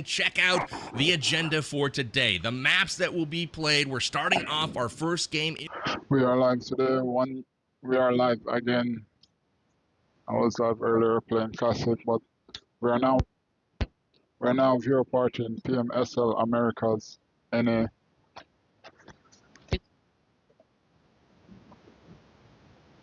Check out the agenda for today. The maps that will be played. We're starting off our first game. We are live today. We are live again. I was live earlier playing Classic, but we are now viewer party in PMSL Americas NA.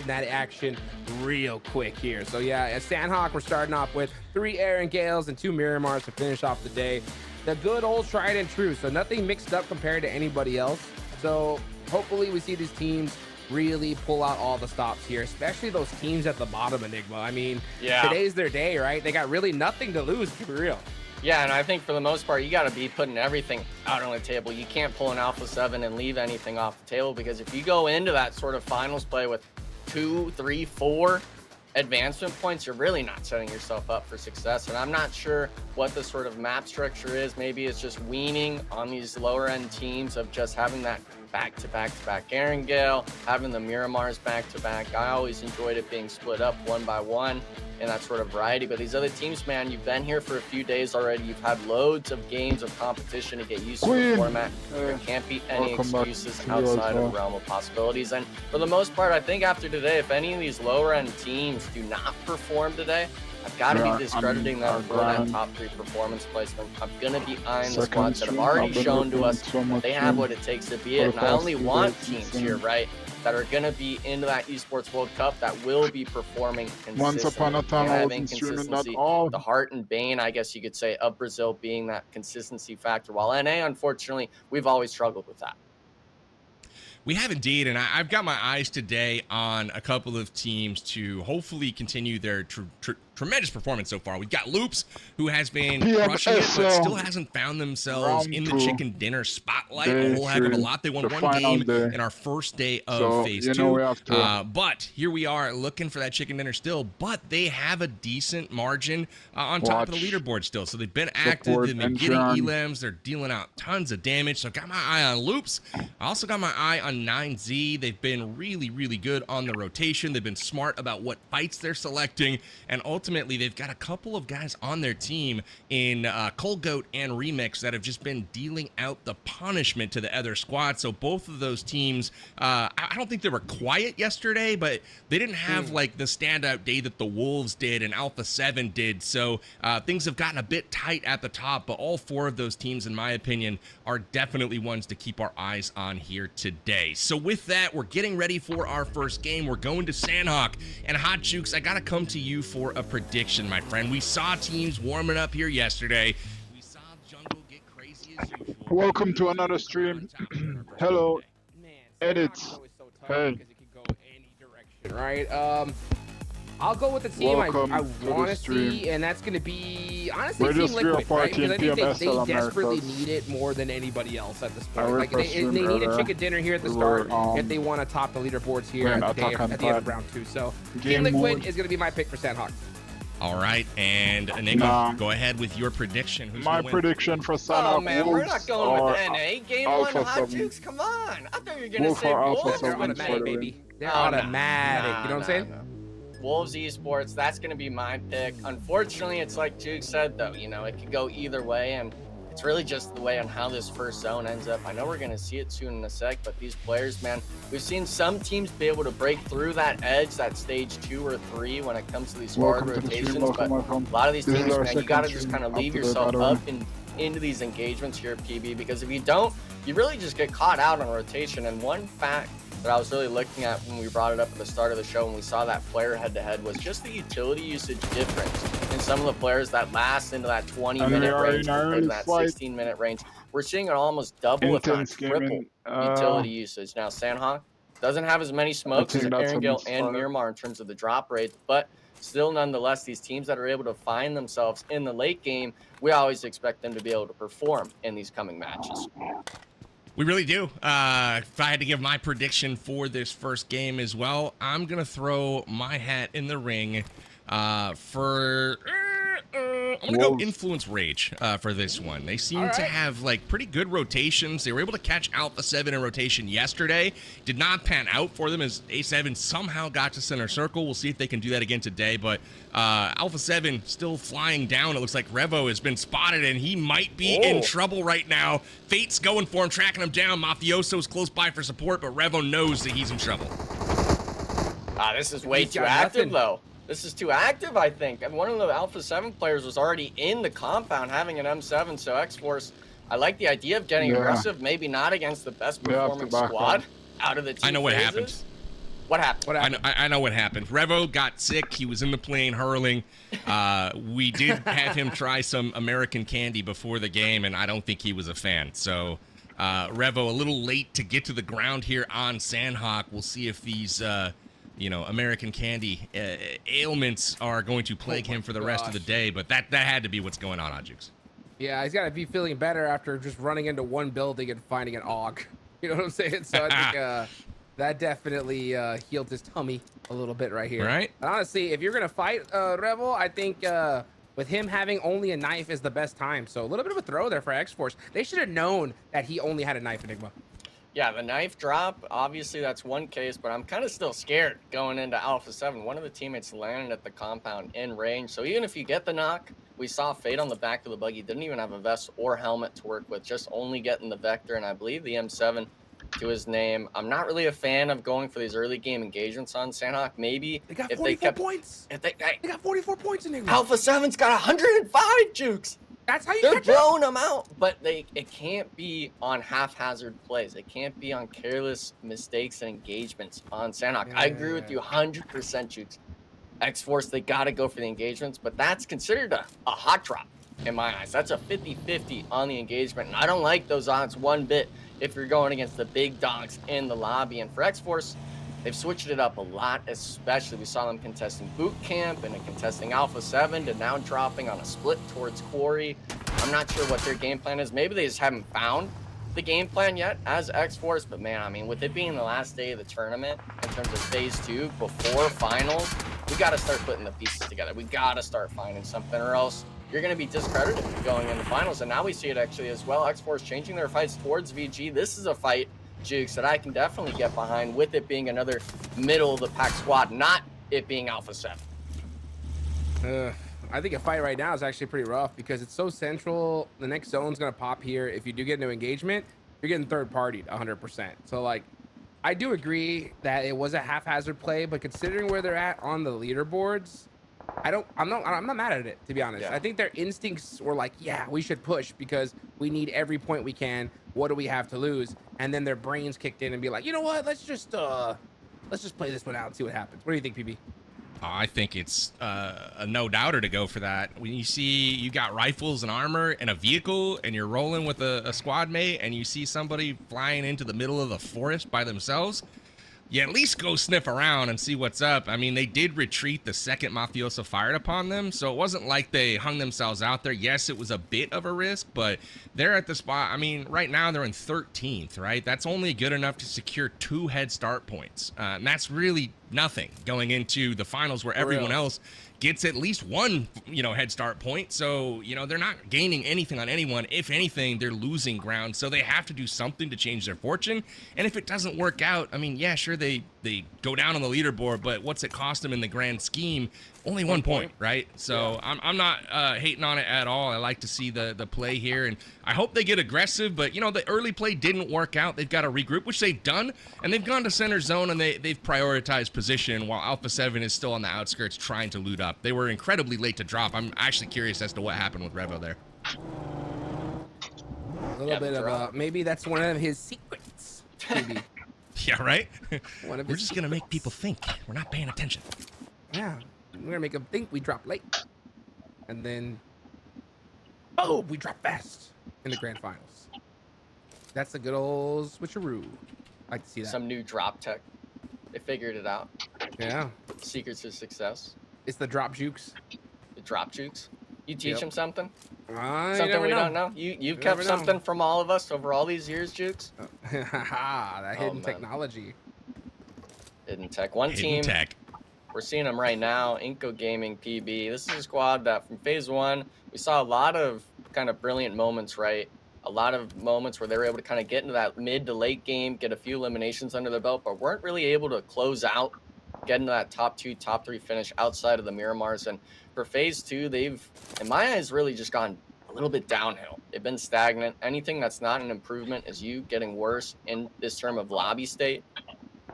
That action real quick here. So yeah, at Sandhawk, we're starting off with 3 Aaron Gales and 2 Miramars to finish off the day. The good old tried and true, so nothing mixed up compared to anybody else. So hopefully we see these teams really pull out all the stops here, especially those teams at the bottom, Enigma. I mean, today's their day, right? They got really nothing to lose, to be real. Yeah, and I think for the most part, you got to be putting everything out on the table. You can't pull an Alpha 7 and leave anything off the table, because if you go into that sort of finals play with 2, 3, 4 advancement points, you're really not setting yourself up for success. And I'm not sure what the sort of map structure is. Maybe it's just weaning on these lower end teams of just having that back-to-back Aaron Gale, having the Miramars back-to-back. I always enjoyed it being split up 1 by 1 in that sort of variety. But these other teams, man, you've been here for a few days already. You've had loads of games of competition to get used to the format. There can't be any excuses outside of the realm of possibilities. And for the most part, I think after today, if any of these lower end teams do not perform today, I've got to be discrediting them for that top 3 performance placement. I'm going to be eyeing the squads that have already shown to us that they have what it takes to be it. And I only want teams here, right, that are going to be into that Esports World Cup that will be performing consistently. Once upon a time, I wasn't streaming at all. The heart and bane, I guess you could say, of Brazil being that consistency factor. While NA, unfortunately, we've always struggled with that. We have indeed, and I've got my eyes today on a couple of teams to hopefully continue their tremendous performance so far. We've got Loops, who has been crushing it, but still hasn't found themselves in the chicken dinner spotlight a whole heck of a lot. They won 1 game in our first day of phase 2. But here we are looking for that chicken dinner still, but they have a decent margin on top of the leaderboard still. So they've been active, they've been getting elims, they're dealing out tons of damage. So I got my eye on Loops. I also got my eye on 9Z. They've been really, really good on the rotation. They've been smart about what fights they're selecting, and ultimately they've got a couple of guys on their team in Colgoat and Remix that have just been dealing out the punishment to the other squad. So both of those teams, I don't think they were quiet yesterday, but they didn't have like the standout day that the Wolves did and Alpha 7 did. So things have gotten a bit tight at the top, but all 4 of those teams, in my opinion, are definitely ones to keep our eyes on here today. So with that, we're getting ready for our first game. We're going to Sandhawk. And Hot Jukes, I gotta come to you for a prediction, my friend. We saw teams warming up here yesterday. We saw Jungle get crazy as usual. Welcome to another stream. Hello, Edits. Hey. Right? I'll go with the team I want to see, and that's going to be, honestly, Team Liquid, right? Because I think they desperately need it more than anybody else at this point. Like, they need a chicken dinner here at the start if they want to top the leaderboards here at the end of round 2. So Team Liquid is going to be my pick for Sandhawk. All right, and Enigma, go ahead with your prediction. Who's my prediction for Sandhawk? Oh man, we're not going with NA. Game 1 Hot Jukes, come on. I thought you were going to say Wolves. They're automatic, baby. They're automatic. You know what I'm saying? Wolves Esports, that's going to be my pick. Unfortunately, it's like Juke said, though, you know, it could go either way, and it's really just the way on how this first zone ends up. I know we're going to see it soon in a sec, but these players, man, we've seen some teams be able to break through that edge, that stage 2 or 3 when it comes to these hard rotations, but a lot of these teams, man, you got to just kind of leave yourself up into these engagements here at PB, because if you don't, you really just get caught out on rotation. And one fact that I was really looking at when we brought it up at the start of the show when we saw that player head-to-head was just the utility usage difference in some of the players that last into that 20-minute range compared to that 16-minute range. We're seeing it almost double, if not triple, utility usage. Now, Sandhawk doesn't have as many smokes as Aaron Gill and Miramar in terms of the drop rates, but still, nonetheless, these teams that are able to find themselves in the late game, we always expect them to be able to perform in these coming matches. We really do. If I had to give my prediction for this first game as well, I'm going to throw my hat in the ring for gonna go Influence Rage for this one. They seem to have like pretty good rotations. They were able to catch Alpha 7 in rotation yesterday. Did not pan out for them as A7 somehow got to center circle. We'll see if they can do that again today. But Alpha 7 still flying down. It looks like Revo has been spotted, and he might be in trouble right now. Fate's going for him, tracking him down. Mafioso's close by for support, but Revo knows that he's in trouble. This is way too active, though. This is too active, I think. And one of the Alpha 7 players was already in the compound having an M7, so X-Force, I like the idea of getting aggressive, maybe not against the best performing squad out of the two I know what phases. happened. What happened? I know what happened. Revo got sick. He was in the plane hurling. We did have him try some American candy before the game, and I don't think he was a fan. So Revo a little late to get to the ground here on Sandhawk. We'll see if these American candy ailments are going to plague him for the rest of the day. But that had to be what's going on, Ajux. Yeah, he's got to be feeling better after just running into one building and finding an AUG. You know what I'm saying? So I think that definitely healed his tummy a little bit right here. Right. And honestly, if you're going to fight Revel, I think with him having only a knife is the best time. So a little bit of a throw there for X-Force. They should have known that he only had a knife, Enigma. Yeah, the knife drop, obviously that's one case, but I'm kind of still scared going into Alpha 7. One of the teammates landed at the compound in range. So even if you get the knock, we saw Fate on the back of the buggy, didn't even have a vest or helmet to work with, just only getting the Vector, and I believe the M7 to his name. I'm not really a fan of going for these early game engagements on Sandhawk. Maybe they got if 44 they kept points. If they got 44 points in there. Alpha 7's got 105 jukes. That's how you They're blowing them out, but it can't be on haphazard plays. It can't be on careless mistakes and engagements on Sandhawk. I agree with you 100%, Jukes. X-Force, they got to go for the engagements, but that's considered a hot drop in my eyes. That's a 50-50 on the engagement, and I don't like those odds one bit if you're going against the big dogs in the lobby. And for X-Force, they've switched it up a lot, especially we saw them contesting boot camp and then contesting Alpha 7 to now dropping on a split towards Quarry. I'm not sure what their game plan is. Maybe they just haven't found the game plan yet as X-Force, but man, I mean, with it being the last day of the tournament in terms of phase 2 before finals, we got to start putting the pieces together. We got to start finding something, or else you're going to be discredited going in the finals. And now we see it actually as well. X-Force changing their fights towards VG. This is a fight, Jukes, that I can definitely get behind, with it being another middle of the pack squad, not it being Alpha 7. I think a fight right now is actually pretty rough because it's so central. The next zone's going to pop here. If you do get into engagement, you're getting third partied 100%. So like, I do agree that it was a haphazard play, but considering where they're at on the leaderboards, I'm not mad at it, to be honest. Yeah. I think their instincts were like, yeah, we should push because we need every point we can. What do we have to lose? And then their brains kicked in and be like, you know what? Let's just play this one out and see what happens. What do you think, PB? I think it's a no-doubter to go for that. When you see you got rifles and armor and a vehicle and you're rolling with a squad mate and you see somebody flying into the middle of the forest by themselves, you at least go sniff around and see what's up. I mean, they did retreat the second Mafioso fired upon them, so it wasn't like they hung themselves out there. Yes, it was a bit of a risk, but they're at the spot. I mean, right now they're in 13th, right? That's only good enough to secure 2 head start points. And that's really nothing going into the finals where everyone else gets at least 1, head start point. So, they're not gaining anything on anyone. If anything, they're losing ground. So they have to do something to change their fortune. And if it doesn't work out, I mean, yeah, sure, they go down on the leaderboard, but what's it cost them in the grand scheme? Only 1 point, right? So yeah. I'm not hating on it at all. I like to see the play here, and I hope they get aggressive, but, the early play didn't work out. They've got to regroup, which they've done, and they've gone to center zone, and they've prioritized position while Alpha 7 is still on the outskirts trying to loot up. They were incredibly late to drop. I'm actually curious as to what happened with Revo there. A little bit of maybe that's one of his secrets, maybe. Yeah, right? We're just going to make people think we're not paying attention. Yeah. We're going to make them think we drop late. And then, oh, we drop fast in the grand finals. That's a good old switcheroo. I like to see that. Some new drop tech. They figured it out. Yeah. Secrets of success. It's the drop jukes. The drop jukes. You teach them something? Something we don't know? You've kept something from all of us over all these years, Jukes? That hidden technology. Hidden tech. One team We're seeing them right now. Inco Gaming PB. This is a squad that from phase 1, we saw a lot of kind of brilliant moments, right? A lot of moments where they were able to kind of get into that mid to late game, get a few eliminations under their belt, but weren't really able to close out, get into that top 2, top 3 finish outside of the Miramars. And for phase 2, they've, in my eyes, really just gone a little bit downhill. They've been stagnant. Anything that's not an improvement is you getting worse in this term of lobby state.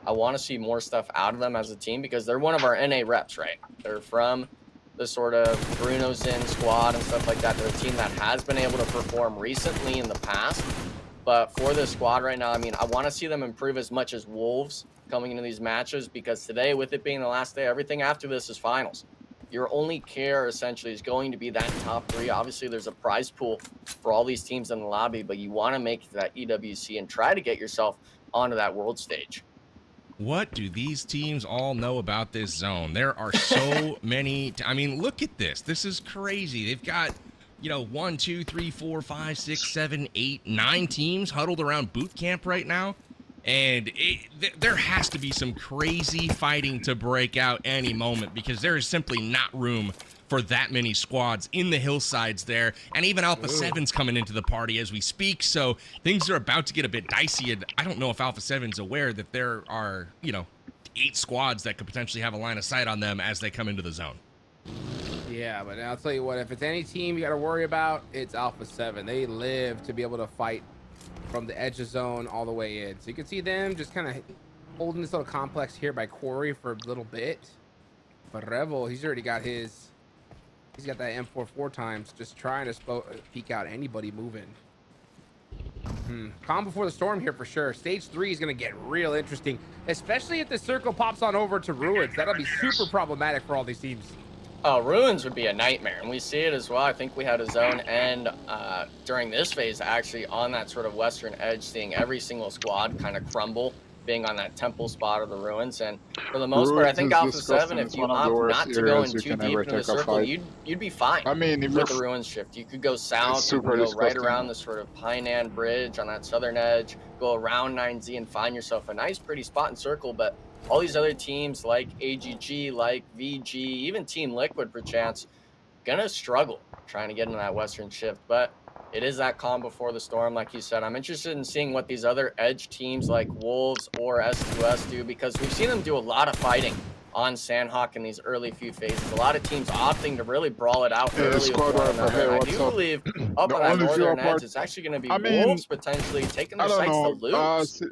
I want to see more stuff out of them as a team because they're one of our NA reps, right? They're from the sort of Bruno's in squad and stuff like that. They're a team that has been able to perform recently in the past. But for this squad right now, I mean, I want to see them improve as much as Wolves coming into these matches because today, with it being the last day, everything after this is finals. Your only care essentially is going to be that top 3. Obviously, there's a prize pool for all these teams in the lobby, but you want to make that EWC and try to get yourself onto that world stage. What do these teams all know about this zone? There are so many. I mean, look at this. This is crazy. They've got, 1, 2, 3, 4, 5, 6, 7, 8, 9 teams huddled around boot camp right now. And there has to be some crazy fighting to break out any moment because there is simply not room for that many squads in the hillsides there. And even Alpha 7's coming into the party as we speak. So things are about to get a bit dicey. And I don't know if Alpha 7's aware that there are, 8 squads that could potentially have a line of sight on them as they come into the zone. Yeah, but I'll tell you what, if it's any team you got to worry about, it's Alpha 7. They live to be able to fight from the edge of zone all the way in. So you can see them just kind of holding this little complex here by Quarry for a little bit. But Revel, he's already got his, he's got that M4 4 times, just trying to peek out anybody moving. Calm before the storm here for sure. Stage 3 is going to get real interesting, especially if the circle pops on over to Ruins. That'll be super problematic for all these teams. Oh, Ruins would be a nightmare, and we see it as well. I think we had a zone end during this phase actually on that sort of western edge, seeing every single squad kind of crumble, being on that temple spot of the Ruins. And for the most part, I think Alpha 7, if you opt not to go in too deep into the circle, you'd be fine. I mean, with the Ruins shift. You could go south, you could go right around the sort of Painan Bridge on that southern edge, go around 9Z and find yourself a nice, pretty spot in circle, but all these other teams like AGG, like VG, even Team Liquid, perchance, gonna struggle trying to get into that western shift. But it is that calm before the storm, like you said. I'm interested in seeing what these other edge teams like Wolves or S2S do, because we've seen them do a lot of fighting on Sandhawk in these early few phases. A lot of teams opting to really brawl it out early with one another. And I do believe up on that northern edge, it's actually going to be Wolves potentially taking their sights to lose.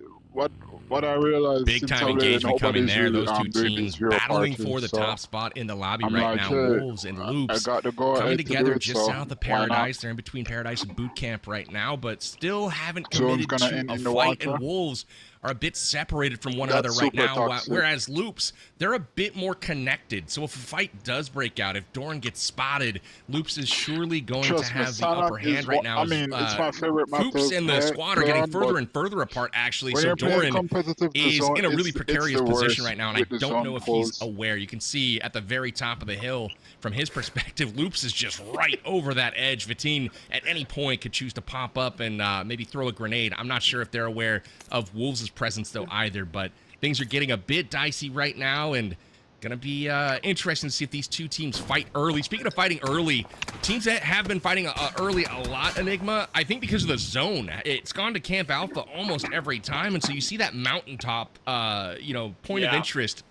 What I realized, big time engagement coming there. Those two teams battling for the top spot in the lobby right now. Wolves and Loops coming together just south of Paradise. They're in between Paradise and Boot Camp right now, but still haven't committed to a fight. And Wolves are a bit separated from one another right now, whereas Loops, they're a bit more connected. So if a fight does break out, if Doran gets spotted, Loops is surely going to have the upper hand right now. I mean, it's my favorite map. Fuchs and the squad are getting further and further apart, actually. So Doran is in a really precarious position right now, and I don't know if he's aware. You can see at the very top of the hill, from his perspective, Loops is just right over that edge. Vitine at any point could choose to pop up and maybe throw a grenade. I'm not sure if they're aware of Wolves' presence though either, but things are getting a bit dicey right now, and gonna be interesting to see if these two teams fight early. Speaking of fighting early, teams that have been fighting early a lot, Enigma, I think because of the zone, it's gone to Camp Alpha almost every time, and so you see that mountaintop point of interest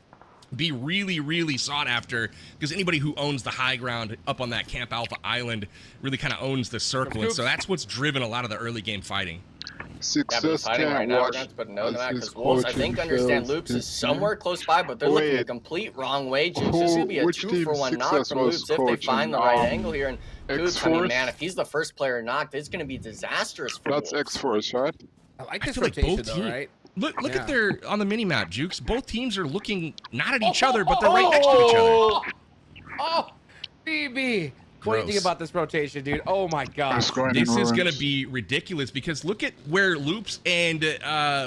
be really, really sought after, because anybody who owns the high ground up on that Camp Alpha island really kind of owns the circle, and so that's what's driven a lot of the early game fighting. Success fighting right now, we're going to have to put a note on that, because Wolves, I think, understand Loops is somewhere close by, but they're looking the complete wrong way. This is going to be a 2-for-1 knock from Loops if they find the right angle here. And Coops, I mean, man, if he's the first player knocked, it's going to be disastrous for Wolves. That's X-Force, right? I like this rotation, though, right? Look at their, on the mini-map, Jukes. Both teams are looking not at each other, but they're right next to each other. Oh, BB. What do you think about this rotation, dude? Oh my gosh. This is going to be ridiculous, because look at where Loops and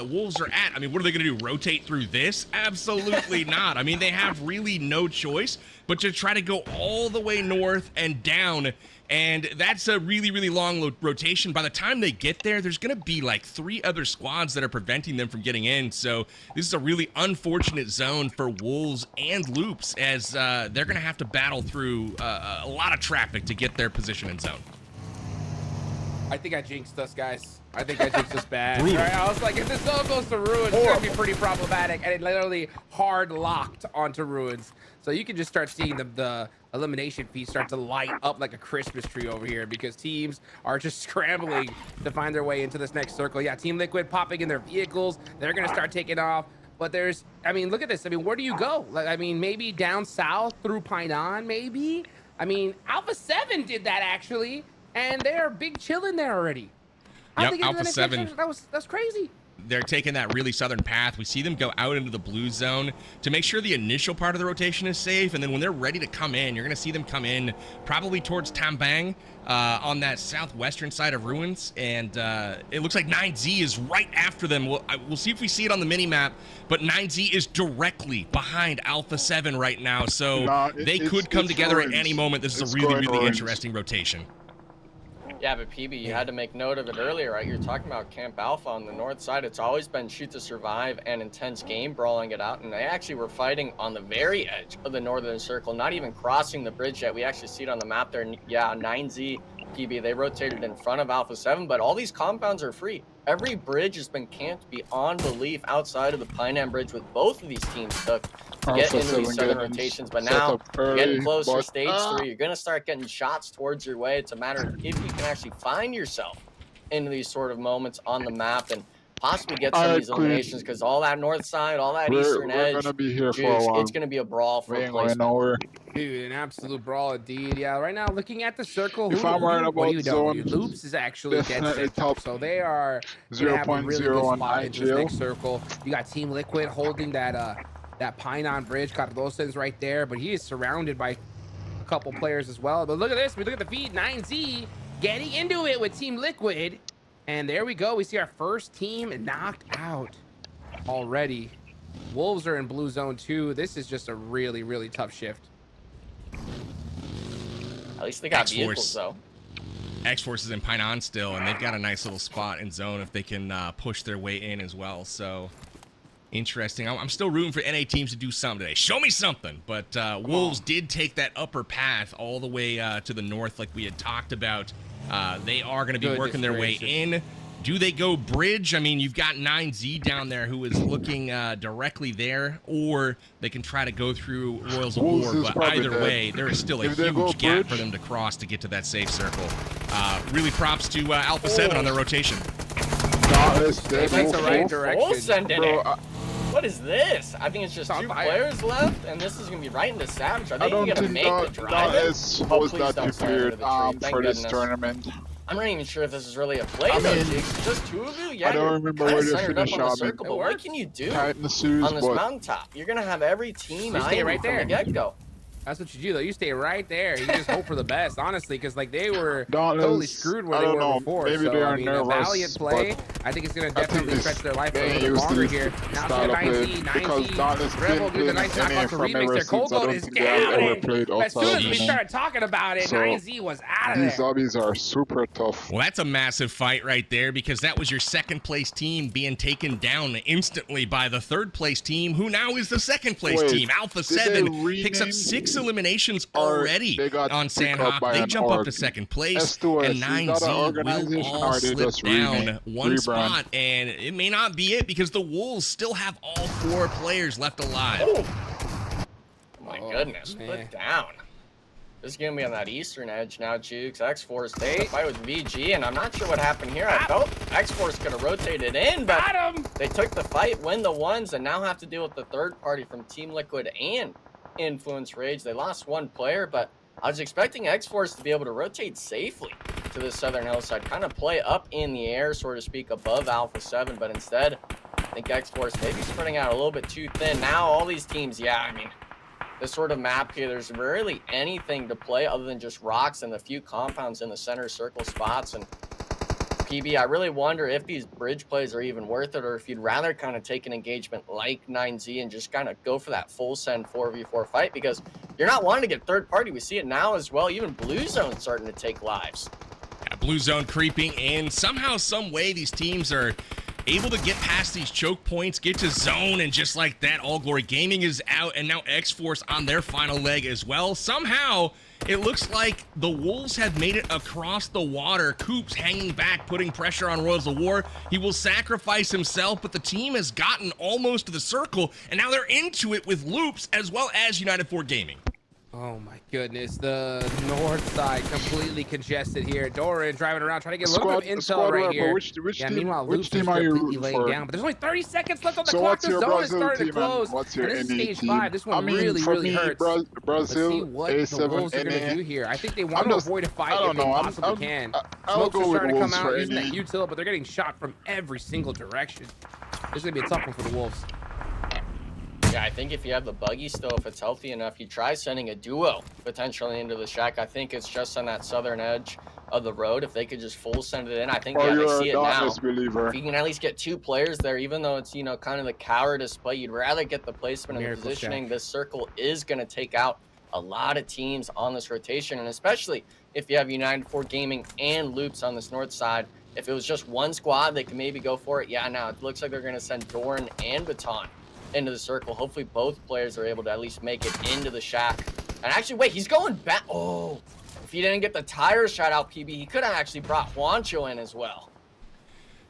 Wolves are at. I mean, what are they going to do? Rotate through this? Absolutely not. I mean, they have really no choice but to try to go all the way north and down. And that's a really, really long rotation. By the time they get there, there's going to be like 3 other squads that are preventing them from getting in. So this is a really unfortunate zone for Wolves and Loops, as they're going to have to battle through a lot of traffic to get their position in zone. I think I jinxed us, guys. I think I jinxed us bad. Right? I was like, if this zone goes to Ruins, it's going to be pretty problematic. And it literally hard locked onto Ruins. So you can just start seeing the elimination feed start to light up like a Christmas tree over here, because teams are just scrambling to find their way into this next circle. Yeah, Team Liquid popping in their vehicles. They're going to start taking off. But there's, I mean, look at this. I mean, where do you go? Like, I mean, maybe down south through Pinon, maybe? I mean, Alpha 7 did that actually. And they're big chilling there already. Yep, Alpha 7. That's crazy. They're taking that really southern path. We see them go out into the blue zone to make sure the initial part of the rotation is safe. And then when they're ready to come in, you're going to see them come in probably towards Tambang on that southwestern side of Ruins. And it looks like 9Z is right after them. We'll see if we see it on the mini-map. But 9Z is directly behind Alpha 7 right now. So they could come together at any moment. This is a really, really interesting rotation. Yeah, but PB, you had to make note of it earlier, right? You're talking about Camp Alpha on the north side. It's always been shoot to survive and intense game, brawling it out. And they actually were fighting on the very edge of the northern circle, not even crossing the bridge yet. We actually see it on the map there. Yeah, 9Z, PB, they rotated in front of Alpha 7, but all these compounds are free. Every bridge has been camped beyond belief outside of the Pineland Bridge, with both of these teams took to get into these southern rotations. But now, you're getting close to stage 3. You're going to start getting shots towards your way. It's a matter of if you can actually find yourself into these sort of moments on the map and possibly get some of these eliminations, because all that north side, all that eastern edge, gonna be here for a while. It's going to be a brawl for a place. Dude, an absolute brawl indeed. Yeah, right now looking at the circle, if I'm worried about zone, Loops is actually dead top, so they are 0.0 on in this next circle. You got Team Liquid holding that Pinon Bridge. Cardoso's right there, but he is surrounded by a couple players as well. But look at this. We look at the feed. 9Z getting into it with Team Liquid. And there we go. We see our first team knocked out already. Wolves are in blue zone 2. This is just a really, really tough shift. At least they got vehicles, though. X-Force is in Pinon still, and they've got a nice little spot in zone if they can push their way in as well. So interesting. I'm still rooting for NA teams to do something today. Show me something. But Wolves did take that upper path all the way to the north like we had talked about. They are going to be working their way in. Do they go bridge? I mean, you've got 9Z down there who is looking directly there, or they can try to go through Royals of War. But either way, there is still a huge gap for them to cross to get to that safe circle. Really props to Alpha 7 on their rotation. That's the right direction. What is this? I think it's just 2 players left, and this is going to be right into Savage. Are they even going to make the drive? Was that declared for this tournament? I'm not even sure if this is really a play, though, Jigs. Just 2 of you? Yeah, I don't remember where they're finishing on the circle, but what can you do on this mountaintop? You're going to have every team eyeing right there from the get-go. That's what you do, though. You stay right there. You just hope for the best, honestly, because like they were totally screwed where they were before. Maybe they are nervous. A valiant play. I think it's going to definitely stretch their life a little bit longer here. Now 9Z, Rebel do the nice knock off the remix there. Cold Gold is down. As soon as we started talking about it, 9Z was out of there. These zombies are super tough. Well, that's a massive fight right there, because that was your second place team being taken down instantly by the third place team, who now is the second place team. Alpha 7 picks up 6 eliminations already on Sandhawk. They jump up to second place, and 9Z will all slip down one spot, and it may not be it, because the Wolves still have all 4 players left alive. Oh my goodness, split down. This is going to be on that eastern edge now, Jukes. X-Force takes the fight with VG, and I'm not sure what happened here. I felt X-Force could have rotated in, but they took the fight, win the ones, and now have to deal with the third party from Team Liquid and Influence Rage. They lost 1 player, but I was expecting X-Force to be able to rotate safely to the southern hillside, kind of play up in the air, so to speak, above Alpha 7, but instead, I think X-Force maybe spreading out a little bit too thin. Now, all these teams, I mean, this sort of map here, there's rarely anything to play other than just rocks and the few compounds in the center circle spots. And PB, I really wonder if these bridge plays are even worth it, or if you'd rather kind of take an engagement like 9Z and just kind of go for that full send 4v4 fight, because you're not wanting to get third party. We see it now as well. Even Blue Zone starting to take lives. Yeah, Blue Zone creeping in. Somehow, some way, these teams are able to get past these choke points, get to zone, and just like that, All Glory Gaming is out, and now X-Force on their final leg as well. Somehow, it looks like the Wolves have made it across the water. Coops hanging back, putting pressure on Royals of War. He will sacrifice himself, but the team has gotten almost to the circle, and now they're into it with Loops as well as United 4 Gaming. Oh my goodness, the north side completely congested here. Doran driving around trying to get a little bit of intel right here. Which meanwhile, which Loops team is are you completely rooting laying for? down. But there's only 30 seconds left on the So clock. what's The your zone is Brazil starting to team close. and what's your And this is NA stage team? 5. This one I mean, really, for really me, hurts. Brazil, Let's see what the A7, Wolves are going to NA. do here. I think they want to avoid a fight I if don't they know. possibly can. I'll Smokes go are with starting to come Wolves out for using that NA. util, but they're getting shot from every single direction. This is going to be a tough one for the Wolves. Yeah, I think if you have the buggy still, if it's healthy enough, you try sending a duo potentially into the shack. I think it's just on that southern edge of the road. If they could just full send it in, I think, yeah, they see it now. Believer. If you can at least get 2 players there, even though it's, you know, kind of the cowardice play, you'd rather get the placement and the positioning. This circle is going to take out a lot of teams on this rotation, and especially if you have United 4 Gaming and Loops on this north side. If it was just one squad, they can maybe go for it. Yeah, now it looks like they're going to send Doran and Baton into the circle. Hopefully both players are able to at least make it into the shack. And actually, wait, he's going back. Oh, if he didn't get the tire shot out, PB, he could have actually brought Juancho in as well.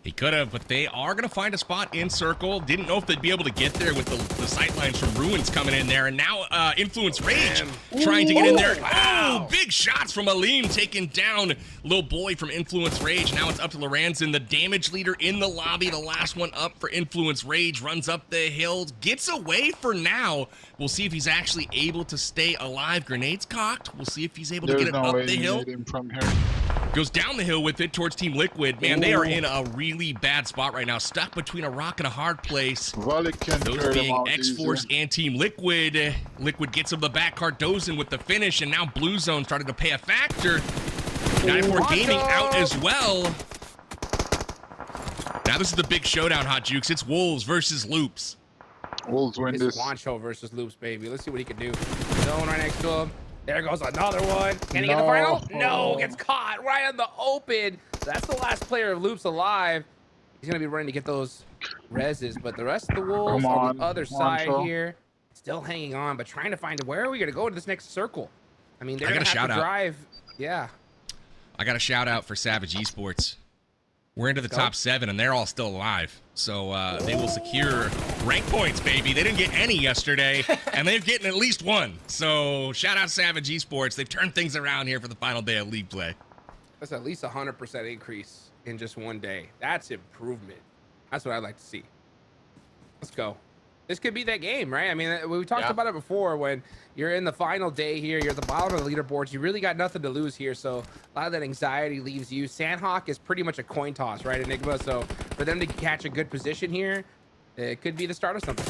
He could have, but they are going to find a spot in circle. Didn't know if they'd be able to get there with the sight lines from Ruins coming in there. And now Influence Rage trying to get in there. Wow. Oh, big shots from Aleem taking down little boy from Influence Rage. Now it's up to Lorenzen, the damage leader in the lobby. The last one up for Influence Rage. Runs up the hill, gets away for now. We'll see if he's actually able to stay alive. Grenades cocked. We'll see if he's able to get it up the hill. From here. Goes down the hill with it towards Team Liquid. Man, they are in a really bad spot right now. Stuck between a rock and a hard place. Those being X-Force and Team Liquid. Liquid gets him the back. Cardozen with the finish. And now Blue Zone started to pay a factor. United 4 Gaming out as well. Now this is the big showdown, Hot Jukes. It's Wolves versus Loops. Wolves win this. Juancho versus Loops, baby. Let's see what he can do. Zone right next to him. There goes another one. Can he get the final? No, gets caught right on the open. That's the last player of Loops alive. He's going to be running to get those reses, but the rest of the Wolves on the other side here, still hanging on, but trying to find where are we going to go to this next circle? I mean, they're going to have to drive. Yeah. I got a shout out for Savage Esports. We're into the top 7, and they're all still alive. So they will secure rank points, baby. They didn't get any yesterday, and they're getting at least 1. So shout out Savage Esports. They've turned things around here for the final day of league play. That's at least 100% increase in just one day. That's improvement. That's what I'd like to see. Let's go. This could be that game, right? I mean, we talked about it before. When you're in the final day here, you're at the bottom of the leaderboards, you really got nothing to lose here. So a lot of that anxiety leaves you. Sandhawk is pretty much a coin toss, right, Enigma? So for them to catch a good position here, it could be the start of something.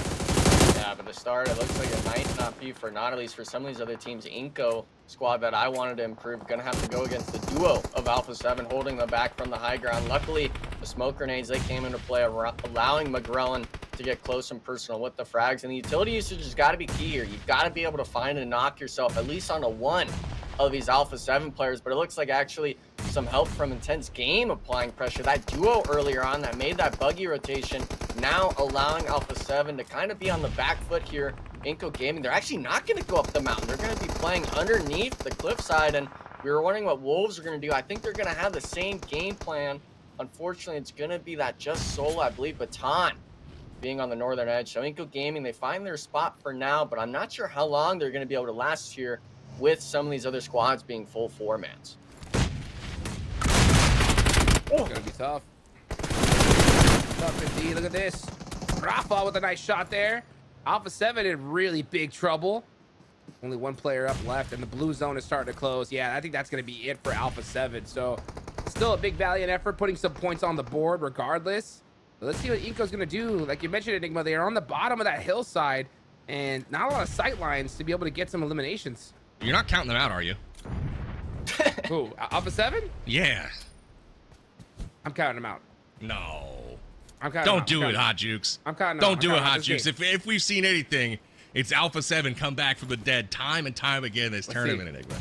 Yeah, but the start, it looks like it might not be for, not at least for some of these other teams. Inco squad that I wanted to improve, gonna have to go against the duo of Alpha 7, holding them back from the high ground. Luckily, the smoke grenades, they came into play, allowing McGrellan to get close and personal with the frags. And the utility usage has got to be key here. You've got to be able to find and knock yourself at least onto one of these Alpha 7 players. But it looks like actually some help from Intense Game applying pressure. That duo earlier on that made that buggy rotation, now allowing Alpha 7 to kind of be on the back foot here. Inco Gaming, they're actually not going to go up the mountain. They're going to be playing underneath the cliffside. And we were wondering what Wolves are going to do. I think they're going to have the same game plan. Unfortunately, it's going to be that just solo, I believe, Baton being on the northern edge. So Inco Gaming, they find their spot for now, but I'm not sure how long they're going to be able to last here with some of these other squads being full 4-mans. It's going to be tough. Tough indeed. Look at this. Rafa with a nice shot there. Alpha 7 in really big trouble. Only one player up left, and the blue zone is starting to close. Yeah, I think that's going to be it for Alpha 7. So still a big valiant effort, putting some points on the board regardless. But let's see what Inco's going to do. Like you mentioned, Enigma, they are on the bottom of that hillside and not a lot of sight lines to be able to get some eliminations. You're not counting them out, are you? Who? Alpha 7? Yeah. I'm counting them out. No. I'm counting Don't do it, Hot Jukes. I'm counting Don't do it, Hot Jukes. If we've seen anything, It's Alpha 7 come back from the dead time and time again this tournament, Enigma.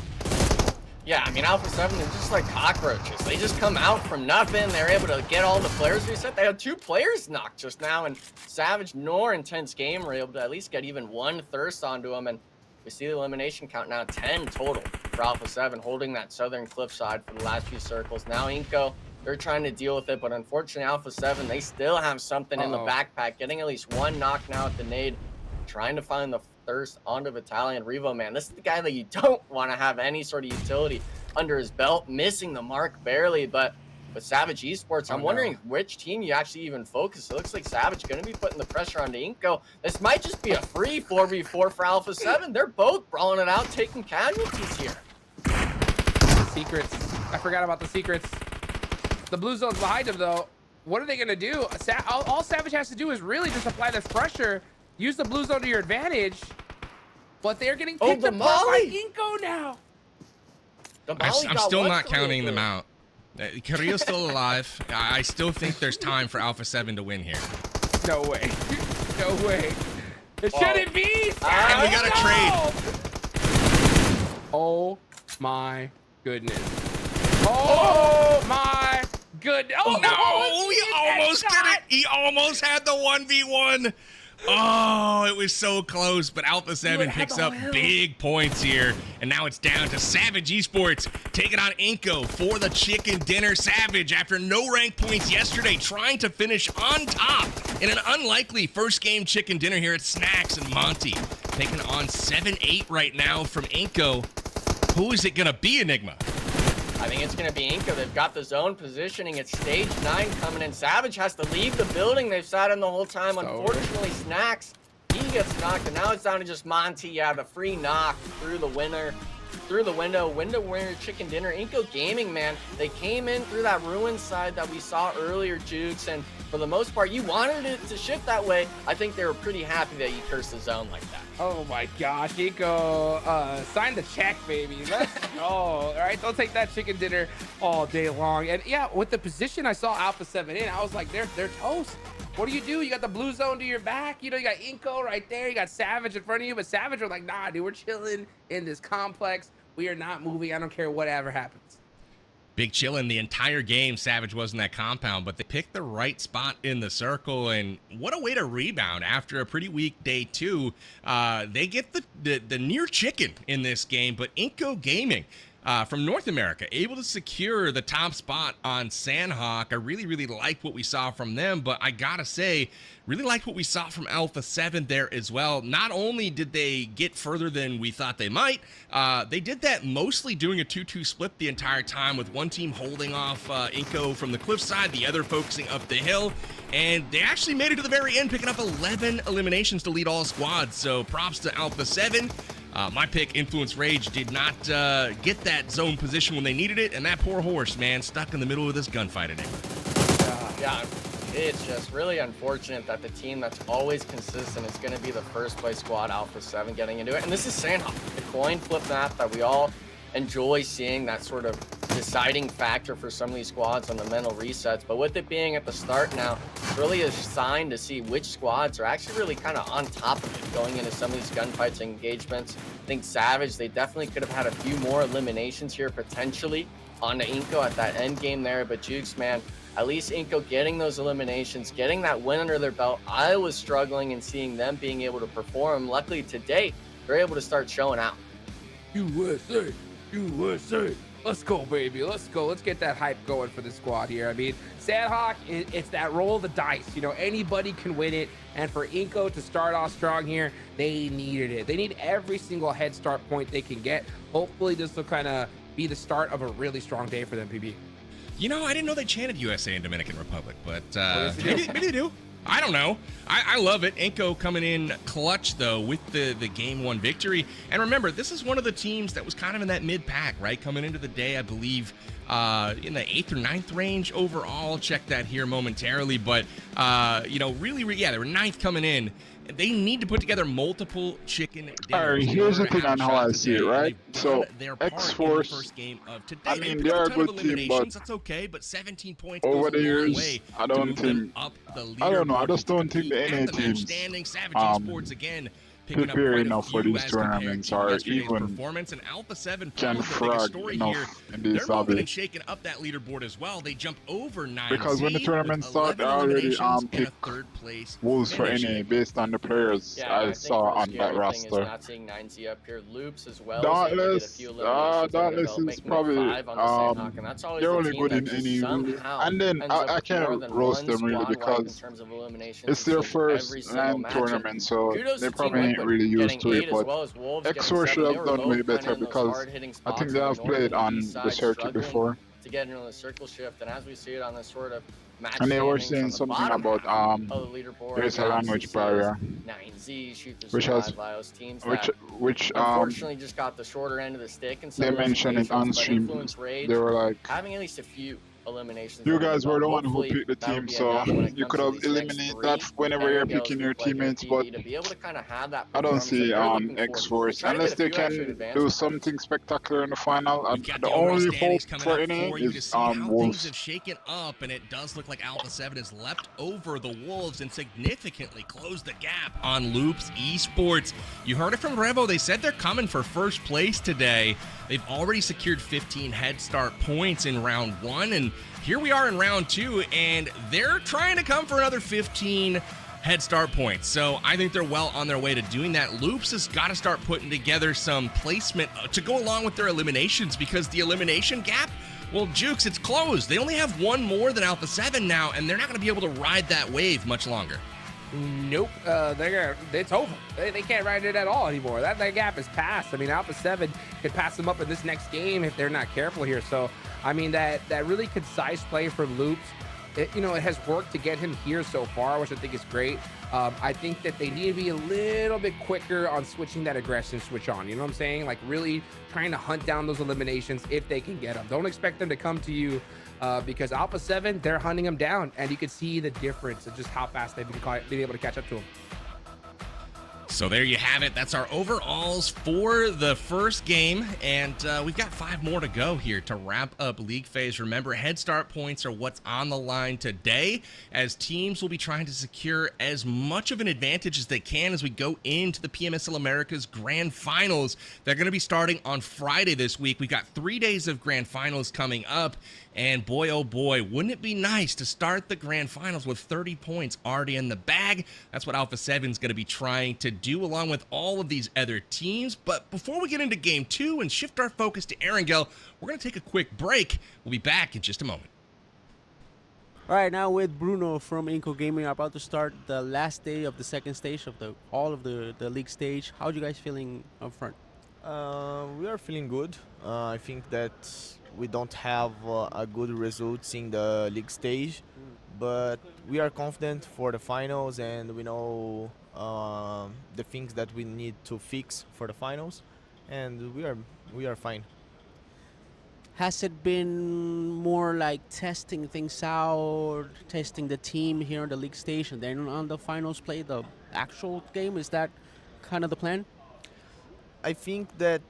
Yeah, I mean, Alpha 7 is just like cockroaches. They just come out from nothing. They're able to get all the players reset. They had 2 players knocked just now, and Savage nor Intense Game were able to at least get even 1 thirst onto them. And we see the elimination count now 10 total for Alpha 7, holding that southern cliffside for the last few circles. Now Inco, they're trying to deal with it, but unfortunately Alpha 7, they still have something in the backpack, getting at least 1 knock now at the nade, trying to find the thirst onto Battalion. Revo, man, this is the guy that you don't want to have any sort of utility under his belt, missing the mark barely. But with Savage Esports, I'm wondering which team you actually even focus. It looks like Savage going to be putting the pressure onto Inco. This might just be a free 4v4 for Alpha 7. They're both brawling it out, taking casualties here. Secrets. I forgot about the secrets. The blue zone's behind him, though. What are they going to do? All Savage has to do is really just apply this pressure. Use the blue zone to your advantage, but they're getting picked apart by Inco now. I'm still not counting them out. Carrillo's still alive. I still think there's time for Alpha 7 to win here. No way. No way. It shouldn't be. And we got a trade. Oh my goodness. Oh my goodness. Oh no. He almost did it. He almost had the 1v1. Oh, it was so close, but Alpha 7 picks up big points here, and now it's down to Savage Esports taking on Inco for the chicken dinner. Savage, after no rank points yesterday, trying to finish on top in an unlikely first game chicken dinner here at Snacks and Monty. Taking on 7-8 right now from Inco. Who is it going to be, Enigma? I think it's going to be Inco. They've got the zone positioning. It's stage 9 coming in. Savage has to leave the building. They've sat in the whole time. Unfortunately, Snacks, he gets knocked, and now it's down to just Monty. Yeah, the free knock through the window, winner chicken dinner. Inco Gaming, man, they came in through that ruin side that we saw earlier, Jukes, and for the most part, you wanted it to shift that way. I think they were pretty happy that you cursed the zone like that. Oh my gosh, Inco, sign the check, baby. Let's go. All right, don't take that chicken dinner all day long. And yeah, with the position I saw Alpha 7 in, I was like, they're toast. What do? You got the blue zone to your back. You know, you got Inco right there. You got Savage in front of you, but Savage were like, nah, dude, we're chilling in this complex. We are not moving. I don't care whatever happens. Big chillin' the entire game. Savage was in that compound, but they picked the right spot in the circle, and what a way to rebound after a pretty weak day 2. They get the near chicken in this game, but Inco Gaming from North America able to secure the top spot on Sandhawk. I really liked what we saw from them, but I gotta say, really liked what we saw from Alpha 7 there as well. Not only did they get further than we thought they might, they did that mostly doing a 2-2 split the entire time, with one team holding off Inco from the cliffside, the other focusing up the hill, and they actually made it to the very end, picking up 11 eliminations to lead all squads. So props to Alpha 7. My pick, Influence Rage, did not get that zone position when they needed it, and that poor horse, man, stuck in the middle of this gunfight today. Yeah, it's just really unfortunate that the team that's always consistent is going to be the first place squad, Alpha 7, getting into it. And this is Sandhawk, the coin flip map that we all enjoy seeing, that sort of deciding factor for some of these squads on the mental resets. But with it being at the start now, it's really a sign to see which squads are actually really kind of on top of it going into some of these gunfights and engagements. I think Savage, they definitely could have had a few more eliminations here potentially on the Inco at that end game there. But Jukes, man, at least Inco getting those eliminations, getting that win under their belt. I was struggling in seeing them being able to perform. Luckily today, they're able to start showing out. USA, USA. Let's go, baby. Let's go. Let's get that hype going for the squad here. I mean, Sandhawk, it's that roll of the dice. You know, anybody can win it. And for Inco to start off strong here, they needed it. They need every single head start point they can get. Hopefully, this will kind of be the start of a really strong day for them, PB. You know, I didn't know they chanted USA in Dominican Republic, but maybe they do. I don't know. I love it. Inco coming in clutch, though, with the game 1 victory. And remember, this is one of the teams that was kind of in that mid-pack, right? Coming into the day, I believe, in the 8th or 9th range overall. I'll check that here momentarily. But, you know, really, yeah, they were 9th coming in. They need to put together multiple chicken dinners. All right, here's the thing on how I see it, right? So X-Force, I mean, they're a good team, but that's okay, but 17 points over the years, I I don't know. I just don't think the NA teams Savage Esports again picking up prepare quite a enough for few these as compared tournaments to or yesterday's even performance. And Alpha 7, can probably the biggest frag story here. enough in this They're moving hobby. and shaking up that leaderboard as well. They jump over 9Z Because when the tournament with start, 11 I already eliminations and a pick third place Wolves for finish. NA based on the players Yeah, and I I think saw the on that scary thing is roster. not seeing 9Z up here. Loops as well is able to get a few eliminations under Dauntless belt, is making it probably 5 on the Sandhawk, and that's always they're the only team good that in just any really. somehow And then ends up I with more can't than roast one them really squad wipe in because terms of eliminations it's in their each and first every single land match. And tournament, so kudos they to Team probably ain't Liquid really used getting to it. 8 as But well as Wolves getting XOR 7. should They have were done way both kind better of in those because hard-hitting I spots think on they the have north played and on east the side, circuit struggling before. to get into the circle shift. And as we see it on this sort of match And they were standings saying on the something bottom about half of the leaderboard, there's we a obviously language see barrier, 9Z, Shooters which Survive, has Bios teams which that which unfortunately just got the shorter end of the stick in some they of those mentioned it on occasions. But stream. Influence Rage They were like, having at least a few eliminations you under their guys were belt. the one who Hopefully picked the that would team, be so enough when it you comes could to have these next eliminated 3 that whenever you're Aaron picking we your play here at teammates. But TV to be able to kind of have that I don't performance that see they're looking for. X-Force Try to unless get a they few extra can advancement do points. something spectacular in the final. We've got The the overall only hope standings coming for up NA for you to is see how things Wolves. have shaken up, and it does look like Alpha 7 has leapt over the Wolves and significantly closed the gap on Loops Esports. You heard it from Revo. They said they're coming for first place today. They've already secured 15 head start points in round 1, and here we are in round 2, and they're trying to come for another 15 head start points. So I think they're well on their way to doing that. Loops has got to start putting together some placement to go along with their eliminations, because the elimination gap, well, Jukes, it's closed. They only have one more than Alpha 7 now, and they're not going to be able to ride that wave much longer. Nope, it's over. They can't ride it at all anymore. That gap is passed. I mean, Alpha 7 could pass them up in this next game if they're not careful here. So, I mean, that really concise play from Loops, it has worked to get him here so far, which I think is great. I think that they need to be a little bit quicker on switching that aggression switch on. You know what I'm saying? Like really trying to hunt down those eliminations if they can get them. Don't expect them to come to you because Alpha 7, they're hunting them down, and you can see the difference of just how fast they've been able to catch up to them. So there you have it. That's our overalls for the first game, and we've got 5 more to go here to wrap up League Phase. Remember, head start points are what's on the line today, as teams will be trying to secure as much of an advantage as they can as we go into the PMSL Americas Grand Finals. They're going to be starting on Friday this week. We've got 3 days of Grand Finals coming up, and boy, oh boy, wouldn't it be nice to start the Grand Finals with 30 points already in the bag? That's what Alpha 7 is going to be trying to do along with all of these other teams. But before we get into Game 2 and shift our focus to Erangel, we're going to take a quick break. We'll be back in just a moment. All right, now with Bruno from Inco Gaming, about to start the last day of the second stage of all of the league stage. How are you guys feeling up front? We are feeling good. I think that we don't have a good results in the league stage, but we are confident for the finals, and we know the things that we need to fix for the finals, and we are fine. Has it been more like testing things out, testing the team here on the league stage, and then on the finals play the actual game? Is that kind of the plan? I think that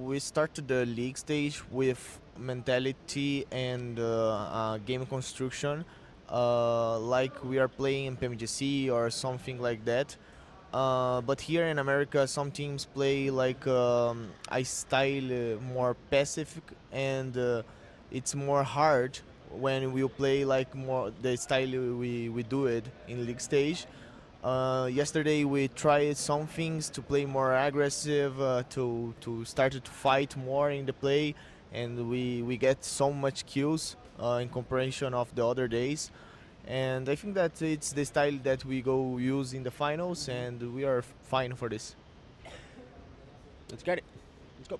we started the league stage with mentality and game construction, like we are playing in PMGC or something like that. But here in America, some teams play like a style more passive, and it's more hard when we play like more the style we do it in league stage. Yesterday we tried some things to play more aggressive, to start to fight more in the play, and we get so much kills in comparison of the other days. And I think that it's the style that we go use in the finals, and we are fine for this. Let's get it. Let's go.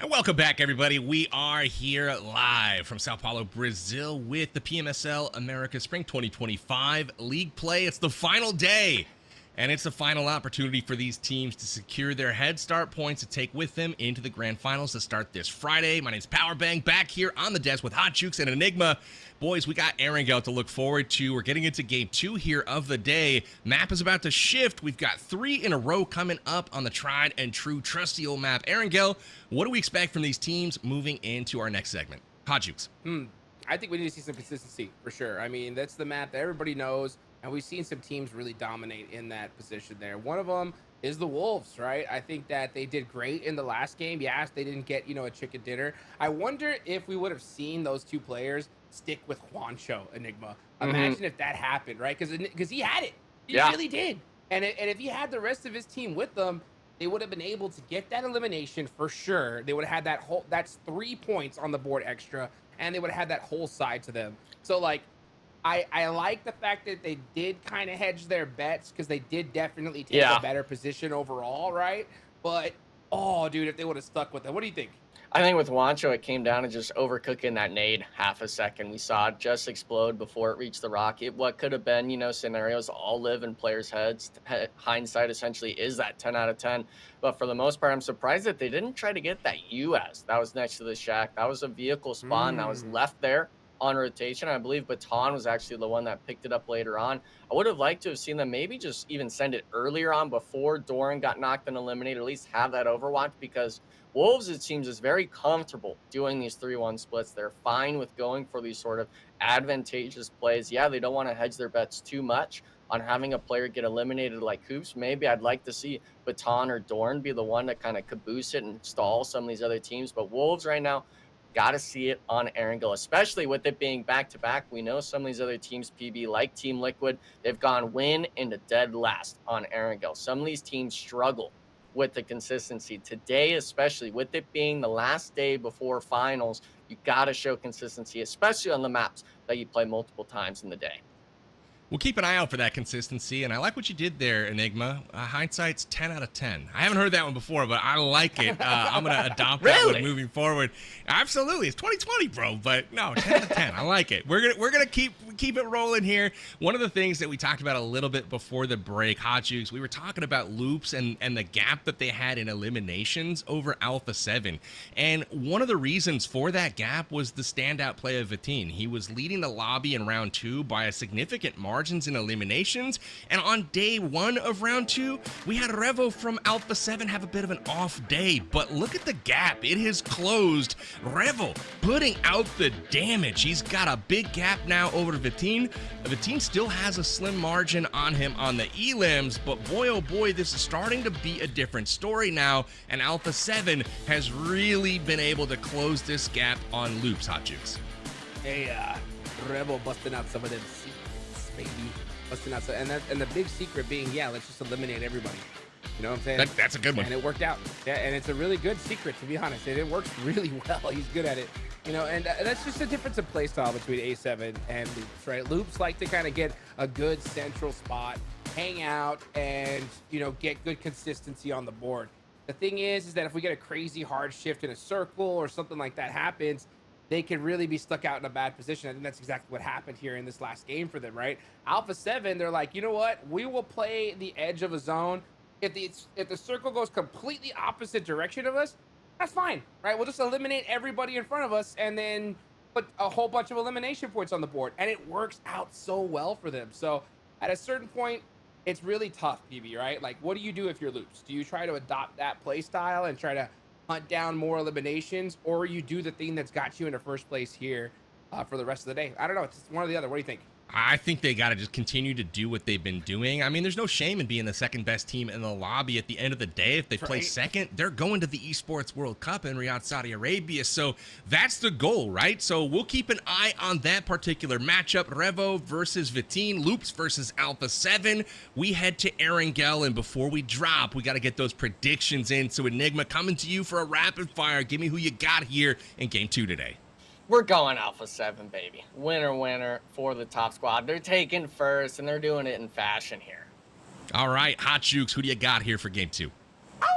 And welcome back, everybody. We are here live from Sao Paulo, Brazil with the PMSL America Spring 2025 League Play. It's the final day, and it's the final opportunity for these teams to secure their head start points to take with them into the grand finals to start this Friday. My name's Powerbang, back here on the desk with Hot Jukes and Enigma. Boys, we got Erangel to look forward to. We're getting into game 2 here of the day. Map is about to shift. We've got 3 in a row coming up on the tried and true trusty old map. Erangel, what do we expect from these teams moving into our next segment? Hot Jukes. I think we need to see some consistency for sure. I mean, that's the map that everybody knows, and we've seen some teams really dominate in that position there. One of them is the Wolves, right? I think that they did great in the last game. Yes, they didn't get, a chicken dinner. I wonder if we would have seen those 2 players stick with Juancho, Enigma. Imagine if that happened, right? Because he had it. He really did. And if he had the rest of his team with them, they would have been able to get that elimination for sure. They would have had that's 3 points on the board extra, and they would have had that whole side to them. So, like, I like the fact that they did kind of hedge their bets because they did definitely take a better position overall, right? But, oh, dude, if they would have stuck with it. What do you think? I think with Juancho, it came down to just overcooking that nade half a second. We saw it just explode before it reached the rocket. What could have been, scenarios all live in players' heads. Hindsight essentially is that 10 out of 10. But for the most part, I'm surprised that they didn't try to get that US. That was next to the shack. That was a vehicle spawn that was left there on rotation. I believe Baton was actually the one that picked it up later on. I would have liked to have seen them maybe just even send it earlier on before Doran got knocked and eliminated, at least have that overwatch, because Wolves, it seems, is very comfortable doing these 3-1 splits. They're fine with going for these sort of advantageous plays. Yeah, they don't want to hedge their bets too much on having a player get eliminated like Hoops. Maybe I'd like to see Baton or Dorn be the one to kind of caboose it and stall some of these other teams. But Wolves right now, got to see it on Erangel, especially with it being back-to-back. We know some of these other teams, PB, like Team Liquid, they've gone win into dead last on Erangel. Some of these teams struggle with the consistency. Today, especially with it being the last day before finals, you got to show consistency, especially on the maps that you play multiple times in the day. We'll keep an eye out for that consistency, and I like what you did there, Enigma. Hindsight's 10 out of 10. I haven't heard that one before, but I like it. I'm going to adopt that one moving forward. Absolutely. It's 2020, bro, but no, 10 out of 10. I like it. We're gonna keep it rolling here. One of the things that we talked about a little bit before the break, Hot Jukes, we were talking about loops and the gap that they had in eliminations over Alpha 7. And one of the reasons for that gap was the standout play of Vitin. He was leading the lobby in round 2 by a significant margin in eliminations, and on day 1 of round 2 we had Revo from Alpha 7 have a bit of an off day, but look at the gap. It has closed. Revo putting out the damage. He's got a big gap now over to Vitin. Vitin still has a slim margin on him on the elims, but boy oh boy, this is starting to be a different story now, and Alpha 7 has really been able to close this gap on loops. Hot Jukes. Hey, Revo busting out some of them baby, busting out, and the big secret being, let's just eliminate everybody. You know what I'm saying? That's a good one. And it worked out. Yeah, and it's a really good secret, to be honest. And it works really well. He's good at it. And that's just a difference in play style between A7 and Loops, right? Loops like to kind of get a good central spot, hang out, and get good consistency on the board. The thing is that if we get a crazy hard shift in a circle or something like that happens, they could really be stuck out in a bad position. I think that's exactly what happened here in this last game for them, right? Alpha 7, they're like, you know what? We will play the edge of a zone. If the circle goes completely opposite direction of us, that's fine, right? We'll just eliminate everybody in front of us and then put a whole bunch of elimination points on the board. And it works out so well for them. So at a certain point, it's really tough, PB, right? Like, what do you do if you're Loops? Do you try to adopt that play style and try to hunt down more eliminations, or you do the thing that's got you into first place here for the rest of the day? I don't know. It's one or the other. What do you think? I think they got to just continue to do what they've been doing. I mean, there's no shame in being the second best team in the lobby at the end of the day. If they play second, they're going to the Esports World Cup in Riyadh, Saudi Arabia. So that's the goal, right? So we'll keep an eye on that particular matchup. Revo versus Vitin, Loops versus Alpha 7. We head to Erangel, and before we drop, we got to get those predictions in. So Enigma, coming to you for a rapid fire. Give me who you got here in game 2 today. We're going Alpha 7, baby. Winner for the top squad. They're taking first, and they're doing it in fashion here. All right, Hot Jukes, who do you got here for game 2? Oh,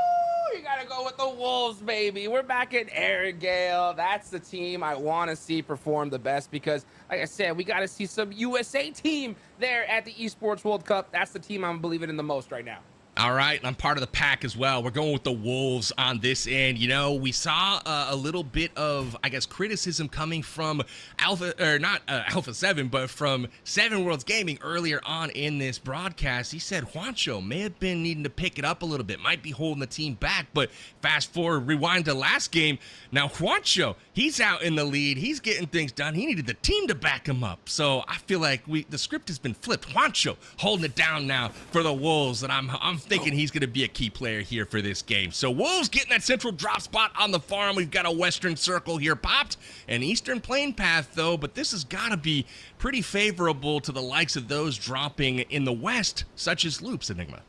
you gotta go go with the Wolves, baby. We're back in Aaron Gale. That's the team I want to see perform the best because, like I said, we got to see some USA team there at the Esports World Cup. That's the team I'm believing in the most right now. All right, I'm part of the pack as well. We're going with the Wolves on this end. You know, we saw a little bit of, I guess, criticism coming from Alpha 7, but from Seven Worlds Gaming earlier on in this broadcast. He said Juancho may have been needing to pick it up a little bit, might be holding the team back, but fast forward, rewind to last game. Now Juancho, he's out in the lead. He's getting things done. He needed the team to back him up. So I feel like the script has been flipped. Juancho holding it down now for the Wolves, and I'm thinking he's going to be a key player here for this game. So Wolves getting that central drop spot on the farm. We've got a western circle here popped, an eastern plane path though, but this has got to be pretty favorable to the likes of those dropping in the west, such as Loops, Enigma.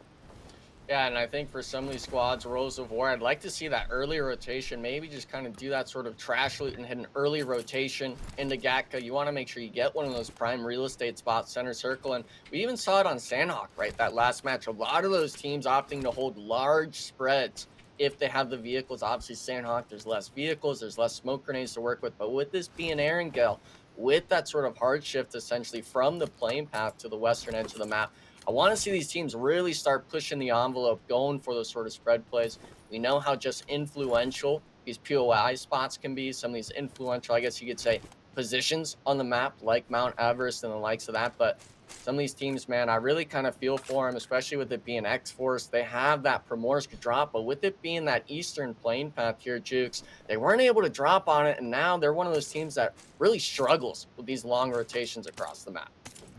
Yeah, and I think for some of these squads, Rose of War, I'd like to see that early rotation, maybe just kind of do that sort of trash loot and hit an early rotation into Gatka. You want to make sure you get one of those prime real estate spots, center circle, and we even saw it on Sandhawk, right, that last match. A lot of those teams opting to hold large spreads if they have the vehicles. Obviously, Sandhawk, there's less vehicles, there's less smoke grenades to work with, but with this being Aaron Gale, with that sort of hard shift essentially from the plane path to the western edge of the map, I want to see these teams really start pushing the envelope, going for those sort of spread plays. We know how just influential these POI spots can be, some of these influential, I guess you could say, positions on the map, like Mount Everest and the likes of that. But some of these teams, man, I really kind of feel for them, especially with it being X-Force. They have that Primorsk drop, but with it being that eastern plane path here, Jukes, they weren't able to drop on it, and now they're one of those teams that really struggles with these long rotations across the map.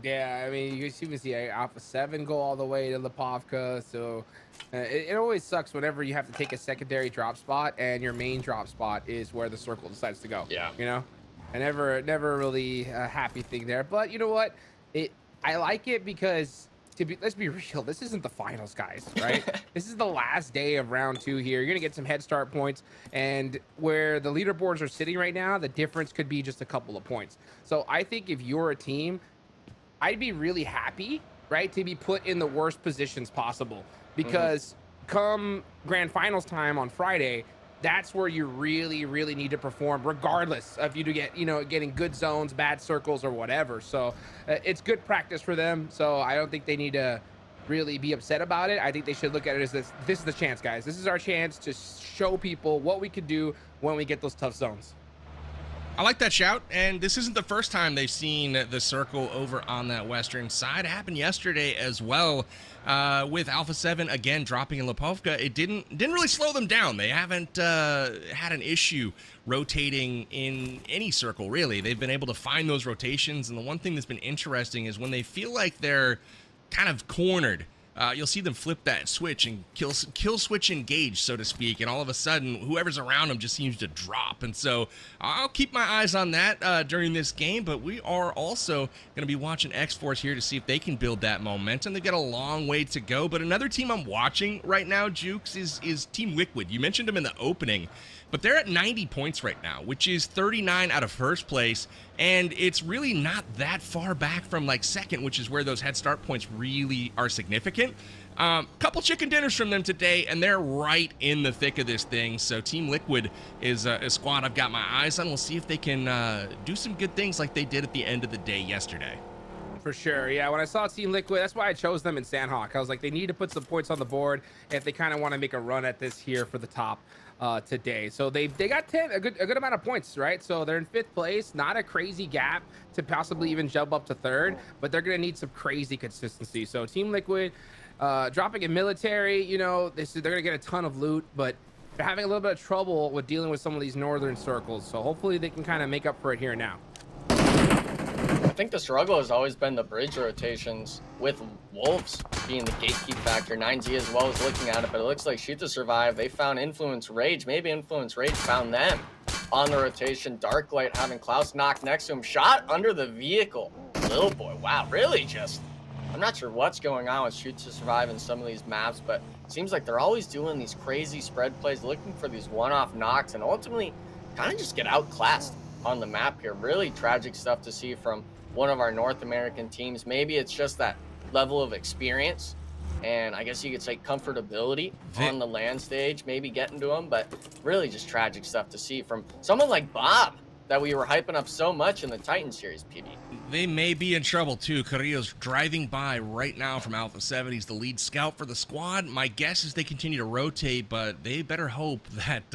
Yeah, I mean, you can see Alpha 7 go all the way to Lipovka, so it always sucks whenever you have to take a secondary drop spot and your main drop spot is where the circle decides to go. Yeah. You know? I never really a happy thing there. But you know what? I like it because, let's be real, this isn't the finals, guys, right? This is the last day of round 2 here. You're going to get some head start points, and where the leaderboards are sitting right now, the difference could be just a couple of points. So I think if you're a team, I'd be really happy, right, to be put in the worst positions possible, because come grand finals time on Friday, that's where you really, really need to perform, regardless of you to get, getting good zones, bad circles, or whatever. So it's good practice for them. So I don't think they need to really be upset about it. I think they should look at it as this is the chance, guys. This is our chance to show people what we can do when we get those tough zones. I like that shout, and this isn't the first time they've seen the circle over on that western side. It happened yesterday as well with Alpha 7 again dropping in Lipovka. It didn't really slow them down. They haven't had an issue rotating in any circle, really. They've been able to find those rotations, and the one thing that's been interesting is when they feel like they're kind of cornered, you'll see them flip that switch and kill switch engage, so to speak, and all of a sudden whoever's around them just seems to drop. And so I'll keep my eyes on that during this game, but we are also going to be watching X-Force here to see if they can build that momentum. They've got a long way to go, but another team I'm watching right now, Jukes, is Team Liquid. You mentioned them in the opening, but they're at 90 points right now, which is 39 out of first place, and it's really not that far back from like second, which is where those head start points really are significant. Couple chicken dinners from them today, and they're right in the thick of this thing. So Team Liquid is a squad I've got my eyes on. We'll see if they can do some good things like they did at the end of the day yesterday. For sure, yeah. When I saw Team Liquid, that's why I chose them in Sandhawk. I was like, they need to put some points on the board if they kind of want to make a run at this here for the top today. So they got a good amount of points, right? So they're in 5th place, not a crazy gap to possibly even jump up to 3rd, but they're gonna need some crazy consistency. So Team Liquid dropping in military, they're gonna get a ton of loot, but they're having a little bit of trouble with dealing with some of these northern circles. So hopefully they can kind of make up for it here now. I think the struggle has always been the bridge rotations, with Wolves being the gatekeep factor. 9Z as well as looking at it, but it looks like Shoot to Survive, they found Influence Rage. Maybe Influence Rage found them on the rotation. Darklight having Klaus knocked next to him. Shot under the vehicle. Little boy, wow, really just... I'm not sure what's going on with Shoot to Survive in some of these maps, but it seems like they're always doing these crazy spread plays, looking for these one-off knocks, and ultimately kind of just get outclassed on the map here. Really tragic stuff to see from one of our North American teams. Maybe it's just that level of experience and I guess you could say comfortability on the land stage, maybe getting to him, but really just tragic stuff to see from someone like Bob that we were hyping up so much in the Titan series, PB. They may be in trouble too. Carrillo's driving by right now from Alpha 7. He's the lead scout for the squad. My guess is they continue to rotate, but they better hope that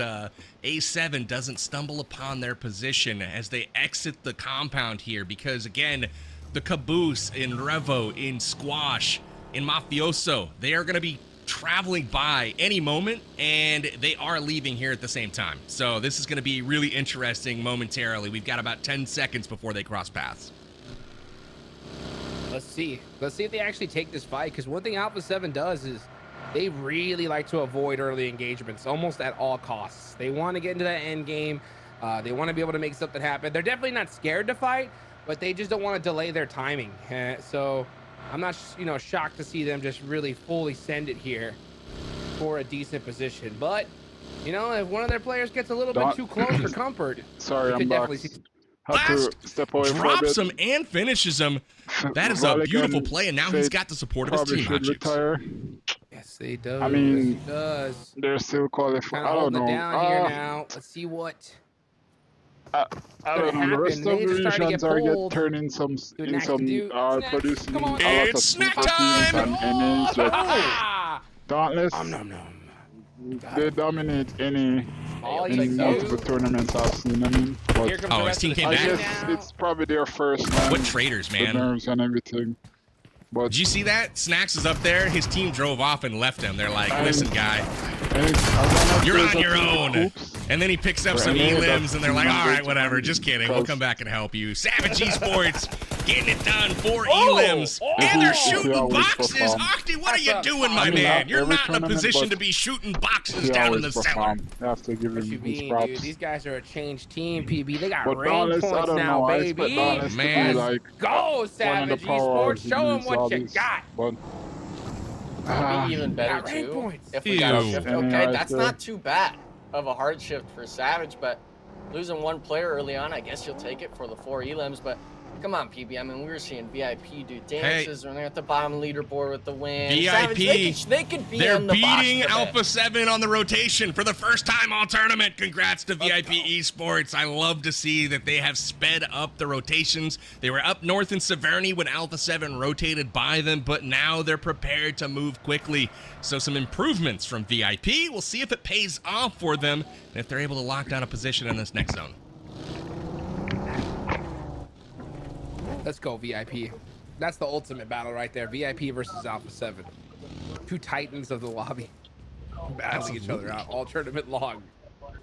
A7 doesn't stumble upon their position as they exit the compound here, because again, the Caboose in Revo, in Squash, in Mafioso, they are going to be traveling by any moment, and they are leaving here at the same time. So this is going to be really interesting momentarily. We've got about 10 seconds before they cross paths. Let's see if they actually take this fight, because one thing Alpha 7 does is they really like to avoid early engagements almost at all costs. They want to get into that end game. They want to be able to make something happen. They're definitely not scared to fight, but they just don't want to delay their timing. So I'm not, shocked to see them just really fully send it here for a decent position. But, if one of their players gets a little bit too close for comfort, sorry, I'm back. Have to step away drops him and finishes him. That is a beautiful play, and now he's got the support of his team. Retire. Yes, they do. I mean, yes, he does. They're still qualifying. I don't know. Down here now. Let's see what. I don't know. The rest of the regions are turning some producing a lot of snack time. And Dauntless. They dominate any in multiple tournaments I've seen. I mean, but his team came I back. guess it's probably their first. What traders, man? The nerves and everything. But did you see that? Snacks is up there. His team drove off and left him. They're like, listen, guy, you're on your own. And then he picks up some elims, and they're like, all right, whatever. Just kidding. We'll come back and help you. Savage Esports getting it done. 4 elims. And they're shooting boxes. Octi, what are you doing, my man? You're not in a position to be shooting boxes down in the cellar. You have to give him his props. Dude, these guys are a changed team, PB. They got But rank points now, baby. Man. Like go, Savage Esports. Show them what you got. But Be even better too. If we got a shift, okay, that's not too bad of a hard shift for Savage, but losing one player early on, I guess you'll take it for the 4 elims. But come on, PB. I mean, we were seeing VIP do dances when they're at the bottom leaderboard with the win. VIP, Savage, they could be they're in the beating Alpha 7 on the rotation for the first time all tournament. Congrats to VIP Esports. I love to see that they have sped up the rotations. They were up north in Severny when Alpha 7 rotated by them, but now they're prepared to move quickly. So some improvements from VIP. We'll see if it pays off for them and if they're able to lock down a position in this next zone. Let's go, VIP. That's the ultimate battle right there. VIP versus Alpha 7. 2 titans of the lobby battling each other out all tournament long.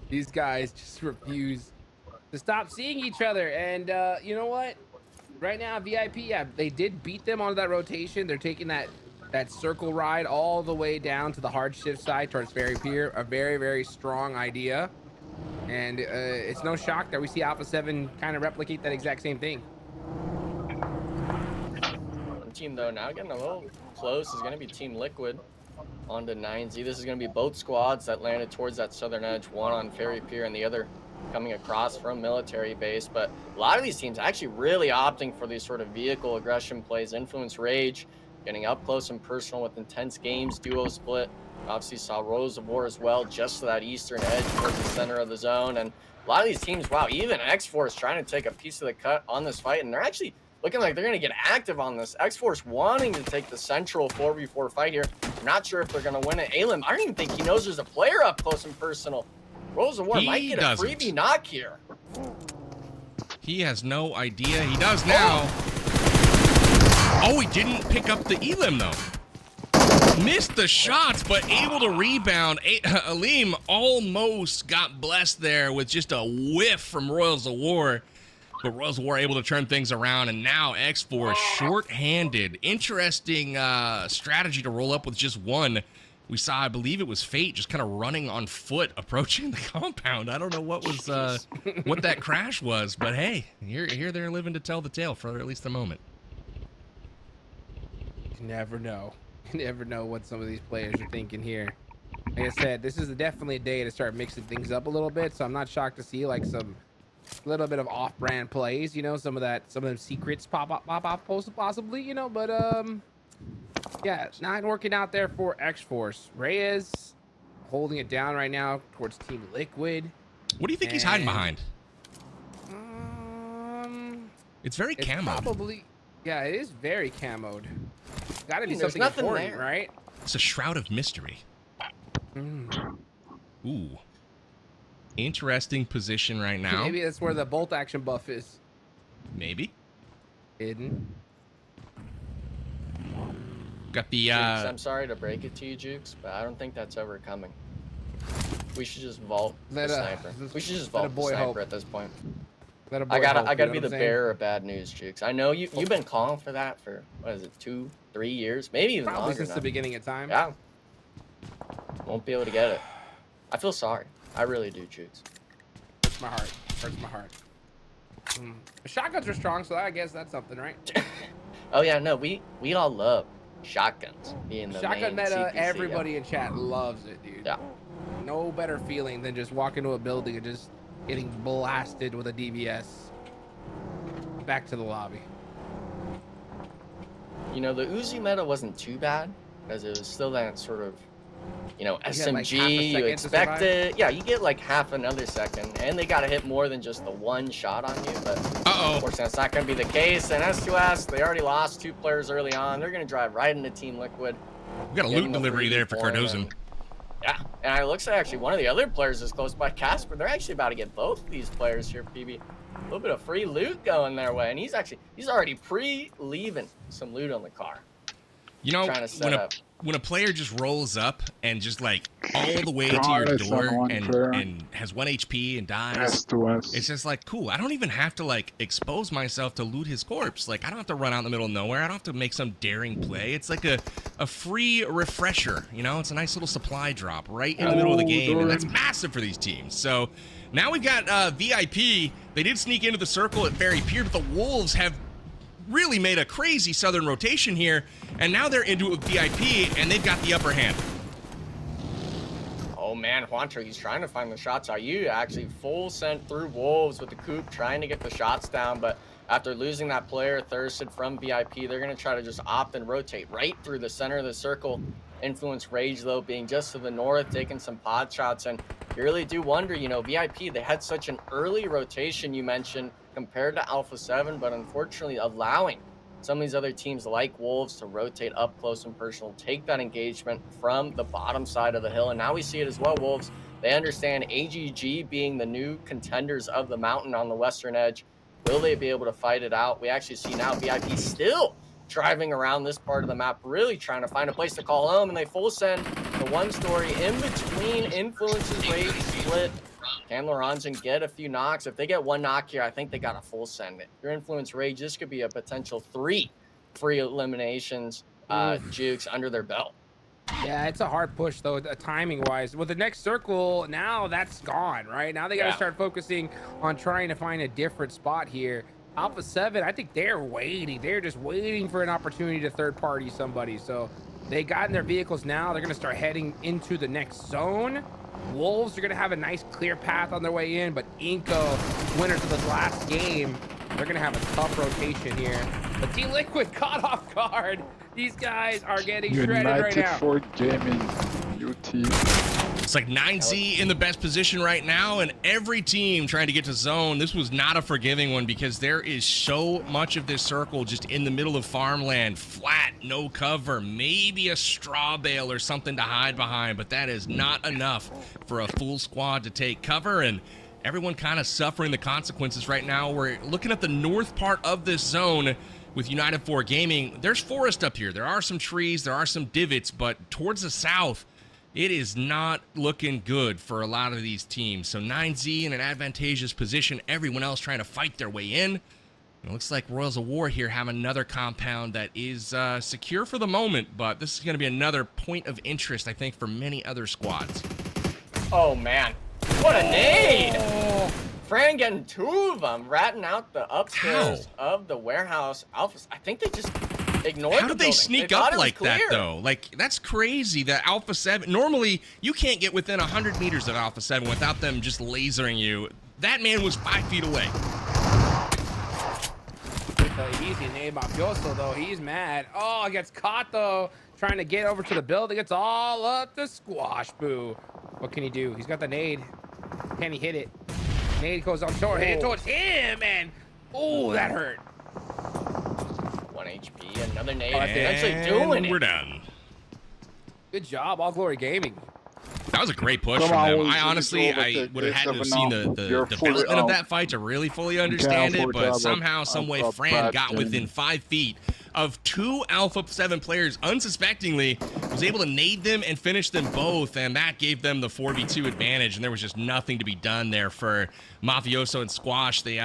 These guys just refuse to stop seeing each other. And you know what? Right now, VIP, yeah, they did beat them onto that rotation. They're taking that circle ride all the way down to the hard shift side towards Ferry Pier. A very, very strong idea. And it's no shock that we see Alpha 7 kind of replicate that exact same thing. Team though now getting a little close is going to be Team Liquid on to 9Z. This is going to be both squads that landed towards that southern edge, one on Ferry Pier and the other coming across from military base. But a lot of these teams actually really opting for these sort of vehicle aggression plays, influence rage, getting up close and personal with intense games, duo split. Obviously saw Rose of War as well, just to that eastern edge towards the center of the zone. And a lot of these teams, wow, even X-Force trying to take a piece of the cut on this fight, and they're actually looking like they're going to get active on this. X-Force wanting to take the central 4v4 fight here. I'm not sure if they're going to win it. Alim, I don't even think he knows there's a player up close and personal. Rose of War might get a freebie knock here. He has no idea. He does now. Oh, he didn't pick up the elim, though. Missed the shots, but able to rebound. Alim almost got blessed there with just a whiff from Royals of War. But Royals of War able to turn things around, and now X4 short-handed. Interesting strategy to roll up with just one. We saw, I believe it was Fate, just kind of running on foot, approaching the compound. I don't know what was what that crash was, but hey, here they're living to tell the tale for at least a moment. You never know. You never know what some of these players are thinking here. Like I said, this is definitely a day to start mixing things up a little bit, so I'm not shocked to see like some little bit of off-brand plays, you know, some of them secrets pop up possibly, you know, but Yeah, it's not working out there for X-Force. Reyes holding it down right now towards Team Liquid. What do you think he's hiding behind? It's very It's camo. probably, yeah, it is very camoed. Gotta be There's something nothing important, there. right? It's a shroud of mystery. Ooh. Interesting position right now. Maybe that's where the bolt action buff is Maybe. hidden. Got the Jukes, I'm sorry to break it to you, Jukes, but I don't think that's ever coming. We should just vault the sniper. We should just vault the sniper at this point. I gotta be the bearer of bad news, Jukes. I know you've been calling for that for, what is it, 2-3 years, maybe even Probably longer since now. the beginning of time. Yeah. Won't be able to get it. I feel sorry. I really do, Jukes. Hurts my heart. Hurts my heart. The shotguns are strong, so I guess that's something, right? Oh yeah, no, we all love shotguns being the Shotgun main meta. CPC, Everybody in chat loves it, dude. Yeah. No better feeling than just walking to a building and just getting blasted with a DBS. Back to the lobby. You know, the Uzi meta wasn't too bad, because it was still that sort of, you know, You get, like, half a SMG, you second to expect survive? it. Yeah, you get like half another second, and they gotta hit more than just the one shot on you, but unfortunately that's not gonna be the case. And S2S, they already lost 2 players early on. They're gonna drive right into Team Liquid. We got a loot delivery there for Cardozo. Yeah, and it looks like actually one of the other players is close by, Casper. They're actually about to get both of these players here, PB. A little bit of free loot going their way, and he's already pre-leaving some loot on the car. You know, Trying to set when a player just rolls up and just like all the way to your door and has 1 HP and dies, it's just like, cool. I don't even have to like expose myself to loot his corpse. Like, I don't have to run out in the middle of nowhere. I don't have to make some daring play. It's like a free refresher. You know, it's a nice little supply drop right in the middle of the game, and that's massive for these teams. So now we've got VIP. They did sneak into the circle at Ferry Pier, but the Wolves have really made a crazy southern rotation here, and now they're into it with VIP, and they've got the upper hand. Oh man, Juancho, he's trying to find the shots. Are you actually full sent through Wolves with the coupe, trying to get the shots down, but after losing that player thirsted from VIP, they're going to try to just opt and rotate right through the center of the circle. Influence Rage, though, being just to the north, taking some pod shots, and you really do wonder, you know, VIP, they had such an early rotation, you mentioned, compared to Alpha 7, but unfortunately allowing some of these other teams like Wolves to rotate up close and personal, take that engagement from the bottom side of the hill. And now we see it as well, Wolves. They understand AGG being the new contenders of the mountain on the western edge. Will they be able to fight it out? We actually see now VIP still driving around this part of the map, really trying to find a place to call home, and they full send the one story in between. Influences Rage split. Can Loranzen get a few knocks? If they get 1 knock here, I think they got a full send it. Your Influence Rage, this could be a potential 3 free eliminations, Jukes, under their belt. Yeah, it's a hard push, though, timing-wise. With the next circle, now that's gone, right? Now they got to start focusing on trying to find a different spot here. Alpha 7, I think they're waiting. They're just waiting for an opportunity to third-party somebody. So they got in their vehicles now. They're going to start heading into the next zone. Wolves are going to have a nice clear path on their way in, but Inco, winners of this last game, they're going to have a tough rotation here. But Team Liquid caught off guard. These guys are getting shredded right now. United for Gaming, UT. It's like 9Z in the best position right now, and every team trying to get to zone. This was not a forgiving one because there is so much of this circle just in the middle of farmland, flat, no cover, maybe a straw bale or something to hide behind, but that is not enough for a full squad to take cover, and everyone kind of suffering the consequences right now. We're looking at the north part of this zone with United 4 Gaming. There's forest up here. There are some trees, there are some divots, but towards the south, it is not looking good for a lot of these teams. So 9Z in an advantageous position, everyone else trying to fight their way in. It looks like Royals of War here have another compound that is secure for the moment, but this is going to be another point of interest, I think, for many other squads. Oh, man. What a nade! Fran getting 2 of them, ratting out the upstairs of the warehouse. Alpha, I think they just ignored How did they sneak up like that, though? Like, that's crazy that Alpha 7, normally you can't get within 100 meters of Alpha 7 without them just lasering you. That man was 5 feet away. He easy nade. Mafioso, though, he's mad. Oh, gets caught, though. Trying to get over to the building. It's all up to Squash Boo. What can he do? He's got the nade. Can he hit it? Nade goes on short. Hit it towards him, and oh, that hurt. 1 HP, another nade. Oh, that's it. Actually doing it. We're done. Good job, All Glory Gaming. That was a great push Come from on, them. we'll I honestly, I would have had to have seen the You're fully development of out. that fight to really fully understand it, but somehow, some way, Fran got within 5 feet of 2 Alpha 7 players unsuspectingly, was able to nade them and finish them both, and that gave them the 4v2 advantage, and there was just nothing to be done there for Mafioso and Squash. They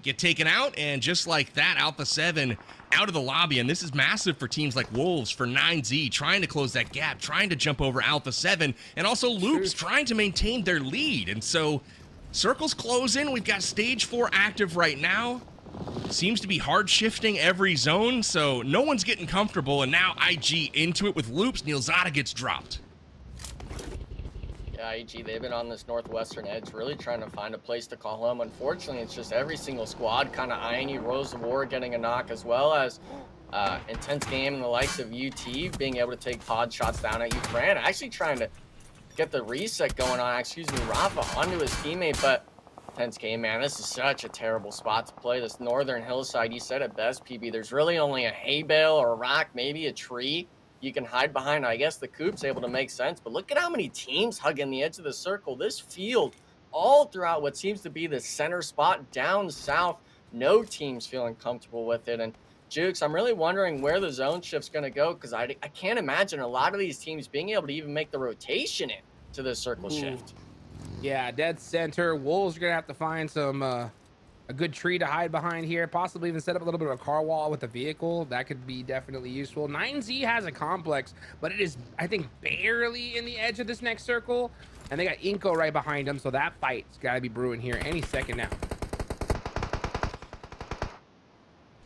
get taken out, and just like that, Alpha 7 out of the lobby, and this is massive for teams like Wolves, for 9Z, trying to close that gap, trying to jump over Alpha 7, and also Loops trying to maintain their lead. And so circles close in. We've got stage 4 active right now. Seems to be hard shifting every zone, so no one's getting comfortable, and now IG into it with Loops. Neilzada gets dropped. Yeah, IG, they've been on this northwestern edge, really trying to find a place to call home. Unfortunately, it's just every single squad kind of eyeing you. Rose of War getting a knock, as well as Intense Game and the likes of UT being able to take pod shots down at you. Fran actually trying to get the reset going on, Rafa onto his teammate, but Intense Game, man, this is such a terrible spot to play. This northern hillside, you said it best, PB. There's really only a hay bale or a rock, maybe a tree you can hide behind. I guess the coop's able to make sense, but look at how many teams hugging the edge of the circle. This field, all throughout what seems to be the center spot down south, no teams feeling comfortable with it. And Jukes, I'm really wondering where the zone shift's going to go, because I can't imagine a lot of these teams being able to even make the rotation in to the circle shift. Yeah, dead center. Wolves are going to have to find some a good tree to hide behind here, possibly even set up a little bit of a car wall with a vehicle. That could be definitely useful. 9Z has a complex, but it is, I think, barely in the edge of this next circle, and they got Inko right behind them, so that fight's got to be brewing here any second now.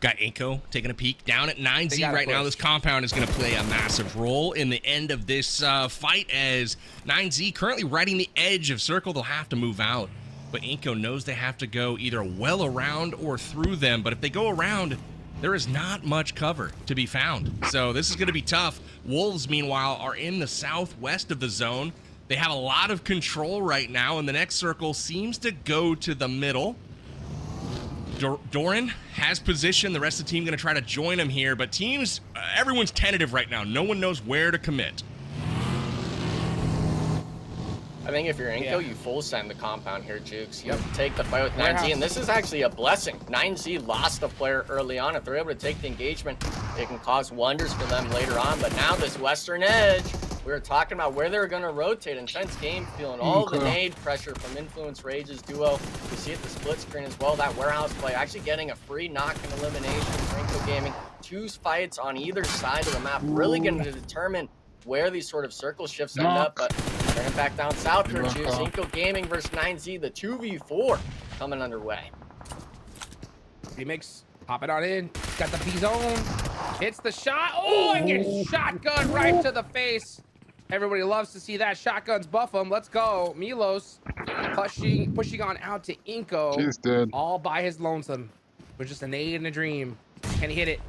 Got Inko taking a peek down at 9Z right now. This compound is going to play a massive role in the end of this fight, as 9Z currently riding the edge of circle. They'll have to move out, but Inko knows they have to go either well around or through them. But if they go around, there is not much cover to be found. So this is going to be tough. Wolves, meanwhile, are in the southwest of the zone. They have a lot of control right now, and the next circle seems to go to the middle. Doran has position. The rest of the team going to try to join him here, but teams, everyone's tentative right now. No one knows where to commit. I think if you're Inko, you full send the compound here, Jukes. You have to take the fight with 9Z, and this is actually a blessing. 9Z lost a player early on. If they're able to take the engagement, it can cause wonders for them later on. But now this western edge, we were talking about where they were going to rotate. Intense Game feeling all the nade pressure from Influence Rage's duo. You see it the split screen as well. That warehouse play actually getting a free knock and elimination for Inko Gaming. 2 fights on either side of the map, really going to determine where these sort of circle shifts end up. But turn it back down south here, Juice. Inko Gaming versus 9Z, the 2v4 coming underway. Remix, pop it on in. Got the B-zone. Hits the shot. Oh, and gets shotgun right to the face. Everybody loves to see that. Shotguns buff him. Let's go. Milos pushing on out to Inko. He's dead. All by his lonesome. It was just a nade and a dream. Can he hit it?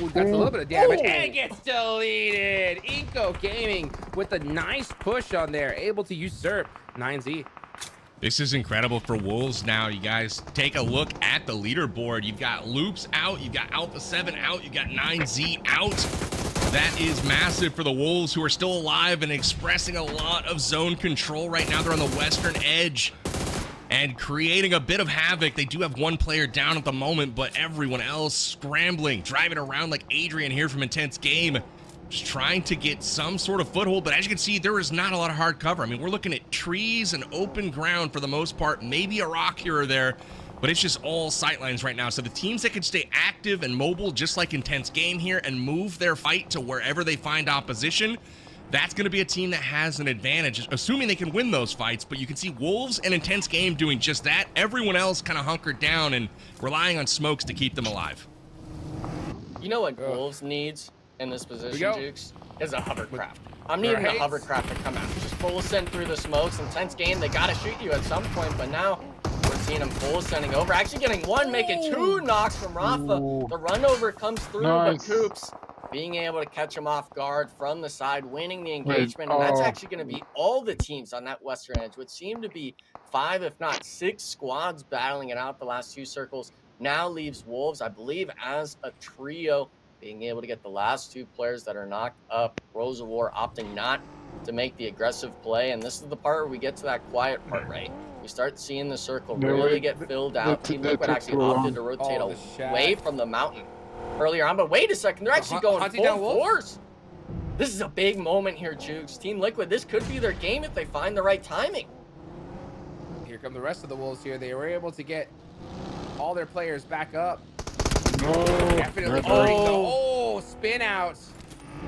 Ooh, that's a little bit of damage. And gets deleted. Inko Gaming with a nice push on there. Able to usurp 9Z. This is incredible for Wolves now. You guys take a look at the leaderboard. You've got Loops out. You've got Alpha 7 out. You've got 9Z out. That is massive for the Wolves, who are still alive and expressing a lot of zone control right now. They're on the western edge and creating a bit of havoc. They do have 1 player down at the moment, but everyone else scrambling, driving around like Adrian here from Intense Game, just trying to get some sort of foothold. But as you can see, there is not a lot of hard cover. I mean, we're looking at trees and open ground for the most part, maybe a rock here or there, but it's just all sightlines right now. So the teams that can stay active and mobile, just like Intense Game here, and move their fight to wherever they find opposition, that's going to be a team that has an advantage, assuming they can win those fights. But you can see Wolves and Intense Game doing just that. Everyone else kind of hunkered down and relying on smokes to keep them alive. You know what Wolves needs in this position, Jukes? Is a hovercraft. I'm needing a hovercraft to come out. Just full send through the smokes. Intense Game, they got to shoot you at some point, but now we're seeing him full sending over, actually getting one, making 2 knocks from Rafa. Ooh. The run over comes through, Nice. but Coops being able to catch him off guard from the side, winning the Wait, engagement, and that's oh. actually going to be all the teams on that western edge, which seem to be 5, if not 6 squads battling it out the last 2 circles. Now leaves Wolves, I believe, as a trio, being able to get the last 2 players that are knocked up. Rose of War opting not to make the aggressive play, and this is the part where we get to that quiet part, right? We start seeing the circle really get filled out. Team Liquid actually opted to rotate away from the mountain earlier on, but wait a second, they're actually going full force. This is a big moment here, Jukes. Team Liquid, this could be their game if they find the right timing. Here come the rest of the Wolves here. They were able to get all their players back up. No. Definitely. Oh, spin out.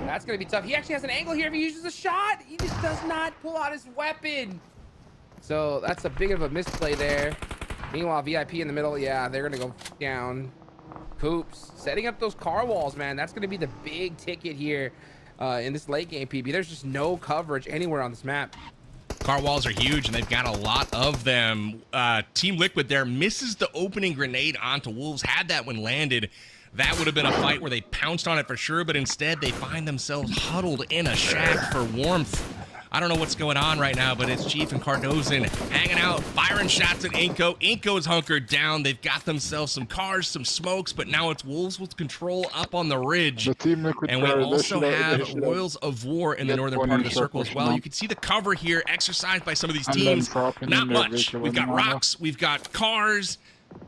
That's going to be tough. He actually has an angle here if he uses a shot. He just does not pull out his weapon. So that's a big of a misplay there. Meanwhile, VIP in the middle, yeah, they're going to go down. Coops setting up those car walls, man. That's going to be the big ticket here in this late game, PB. There's just no coverage anywhere on this map. Car walls are huge, and they've got a lot of them. Team Liquid there misses the opening grenade onto Wolves. Had that one landed, that would have been a fight where they pounced on it for sure, but instead they find themselves huddled in a shack for warmth. I don't know what's going on right now, but it's Chief and Cardozan hanging out, firing shots at Inko. Inko is hunkered down. They've got themselves some cars, some smokes, but now it's Wolves with control up on the ridge. And we also have Royals of War in the northern part of the circle as well. You can see the cover here exercised by some of these teams. Not much. We've got rocks, we've got cars,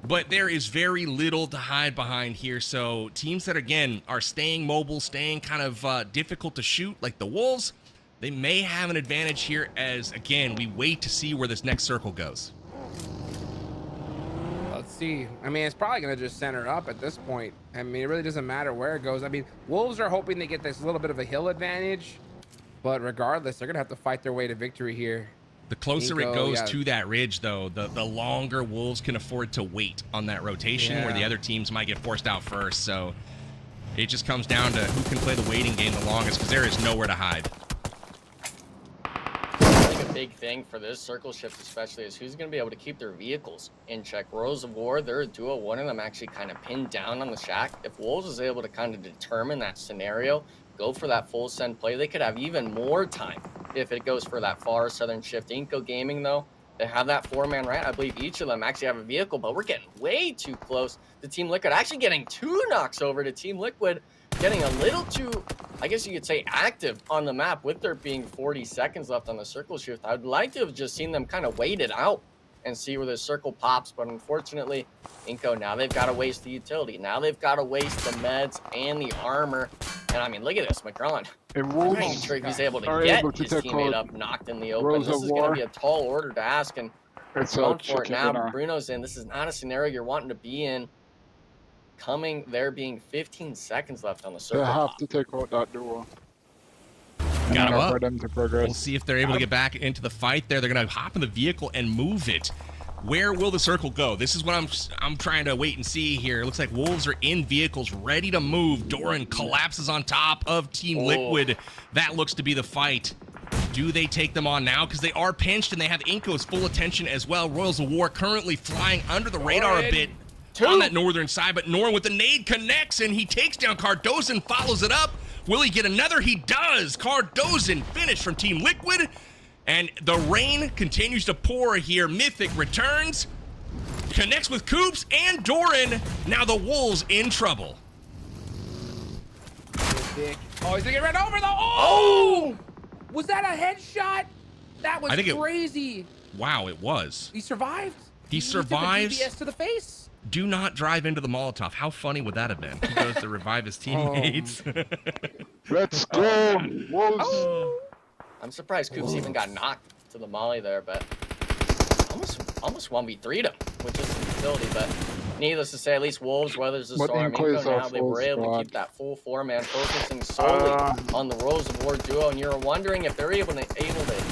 but there is very little to hide behind here. So teams that, again, are staying mobile, staying kind of difficult to shoot, like the Wolves, they may have an advantage here as, again, we wait to see where this next circle goes. Let's see. I mean, it's probably going to just center up at this point. I mean, it really doesn't matter where it goes. I mean, Wolves are hoping they get this little bit of a hill advantage, but regardless, they're going to have to fight their way to victory here. The closer it goes to that ridge, though, the longer Wolves can afford to wait on that rotation where the other teams might get forced out first. So it just comes down to who can play the waiting game the longest, because there is nowhere to hide. Big thing for this circle shift especially is who's going to be able to keep their vehicles in check. Rose of War, they're a duo. One of them actually kind of pinned down on the shack. If Wolves is able to kind of determine that scenario, go for that full send play, they could have even more time if it goes for that far southern shift. Inco Gaming, though, they have that 4-man right. I believe each of them actually have a vehicle, but we're getting way too close to Team Liquid. Actually getting 2 knocks over to Team Liquid, getting a little too, I guess you could say, active on the map with there being 40 seconds left on the circle shift. I'd like to have just seen them kind of wait it out and see where the circle pops, but unfortunately, Inco, now they've got to waste the utility. Now they've got to waste the meds and the armor. And I mean, look at this, Macron. I'm not even sure if he's able to get his teammate up knocked in the open. This is going to be a tall order to ask, and going for it now. Bruno's in. This is not a scenario you're wanting to be in. Coming there being 15 seconds left on the circle. They have to take out that duo. Got him up. For them to progress. We'll see if they're able to get back into the fight there. They're going to hop in the vehicle and move it. Where will the circle go? This is what I'm trying to wait and see here. It looks like Wolves are in vehicles ready to move. Doran collapses on top of Team Liquid. That looks to be the fight. Do they take them on now? Because they are pinched and they have Inco's full attention as well. Royals of War currently flying under the radar a bit on that northern side, but Norn with the nade connects and he takes down Cardozan, follows it up. Will he get another? He does. Cardozan finished from Team Liquid, and the rain continues to pour here. Mythic returns, connects with Coops and Doran. Now the Wolves in trouble. Oh, he's gonna get run over though. Oh! Was that a headshot? That was crazy. Wow, it was. He survived. He survives. Took a DPS to the face. Do not drive into the Molotov. How funny would that have been? He goes to revive his teammates. Let's go, Wolves. I'm surprised Coops even got knocked to the molly there, but almost 1v3'd him with just utility. But needless to say, at least Wolves weathers the storm. Now they were able to keep that full 4-man, focusing solely on the Rose of War duo. And you're wondering if they're able to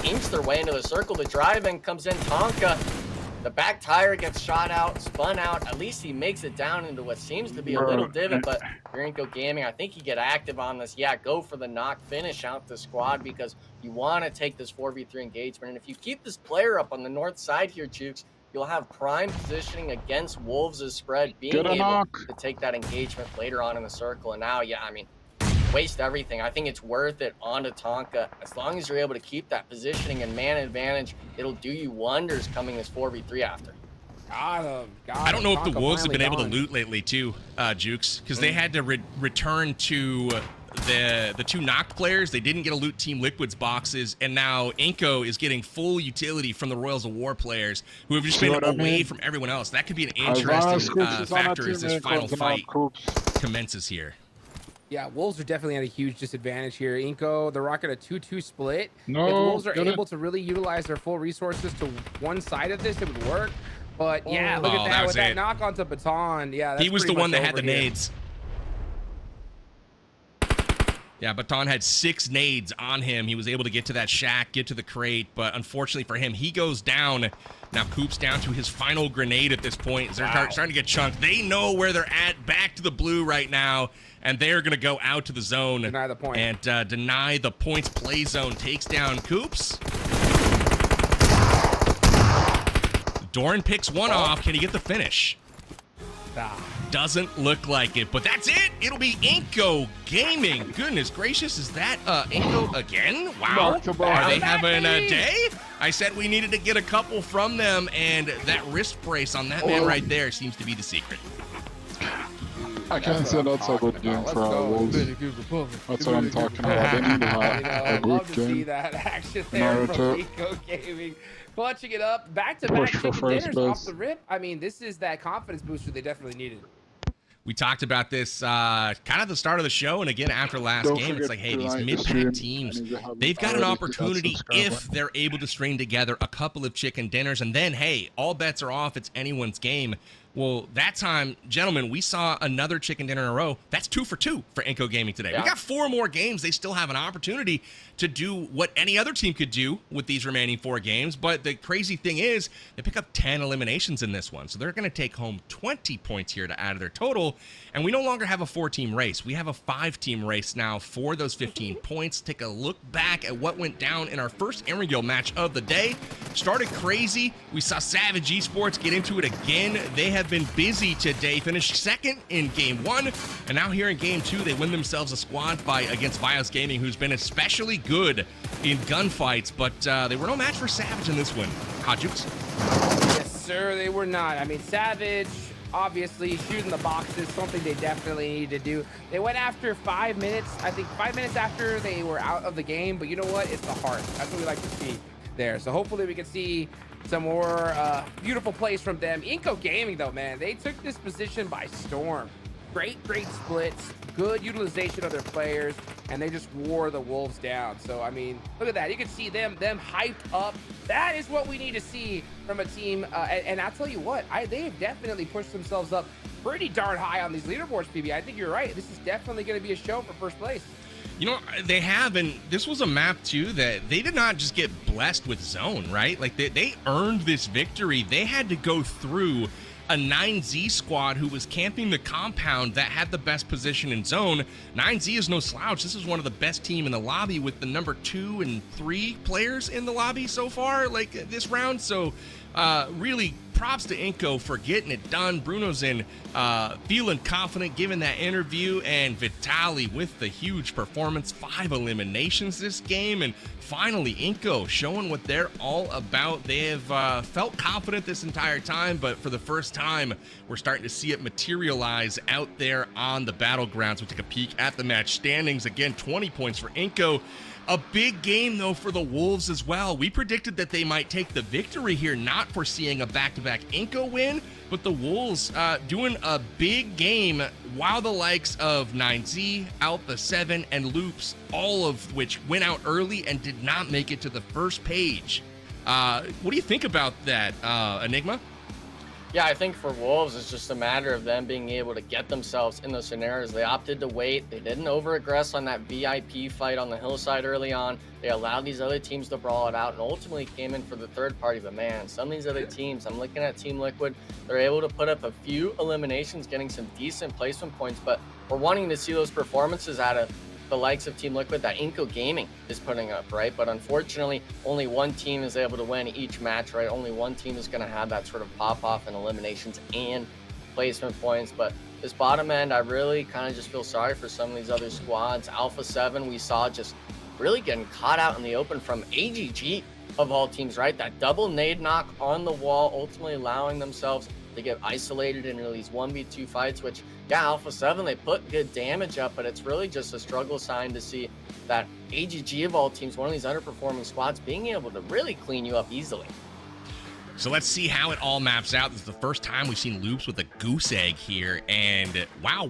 inch their way into the circle. The drive-in comes in. Tonka, the back tire gets shot out, spun out. At least he makes it down into what seems to be a little divot. But Inco Gaming, I think you get active on this. Yeah, go for the knock, finish out the squad, because you want to take this 4v3 engagement. And if you keep this player up on the north side here, Jukes, you'll have prime positioning against Wolves' spread, being Get a able knock. to take that engagement later on in the circle. And now, yeah, I mean, waste everything. I think it's worth it onto Tonka. As long as you're able to keep that positioning and man advantage, it'll do you wonders coming this 4v3 after. I don't know if the Wolves have been able to loot lately too, Jukes, because they had to return to the two knocked players. They didn't get to loot Team Liquid's boxes, and now Inko is getting full utility from the Royals of War players who have just been away from everyone else. That could be an interesting factor as this final fight commences here. Yeah, Wolves are definitely at a huge disadvantage here. Inko, they're rocking a 2-2 split. No, if Wolves are able to really utilize their full resources to one side of this, it would work. But yeah, look at that with that knock onto Baton. Yeah, he was the one that had the nades. Yeah, Baton had 6 nades on him. He was able to get to that shack, get to the crate, but unfortunately for him, he goes down. Now Coop's down to his final grenade at this point. They're starting to get chunked. They know where they're at, back to the blue right now, and they're going to go out to the zone. Deny the point. And deny the points play zone. Takes down Coops. Doran picks one off. Can he get the finish? Doesn't look like it, but that's it. It'll be Inko Gaming. Goodness gracious, is that Inko again? Wow. Are they having a day? I said we needed to get a couple from them, and that wrist brace on that man right there seems to be the secret. I can't say that's a good game for our Wolves. That's what I'm talking about. They need to have a good game. See that action there from Inko Gaming. Clutching it up, back-to-back chicken dinners off the rip. I mean, this is that confidence booster they definitely needed. We talked about this kind of the start of the show, and again after last game. It's like, hey, these mid-pack teams, they've got an opportunity if they're able to string together a couple of chicken dinners, and then, hey, all bets are off. It's anyone's game. Well, that time, gentlemen, we saw another chicken dinner in a row. That's 2 for 2 for Inko Gaming today. Yeah. We got 4 more games. They still have an opportunity to do what any other team could do with these remaining 4 games. But the crazy thing is they pick up 10 eliminations in this one. So they're going to take home 20 points here to add to their total. And we no longer have a 4-team race. We have a 5-team race now for those 15 points. Take a look back at what went down in our first Emerald match of the day. Started crazy. We saw Savage Esports get into it again. They have been busy today. Finished second in game 1, and now here in game 2, they win themselves a squad fight against Bios Gaming, who's been especially good in gunfights, but they were no match for Savage in this one. Jukes? Yes, sir, they were not. I mean, Savage, obviously, shooting the boxes, something they definitely needed to do. They went after 5 minutes, I think 5 minutes after they were out of the game, but you know what? It's the heart. That's what we like to see there. So hopefully we can see some more beautiful plays from them. Inko Gaming, though, man, they took this position by storm. Great splits, good utilization of their players, and they just wore the Wolves down. So, I mean, look at that. You can see them hyped up. That is what we need to see from a team. And I'll tell you what, they have definitely pushed themselves up pretty darn high on these leaderboards, PB. I think you're right. This is definitely going to be a show for first place. You know, they have, and this was a map, too, that they did not just get blessed with zone, right? Like, they earned this victory. They had to go through a 9Z squad who was camping the compound that had the best position in zone. 9Z is no slouch. This is one of the best team in the lobby with the number 2 and 3 players in the lobby so far, like, this round. So, really, props to Inko for getting it done. Bruno's in feeling confident given that interview, and Vitali with the huge performance. 5 eliminations this game, and finally Inko showing what they're all about. They have felt confident this entire time, but for the first time we're starting to see it materialize out there on the battlegrounds. We take a peek at the match standings. Again, 20 points for Inko. A big game, though, for the Wolves as well. We predicted that they might take the victory here, not foreseeing a back-to-back Inko win, but the Wolves doing a big game while the likes of 9Z, Alpha 7, and Loops, all of which went out early and did not make it to the first page. What do you think about that, Enigma? Yeah, I think for Wolves, it's just a matter of them being able to get themselves in those scenarios. They opted to wait. They didn't over-aggress on that VIP fight on the hillside early on. They allowed these other teams to brawl it out and ultimately came in for the third party. But man, some of these other teams, I'm looking at Team Liquid, they're able to put up a few eliminations, getting some decent placement points. But we're wanting to see those performances out of the likes of Team Liquid that Inco Gaming is putting up, right? But unfortunately, only one team is able to win each match, right? Only one team is going to have that sort of pop-off in eliminations and placement points. But this bottom end, I really kind of just feel sorry for some of these other squads. Alpha 7, we saw just really getting caught out in the open from AGG of all teams, right? That double nade knock on the wall, ultimately allowing themselves to get isolated into these 1v2 fights, which, yeah, Alpha 7, they put good damage up, but it's really just a struggle sign to see that AGG of all teams, one of these underperforming squads, being able to really clean you up easily. So let's see how it all maps out. This is the first time we've seen Loops with a goose egg here, and wow.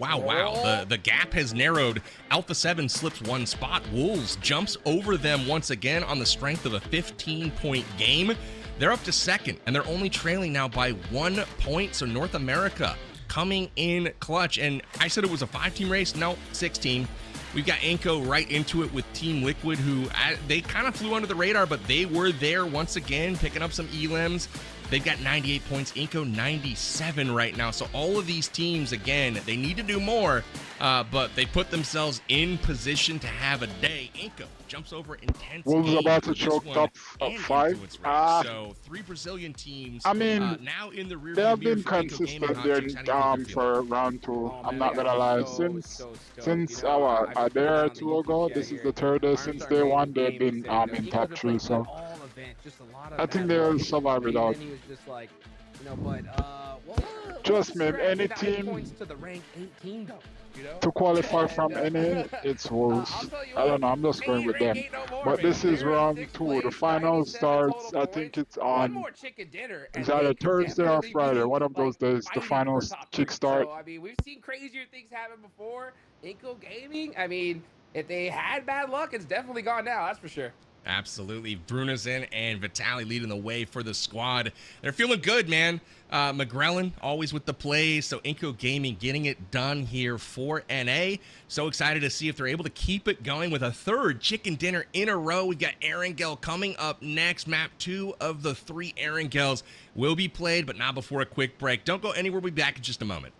The gap has narrowed. Alpha 7 slips one spot. Wolves jumps over them once again on the strength of a 15-point game. They're up to second, and they're only trailing now by 1 point. So North America coming in clutch. And I said it was a 5-team race. No, 6-team. We've got Inco right into it with Team Liquid, who they kind of flew under the radar, but they were there once again, picking up some elims. They've got 98 points, Inco 97 right now. So all of these teams, again, they need to do more, but they put themselves in position to have a day. Inco jumps over intense. Wolves about to choke top 5. So 3 Brazilian teams. I mean, now in the rear they have view been mirror for Inco Gaming. consistent there for round 2. I'm not gonna lie. Since our a day or 2 ago, this is the third day since day 1 they've been in top 3. So I think they will survive it out. Trust me, any team to qualify from any, it's Wolves. I don't know, I'm just going with them. But this is round 2. The final starts, I think it's on, it's either Thursday or Friday, one of those days, the finals kickstart. So, I mean, we've seen crazier things happen before. Inco Gaming, I mean, if they had bad luck, it's definitely gone now, that's for sure. Absolutely. Brunison and Vitaly leading the way for the squad. They're feeling good, man. McGrellin always with the plays. So Inco Gaming getting it done here for NA. So excited to see if they're able to keep it going with a third chicken dinner in a row. We've got Erangel coming up next. Map 2 of the 3 Erangels will be played, but not before a quick break. Don't go anywhere. We'll be back in just a moment.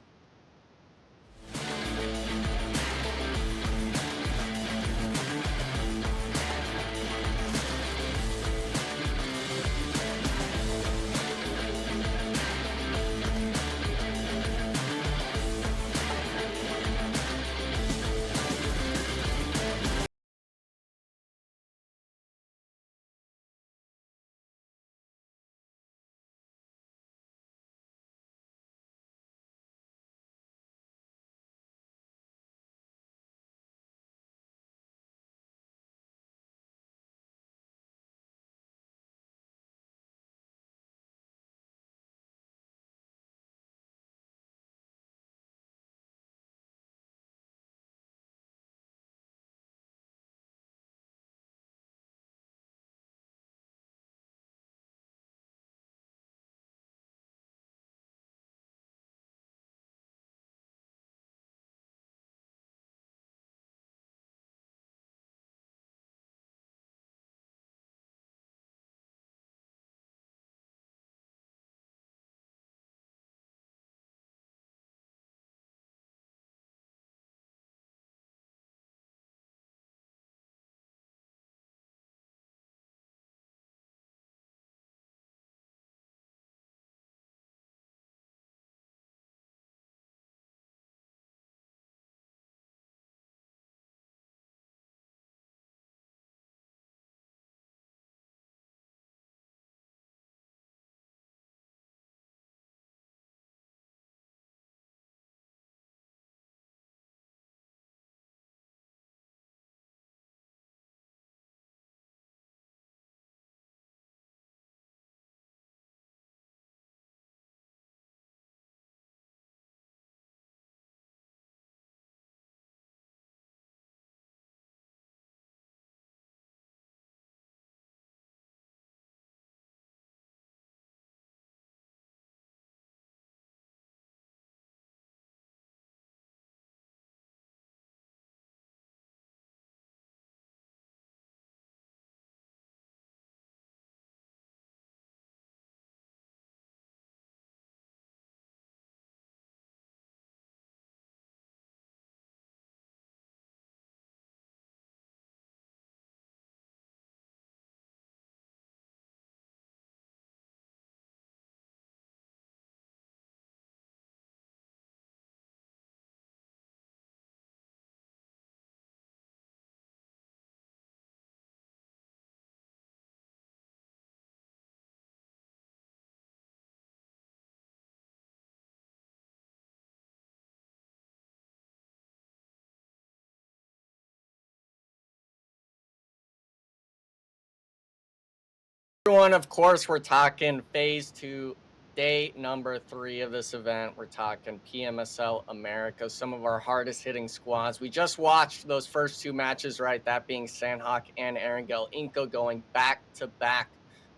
Everyone, of course, we're talking phase 2, day number 3 of this event. We're talking PMSL America, some of our hardest hitting squads. We just watched those first 2 matches, right? That being Sandhawk and Erangel Inco going back to back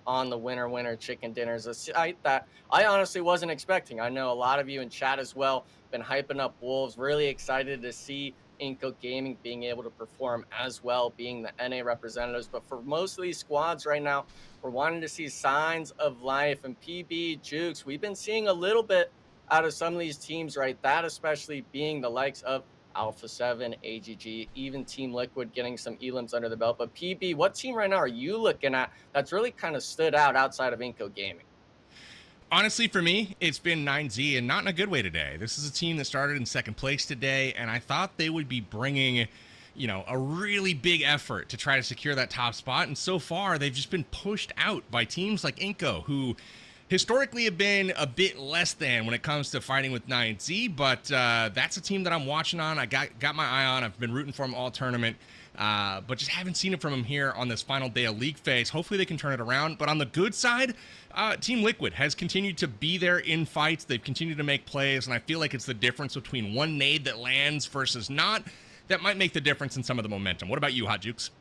on the winner chicken dinners, a sight that I honestly wasn't expecting. I know a lot of you in chat as well been hyping up Wolves, really excited to see Inco Gaming being able to perform as well, being the NA representatives. But for most of these squads right now, we're wanting to see signs of life. And PB, Jukes, we've been seeing a little bit out of some of these teams, right? That especially being the likes of Alpha 7, AGG, even Team Liquid getting some elims under the belt. But PB, what team right now are you looking at that's really kind of stood out outside of Inco Gaming? Honestly, for me, it's been 9Z, and not in a good way today. This is a team that started in second place today, and I thought they would be bringing, a really big effort to try to secure that top spot. And so far, they've just been pushed out by teams like Inco, who historically have been a bit less than when it comes to fighting with 9Z. But that's a team that I'm watching on. I got my eye on. I've been rooting for them all tournament. But just haven't seen it from them here on this final day of league phase. Hopefully they can turn it around. But on the good side, Team Liquid has continued to be there in fights. They've continued to make plays, and I feel like it's the difference between one nade that lands versus not that might make the difference in some of the momentum. What about you, Hot Jukes?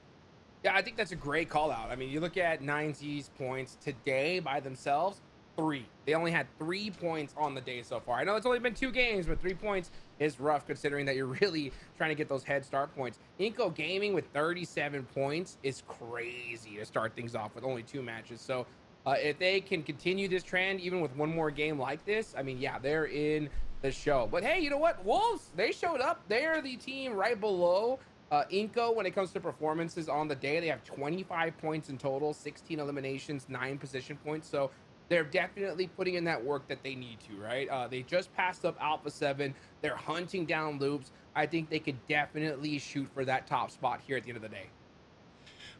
Yeah, I think that's a great call out. I mean, you look at 9Z's points today by themselves, 3. They only had 3 points on the day so far. I know it's only been 2 games, but 3 points is rough considering that you're really trying to get those head start points. Inco Gaming with 37 points is crazy to start things off with only 2 matches. So if they can continue this trend, even with one more game like this, I mean, yeah, they're in the show. But hey, you know what? Wolves, they showed up. They're the team right below Inco when it comes to performances on the day. They have 25 points in total, 16 eliminations, 9 position points. So they're definitely putting in that work that they need to, right? They just passed up Alpha 7. They're hunting down loops. I think they could definitely shoot for that top spot here at the end of the day.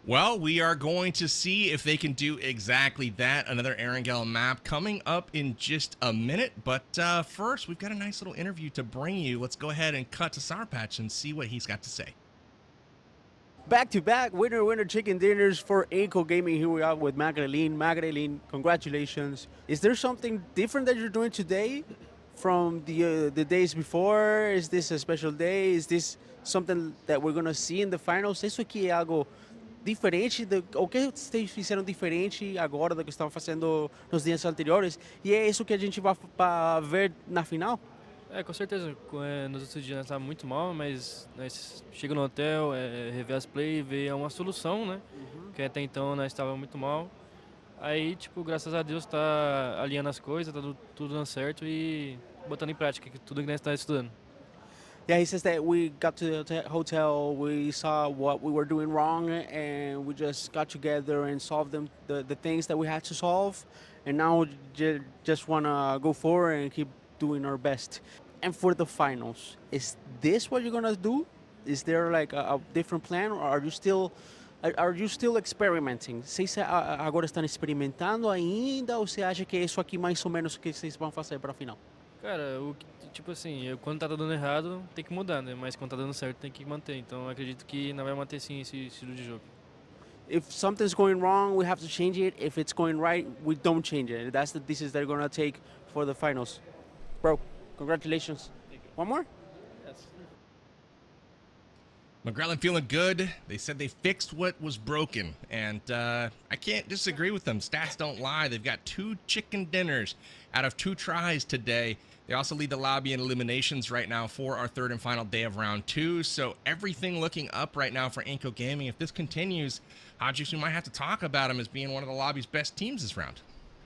Well, we are going to see if they can do exactly that. Another Erangel map coming up in just a minute. But first, we've got a nice little interview to bring you. Let's go ahead and cut to Sour Patch and see what he's got to say. Back-to-back winner chicken dinners for Inco Gaming. Here we are with Magdalene. Magdalene, congratulations. Is there something different that you're doing today from the days before? Is this a special day? Is this something that we're going to see in the finals? Isso aqui é algo diferente, o que vocês fizeram diferente agora do que estavam fazendo nos dias anteriores, e é isso que a gente vai ver na final? Com certeza, nos outros dias nós estávamos muito mal, mas nós chegamos no hotel, rever as play e ver uma solução, né? Porque até então nós estávamos muito mal. Aí, tipo, graças a Deus está alinhando as coisas, tá tudo dando certo e botando em prática tudo que nós estamos estudando. Yeah, he says that we got to the hotel, we saw what we were doing wrong, and we just got together and solved the things that we had to solve, and now we just want to go forward and keep doing our best. And for the finals, is this what you're going to do? Is there like a different plan, or are you still experimenting? Vocês agora estão experimentando ainda, ou você acha que é isso aqui mais ou menos o que vocês vão fazer para a final? Cara, tipo assim, quando tá dando errado, tem que mudar, né? Mas quando tá dando certo, tem que manter. Então, eu acredito que não vai manter sim esse estilo de jogo. If something's going wrong, we have to change it. If it's going right, we don't change it. That's the decision they're going to take for the finals. Bro, congratulations. One more? Yes. McGrellan feeling good. They said they fixed what was broken, and I can't disagree with them. Stats don't lie. They've got 2 chicken dinners out of 2 tries today. They also lead the lobby in eliminations right now for our 3rd and final day of round 2. So everything looking up right now for Inco Gaming. If this continues, Hodges, we might have to talk about him as being one of the lobby's best teams this round.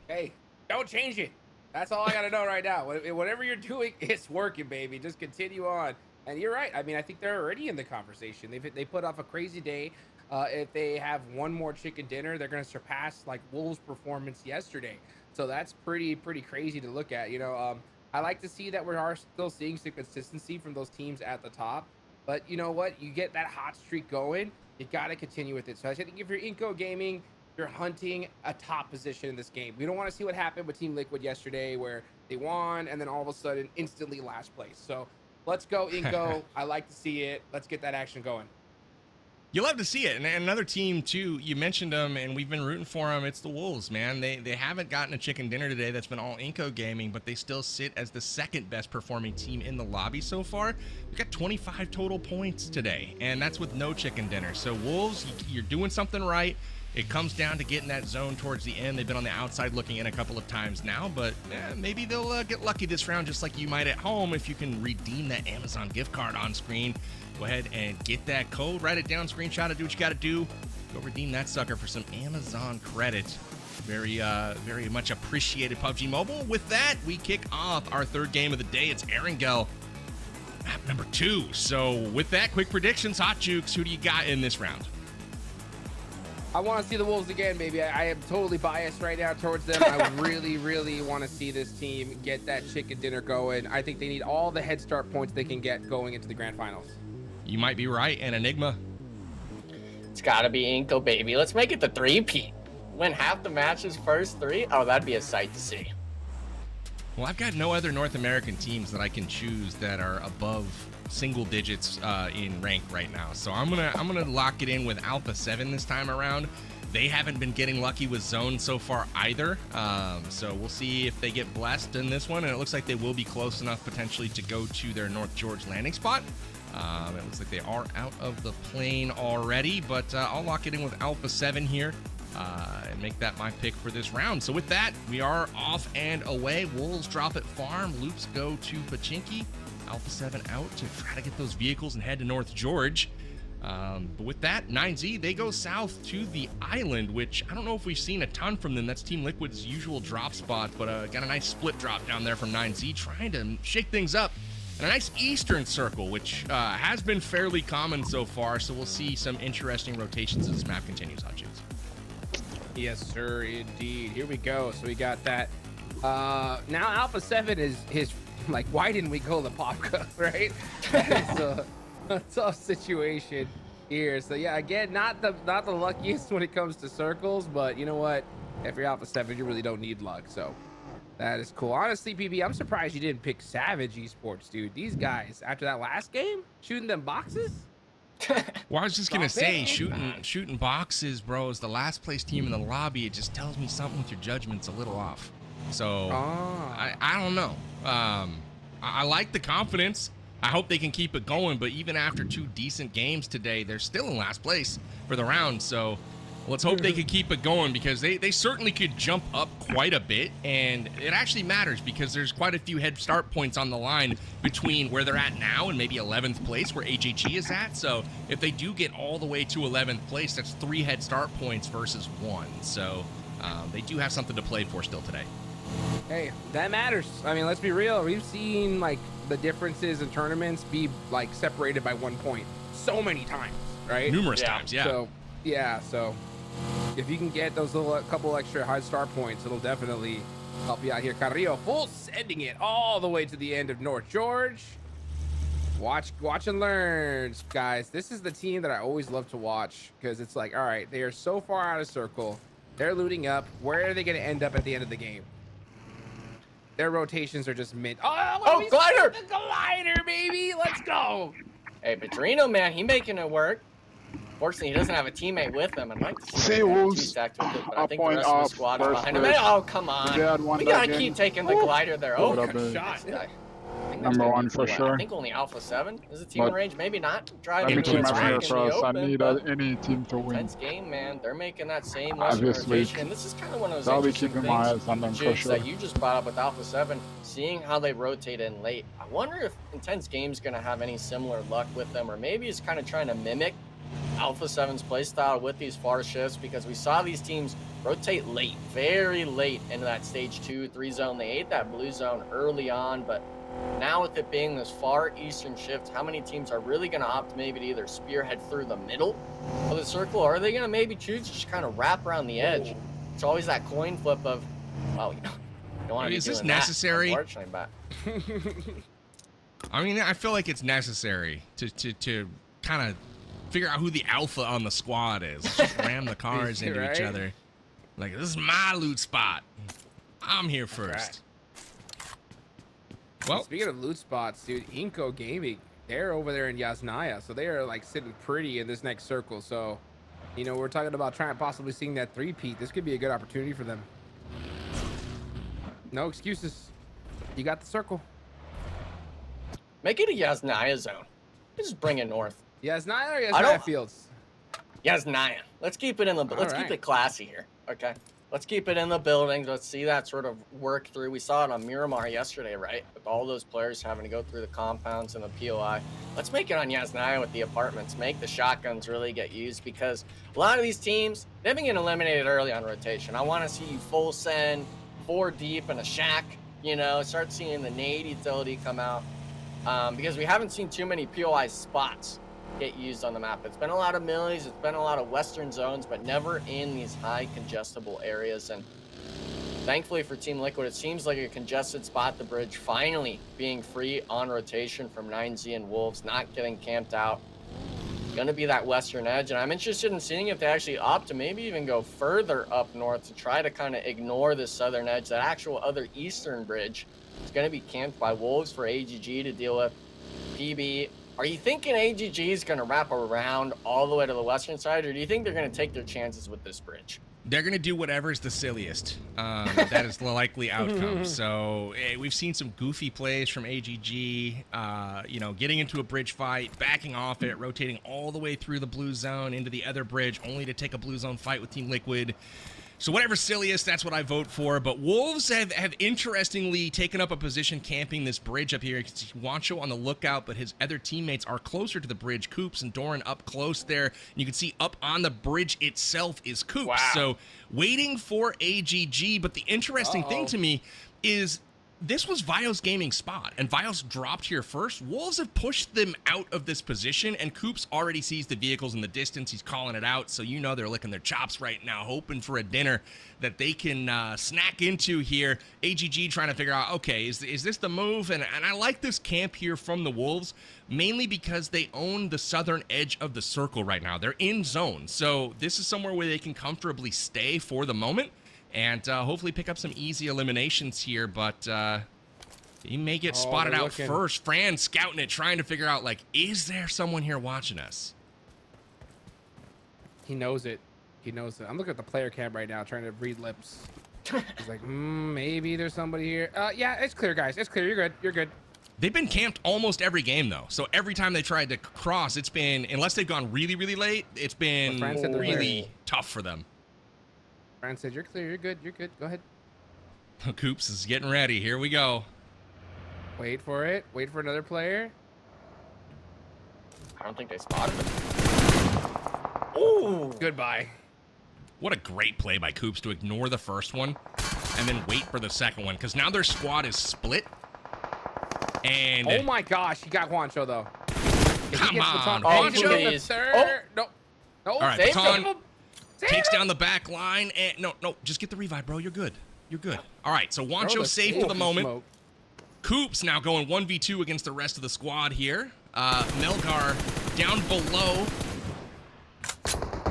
Hey, don't change it. That's all I got to know right now. Whatever you're doing, it's working, baby. Just continue on. And you're right. I mean, I think they're already in the conversation. They put off a crazy day. If they have one more chicken dinner, they're going to surpass like Wolves' performance yesterday. So that's pretty crazy to look at. I like to see that we are still seeing some consistency from those teams at the top. But you know what? You get that hot streak going, you got to continue with it. So I think if you're Inco Gaming, you're hunting a top position in this game. We don't want to see what happened with Team Liquid yesterday where they won and then all of a sudden instantly last place. So let's go, Inco. I like to see it. Let's get that action going. You love to see it. And another team, too, you mentioned them, and we've been rooting for them. It's the Wolves, man. They haven't gotten a chicken dinner today. That's been all Inco gaming, but they still sit as the second best performing team in the lobby so far. We've got 25 total points today, and that's with no chicken dinner. So, Wolves, you're doing something right. It comes down to getting that zone towards the end. They've been on the outside looking in a couple of times now, but maybe they'll get lucky this round just like you might at home if you can redeem that Amazon gift card on screen. Go ahead and get that code, write it down, screenshot it, do what you got to do. Go redeem that sucker for some Amazon credit. Very much appreciated, PUBG Mobile. With that, we kick off our third game of the day. It's Erangel, map number 2. So with that, quick predictions, Hot Jukes, who do you got in this round? I want to see the Wolves again, baby. I am totally biased right now towards them. I really want to see this team get that chicken dinner going. I think they need all the head start points they can get going into the grand finals. You might be right. And Enigma? It's got to be Inco, baby. Let's make it the 3-peat. Win half the matches first 3. Oh, that'd be a sight to see. Well, I've got no other North American teams that I can choose that are above single digits in rank right now. So I'm gonna lock it in with Alpha 7 this time around. They haven't been getting lucky with zone so far either. So we'll see if they get blessed in this one. And it looks like they will be close enough potentially to go to their North George landing spot. It looks like they are out of the plane already, but I'll lock it in with Alpha 7 here and make that my pick for this round. So with that, we are off and away. Wolves drop at farm. Loops go to Pachinki. Alpha 7 out to try to get those vehicles and head to North George. But with that, 9Z, they go south to the island, which I don't know if we've seen a ton from them. That's Team Liquid's usual drop spot, but got a nice split drop down there from 9Z, trying to shake things up. And a nice eastern circle, which has been fairly common so far, so we'll see some interesting rotations as this map continues, Hot Jukes. Yes, sir, indeed. Here we go. So we got that. Now Alpha 7 is like, why didn't we go the Popka, right? It's a tough situation here. So yeah, again, not the luckiest when it comes to circles, but you know what? If you're Alpha 7, you really don't need luck. So that is cool. Honestly, PB, I'm surprised you didn't pick Savage Esports, dude. These guys, after that last game, shooting them boxes. Well, I was just gonna say, shooting boxes, bro, is the last place team in the lobby. It just tells me something with your judgment's a little off. So I don't know. I like the confidence. I hope they can keep it going, but even after 2 decent games today, they're still in last place for the round. So let's hope they can keep it going, because they certainly could jump up quite a bit, and it actually matters because there's quite a few head start points on the line between where they're at now and maybe 11th place where AJG is at. So if they do get all the way to 11th place, that's 3 head start points versus 1. So they do have something to play for still today. Hey, that matters. I mean, let's be real. We've seen like the differences in tournaments be like separated by 1 point so many times, right? Numerous times, yeah. So so if you can get those little couple extra high star points, it'll definitely help you out here. Carrillo full sending it all the way to the end of North George. Watch and learn, guys. This is the team that I always love to watch, because it's like, all right, they are so far out of circle. They're looting up. Where are they going to end up at the end of the game? Their rotations are just mint. Oh, glider! The glider, baby. Let's go. Hey, Petrino, man, he making it work. Fortunately, he doesn't have a teammate with him. I'd like to see Say Wolves stacked with it, but a I think the point rest of the off squad are behind him. versus- Oh, come on. We gotta keep taking the glider there. Oh, Hold up, good babe. shot. I think Number that's gonna 1 be for cool. sure. I think only Alpha 7 is a team in But range. Maybe not. Drive Every into team its has rank here in for the us. I open, need but any team to win. tense game, man. They're making that same Western Obviously, rotation. This is kind of one of those I'll be interesting keeping my things, eyes on them for Jukes, sure. that you just brought up with Alpha 7, seeing how they rotate in late. I wonder if Intense Game's going to have any similar luck with them, or maybe it's kind of trying to mimic Alpha 7's playstyle with these far shifts, because we saw these teams rotate late, very late into that stage 2, 3 zone. They ate that blue zone early on, but now with it being this far eastern shift, how many teams are really going to opt maybe to either spearhead through the middle of the circle, or are they going to maybe choose to just kind of wrap around the edge? It's always that coin flip of, well, you don't want to be Is this doing necessary? that, unfortunately, but I mean, I feel like it's necessary to kind of figure out who the alpha on the squad is. Let's just ram the cars into each other. Like, this is my loot spot. I'm here first. Well, speaking of loot spots, dude, Inco Gaming they're over there in Yasnaya, so they are like sitting pretty in this next circle. So, you know, we're talking about possibly seeing that three-peat. This could be a good opportunity for them. No excuses. You got the circle. Make it a Yasnaya zone. Just bring it north. Yasnaya or Yasnaya Fields? Yasnaya. Let's keep it in the. Let's keep it classy here. Okay. Let's keep it in the buildings. Let's see that sort of work through. We saw it on Miramar yesterday, right? With all those players having to go through the compounds and the POI. Let's make it on Yasnaya with the apartments. Make the shotguns really get used, because a lot of these teams, they've been getting eliminated early on rotation. I want to see you full send, 4 deep in a shack, you know, start seeing the nade utility come out. Because we haven't seen too many POI spots get used on the map. It's been a lot of millies, it's been a lot of western zones, but never in these high congestible areas. And thankfully for Team Liquid, it seems like a congested spot, the bridge, finally being free on rotation from 9Z and Wolves, not getting camped out. Gonna be that western edge, and I'm interested in seeing if they actually opt to maybe even go further up north to try to kind of ignore the southern edge. That actual other eastern bridge is gonna be camped by Wolves for AGG to deal with. PB, are you thinking AGG is going to wrap around all the way to the western side, or do you think they're going to take their chances with this bridge? They're going to do whatever is the silliest. That is the likely outcome. So we've seen some goofy plays from AGG, you know, getting into a bridge fight, backing off it, rotating all the way through the blue zone into the other bridge, only to take a blue zone fight with Team Liquid. So whatever's silliest, that's what I vote for. But Wolves have interestingly taken up a position camping this bridge up here. You can see Wancho on the lookout, but his other teammates are closer to the bridge. Coops and Doran up close there. And you can see up on the bridge itself is Coops. Wow. So waiting for AGG. But the interesting thing to me is this was Vios Gaming's spot, and Vios dropped here first. Wolves have pushed them out of this position, and Coops already sees the vehicles in the distance. He's calling it out, so you know they're licking their chops right now, hoping for a dinner that they can snack into here. AGG trying to figure out, okay, is this the move? And I like this camp here from the Wolves, mainly because they own the southern edge of the circle right now. They're in zone, so this is somewhere where they can comfortably stay for the moment. And hopefully pick up some easy eliminations here, but he may get spotted out first. Fran scouting it, trying to figure out, like, is there someone here watching us? He knows it. He knows it. I'm looking at the player cam right now, trying to read lips. He's like, maybe there's somebody here. Yeah, it's clear, guys. It's clear. You're good. You're good. They've been camped almost every game, though. So every time they tried to cross, it's been, unless they've gone really, really late, it's been really tough for them. Fran said, you're clear, you're good, you're good. Go ahead. Coops is getting ready. Here we go. Wait for it. Wait for another player. I don't think they spotted him. Ooh. Goodbye. What a great play by Coops to ignore the first one and then wait for the second one, because now their squad is split. And oh my gosh, he got Juancho, though. Come on, Juancho. No. All right, Baton takes down the back line, and no, just get the revive, bro. You're good. You're good. All right, so Wancho safe for the moment. Coops now going 1v2 against the rest of the squad here. Melgar down below.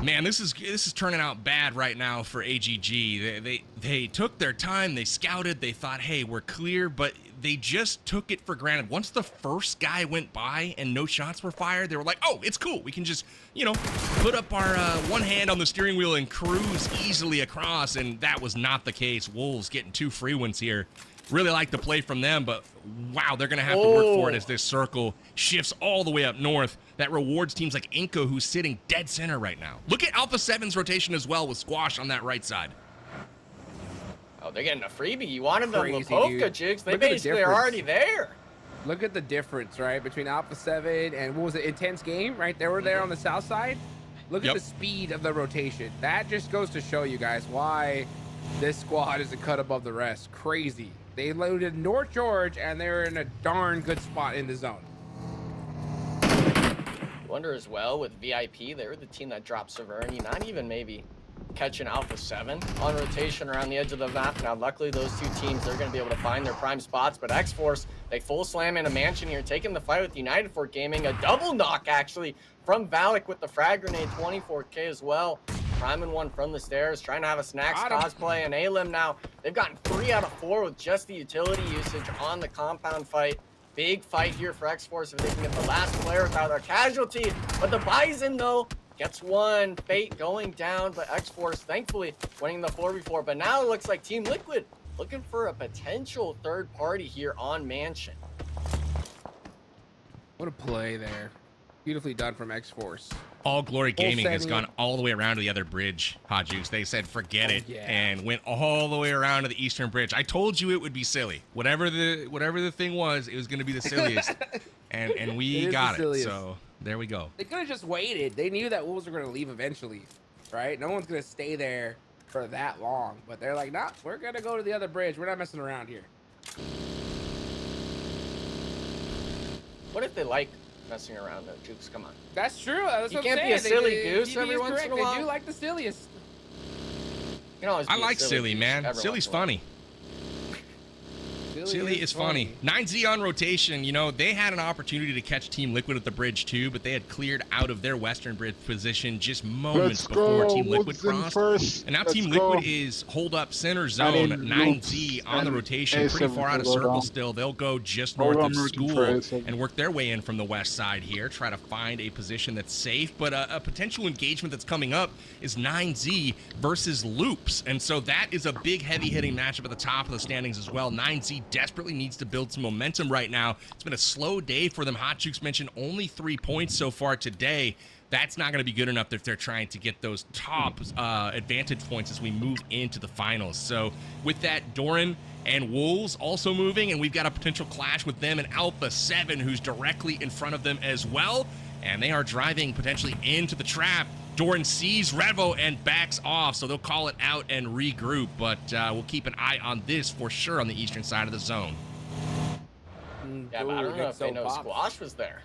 Man, this is turning out bad right now for AGG. They took their time. They scouted. They thought, hey, we're clear, but they just took it for granted. Once the first guy went by and no shots were fired, they were like, oh, it's cool. We can just, you know, put up our one hand on the steering wheel and cruise easily across, and that was not the case. Wolves getting 2 free ones here. Really like the play from them, but wow, they're going to have to work for it as this circle shifts all the way up north. That rewards teams like Inco, who's sitting dead center right now. Look at Alpha 7's rotation as well with Squash on that right side. Oh, they're getting a freebie. You wanted the Lipovka jigs. They basically are already there. Look at the difference, right, between Alpha 7 and, what was it, Intense Game, right? They were there on the south side. Look at the speed of the rotation. That just goes to show you guys why this squad is a cut above the rest. Crazy. They loaded North George, and they're in a darn good spot in the zone. Wonder as well with VIP, they were the team that dropped Severny, not even maybe catching Alpha 7 on rotation around the edge of the map. Now, luckily, those two teams, they're going to be able to find their prime spots, but X-Force, they full slam in a mansion here, taking the fight with United Fort Gaming. A double knock, actually, from Valak with the frag grenade, 24K as well. Priming one from the stairs, trying to have a Snacks cosplay, and Alim now, they've gotten 3 out of 4 with just the utility usage on the compound fight. big fight here for X-Force if they can get the last player without a casualty. But the Bison, though, gets one. Fate going down, but X-Force, thankfully, winning the 4v4. But now it looks like Team Liquid looking for a potential third party here on Mansion. What a play there. Beautifully done from X-Force. All Glory Gaming has gone all the way around to the other bridge, Hajux. They said forget it and went all the way around to the eastern bridge. I told you it would be silly. Whatever the thing was, it was going to be the silliest. and we got it. So there we go. They could have just waited. They knew that Wolves were going to leave eventually, right? No one's going to stay there for that long. But they're like, nah, we're going to go to the other bridge. We're not messing around here. What if they like messing around though, Jukes? Come on. That's true. That's you what can't I'm be a saying. silly goose every once in a while. They do like the silliest. You know, I like silly, man. Silly's funny. Silly is funny. 9Z on rotation. You know, they had an opportunity to catch Team Liquid at the bridge too, but they had cleared out of their western bridge position just moments before Team Liquid crossed. And now Team Liquid is hold up center zone. 9Z on the rotation, pretty far out of circle still. They'll go just north of school and work their way in from the west side here, try to find a position that's safe. But a potential engagement that's coming up is 9Z versus Loops. And so that is a big heavy hitting matchup at the top of the standings as well. 9Z desperately needs to build some momentum right now. It's been a slow day for them. Hotchukes mentioned only 3 points so far today. That's not going to be good enough if they're trying to get those top advantage points as we move into the finals. So with that, Doran and Wolves also moving, and we've got a potential clash with them and Alpha 7, who's directly in front of them as well. And they are driving potentially into the trap. Doran sees Revo and backs off, so they'll call it out and regroup, but we'll keep an eye on this for sure on the eastern side of the zone. Yeah, but I don't know if they know Squash was there.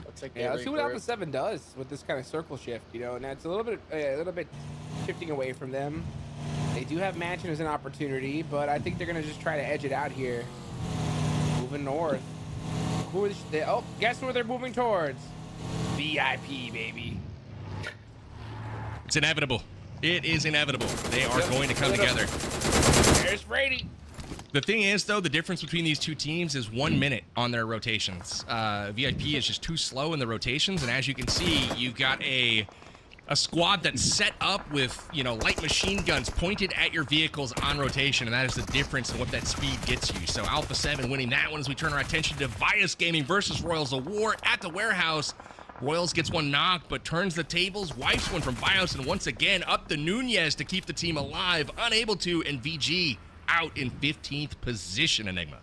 Looks like let's see what Alpha 7 does with this kind of circle shift, you know, and that's a little bit shifting away from them. They do have Mansion as an opportunity, but I think they're going to just try to edge it out here. Moving north. Who is they? Oh, guess where they're moving towards? VIP, baby. It's inevitable. It is inevitable. They are going to come together. There's Brady. The thing is, though, the difference between these two teams is 1 minute on their rotations. VIP is just too slow in the rotations, and as you can see, you've got a squad that's set up with, you know, light machine guns pointed at your vehicles on rotation, and that is the difference in what that speed gets you. So Alpha 7 winning that one as we turn our attention to Vias Gaming versus Royals, a war at the warehouse. Royals gets one knocked, but turns the tables, wipes one from Bios, and once again up to Nunez to keep the team alive, unable to, and VG out in 15th position, Enigma.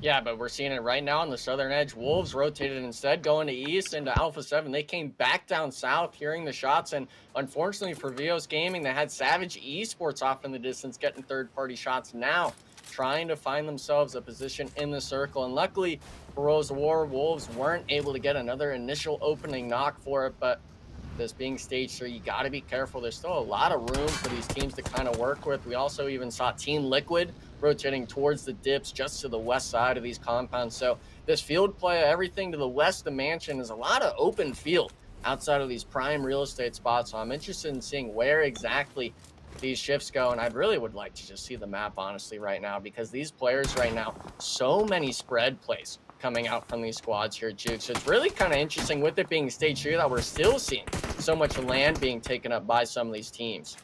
Yeah, but we're seeing it right now on the southern edge. Wolves rotated instead, going to east into Alpha 7. They came back down south, hearing the shots, and unfortunately for Vios Gaming, they had Savage Esports off in the distance, getting third-party shots now, trying to find themselves a position in the circle. And luckily for Rose War, Wolves weren't able to get another initial opening knock for it, but this being stage 3, you got to be careful. There's still a lot of room for these teams to kind of work with. We also even saw Team Liquid rotating towards the dips just to the west side of these compounds. So this field play, everything to the west of Mansion, is a lot of open field outside of these prime real estate spots. So I'm interested in seeing where exactly these shifts go, and I really would like to just see the map honestly right now, because these players right now, so many spread plays coming out from these squads here, Juke. So it's really kind of interesting with it being stage 3 that we're still seeing so much land being taken up by some of these teams.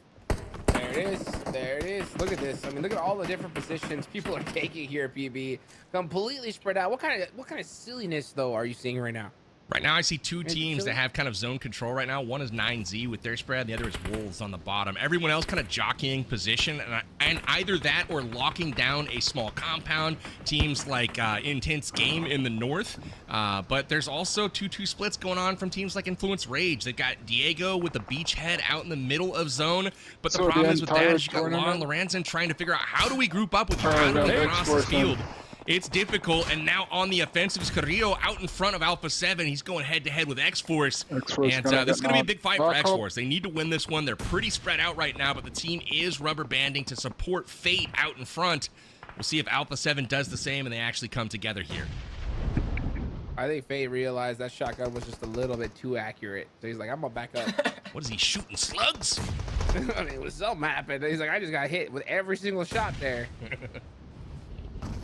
There it is. There it is. Look at this. I mean, look at all the different positions people are taking here, PB. Completely spread out. What kind of silliness though are you seeing right now? Right now, I see two teams that have kind of zone control right now. One is 9Z with their spread. The other is Wolves on the bottom. Everyone else kind of jockeying position, and either that or locking down a small compound. Teams like Intense Game in the north. But there's also 2-2 splits going on from teams like Influence Rage. They've got Diego with the beachhead out in the middle of zone. But the problem is with that is you got Lon Lorenzen trying to figure out, how do we group up with you? How do we cross this field? It's difficult, and now on the offensive is Carrillo out in front of Alpha 7. He's going head-to-head with X-Force, and this is going to be a big fight for X-Force. They need to win this one. They're pretty spread out right now, but the team is rubber banding to support Fate out in front. We'll see if Alpha 7 does the same and they actually come together here. I think Fate realized that shotgun was just a little bit too accurate, so he's like, I'm gonna back up. What is he, shooting slugs? I mean, it was so mapping. He's like, I just got hit with every single shot there.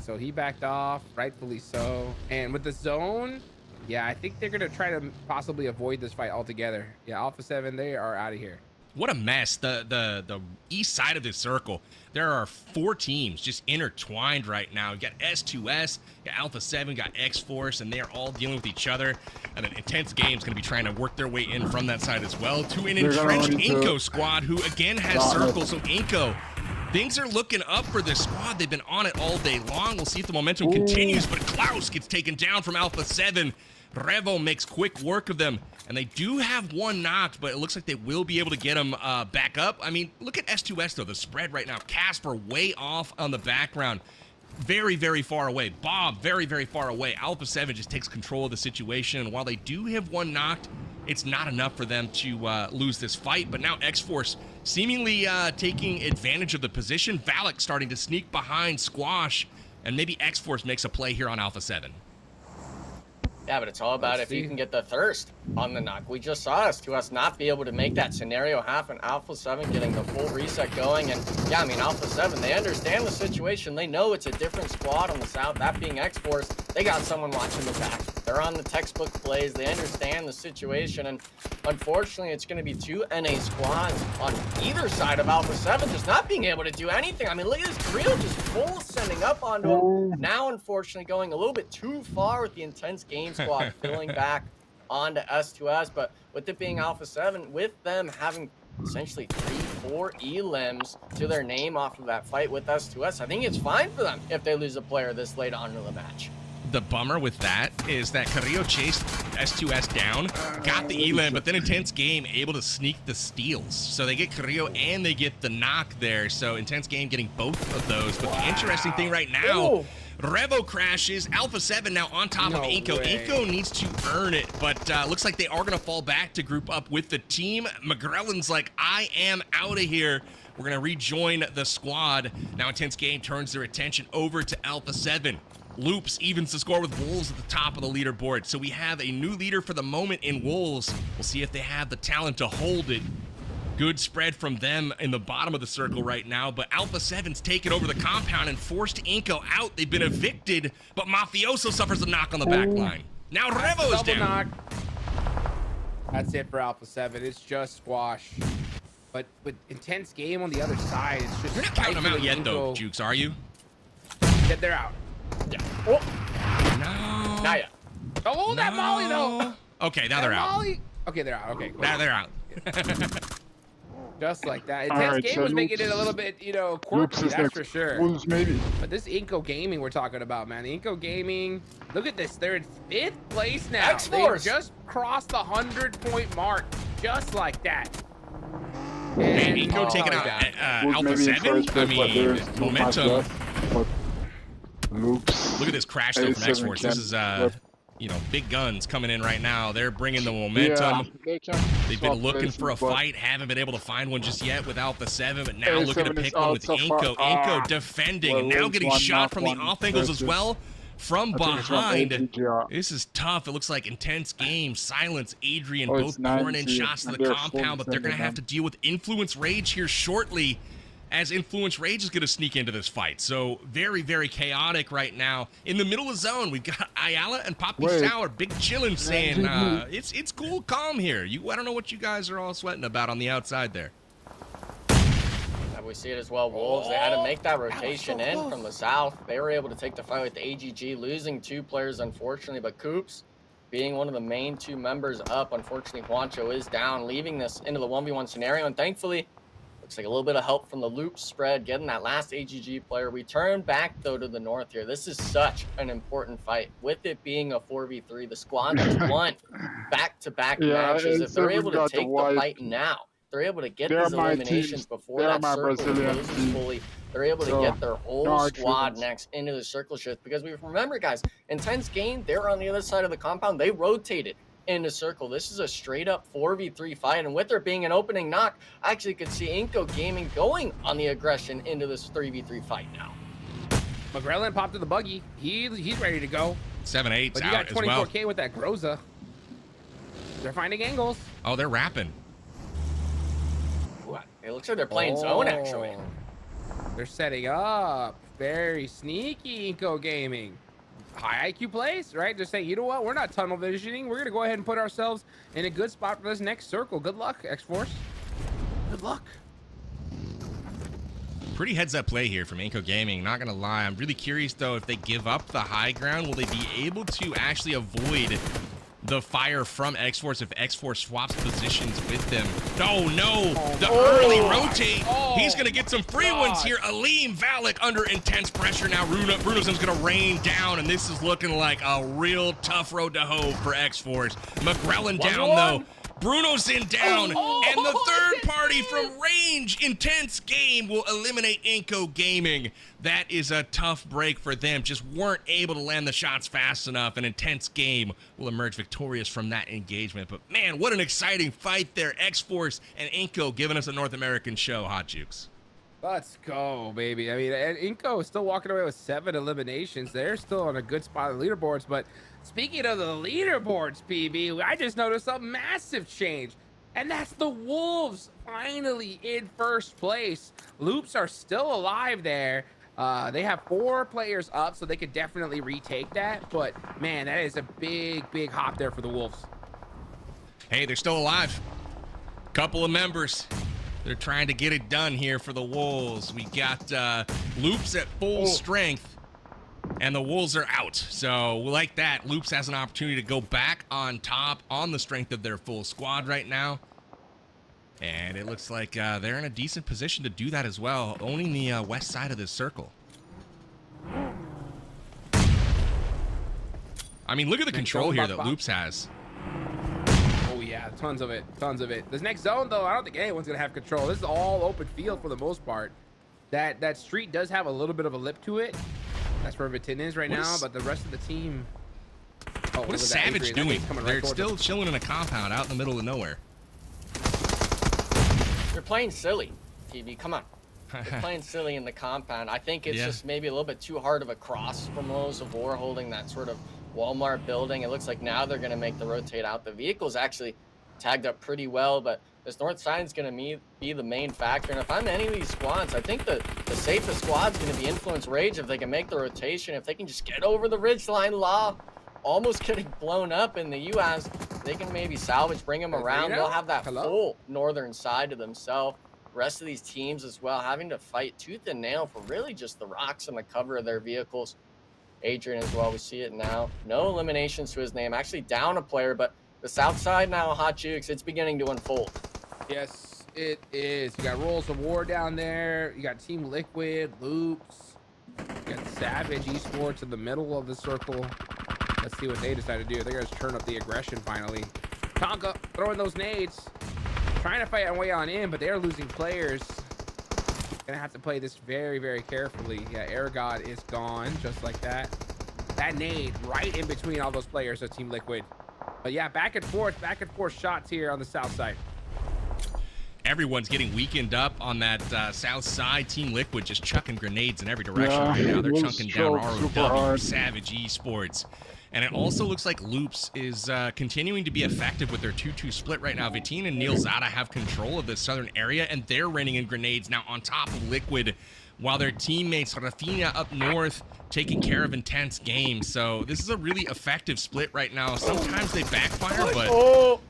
So he backed off, rightfully so. And with the zone, yeah, I think they're gonna try to possibly avoid this fight altogether. Yeah, Alpha 7, they are out of here. What a mess. The east side of this circle, there are 4 teams just intertwined right now. You got S2S, you got Alpha 7, got X-Force, and they are all dealing with each other. And an intense game is going to be trying to work their way in from that side as well to an entrenched Inko squad who again has circles. So Inko, things are looking up for this squad. They've been on it all day long. We'll see if the momentum continues, but Klaus gets taken down from Alpha 7. Revo makes quick work of them, and they do have one knocked, but it looks like they will be able to get them back up. I mean, look at S2S, though, the spread right now. Casper way off on the background. Very, very far away. Bob, very, very far away. Alpha 7 just takes control of the situation, and while they do have one knocked, it's not enough for them to lose this fight. But now X-Force seemingly taking advantage of the position. Valak starting to sneak behind Squash, and maybe X-Force makes a play here on Alpha 7. Yeah, but it's all about if you can get the thirst on the knock. We just saw S2S not be able to make that scenario happen. Alpha 7 getting the full reset going. And yeah, I mean, Alpha 7, they understand the situation. They know it's a different squad on the south, that being X-Force. They got someone watching the back. They're on the textbook plays. They understand the situation. And unfortunately, it's going to be 2 NA squads on either side of Alpha 7 just not being able to do anything. I mean, look at this trio just full sending up onto him. Now, unfortunately, going a little bit too far with the intense game squad filling back onto S2S. But with it being Alpha 7, with them having essentially 3-4 elims to their name off of that fight with S2S, I think it's fine for them if they lose a player this late on in the match. The bummer with that is that Carrillo chased S2S down, got the elim, but then Intense Game able to sneak the steals. So they get Carrillo and they get the knock there. So Intense Game getting both of those. But the interesting thing right now, Revo crashes. Alpha 7 now on top of Inko. Inko needs to earn it, but looks like they are going to fall back to group up with the team. McGrellin's like, I am out of here. We're going to rejoin the squad. Now Intense Game turns their attention over to Alpha 7. Loops evens the score with Wolves at the top of the leaderboard. So we have a new leader for the moment in Wolves. We'll see if they have the talent to hold it. Good spread from them in the bottom of the circle right now, but Alpha 7's taken over the compound and forced Inko out. They've been evicted, but Mafioso suffers a knock on the back line. Now Revo's down. Knock. That's it for Alpha 7. It's just Squash. But with Intense Game on the other side, it's just... You're not counting them out yet, though, Jukes, are you? Yeah, they're out. Yeah. Oh. No. Not yet. Don't hold that Molly, though. Okay, now they're out. Molly. Okay, they're out. Okay, cool. Now they're out. Just like that. Intense Game was making it a little bit, you know, quirky, that's for sure. Wolves, maybe. But this Inko Gaming we're talking about, man. The Inko Gaming, look at this. They're in 5th place now. X-Force. They just crossed the 100-point mark, just like that. And Inko taking out Alpha 7. I mean, momentum. Loops. Look at this crash though from X-Force. This is you know, big guns coming in right now. They're bringing the momentum. They've been looking for a fight, haven't been able to find one just yet with Alpha 7, but now looking to pick one with Inko. Inko defending and now getting shot from the off angles as well from behind. This is tough. It looks like Intense Game, Silence, Adrian, both pouring in shots to the compound, but they're going to have to deal with Influence Rage here shortly, as Influence Rage is going to sneak into this fight. So very, very chaotic right now. In the middle of the zone, we've got Ayala and Poppy Sour, big chillin' saying, it's cool, calm here. I don't know what you guys are all sweating about on the outside there. Yeah, we see it as well. Wolves, they had to make that rotation in from the south. They were able to take the fight with AGG, losing 2 players, unfortunately, but Coops, being one of the main 2 members up, unfortunately, Juancho is down, leaving this into the 1v1 scenario, and thankfully, looks like a little bit of help from the loop spread, getting that last AGG player. We turn back, though, to the north here. This is such an important fight. With it being a 4v3, the squad has won back-to-back matches. If they're able to take the fight now, they're able to get these eliminations before that circle closes fully. They're able to get their whole squad next into the circle shift. Because we remember, guys, Intense Game, they're on the other side of the compound. They rotated in the circle. This is a straight up 4v3 fight, and with there being an opening knock, I actually could see Inko Gaming going on the aggression into this 3v3 fight now. McGrellin popped to the buggy. He's ready to go. 7-8's out as well. But you got 24K with that Groza. They're finding angles. Oh, they're rapping. Ooh, it looks like they're playing zone, actually. They're setting up. very sneaky, Inco Gaming. High IQ plays, right? Just saying, you know what? We're not tunnel visioning. We're going to go ahead and put ourselves in a good spot for this next circle. Good luck, X-Force. Good luck. Pretty heads-up play here from Inco Gaming, not gonna lie. I'm really curious, though, if they give up the high ground, will they be able to actually avoid the fire from X-Force if X-Force swaps positions with them? Oh, no! The early rotate! He's gonna get some free ones here. Aleem Valak under intense pressure now. Brunosen's gonna rain down, and this is looking like a real tough road to hoe for X-Force. McGrellin down, though. Brunosen down, and the third party from range, intense game, will eliminate Inco Gaming. That is a tough break for them. Just weren't able to land the shots fast enough. An intense game will emerge victorious from that engagement. But man, what an exciting fight there. X-Force and Inco giving us a North American show, Hot Jukes. Let's go, baby. I mean, and Inco is still walking away with 7 eliminations. They're still on a good spot on the leaderboards. But speaking of the leaderboards, PB, I just noticed a massive change. And that's the Wolves finally in first place. Loops are still alive there. They have 4 players up, so they could definitely retake that. But, man, that is a big, big hop there for the Wolves. Hey, they're still alive. Couple of members. They're trying to get it done here for the Wolves. We got Loops at full strength, and the Wolves are out. So like that, Loops has an opportunity to go back on top on the strength of their full squad right now. And it looks like they're in a decent position to do that as well, owning the west side of this circle. I mean, look at the control here that Loops has. Yeah, tons of it, tons of it. This next zone, though, I don't think anyone's gonna have control. This is all open field for the most part. That street does have a little bit of a lip to it. That's where Vitin is right now, but the rest of the team. What is Savage doing? They're still chilling in a compound out in the middle of nowhere. They're playing silly, TV. Come on. They're playing silly in the compound. I think it's just maybe a little bit too hard of a cross from Lowe's of War holding that sort of Walmart building. It looks like now they're going to make the rotate out. The vehicle's actually tagged up pretty well, but this north side is going to be the main factor. And if I'm any of these squads, I think the safest squad's going to be Influence Rage if they can make the rotation. If they can just get over the ridgeline, Law almost getting blown up in the U.S. They can maybe salvage, bring them around. They'll have that full northern side to themselves. Rest of these teams as well having to fight tooth and nail for really just the rocks and the cover of their vehicles. Adrian as well, we see it now. No eliminations to his name. Actually down a player, but the south side now, Hot Jukes, it's beginning to unfold. Yes, it is. You got Rolls of War down there. You got Team Liquid, Loops. You got Savage Esports in the middle of the circle. Let's see what they decide to do. They're going to turn up the aggression finally. Tonka throwing those nades. Trying to fight our way on in, but they're losing players. Gonna have to play this very, very carefully. Yeah, Air God is gone, just like that. That nade right in between all those players of Team Liquid. But yeah, back and forth shots here on the south side. Everyone's getting weakened up on that south side. Team Liquid just chucking grenades in every direction right now. They're chunking down ROW, Savage Esports. And it also looks like Loops is continuing to be effective with their 2-2 split right now. Vitin and Neil Zada have control of the southern area, and they're raining in grenades now on top of Liquid, while their teammates, Rafinha up north, taking care of intense games. So this is a really effective split right now. Sometimes they backfire, but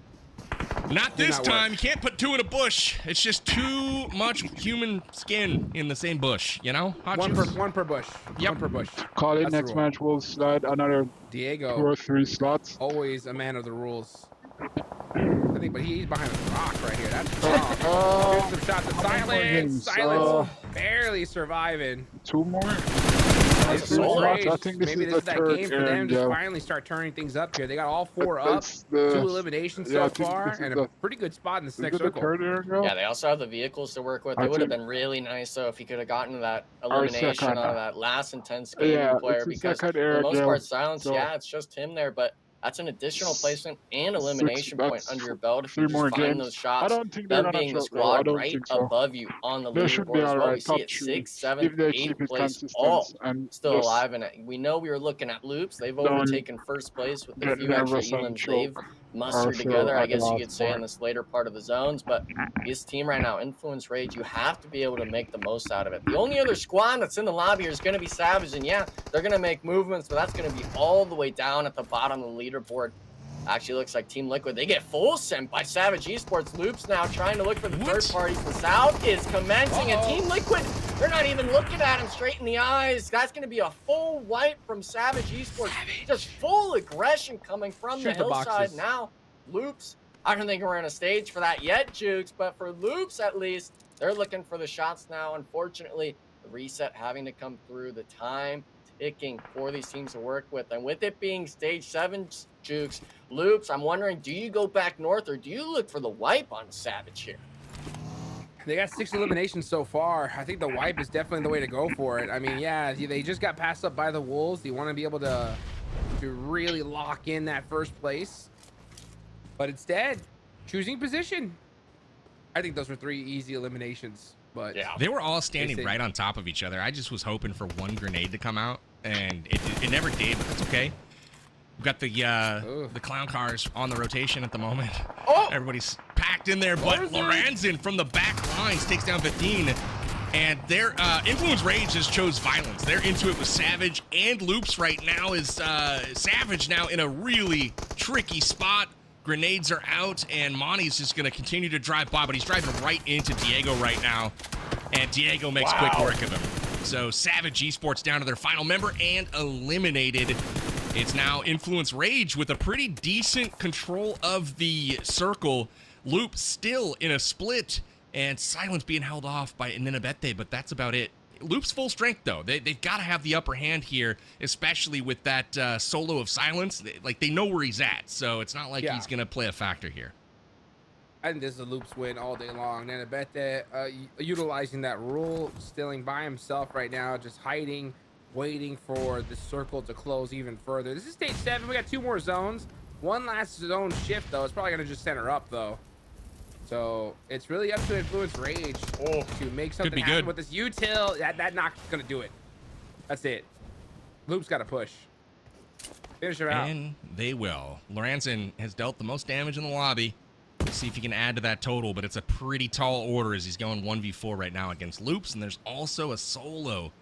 not this time. You can't put 2 in a bush. It's just too much human skin in the same bush, you know? One per bush. Yep. One per bush. Call it next match. We'll slide another Diego, 2 or 3 slots. Always a man of the rules. I think, but he's behind a rock right here. That's wrong. Some shots of Silence. Silence barely surviving. 2 more. I think maybe this is that game for them to finally start turning things up here. They got all 4 up, 2 eliminations so far, and a pretty good spot in this next circle. Yeah, they also have the vehicles to work with. It would have been really nice though if he could have gotten that elimination on that last intense game player, because for the most part, Silence, yeah, it's just him there, but That's an additional placement and elimination point under your belt if you 3 just more find games. those I shots. don't think they're Them gonna being the choke, though. I squad don't right think so. above you on the They should be leaderboard as well. alright, We see top it 3, 6th, 7th, if they 8th keep it place, consistent all and still just alive. And we know we were looking at Loops. They've don't overtaken first place with the get few extra nervous and elims they've choke or mustered feel together, I at the guess you last could say, in part. this later part of the zones. But this team right now, Influence Rage, you have to be able to make the most out of it. The only other squad that's in the lobby is going to be Savage, and yeah, they're going to make movements, but that's going to be all the way down at the bottom of the leaderboard. Actually looks like Team Liquid, they get full sent by Savage Esports. Loops now trying to look for the third parties. The South is commencing, and Team Liquid, they're not even looking at him straight in the eyes. That's going to be a full wipe from Savage Esports. Just full aggression coming from the hillside. Now, Loops, I don't think we're in a stage for that yet, Jukes, but for Loops at least, they're looking for the shots now. Unfortunately, the reset having to come through, the time ticking for these teams to work with. And with it being stage 7, Jukes, Loops, I'm wondering, do you go back north or do you look for the wipe on Savage here? They got 6 eliminations so far. I think the wipe is definitely the way to go for it. I mean, yeah, they just got passed up by the Wolves. You want to be able to really lock in that first place. But instead, choosing position. I think those were 3 easy eliminations. But yeah, they were all standing right on top of each other. I just was hoping for one grenade to come out, and it never did, but that's okay. We've got the clown cars on the rotation at the moment. Oh! Everybody's packed in there, but Lorenzen from the back lines takes down 15. And their Influence Rage just chose violence. They're into it with Savage and Loops right now. Is Savage now in a really tricky spot. Grenades are out, and Monty's just going to continue to drive by, but he's driving right into Diego right now. And Diego makes quick work of him. So Savage Esports down to their final member and eliminated. It's now Influence Rage with a pretty decent control of the circle. Loop still in a split, and Silence being held off by Ninabete, but that's about it. Loop's full strength, though. They've got to have the upper hand here, especially with that solo of Silence. Like, they know where he's at, so it's not like he's going to play a factor here. I think this is a Loops win all day long. Ninabete utilizing that rule, stilling by himself right now, just hiding, waiting for the circle to close even further. This is stage 7. We got 2 more zones. One last zone shift, though. It's probably going to just center up, though. So it's really up to Influence Rage to make something happen with this util. That knock's going to do it. That's it. Loop's got to push. Finish her out. And they will. Lorenzen has dealt the most damage in the lobby. We'll see if he can add to that total, but it's a pretty tall order as he's going 1v4 right now against Loops. And there's also a solo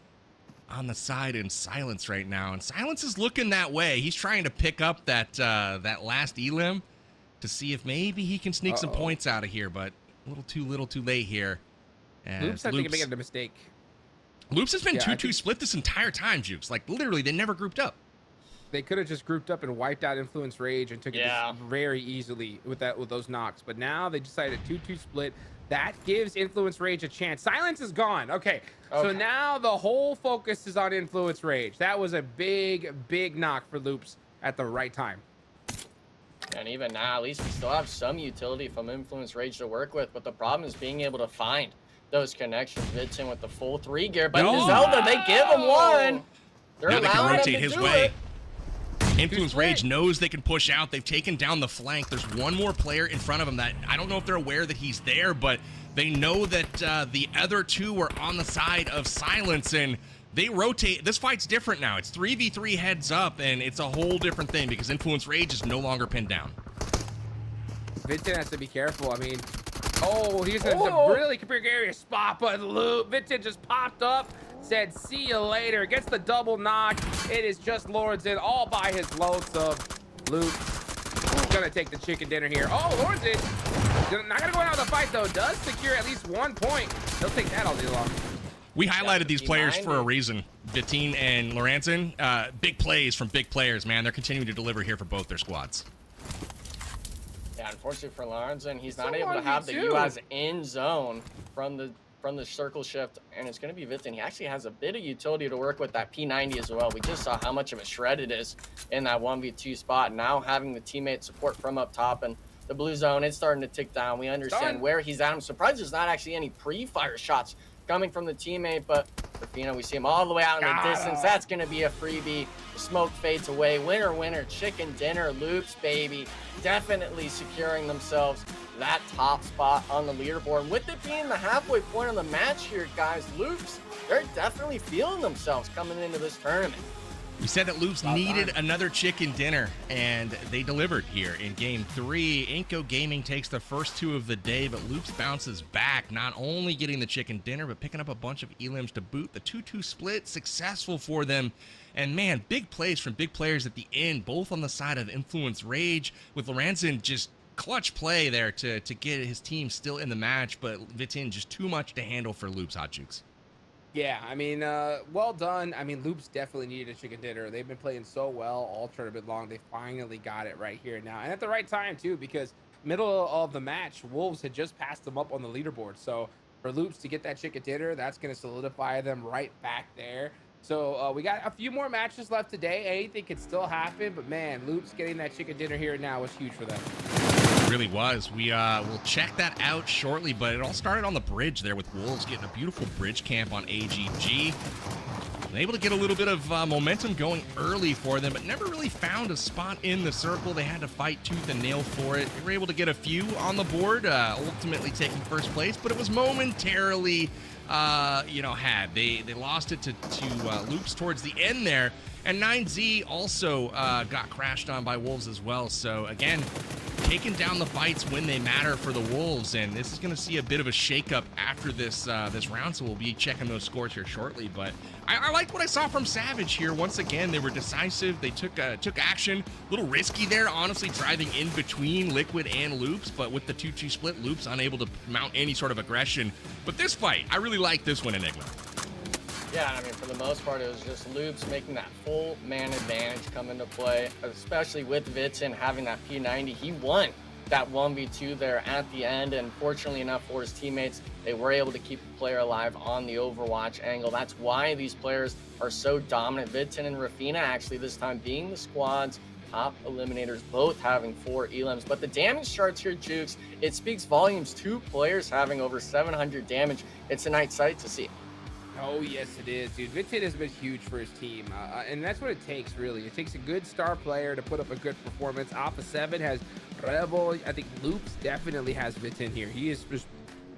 on the side in Silence right now. And Silence is looking that way. He's trying to pick up that that last elim to see if maybe he can sneak some points out of here, but a little too late here. Loops, I think, making a mistake. Loops has been 2-2 split this entire time, Jukes. Like, literally, they never grouped up. They could have just grouped up and wiped out Influence Rage and took it very easily with those knocks. But now they decided 2-2 split. That gives Influence Rage a chance. Silence is gone. Okay. So now the whole focus is on Influence Rage. That was a big knock for Loops at the right time. And even now, at least we still have some utility from Influence Rage to work with, but the problem is being able to find those connections. Vincent with the full 3 gear, but Zelda, they give him one. They're now they can rotate him to his do way. It. Influence Rage knows they can push out. They've taken down the flank. There's one more player in front of them that I don't know if they're aware that he's there, but they know that the other 2 are on the side of Silence, and they rotate. This fight's different now. It's 3v3 heads up, and it's a whole different thing because Influence Rage is no longer pinned down. Vincent has to be careful. I mean, he's in a really precarious spot, but Vincent just popped up, said, see you later, gets the double knock. It is just Lorenzen all by his lonesome. Luke gonna take the chicken dinner here. Lorenzen, not gonna go out of the fight, though. Does secure at least 1 point. He'll take that all day long. We highlighted these players for a reason. Vitin and Lorenzen, big plays from big players, man. They're continuing to deliver here for both their squads. Yeah, unfortunately for Lorenzen, he's not able to have the UAs in zone from the circle shift, and it's going to be Vitin. He actually has a bit of utility to work with that P90 as well. We just saw how much of a shred it is in that 1v2 spot. Now having the teammate support from up top, and the blue zone, it's starting to tick down. We understand where he's at. I'm surprised there's not actually any pre-fire shots coming from the teammate, but Rafina, we see him all the way out in the distance. That's going to be a freebie. The smoke fades away. Winner, winner, chicken dinner. Loops, baby. Definitely securing themselves that top spot on the leaderboard. With it being the halfway point of the match here, guys, Loops, they're definitely feeling themselves coming into this tournament. We said that Loops needed another chicken dinner, and they delivered here in Game 3. Inco Gaming takes the first 2 of the day, but Loops bounces back, not only getting the chicken dinner, but picking up a bunch of elims to boot. The 2-2 split, successful for them. And man, big plays from big players at the end, both on the side of Influence Rage, with Lorenzen just clutch play there to get his team still in the match, but Vitin just too much to handle for Loops, Hot Jukes. Yeah, I mean, well done. I mean, Loops definitely needed a chicken dinner. They've been playing so well all tournament long. They finally got it right here now. And at the right time, too, because middle of the match, Wolves had just passed them up on the leaderboard. So for Loops to get that chicken dinner, that's going to solidify them right back there. So we got a few more matches left today. Anything could still happen. But, man, Loops getting that chicken dinner here now was huge for them. Really was. We will check that out shortly, but it all started on the bridge there with Wolves getting a beautiful bridge camp on AGG. Able to get a little bit of momentum going early for them, but never really found a spot in the circle. They had to fight tooth and nail for it. They were able to get a few on the board, ultimately taking first place, but it was momentarily, had. They lost it to Loops towards the end there, and 9Z also got crashed on by Wolves as well. So again, taking down the fights when they matter for the Wolves, and this is going to see a bit of a shakeup after this round, so we'll be checking those scores here shortly. But I liked what I saw from Savage here. Once again, they were decisive. They took action. A little risky there, honestly, driving in between Liquid and Loops, but with the 2-2 split, Loops unable to mount any sort of aggression. But this fight, I really like this one, Enigma. Yeah, I mean, for the most part, it was just Loops making that full man advantage come into play, especially with Vitin having that P90. He won that 1v2 there at the end, and fortunately enough for his teammates, they were able to keep the player alive on the Overwatch angle. That's why these players are so dominant. Vitin and Rafina actually this time being the squad's top eliminators, both having 4 elims. But the damage charts here, Jukes, it speaks volumes. 2 players having over 700 damage. It's a nice sight to see. Oh, yes, it is, dude. Vitin has been huge for his team, and that's what it takes, really. It takes a good star player to put up a good performance. Alpha 7 has Rebel. I think Loops definitely has Vitin here. He is just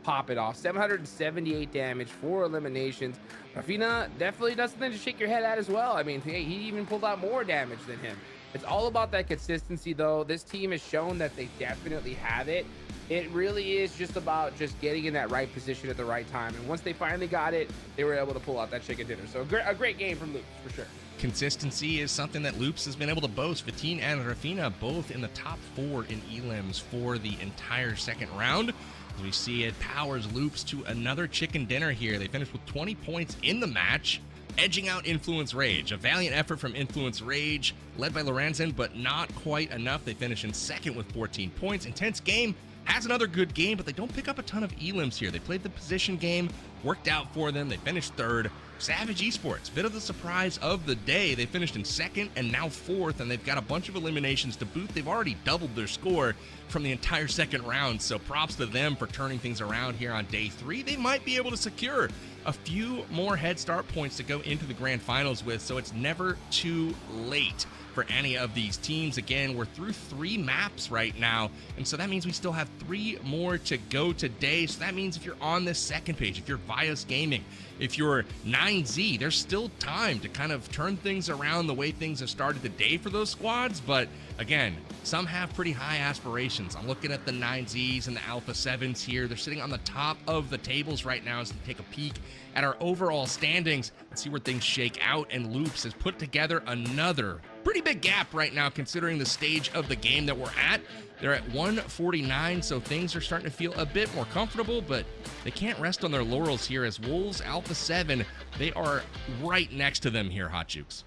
pop it off. 778 damage, 4 eliminations. Rafina definitely does something to shake your head at as well. I mean, hey, he even pulled out more damage than him. It's all about that consistency, though. This team has shown that they definitely have it. It really is just about just getting in that right position at the right time. And once they finally got it, they were able to pull out that chicken dinner. So a great game from Loops, for sure. Consistency is something that Loops has been able to boast. Vitin and Rafina both in the top 4 in elims for the entire second round. As we see, it powers Loops to another chicken dinner here. They finished with 20 points in the match, edging out Influence Rage. A valiant effort from Influence Rage, led by Lorenzen, but not quite enough. They finish in second with 14 points. Intense game. Has another good game, but they don't pick up a ton of elims here. They played the position game, worked out for them. They finished third. Savage Esports, bit of the surprise of the day. They finished in second and now fourth, and they've got a bunch of eliminations to boot. They've already doubled their score from the entire second round, so props to them for turning things around here on day 3. They might be able to secure a few more head start points to go into the grand finals with, so it's never too late for any of these teams. Again, we're through 3 maps right now, and so that means we still have 3 more to go today. So that means if you're on this second page, if you're Vios Gaming, if you're 9Z, there's still time to kind of turn things around the way things have started today for those squads. But again, some have pretty high aspirations. I'm looking at the 9Zs and the Alpha 7s here. They're sitting on the top of the tables right now as we take a peek at our overall standings and see where things shake out. And Loops has put together another pretty big gap right now considering the stage of the game that we're at. They're at 149, so things are starting to feel a bit more comfortable, but they can't rest on their laurels here as Wolves, Alpha 7, they are right next to them here, Hot Jukes.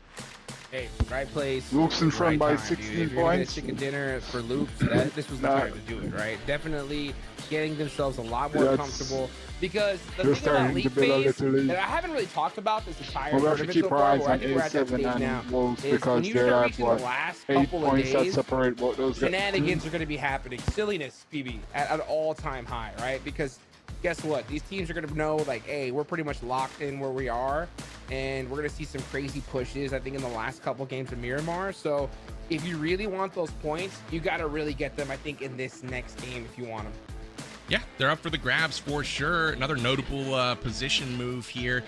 Hey, right place. Loops in front right by time, 16 dude. If you're gonna get points. chicken dinner for Loops, this was the time to do it, right? Definitely getting themselves a lot more comfortable. Because the thing about League Phase that I haven't really talked about this entire tournament so far, where I think we're at that stage now, is when you start reaching the last couple of days, shenanigans are going to be happening. Silliness, BB, at an all-time high, right? Because guess what? These teams are going to know, like, hey, we're pretty much locked in where we are, and we're going to see some crazy pushes, I think, in the last couple games of Miramar. So if you really want those points, you got to really get them, I think, in this next game if you want them. Yeah, they're up for the grabs for sure. Another notable position move here,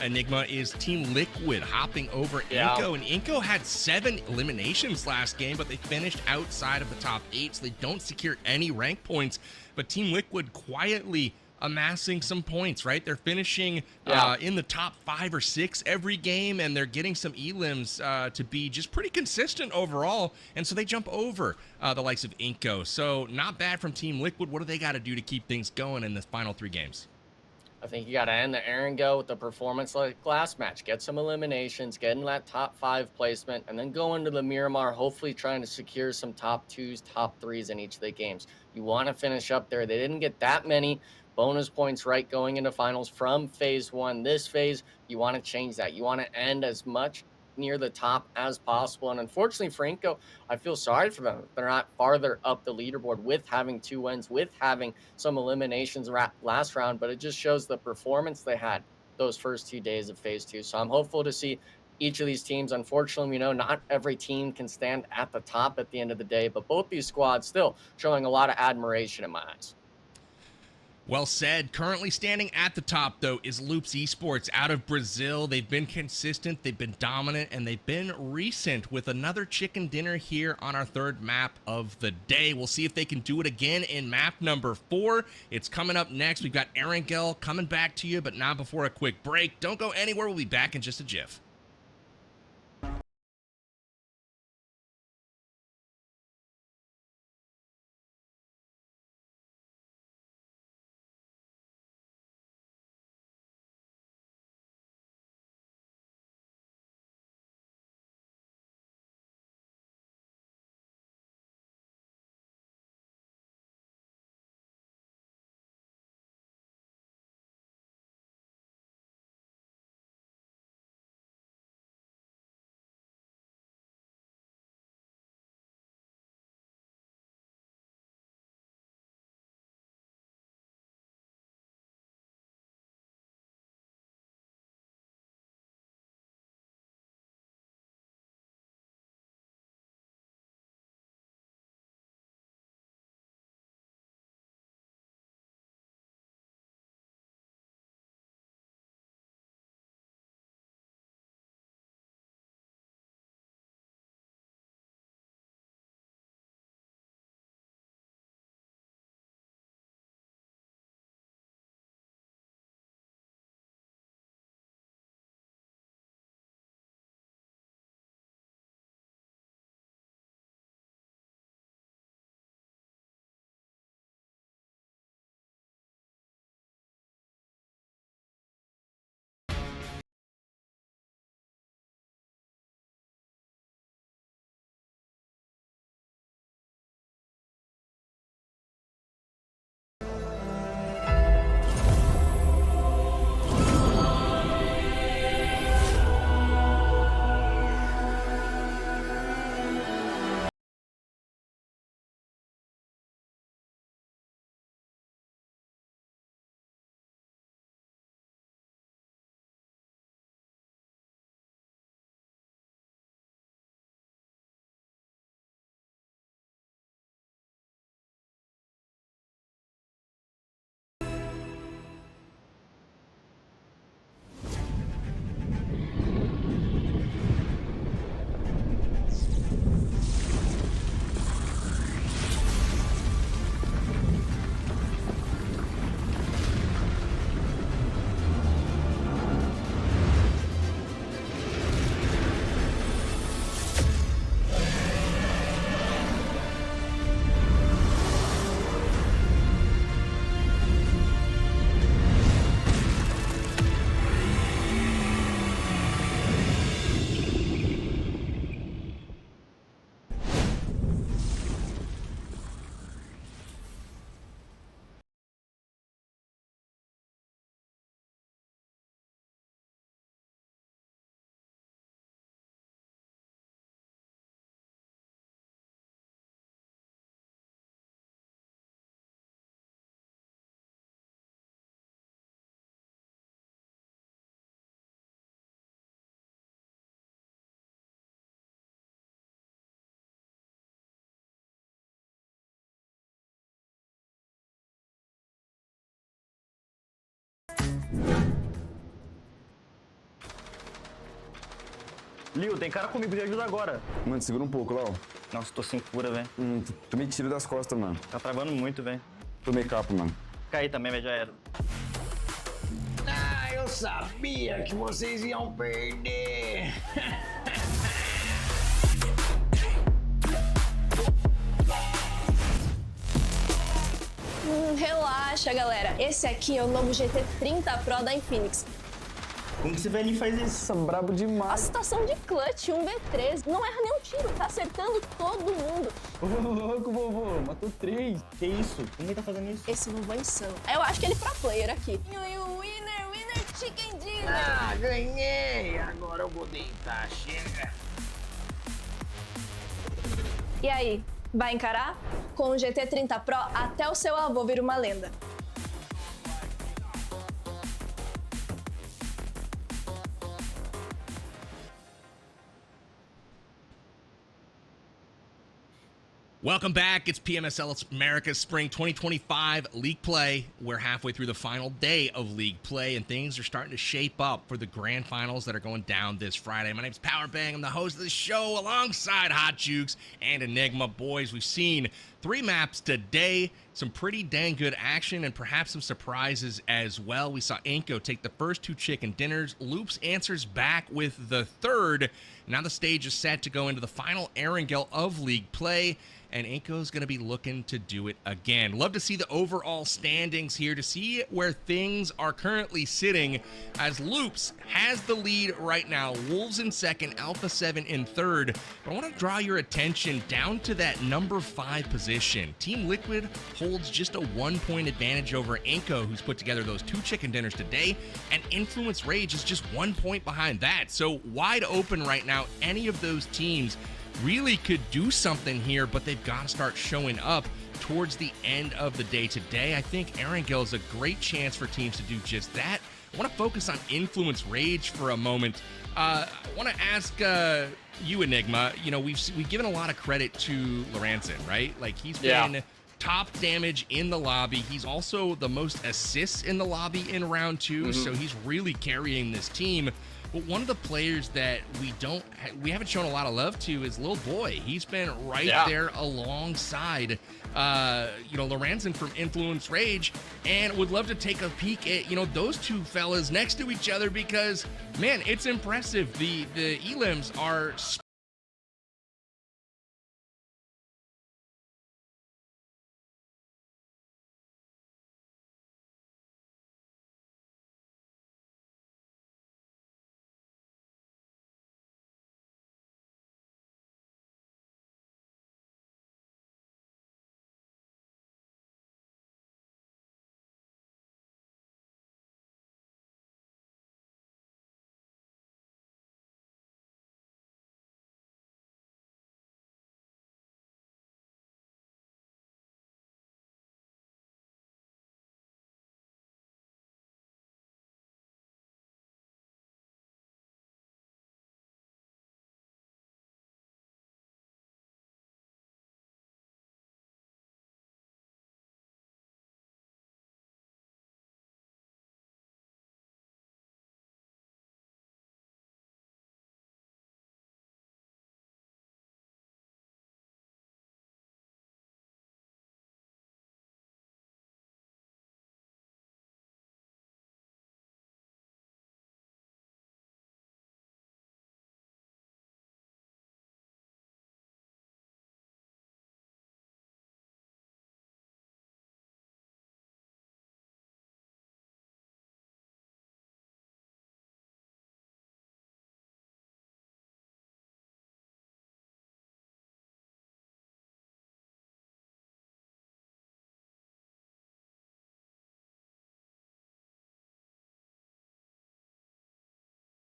Enigma, is Team Liquid hopping over Inco. And Inco had 7 eliminations last game, but they finished outside of the top 8, so they don't secure any rank points. But Team Liquid quietly amassing some points, right? They're finishing in the top 5 or 6 every game, and they're getting some elims to be just pretty consistent overall, and so they jump over the likes of Inco. So not bad from Team Liquid. What do they got to do to keep things going in the final 3 games? I think you got to end the Aaron go with the performance like last match. Get some eliminations, get in that top 5 placement, and then go into the Miramar, hopefully trying to secure some top 2s, top 3s in each of the games. You want to finish up there. They didn't get that many bonus points right going into finals from phase 1. This phase, you want to change that. You want to end as much near the top as possible. And unfortunately, Franco, I feel sorry for them. They're not farther up the leaderboard with having 2 wins, with having some eliminations last round, but it just shows the performance they had those first 2 days of phase 2. So I'm hopeful to see each of these teams. Unfortunately, we know not every team can stand at the top at the end of the day, but both these squads still showing a lot of admiration in my eyes. Well said. Currently standing at the top, though, is Loops Esports out of Brazil. They've been consistent, they've been dominant, and they've been recent with another chicken dinner here on our 3rd map of the day. We'll see if they can do it again in map number 4. It's coming up next. We've got Erangel coming back to you, but not before a quick break. Don't go anywhere. We'll be back in just a jiff. Lil, tem cara comigo de ajuda agora. Mano, segura pouco, Lau. Nossa, tô sem cura, velho. Tomei tiro das costas, mano. Tá travando muito, velho. Tomei capa, mano. Caí também, mas já era. Ah, eu sabia que vocês iam perder. Relaxa, galera. Esse aqui é o novo GT30 Pro da Infinix. Como que esse velhinho faz isso? Nossa, brabo A demais. situação de clutch, 1v3, não erra nenhum tiro, tá acertando todo mundo. Ô, louco, vovô. Matou 3. Que isso? Como ele tá fazendo isso? Esse vovô é insano. Eu acho que ele é pro player aqui. Winner, chicken dinner. Ah, ganhei! Agora eu vou deitar, chega. E aí, vai encarar? Com o GT30 Pro, até o seu avô vira uma lenda. Welcome back. It's PMSL. It's America's Spring 2025 League Play. We're halfway through the final day of League Play, and things are starting to shape up for the grand finals that are going down this Friday. My name's Powerbang. I'm the host of the show alongside Hot Jukes and Enigma. Boys, we've seen 3 maps today. Some pretty dang good action and perhaps some surprises as well. We saw Inko take the first 2 chicken dinners. Loops answers back with the third. Now the stage is set to go into the final Erangel of League Play, and Inko's going to be looking to do it again. Love to see the overall standings here, to see where things are currently sitting, as Loops has the lead right now. Wolves in second, Alpha 7 in third. But I want to draw your attention down to that number 5 position. Team Liquid holds just a 1-point advantage over Inko, who's put together those 2 chicken dinners today, and Influence Rage is just 1 point behind that. So wide open right now. Any of those teams really could do something here, but they've got to start showing up towards the end of the day today. I think Erangel is a great chance for teams to do just that. I want to focus on Influence Rage for a moment. I want to ask you, Enigma. You know, we've given a lot of credit to Lorenzen, right? Like, he's been top damage in the lobby. He's also the most assists in the lobby in round 2, so he's really carrying this team. But one of the players that we haven't shown a lot of love to is Lil Boy. He's been right there alongside, Lorenzen from Influence Rage, and would love to take a peek at, those 2 fellas next to each other, because, man, it's impressive. The elims are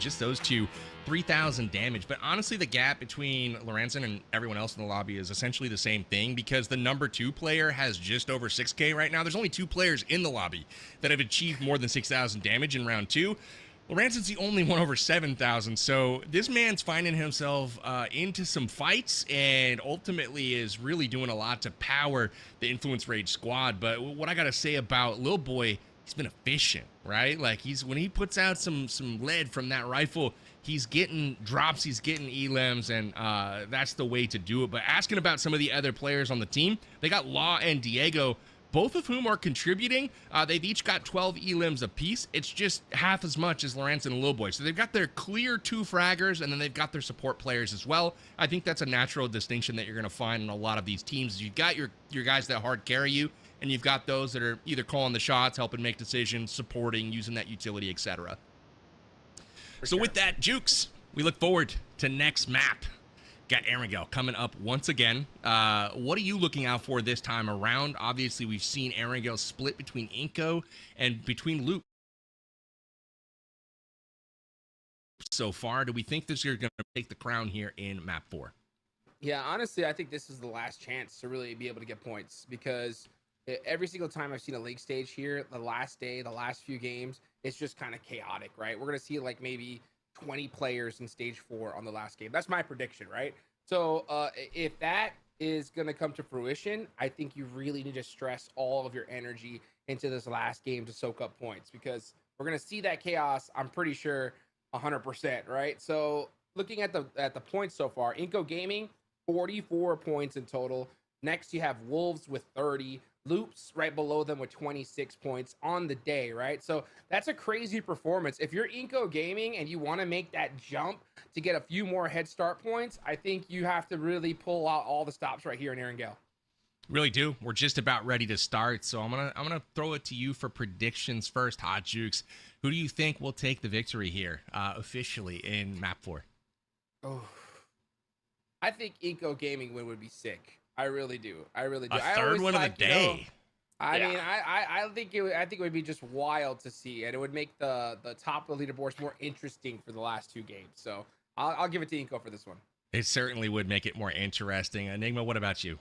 just those 2, 3,000 damage. But honestly, the gap between Lorenzen and everyone else in the lobby is essentially the same thing, because the number 2 player has just over 6K right now. There's only 2 players in the lobby that have achieved more than 6,000 damage in round 2. Lorenzen's the only one over 7,000, so this man's finding himself into some fights, and ultimately is really doing a lot to power the Influence Rage squad. But what I gotta say about Lil Boy, he's been efficient, right? Like, when he puts out some lead from that rifle, he's getting drops, he's getting elims, and that's the way to do it. But asking about some of the other players on the team, they got Law and Diego, both of whom are contributing. They've each got 12 elims apiece. It's just half as much as Lawrence and Lil Boy. So they've got their clear 2 fraggers, and then they've got their support players as well. I think that's a natural distinction that you're going to find in a lot of these teams. You've got your guys that hard carry you, and you've got those that are either calling the shots, helping make decisions, supporting, using that utility, etc. So with that, Jukes, we look forward to next map. Got Erangel coming up once again. What are you looking out for this time around? Obviously, we've seen Erangel split between Inko and between Loop so far. Do we think this is going to take the crown here in map 4? Yeah, honestly, I think this is the last chance to really be able to get points, because every single time I've seen a league stage here, the last day, the last few games, it's just kind of chaotic, right? We're going to see like maybe 20 players in stage 4 on the last game. That's my prediction, right? So if that is going to come to fruition, I think you really need to stress all of your energy into this last game to soak up points, because we're going to see that chaos, I'm pretty sure, 100%, right? So looking at the points so far, Inko Gaming, 44 points in total. Next, you have Wolves with 30. Loops right below them with 26 points on the day, right? So that's a crazy performance. If you're Inko Gaming and you want to make that jump to get a few more head start points, I think you have to really pull out all the stops right here in Erangel. Really do. We're just about ready to start, so I'm gonna throw it to you for predictions first, Hot Jukes. Who do you think will take the victory here officially in map 4? Oh, I think Inko Gaming win would be sick. I really do. I really do. A third one of the day. I mean, I think it would be just wild to see, and it would make the top of the leaderboards more interesting for the last 2 games. So I'll give it to Inko for this one. It certainly would make it more interesting. Enigma, what about you?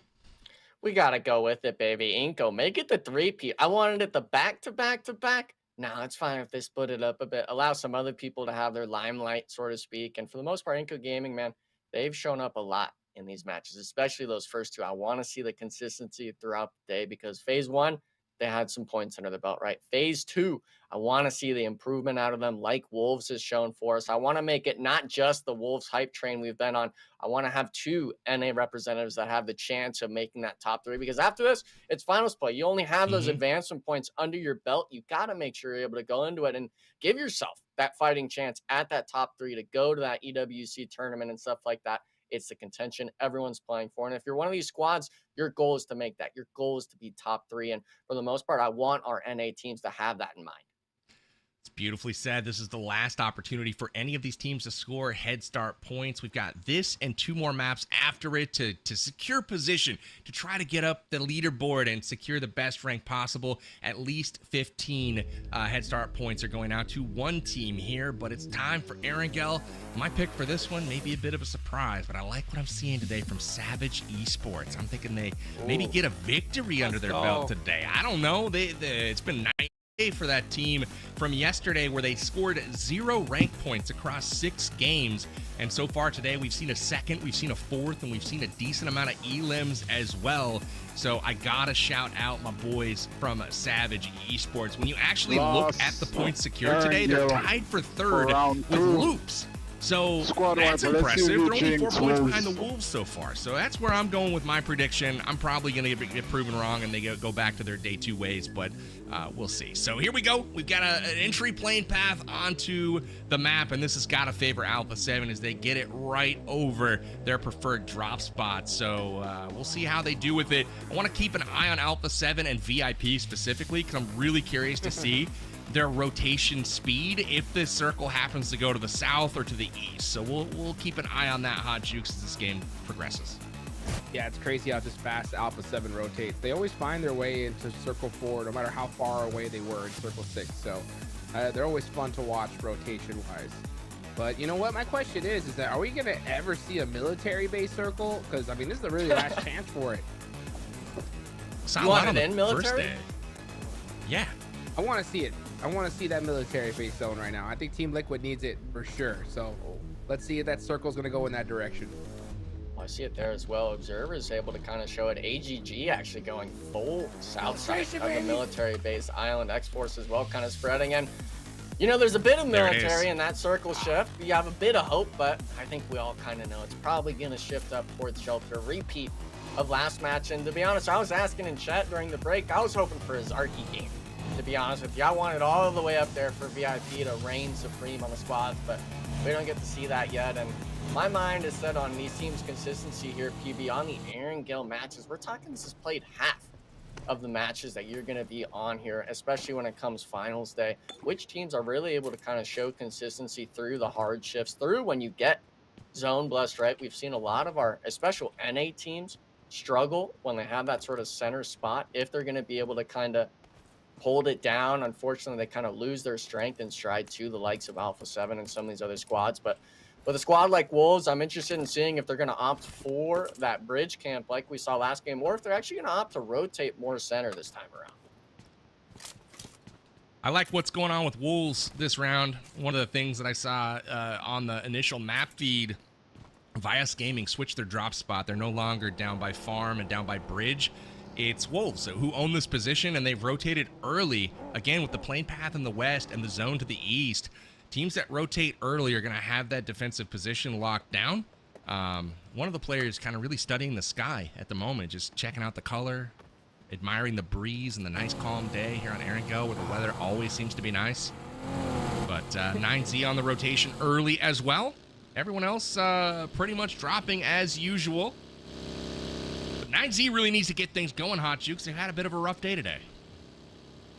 We gotta go with it, baby. Inko, make it the 3P. I wanted it the back-to-back-to-back. No, it's fine if they split it up a bit. Allow some other people to have their limelight, so to speak. And for the most part, Inko Gaming, man, they've shown up a lot in these matches, especially those first 2. I want to see the consistency throughout the day, because phase 1, they had some points under the belt, right? Phase 2, I want to see the improvement out of them, like Wolves has shown for us. I want to make it not just the Wolves hype train we've been on. I want to have 2 NA representatives that have the chance of making that top 3, because after this, it's finals play. You only have those advancement points under your belt. You got to make sure you're able to go into it and give yourself that fighting chance at that top 3 to go to that EWC tournament and stuff like that. It's the contention everyone's playing for. And if you're one of these squads, your goal is to make that. Your goal is to be top 3. And for the most part, I want our NA teams to have that in mind. It's beautifully said. This is the last opportunity for any of these teams to score head start points. We've got this and 2 more maps after it to secure position, to try to get up the leaderboard and secure the best rank possible. At least 15 head start points are going out to one team here, but it's time for Erangel. My pick for this one may be a bit of a surprise, but I like what I'm seeing today from Savage Esports. I'm thinking they maybe get a victory under their belt today. I don't know. It's been nice for that team from yesterday, where they scored 0 rank points across 6 games, and so far today we've seen a 2nd, we've seen a 4th, and we've seen a decent amount of elims as well. So I gotta shout out my boys from Savage Esports. When you actually look at the points secured today, they're tied for 3rd with Loops. So that's impressive. They're only 4 points behind the Wolves so far. So that's where I'm going with my prediction. I'm probably going to get proven wrong and they go back to their day 2 ways, but we'll see. So here we go. We've got an entry plane path onto the map, and this has got to favor Alpha 7 as they get it right over their preferred drop spot. So we'll see how they do with it. I want to keep an eye on Alpha 7 and VIP specifically, because I'm really curious to see their rotation speed if this circle happens to go to the south or to the east. So we'll keep an eye on that, Hot Jukes, as this game progresses. Yeah, it's crazy how just fast Alpha 7 rotates. They always find their way into Circle 4, no matter how far away they were in Circle 6. So they're always fun to watch rotation-wise. But you know what? My question is that are we going to ever see a military-based circle? Because, I mean, this is the really last chance for it. You want it in military? Yeah. I want to see it. I want to see that military base zone right now. I think Team Liquid needs it for sure. So let's see if that circle's going to go in that direction. Well, I see it there as well. Observer is able to kind of show it. AGG actually going full south side of the military base. Island X-Force as well, kind of spreading in. You know, there's a bit of There it military is. in that circle shift. You have a bit of hope, but I think we all kind of know it's probably going to shift up towards shelter. Repeat of last match. And to be honest, I was asking in chat during the break, I was hoping for his Arky game. To be honest with you, I want it all the way up there for VIP to reign supreme on the squads, but we don't get to see that yet. And my mind is set on these teams' consistency here, PB, on the Aaron Gale matches. We're talking this is played half of the matches that you're going to be on here, especially when it comes finals day. Which teams are really able to kind of show consistency through the hard shifts, through when you get zone blessed, right? We've seen a lot of our, especially NA teams, struggle when they have that sort of center spot. If they're going to be able to kind of hold it down, unfortunately, they kind of lose their strength and stride to the likes of Alpha 7 and some of these other squads. But with a squad like Wolves, I'm interested in seeing if they're going to opt for that bridge camp like we saw last game, or if they're actually going to opt to rotate more center this time around. I like what's going on with Wolves this round. One of the things that I saw on the initial map feed, Vias Gaming switched their drop spot. They're no longer down by farm and down by bridge. It's Wolves who own this position, and they've rotated early, again, with the plane path in the west and the zone to the east. Teams that rotate early are going to have that defensive position locked down. One of the players kind of really studying the sky at the moment, just checking out the color, admiring the breeze and the nice calm day here on Aaron Go, where the weather always seems to be nice. But 9Z on the rotation early as well. Everyone else pretty much dropping as usual. But 9Z really needs to get things going, Hot Jukes. They've had a bit of a rough day today.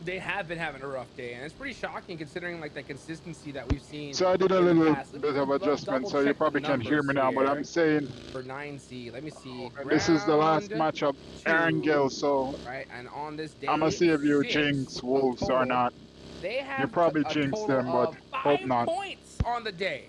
They have been having a rough day, and it's pretty shocking considering like the consistency that we've seen. So I did a little past. bit of adjustment, so you probably can't hear me now, but I'm saying for 9C, let me see. this is the last Round match of Aaron Gill, so right, and on this day, I'm gonna see if you 6 jinx Wolves or total. not. They have You probably a jinxed total them, but of hope 5 not. points on the day.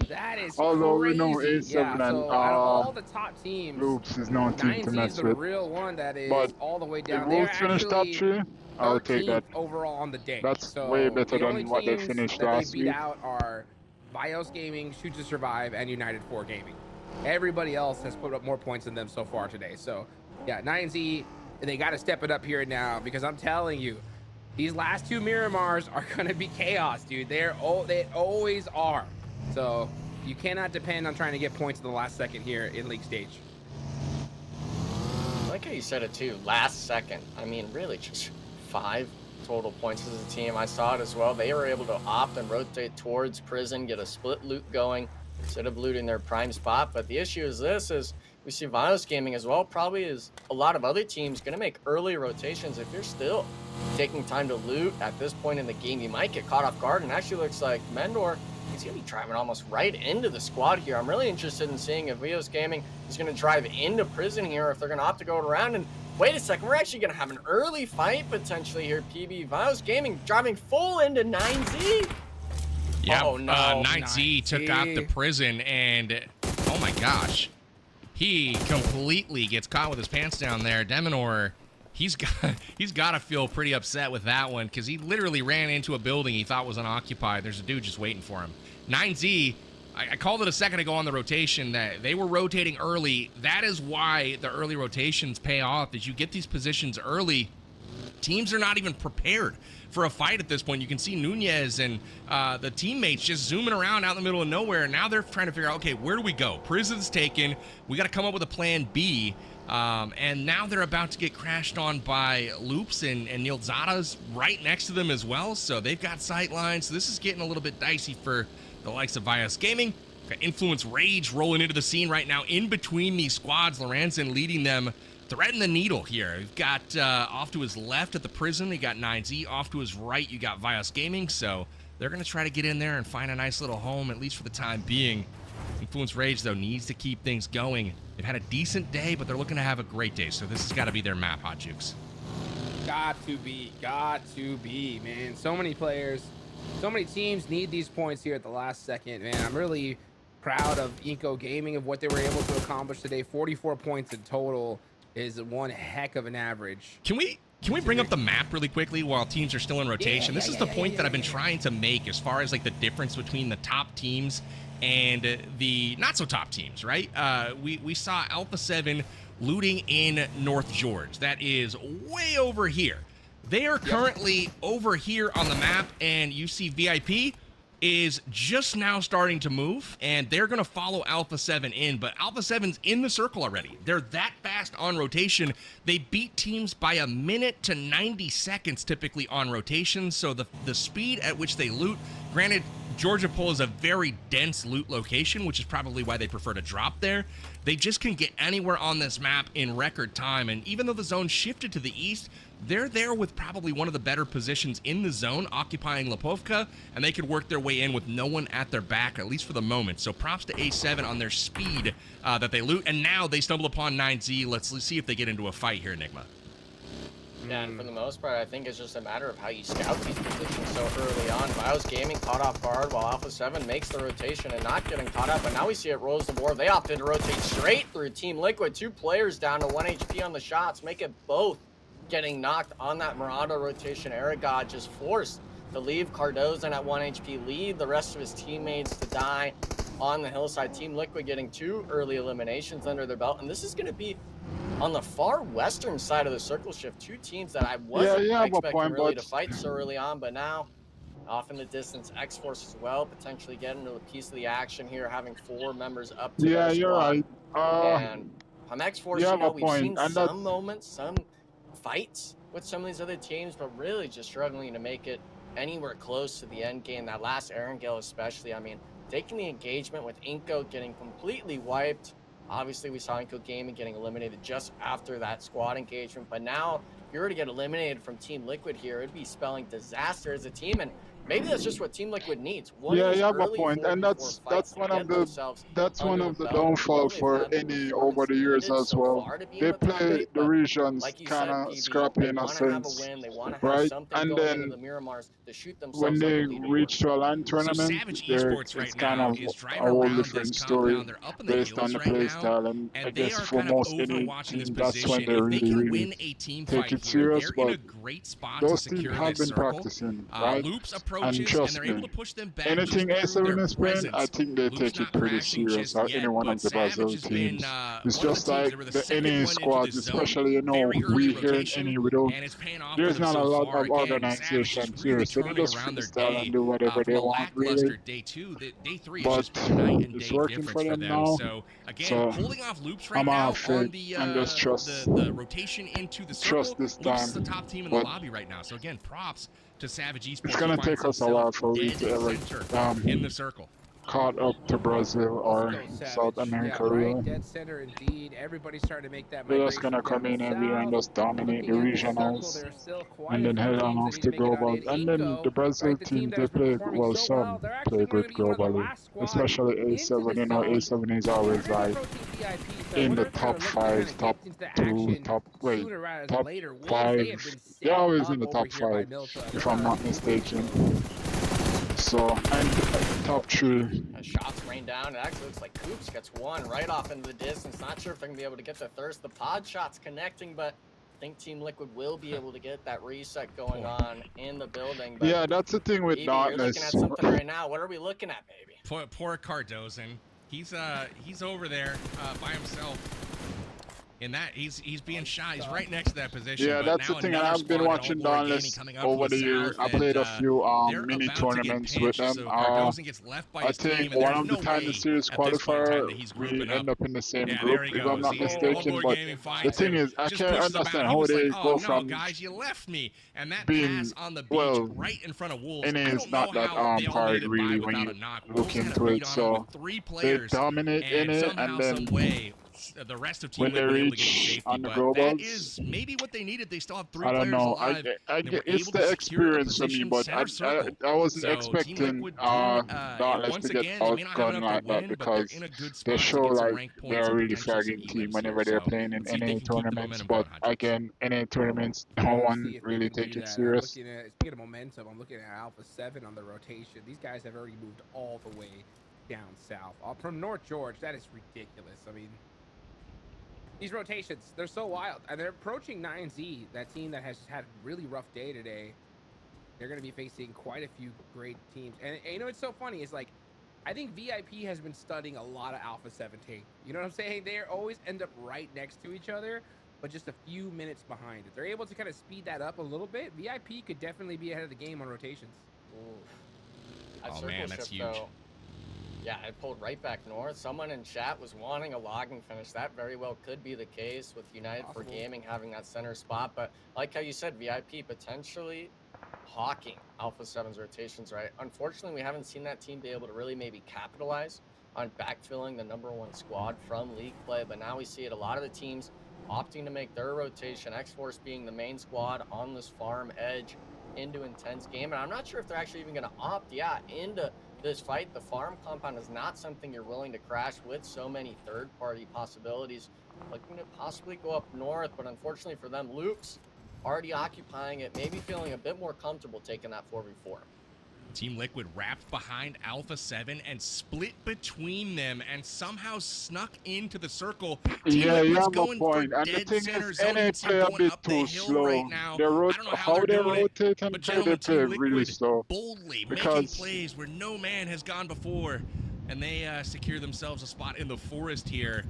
That is Although we crazy. know A7 yeah, and so out of all the top teams, Loops is no team to 9Z mess is the with. real one that is But all the way if down. They're Wolves finish top actually 3, I'll take 13th that. overall on the day. That's So way better the only than what they teams finished that last they beat week. out are Bios Gaming, Shoot to Survive, and United 4 Gaming. Everybody else has put up more points than them so far today. So yeah, 9Z, they got to step it up here now, because I'm telling you, these last 2 Miramars are going to be chaos, dude. They always are. So you cannot depend on trying to get points in the last second here in league stage. I like how you said it too, last second. I mean, really just 5 total points as a team. I saw it as well. They were able to opt and rotate towards prison, get a split loot going instead of looting their prime spot. But the issue is this, is we see Vios Gaming as well, probably as a lot of other teams, going to make early rotations. If you're still taking time to loot at this point in the game, you might get caught off guard. And actually looks like Mendor, he's going to be driving almost right into the squad here. I'm really interested in seeing if Vios Gaming is going to drive into prison here, if they're going to opt to go around. And wait a second, we're actually going to have an early fight potentially here, PB. Vios Gaming driving full into 9Z. Yeah, oh, no. 9Z took out the prison, and oh my gosh, he completely gets caught with his pants down there. Deminor, he's got to feel pretty upset with that one, because he literally ran into a building he thought was unoccupied. There's a dude just waiting for him. 9Z, I called it a second ago on the rotation that they were rotating early. That is why the early rotations pay off, is you get these positions early. Teams are not even prepared for a fight at this point. You can see Nunez and the teammates just zooming around out in the middle of nowhere. Now they're trying to figure out, okay, where do we go? Prison's taken. We got to come up with a plan B. And now they're about to get crashed on by Loops, and Neil Zada's right next to them as well. So they've got sight lines. So this is getting a little bit dicey for the likes of Vias Gaming. Got Influence Rage rolling into the scene right now in between these squads. Lorenzen leading them, threading the needle here. We've got off to his left at the prison, you got 9Z. Off to his right, you got Vias Gaming. So they're going to try to get in there and find a nice little home, at least for the time being. Influence Rage, though, needs to keep things going. They've had a decent day, but they're looking to have a great day. So this has got to be their map, Hot Jukes. Got to be, man. So many players, so many teams need these points here at the last second, man. I'm really proud of Inco Gaming, of what they were able to accomplish today. 44 points in total is one heck of an average. Can we bring up the map really quickly while teams are still in rotation? This is the point that I've been trying to make as far as like the difference between the top teams and the not so top teams, right? We saw Alpha 7 looting in North George. That is way over here. They are currently over here on the map, and you see VIP is just now starting to move, and they're going to follow Alpha 7 in, but Alpha 7's in the circle already. They're that fast on rotation. They beat teams by a minute to 90 seconds typically on rotation, so the speed at which they loot, granted, Georgia Pole is a very dense loot location, which is probably why they prefer to drop there. They just can get anywhere on this map in record time, and even though the zone shifted to the east, they're there with probably one of the better positions in the zone, occupying Lipovka, and they could work their way in with no one at their back, at least for the moment. So props to A7 on their speed that they loot, and now they stumble upon 9Z. Let's see if they get into a fight here, Enigma. Yeah, and for the most part, I think it's just a matter of how you scout these positions so early on. Bios Gaming caught off guard while Alpha 7 makes the rotation and not getting caught up, but now we see it rolls the board. They opted to rotate straight through Team Liquid. 2 players down to 1 HP on the shots, make it both getting knocked on that Marauder rotation. Aragod just forced to leave Cardozo at 1 HP, lead the rest of his teammates to die on the hillside. Team Liquid getting 2 early eliminations under their belt, and this is going to be on the far western side of the circle shift. 2 teams that I wasn't expecting really to fight so early on, but now off in the distance, X-Force as well, potentially getting into a piece of the action here, having 4 members up to their you're squad. right. And from X-Force, you know, we've seen some moments, some fights with some of these other teams, but really just struggling to make it anywhere close to the end game. That last Erangel especially, I mean, taking the engagement with Inko getting completely wiped. Obviously, we saw Inko Gaming getting eliminated just after that squad engagement, but now if you were to get eliminated from Team Liquid here, it'd be spelling disaster as a team, and maybe that's just what Team Liquid needs. You have a point, and that's one of the downfall for any over the years as well. They play the regions kind of scrappy in a sense, right? And then when they reach to a LAN tournament, it's kind of a whole different story based on the play style. And I guess for most any team, that's when they really take it serious. But those teams have been practicing, right? And trust me, anything A7 is playing, I think they take it pretty serious. Any one of the Brazil teams. It's just like the NA squads, especially, you know, we here in NA, there's not a lot of organization here, so they just freestyle and do whatever they want, really. But it's working for them now. So again, pulling off loops right I'm now off on it the and just trust rotation into the circle. Trust this Loops is time. the top team in the lobby right now. So again, props to Savage Esports. It's gonna take us a while for we to ever in the circle. Caught up to Brazil or South America, really. Dead center indeed. Everybody's starting to make that. They're just gonna come in every year and just dominate the regionals, and then head on off to global. And then the Brazil team, they play well. Some play good globally, especially A7. You know, A7 is always like in the top 5, top 2, top 5. They're always in the top 5, if I'm not mistaken. So, and top 3. Shots rain down. It actually looks like Coops gets 1 right off into the distance. Not sure if they're going to be able to get the thirst. The pod shots connecting, but I think Team Liquid will be able to get that reset going on in the building. But yeah, that's the thing with Darkness. You're looking at something right now. What are we looking at, baby? Poor Cardozo. He's over there by himself. In that, he's being shy. He's right next to that position. Yeah, that's the thing. I've been watching Dauntless over the years. I played a few mini tournaments with them. I think one of the time the series qualifier, we end up in the same group, if I'm not mistaken. But the thing is, I can't understand how they go from being, well, and it's not that hard really when you look into it. So they dominate in it, and then the rest of Team when they reach on the globals, that is maybe what they needed. They still have 3 I don't players know. alive. It's the experience for me, but I wasn't expecting Dauntless to get outgunned like that, because they show like they're a really fragging team whenever they're playing in NA tournaments. But again, NA tournaments, no one really takes it serious. Speaking of momentum, I'm looking at Alpha 7 on the rotation. These guys have already moved all the way down south. From North George, that is ridiculous. I mean, these rotations, they're so wild. And they're approaching 9Z, that team that has had a really rough day today. They're going to be facing quite a few great teams. And you know, it's so funny. It's like, I think VIP has been studying a lot of Alpha 17. You know what I'm saying? They always end up right next to each other. but just a few minutes behind. If they're able to kind of speed that up a little bit, VIP could definitely be ahead of the game on rotations. That Oh man, that's shift, huge. though, yeah, it pulled right back north. Someone in chat was wanting a logging finish. That very well could be the case with United for Gaming having that center spot. But like how you said, VIP potentially hawking Alpha 7's rotations, right? Unfortunately, we haven't seen that team be able to really maybe capitalize on backfilling the #1 squad from league play. But now we see it. A lot of the teams opting to make their rotation, X-Force being the main squad on this farm edge into intense game. And I'm not sure if they're actually even going to opt, into this fight. The farm compound is not something you're willing to crash with so many third-party possibilities. Looking to possibly go up north, but unfortunately for them, Loops already occupying it, maybe feeling a bit more comfortable taking that 4v4. Team Liquid wrapped behind Alpha 7 and split between them and somehow snuck into the circle. Team You Liquid's have a going point. for And the dead thing center is, zone. NA You can see play a going bit up the too hill slow. right now. They I don't know how they they're doing it, rotate and but play, they gentlemen, play Team really Liquid slow. boldly making Because plays where no man has gone before, and they secure themselves a spot in the forest here.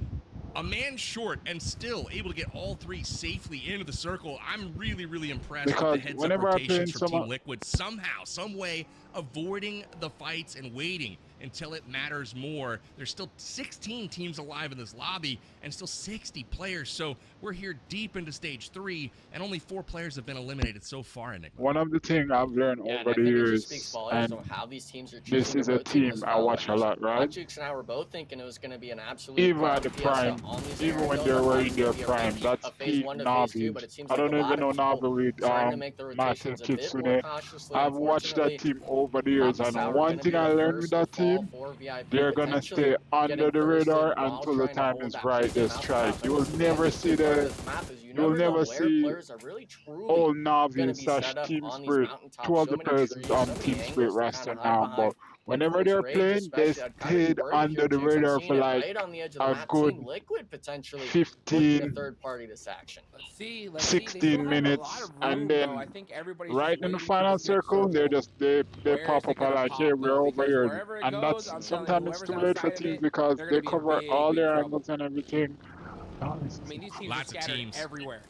A man short and still able to get all three safely into the circle. I'm really, really impressed with the heads-up rotations from Team Liquid. Somehow, some way, avoiding the fights and waiting until it matters more. There's still 16 teams alive in this lobby and still 60 players. So we're here deep into stage 3, and only 4 players have been eliminated so far, Enigma. one of the things I've learned over the years, and how these teams are this is a team I watch a lot, right? Jukes and I were both thinking it was going to be an absolute Even at the prime, even when they were in their prime, that's peak Navi. I don't even know Navi with Massive Kitsune. I've watched that team over the years, and one thing I learned with that team, they're gonna stay under the radar until the time is right. They strike. You'll never see you'll never see all Navi / Team Spirit. 2 of the players on Team Spirit roster now, but whenever they're playing, they stayed under the radar for like a good 15, 16 minutes, and then right in the final circle, they pop up like, hey, we're over here. And that's sometimes it's too late for teams because they cover all their angles and everything. I mean, these teams Lots are of scattered teams. everywhere.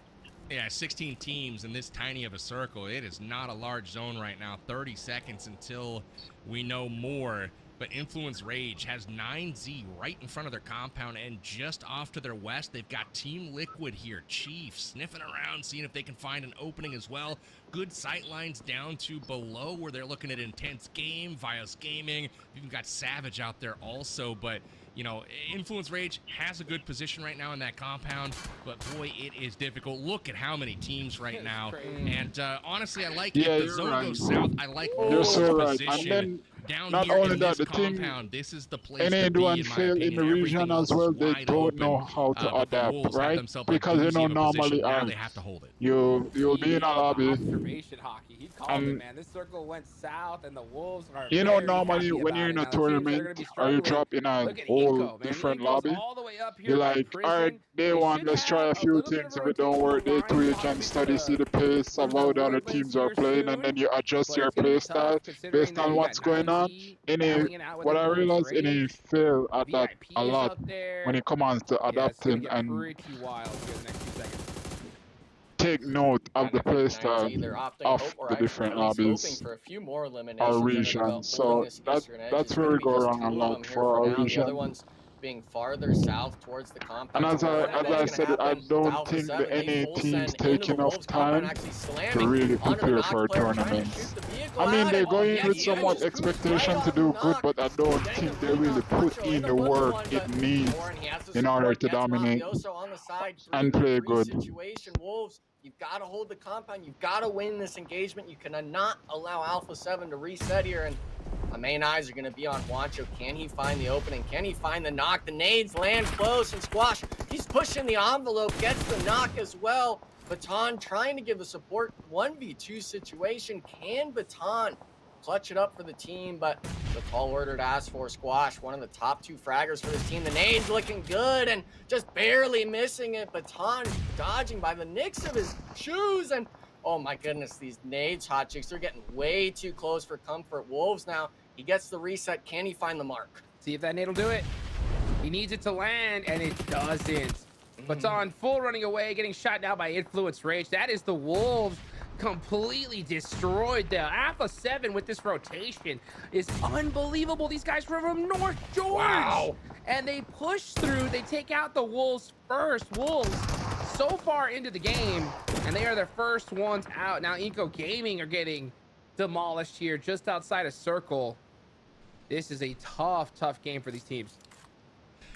Yeah, 16 teams in this tiny of a circle. It is not a large zone right now. 30 seconds until we know more. But Influence Rage has 9Z right in front of their compound, and just off to their west, they've got Team Liquid here. Chief sniffing around, seeing if they can find an opening as well. Good sight lines down to below where they're looking at Intense Game, Vios Gaming. You've even got Savage out there also, but you know, Influence Rage has a good position right now in that compound, but boy, it is difficult. Look at how many teams right now. And honestly, I like if the zone goes south, I like Wolves' position. Down not here only in that, this the thing, compound, this is the place NA to be, doing in my fail opinion. in the region Everything as else well. is They wide don't open, know how to but the adapt, Wolves have right? themselves a Because you doozy know of a position. normally Now they have to hold it. you'll be in a lobby. Observation hockey. He called it, man. This circle went south, and the Wolves are. You know, very normally happy when about you're it. in a Now, the teams that are tournament gonna be or you struggling, drop in a look at whole Inco, man. different Inco's lobby, all the way up here you're by like, Prison. alright, day They one, should let's try a have few little bit things. of If it don't work, day rotation two, you behind can me study, to see the pace of the how the other wood teams here are playing, and soon, then you adjust but your it's gonna play be style tough considering based that on you what's got going on. 9Z Any, battling it out with what I Influence realize, any Rage. fail at that VIP a is lot out there. when it comes to Yeah, it's gonna adapting get and pretty wild here in the next few seconds. take note of the play style of the different lobbies for a few more or eliminations under the belt, regions. holding So this Eastern edge. that's It's where gonna we be go just wrong a 2 of lot them here for our now. The other region. ones being farther south towards the compound. And as I said, I don't think the NA teams take enough time to really prepare for tournaments. I mean, they go in with somewhat expectation to do good, but I don't think they really put in the work it needs in order to dominate and play good. Wolves, you've got to hold the compound. You've got to win this engagement. You cannot allow Alpha 7 to reset here. And my main eyes are going to be on Juancho. Can he find the opening? Can he find the knock? The nades land close, and Squash, he's pushing the envelope, gets the knock as well. Baton trying to give the support 1v2 situation. Can Baton clutch it up for the team? But the tall order to ask for Squash, one of the top 2 fraggers for this team. The nades looking good and just barely missing it. Baton dodging by the nicks of his shoes, and oh my goodness, these nades, hot chicks, they're getting way too close for comfort. Wolves now, he gets the reset. Can he find the mark? See if that nade will do it. He needs it to land, and it doesn't. But on full running away, getting shot down by Influence Rage. That is the Wolves completely destroyed. The Alpha 7 with this rotation is unbelievable. These guys from North George. Wow. And they push through. They take out the Wolves first. Wolves so far into the game, and they are the first ones out. Now Inco Gaming are getting demolished here just outside of Circle. This is a tough game for these teams.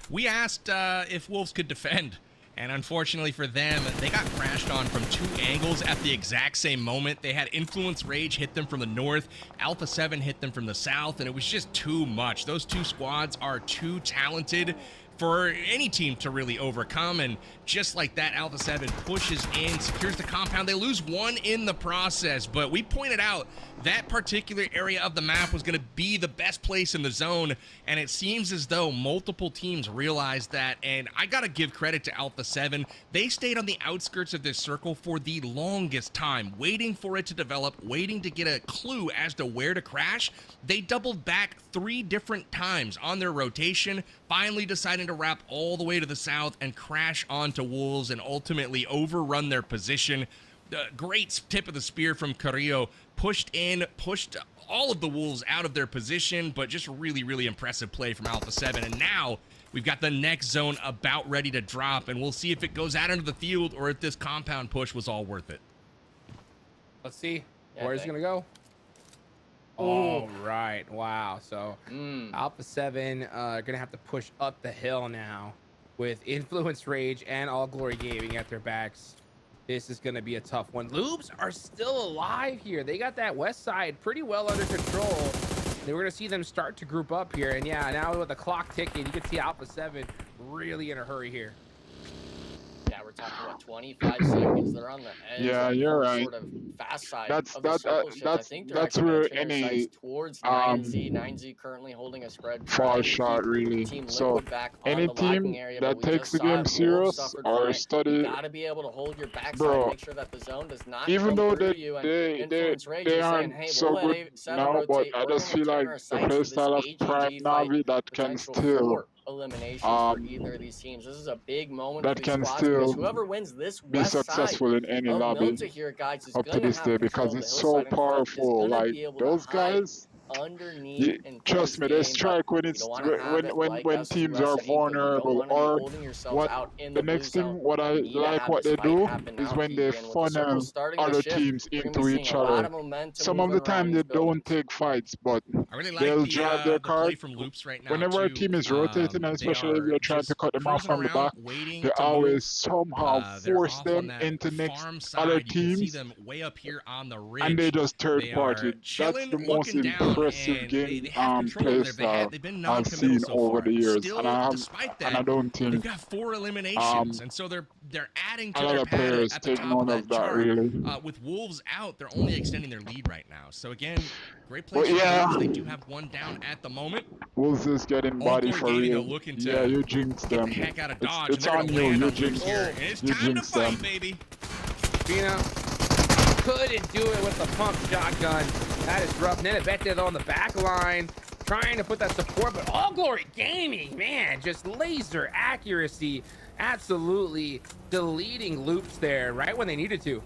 We asked if Wolves could defend, and unfortunately for them, they got crashed on from 2 angles at the exact same moment. They had Influence Rage hit them from the north, Alpha 7 hit them from the south, and it was just too much. Those 2 squads are too talented for any team to really overcome, and just like that, Alpha 7 pushes in, secures the compound. They lose 1 in the process, but we pointed out that particular area of the map was going to be the best place in the zone, and it seems as though multiple teams realized that, and I gotta give credit to Alpha 7. They stayed on the outskirts of this circle for the longest time, waiting for it to develop, waiting to get a clue as to where to crash. They doubled back 3 different times on their rotation, finally deciding to wrap all the way to the south and crash onto Wolves and ultimately overrun their position. Great tip of the spear from GYRO, pushed all of the Wolves out of their position, but just really impressive play from Alpha 7. And now we've got the next zone about ready to drop, and we'll see if it goes out into the field or if this compound push was all worth it. Let's see where it's gonna go. All right, wow. So Alpha 7 are gonna have to push up the hill now with Influence Rage and All Glory Gaming at their backs. This is gonna be a tough one. Loops are still alive here. They got that west side pretty well under control. And we're gonna see them start to group up here. And yeah, now with the clock ticking, you can see Alpha 7 really in a hurry here. Yeah, we're talking about 25 seconds. They're on the edge. Yeah, you're right. Sort of fast side That's of the circle shift. I think they're actually where gonna turn their any sights towards 9Z. 9Z currently holding a spread. fall shot really. So any team that takes the game serious or study, gotta be able to hold your backside, bro, make sure that the zone does not even though they they aren't so good now, but I just feel like the playstyle of Prime Navi that can still eliminations for either of these teams. This is a big moment that for these can squads, still whoever wins this be successful in any lobby here, guys, up to this day, because it's so powerful. Like those guys, trust me, they strike when it's when teams are vulnerable, or what the next thing what I like what they do is when they funnel other teams into each other. Some of the time they don't take fights, but they'll drive their car. Whenever a team is rotating, and especially if you're trying to cut them off from the back, they always somehow force them into next other teams, and they just third party. That's the most impressive game play style I've seen over the years, and I don't think they've got 4 eliminations, and so they're adding to a lot their of pad players at the take top note of that of that chart. really. With Wolves out, they're only extending their lead right now. So again, great play. They do have 1 down at the moment. Wolves is getting body for real. Yeah, you jinxed them. Heck out of Dodge, it's on you. You jinxed them. It's You time to jinxed fight, them. baby. Fina couldn't do it with the pump shotgun. That is rough. Nenebete on the back line, trying to put that support, but All Glory Gaming, man, just laser accuracy, absolutely deleting loops there right when they needed to.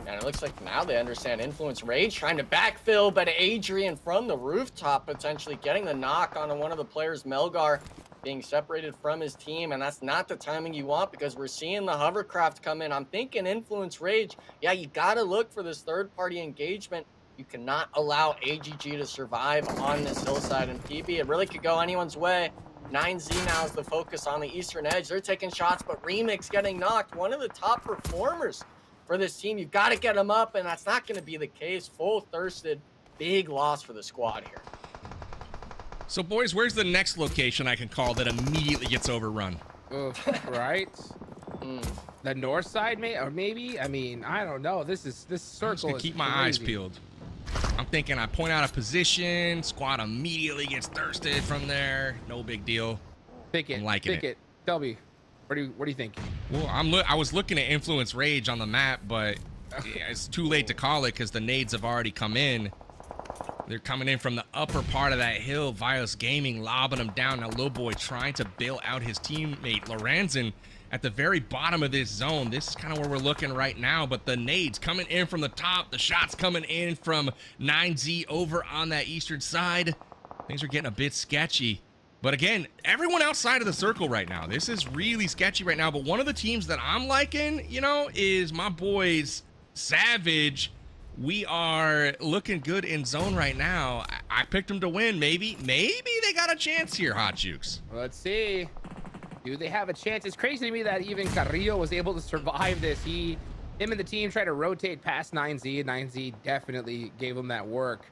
And it looks like now they understand Influence Rage trying to backfill, but Adrian from the rooftop potentially getting the knock on one of the players, Melgar, being separated from his team, and that's not the timing you want because we're seeing the hovercraft come in. I'm thinking Influence Rage, yeah, you gotta look for this third-party engagement. You cannot allow AGG to survive on this hillside, and PB, it really could go anyone's way. 9Z now is the focus on the eastern edge. They're taking shots, but Remix getting knocked. One of the top performers for this team. You've got to get them up, and that's not going to be the case. Full thirsted, big loss for the squad here. So, boys, where's the next location I can call that immediately gets overrun? Right? The north side, or maybe? I mean, I don't know. This circle is keep my eyes peeled. I'm thinking I point out a position, squad immediately gets thirsted from there. No big deal. Pick it. I'm liking it. Tell me, what do you think? Well, I was looking at Influence Rage on the map, but it's too late to call it because the nades have already come in. They're coming in from the upper part of that hill. Vios Gaming lobbing him down. Now, Lil Boy trying to bail out his teammate, Lorenzen, at the very bottom of this zone. This is kind of where we're looking right now, but the nades coming in from the top. The shots coming in from 9Z over on that eastern side. Things are getting a bit sketchy. But again, everyone outside of the circle right now. This is really sketchy right now. But one of the teams that I'm liking, you know, is my boys, Savage. We are looking good in zone right now. I picked them to win. Maybe they got a chance here, Hot Jukes. Let's see. Do they have a chance? It's crazy to me that even Carrillo was able to survive this. Him and the team tried to rotate past 9Z, and 9Z definitely gave him that work.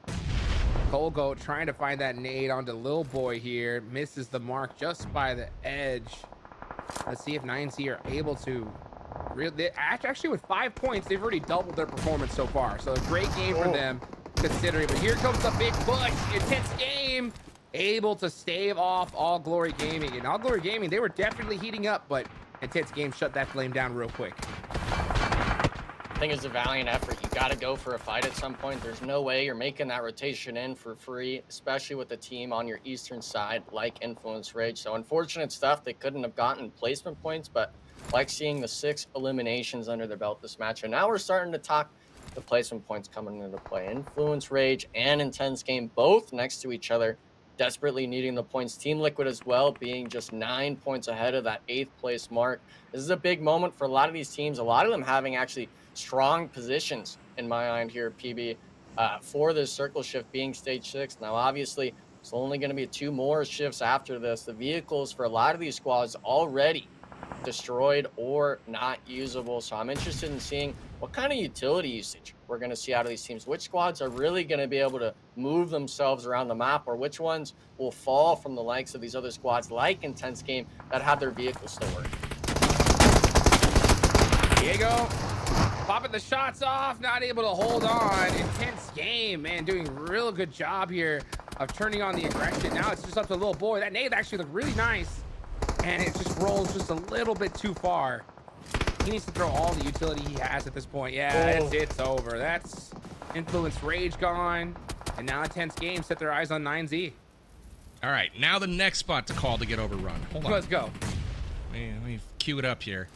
Colgo trying to find that nade onto Lil Boy here. Misses the mark just by the edge. Let's see if 9Z are able to... Actually, with 5 points, they've already doubled their performance so far. So a great game for them, considering. But here comes the big push. Intense game. Able to stave off All Glory Gaming. And All Glory Gaming, they were definitely heating up, but Intense Game shut that flame down real quick. I think it's a valiant effort. You got to go for a fight at some point. There's no way you're making that rotation in for free, especially with the team on your eastern side like Influence Rage. So unfortunate stuff. They couldn't have gotten placement points, but like seeing the 6 eliminations under their belt this match. And now we're starting to talk the placement points coming into play. Influence Rage and Intense Game both next to each other, desperately needing the points. Team Liquid as well, being just 9 points ahead of that 8th place mark. This is a big moment for a lot of these teams. A lot of them having actually strong positions in my mind here, PB, for this circle shift being stage 6. Now, obviously, it's only going to be 2 more shifts after this. The vehicles for a lot of these squads already destroyed or not usable. So I'm interested in seeing what kind of utility usage we're going to see out of these teams. Which squads are really going to be able to move themselves around the map, or which ones will fall from the likes of these other squads like Intense Game that have their vehicles still working. Diego popping the shots off, not able to hold on. Intense Game, man, doing a real good job here of turning on the aggression. Now it's just up to Lil Boy. That nade actually looked really nice, and it just rolls just a little bit too far. He needs to throw all the utility he has at this point. Yeah, it's over. That's Influence Rage gone, and now Intense Game set their eyes on 9Z. All right, now the next spot to call to get overrun. Hold on. Let's go. Let me cue it up here.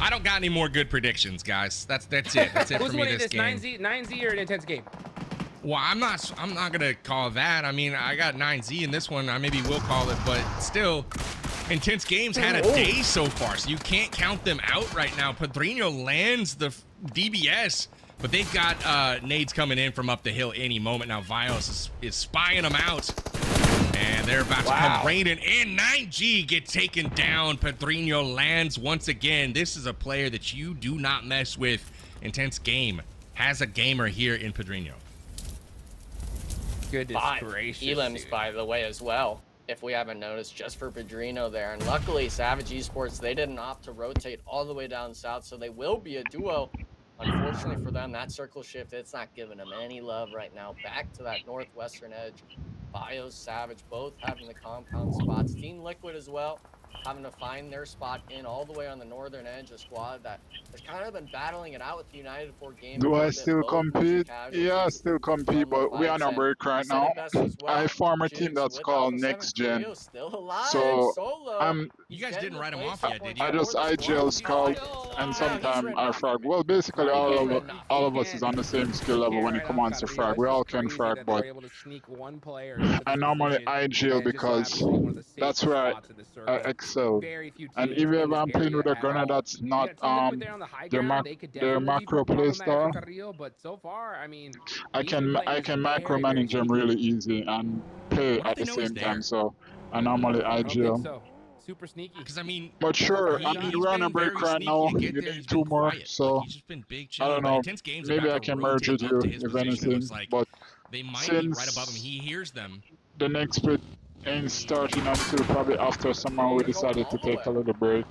I don't got any more good predictions, guys. That's it. That's it for me this game. 9Z or an Intense Game? Well, I'm not gonna call that. I mean, I got 9Z in this one. I maybe will call it, but still, Intense Games had a day so far, so you can't count them out right now. Padrino lands the DBS, but they've got nades coming in from up the hill any moment. Now Vios is spying them out, and they're about to come raining in. 9G get taken down. Padrino lands once again. This is a player that you do not mess with. Intense Game has a gamer here in Padrino. Goodness gracious. Elims, by the way, as well, if we haven't noticed, just for Padrino there. And luckily, Savage Esports, they didn't opt to rotate all the way down south, so they will be a duo. Unfortunately for them, that circle shift, it's not giving them any love right now. Back to that northwestern edge. Bios, Savage, both having the compound spots. Team Liquid as well, having to find their spot in all the way on the northern edge, a squad that has kind of been battling it out with United 4 Games. Do I still compete? Yeah, I still compete, but we are on a break right now. I form a team that's called Next Gen. So you guys didn't write them off yet, did you? I just IGL scout, and sometimes I frag. Well, basically all of us is on the same skill level when it comes to frag. We all can frag, but I normally IGL because that's where I excel. And even if I'm playing with a gunner that's not their macro play style, I can micromanage them really easy and play at the same time. So I normally IGL. Super sneaky. Because I mean, but sure, I mean, we're on a break right now. You need 2 more, so I don't know. Maybe I can merge with you if anything. But they might be right above him. He hears them. The next split ain't starting until probably after summer. We decided to take a little break,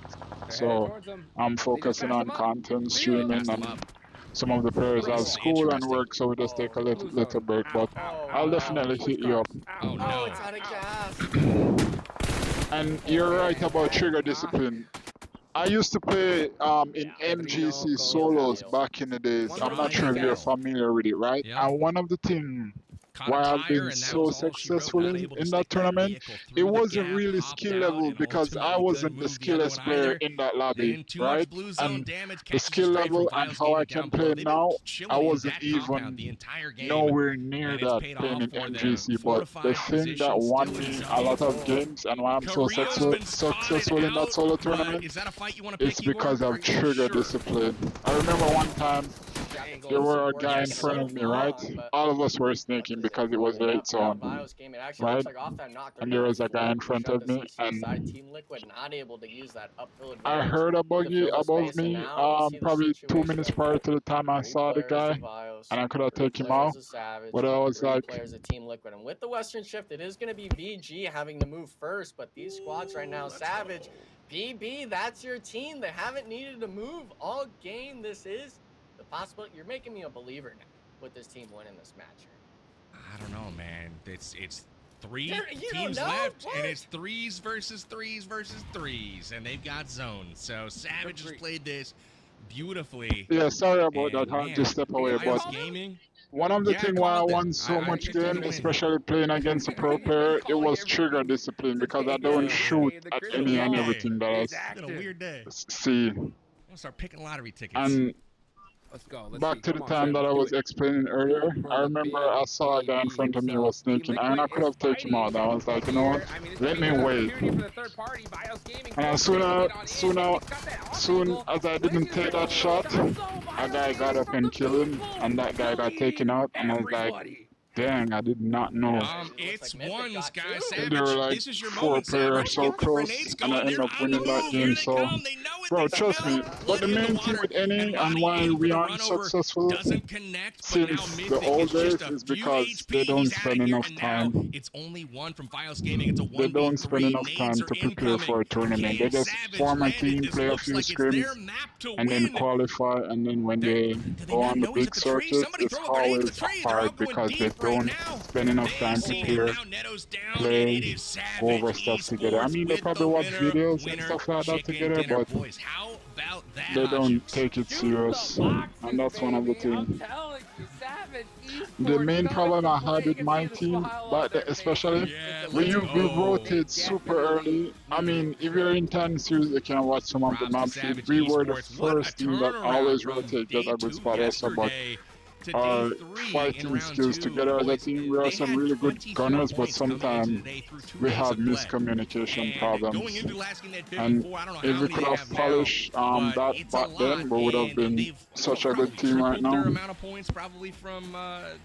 so I'm focusing on content streaming, and some of the players have school and work, so we just take a little break. But I'll definitely hit you up. Oh no! It's out of gas. And you're right about trigger discipline. I used to play in MGC solos back in the days. I'm not sure if you're familiar with it, right? And one of the things why I've been so successful in that tournament. It wasn't really skill level because I wasn't the skillest player in that lobby, right? And the skill level and how I can play now, I wasn't even nowhere near that playing in MGC. But the thing that won me a lot of games and why I'm so successful in that solo tournament, it's because of trigger discipline. I remember one time there were a guy in front of me, right? All of us were snaking because it was late zone, right? And there was a guy in front of me, and I heard a buggy above me probably 2 minutes prior to the time I saw the guy, and I could have taken him out, but I was like... players of Team Liquid. And with the Western Shift, it is going to be VG having to move first, but these squads right now, Savage, BB, that's your team. They haven't needed to move all game. This is the possibility. You're making me a believer now with this team winning this match here. I don't know, man. It's three teams left, and it's threes versus threes, and they've got zones. So Savage has played this beautifully. Yeah, sorry about that. I had to step away, but one of the things why I won so much game, especially playing against a pro player, it was trigger discipline because I don't shoot at any and everything that I It's been a weird day. see. I'm gonna start picking lottery tickets. And back to the time that I was explaining earlier, I remember I saw a guy in front of me was sneaking, and I could have taken him out. I was like, you know what, let me wait. And as soon as I didn't take that shot, a guy got up and killed him, and that guy got taken out, and I was like, dang, I did not know. It's ones, guys. They were like 4 players so close, and I ended up winning that game. So, bro, trust me. But the main thing with any and why we aren't successful since the old days is because they don't spend enough time. It's only one from Fios Gaming. It's a They don't spend enough time to prepare for a tournament. They just form a team, play a few scrims, and then qualify. And then when they go on the big circuit, it's always hard because they don't spend enough time to play, go over stuff together. I mean, they probably watch videos and stuff like that together, but they don't take it serious, and that's one of the things. The main problem I had with my team, but especially when you rotate super early. I mean, if you're in 10 series, you can watch some of the maps. We were the first team that always rotate, get a good spot also, but our fighting skills together as a team, we are some really good gunners, but sometimes we have miscommunication problems. And if we could have polished that back then, we would have been such a good team right now. Amount of points probably from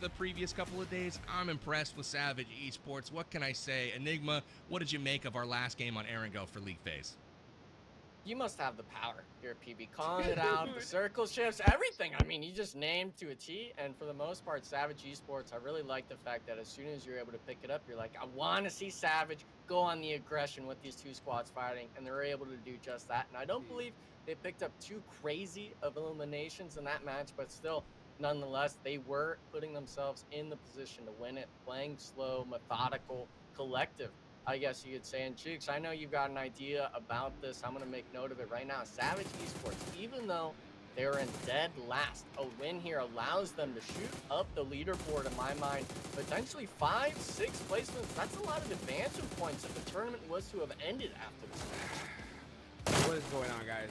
the previous couple of days. I'm impressed with Savage Esports. What can I say? Enigma, what did you make of our last game on Erangel for League Phase? You must have the power here, PB. Calling it out, the circle shifts, everything. I mean, you just named to a T. And for the most part, Savage Esports, I really like the fact that as soon as you're able to pick it up, you're like, I want to see Savage go on the aggression with these 2 squads fighting. And they're able to do just that. And I don't believe they picked up too crazy of eliminations in that match, but still, nonetheless, they were putting themselves in the position to win it, playing slow, methodical, collective, I guess you could say. And Cheeks, I know you've got an idea about this. I'm going to make note of it right now. Savage Esports, even though they're in dead last, a win here allows them to shoot up the leaderboard, in my mind, potentially 5, 6 placements. That's a lot of advancement points if the tournament was to have ended after this match. What is going on, guys?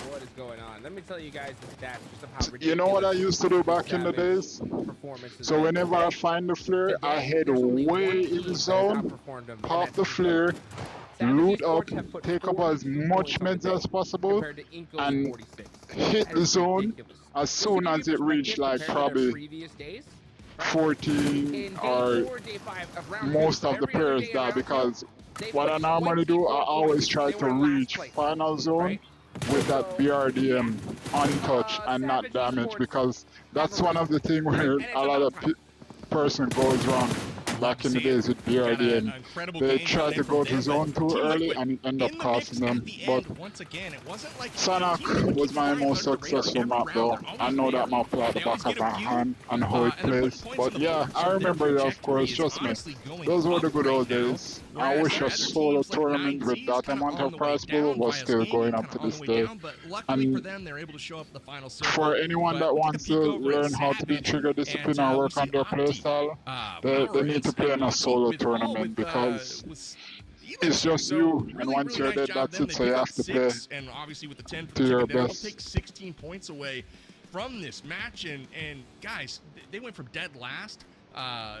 What is going on? Let me tell you guys the stats just of how ridiculous. You know what I used to do back in the days? So whenever I find the flare, I head way in the zone, pop the flare, loot up, take up as much meds as possible, and hit the zone as soon as it reached like probably 14 or most of the players die, because what I normally do, I always try to reach final zone with that BRDM untouched and not damaged, because that's one of the things where a lot of person goes wrong. back in the days with BRD, and they tried to go to zone too early and it ended up costing them. But Sanhok was my most successful map though. I know that map at the back of my hand and how it plays. But yeah, I remember it, of course, trust me. Those were the good old days. I wish a solo tournament with that amount of prize pool was still going up to this day. And for anyone that wants to learn how to be trigger discipline and work on their playstyle, they need to play in a solo tournament because it's just you, and once you're dead, that's it. So you have to play and obviously with the 10 to your they'll best. take 16 points away from this match, and guys, they went from dead last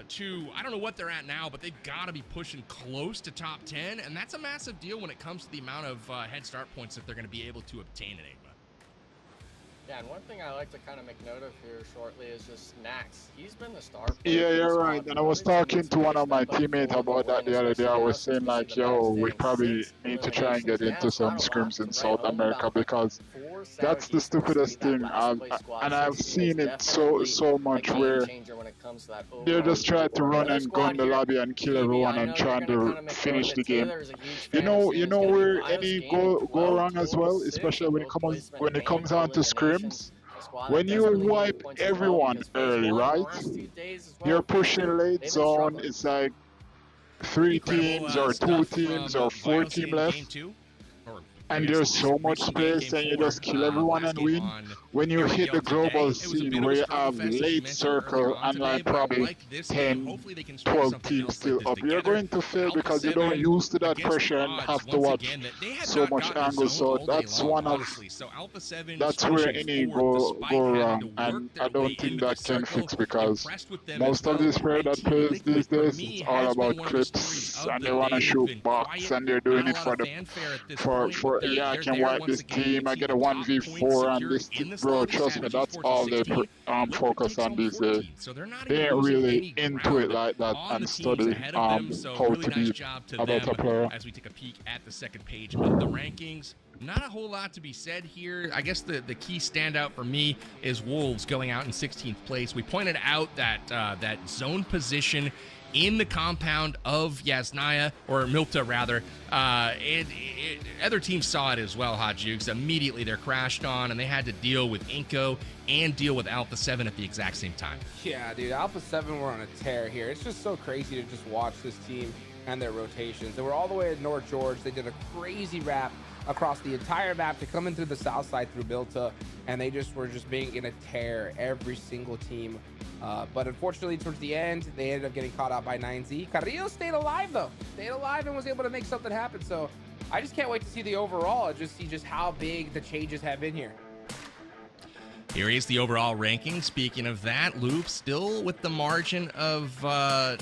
to, I don't know what they're at now, but they've got to be pushing close to top 10, and that's a massive deal when it comes to the amount of head start points that they're going to be able to obtain in Enigma. Yeah, and one thing I like to kind of make note of here shortly is just Nax. He's been the star player. Yeah, you're right. And I was talking to one of my teammates about that the other day. I was saying like, yo, we probably need to try and get into some scrims in South America because that's the stupidest thing. And I've seen it so much where they're just trying to run and gun the lobby and kill everyone and trying to finish the game. You know where any go wrong as well, especially when it comes on to scrims. When you wipe everyone early, right? You're pushing late zone. It's like 3 teams or 2 teams or 4 teams left. And there's so much space and you just kill everyone and win. When you hit the global scene where you have late circle and like probably 10, 12 teams still up, you're going to fail because you don't used to that pressure and have to watch so much angle. So that's that's where any go wrong, and I don't think that can fix because most of these players that plays these days, it's all about clips and they want to shoot box and they're doing it for yeah, I can wipe this team, I get a 1v4 and this, bro, trust me, that's all they focus on these days. They ain't really into it like that and study how to be a better player. As we take a peek at the second page of the rankings, not a whole lot to be said here. I guess the key standout for me is Wolves going out in 16th place. We pointed out that that zone position in the compound of Yasnaya, or Milta rather, other teams saw it as well, Hot Jukes. Immediately they're crashed on, and they had to deal with Inko and deal with Alpha 7 at the exact same time. Yeah, dude, Alpha 7 were on a tear here. It's just so crazy to just watch this team and their rotations. They were all the way at North George. They did a crazy wrap across the entire map to come in through the south side through Milta, and they just were being in a tear, every single team. But unfortunately, towards the end, they ended up getting caught out by 9Z. Carrillo stayed alive, though. Stayed alive and was able to make something happen. So I just can't wait to see the overall and just see just how big the changes have been here. Here is the overall ranking. Speaking of that, Loop still with the margin of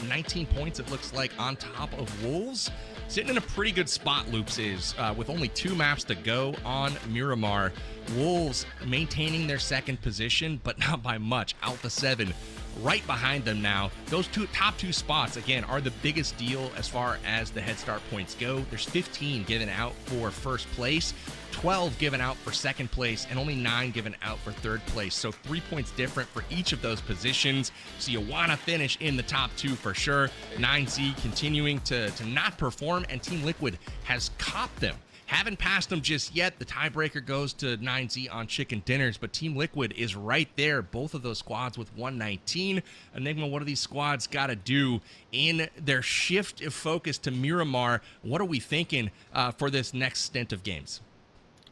19 points, it looks like, on top of Wolves. Sitting in a pretty good spot, Loops is, with only 2 maps to go on Miramar. Wolves maintaining their second position, but not by much. Alpha 7 right behind them now. Those top two spots, again, are the biggest deal as far as the head start points go. There's 15 given out for first place, 12 given out for second place, and only 9 given out for third place. So 3 points different for each of those positions. So you want to finish in the top 2 for sure. 9Z continuing to not perform, and Team Liquid has copped them. Haven't passed them just yet. The tiebreaker goes to 9Z on chicken dinners, but Team Liquid is right there. Both of those squads with 119. Enigma, what do these squads got to do in their shift of focus to Miramar? What are we thinking for this next stint of games?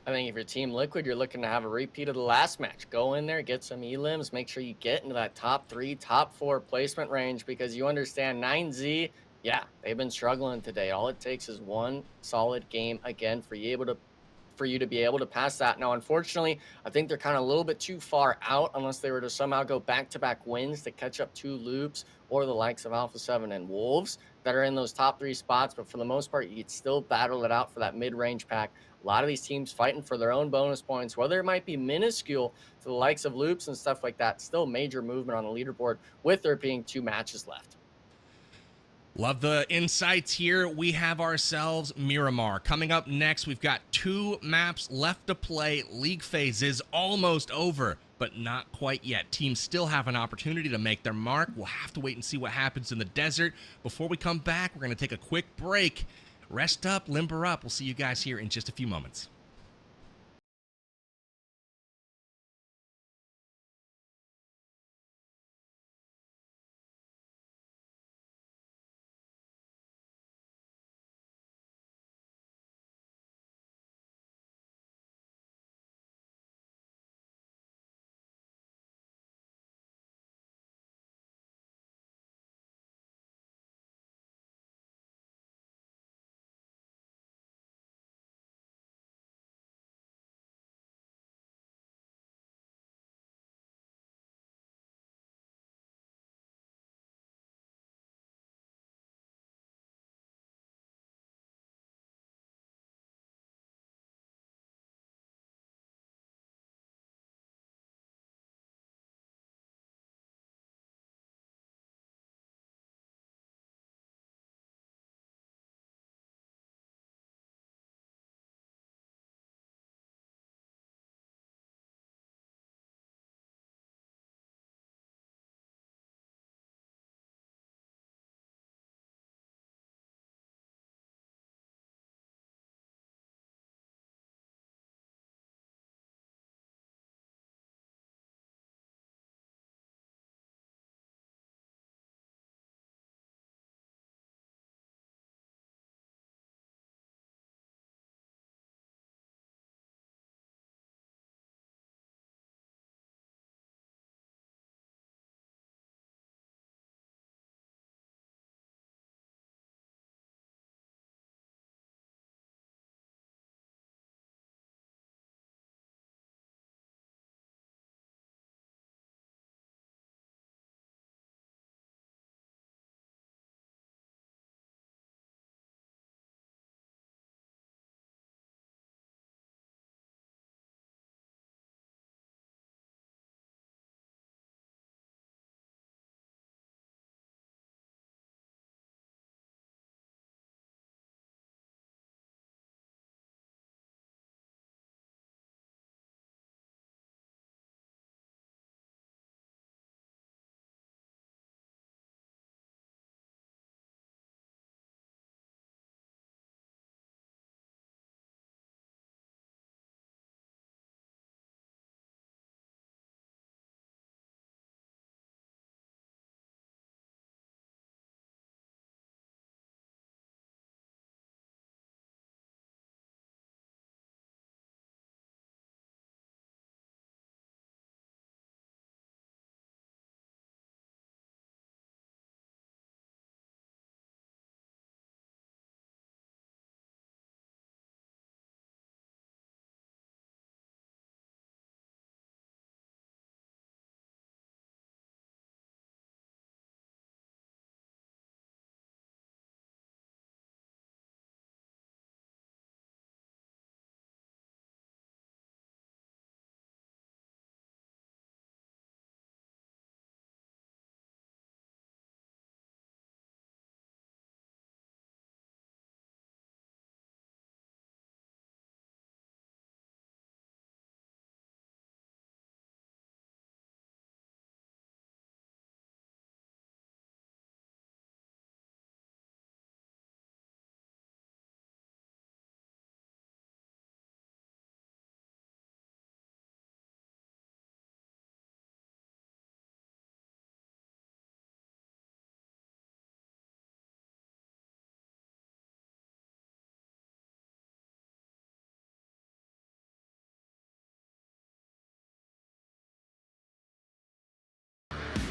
I think if you're Team Liquid, you're looking to have a repeat of the last match. Go in there, get some elims, make sure you get into that top 3, top 4 placement range, because you understand 9Z, yeah, they've been struggling today. All it takes is one solid game again for you to be able to pass that. Now, unfortunately, I think they're kind of a little bit too far out unless they were to somehow go back-to-back wins to catch up to Loops or the likes of Alpha 7 and Wolves that are in those top 3 spots. But for the most part, you'd still battle it out for that mid-range pack. A lot of these teams fighting for their own bonus points, whether it might be minuscule to the likes of Loops and stuff like that. Still major movement on the leaderboard with there being 2 matches left. Love the insights here. We have ourselves Miramar. Coming up next, we've got 2 maps left to play. League phase is almost over, but not quite yet. Teams still have an opportunity to make their mark. We'll have to wait and see what happens in the desert. Before we come back, we're going to take a quick break. Rest up, limber up. We'll see you guys here in just a few moments.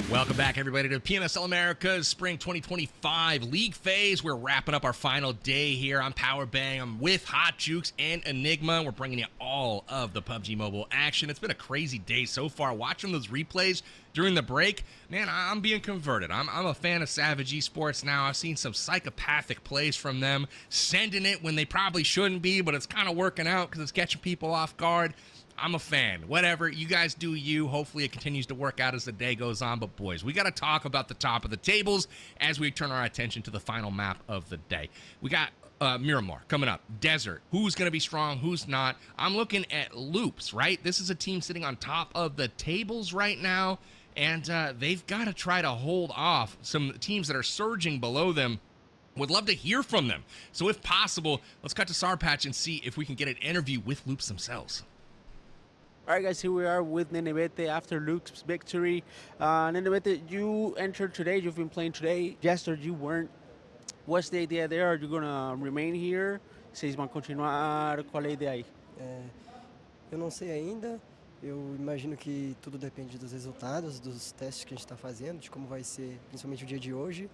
Welcome back, everybody, to PMSL America's Spring 2025 League Phase. We're wrapping up our final day here. I'm Power Bang. I'm with Hot Jukes and Enigma. We're bringing you all of the PUBG Mobile action. It's been a crazy day so far. Watching those replays during the break, man, I'm being converted. I'm a fan of Savage Esports now. I've seen some psychopathic plays from them, sending it when they probably shouldn't be, but it's kind of working out because it's catching people off guard. I'm a fan. Whatever, you guys do you. Hopefully it continues to work out as the day goes on. But boys, we got to talk about the top of the tables as we turn our attention to the final map of the day. We got Miramar coming up. Desert. Who's going to be strong? Who's not? I'm looking at Loops, right? This is a team sitting on top of the tables right now. And they've got to try to hold off some teams that are surging below them. Would love to hear from them. So if possible, let's cut to Sarpatch and see if we can get an interview with Loops themselves. All right, guys, here we are with Nenebete after Luke's victory. Nenebete, you entered today. You've been playing today. Yesterday, you weren't. What's the idea there? Are you going to remain here? Vocês vão continuar? Qual é a ideia aí? Eu não sei ainda. Eu imagino que tudo depende dos resultados, dos testes que a gente está fazendo, de como vai ser, principalmente o dia de hoje.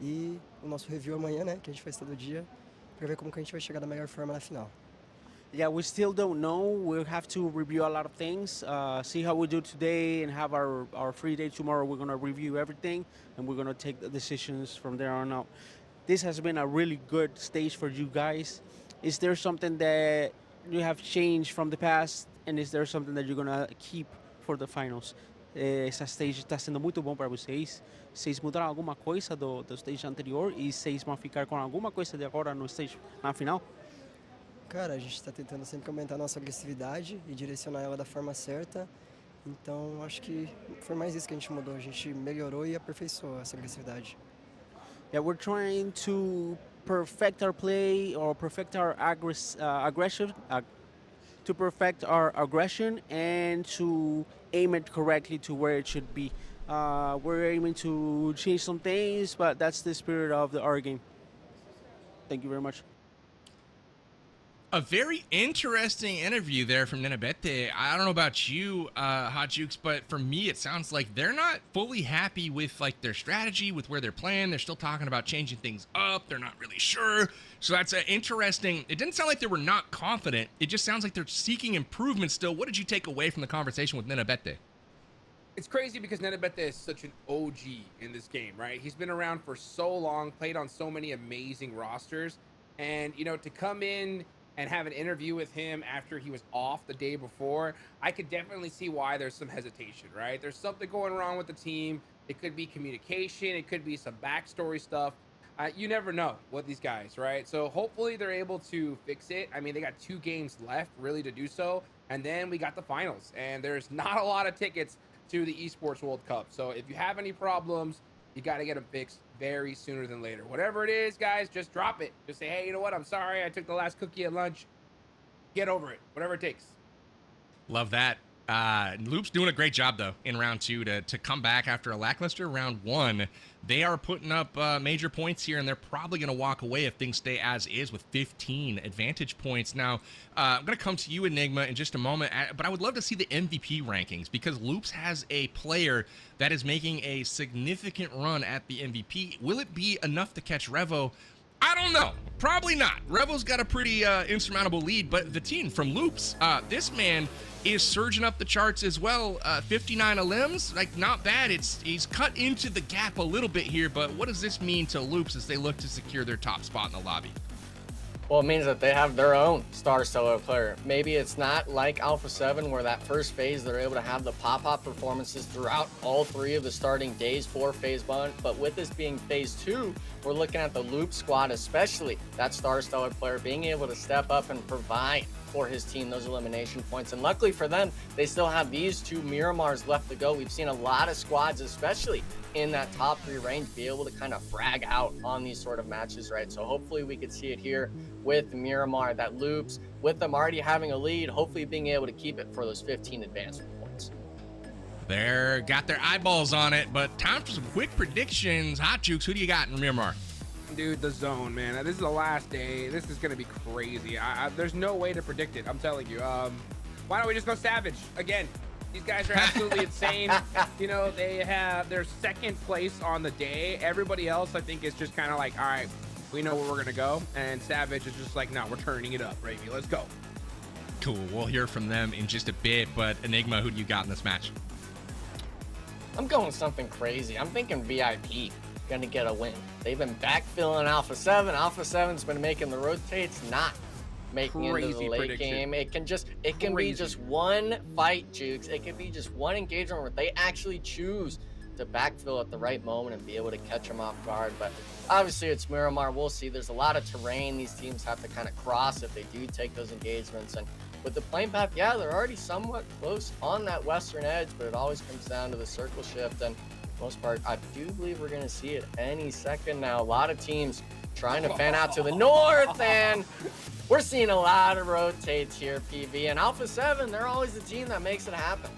E o nosso review amanhã, né, que a gente faz todo dia, para ver como que a gente vai chegar da melhor forma na final. Yeah, we still don't know. We'll have to review a lot of things, see how we do today, and have our free day tomorrow. We're going to review everything, and we're going to take the decisions from there on out. This has been a really good stage for you guys. Is there something that you have changed from the past, and is there something that you're going to keep for the finals? Essa stage está sendo muito bom para vocês. Vocês mudaram alguma coisa do stage anterior e vocês vão ficar com alguma coisa de agora no stage na final? Cara, a gente está tentando sempre aumentar a nossa agressividade e direcionar ela da forma certa. Então, acho que foi mais isso que a gente mudou. A gente melhorou e aperfeiçoou essa agressividade. Yeah, we're trying to perfect our play or perfect our aggression, to perfect our aggression and to aim it correctly to where it should be. We're aiming to change some things, but that's the spirit of our game. Thank you very much. A very interesting interview there from Nenebete. I don't know about you, Hot Jukes, but for me, it sounds like they're not fully happy with like their strategy, with where they're playing. They're still talking about changing things up. They're not really sure. So that's interesting. It didn't sound like they were not confident. It just sounds like they're seeking improvement still. What did you take away from the conversation with Nenebete? It's crazy because Nenebete is such an OG in this game, right? He's been around for so long, played on so many amazing rosters. And, you know, to come in and have an interview with him after he was off the day before, I could definitely see why there's some hesitation, right? There's something going wrong with the team. It could be communication. It could be some backstory stuff. You never know with these guys, right? So hopefully they're able to fix it. I mean, they got 2 games left really to do so. And then we got the finals. And there's not a lot of tickets to the Esports World Cup. So if you have any problems, you got to get them fixed very sooner than later. Whatever it is, guys, just drop it. Just say, hey, you know what? I'm sorry. I took the last cookie at lunch. Get over it. Whatever it takes. Love that. Loop's doing a great job, though, in round 2 to come back after a lackluster round 1. They are putting up major points here, and they're probably going to walk away if things stay as is with 15 advantage points. Now, I'm going to come to you, Enigma, in just a moment, but I would love to see the MVP rankings because Loops has a player that is making a significant run at the MVP. Will it be enough to catch Revo? I don't know. Probably not. Revo's got a pretty insurmountable lead, but the team from Loops, this man is surging up the charts as well. 59 limbs, like not bad. He's cut into the gap a little bit here, but what does this mean to Loops as they look to secure their top spot in the lobby? Well, it means that they have their own star solo player. Maybe it's not like Alpha 7 where that first phase they're able to have the pop-up performances throughout all 3 of the starting days for phase 1, but with this being phase 2, we're looking at the Loop squad, especially that star stellar player being able to step up and provide for his team those elimination points. And luckily for them, they still have these 2 Miramars left to go. We've seen a lot of squads, especially in that top 3 range, be able to kind of frag out on these sort of matches, right? So hopefully we could see it here with Miramar, that Loops, with them already having a lead, hopefully being able to keep it for those 15 advancement points. They're got their eyeballs on it, but time for some quick predictions. Hot Jukes, who do you got in Miramar? Dude, the zone, man. This is the last day. This is going to be crazy. There's no way to predict it. I'm telling you. Why don't we just go Savage again? These guys are absolutely insane. You know, they have their 2nd place on the day. Everybody else, I think, is just kind of like, all right, we know where we're going to go. And Savage is just like, no, we're turning it up, baby. Let's go. Cool. We'll hear from them in just a bit. But Enigma, who do you got in this match? I'm going something crazy. I'm thinking VIP going to get a win. They've been backfilling Alpha 7. Alpha 7's been making the rotates not making it into the late game. It can be just one fight, Jukes. It can be just one engagement where they actually choose to backfill at the right moment and be able to catch them off guard. But obviously it's Miramar. We'll see. There's a lot of terrain these teams have to kind of cross if they do take those engagements. And with the plane path, yeah, they're already somewhat close on that western edge, but it always comes down to the circle shift. And for the most part, I do believe we're going to see it any second now. A lot of teams trying to fan out to the north, and we're seeing a lot of rotates here, PV. And Alpha 7, they're always the team that makes it happen.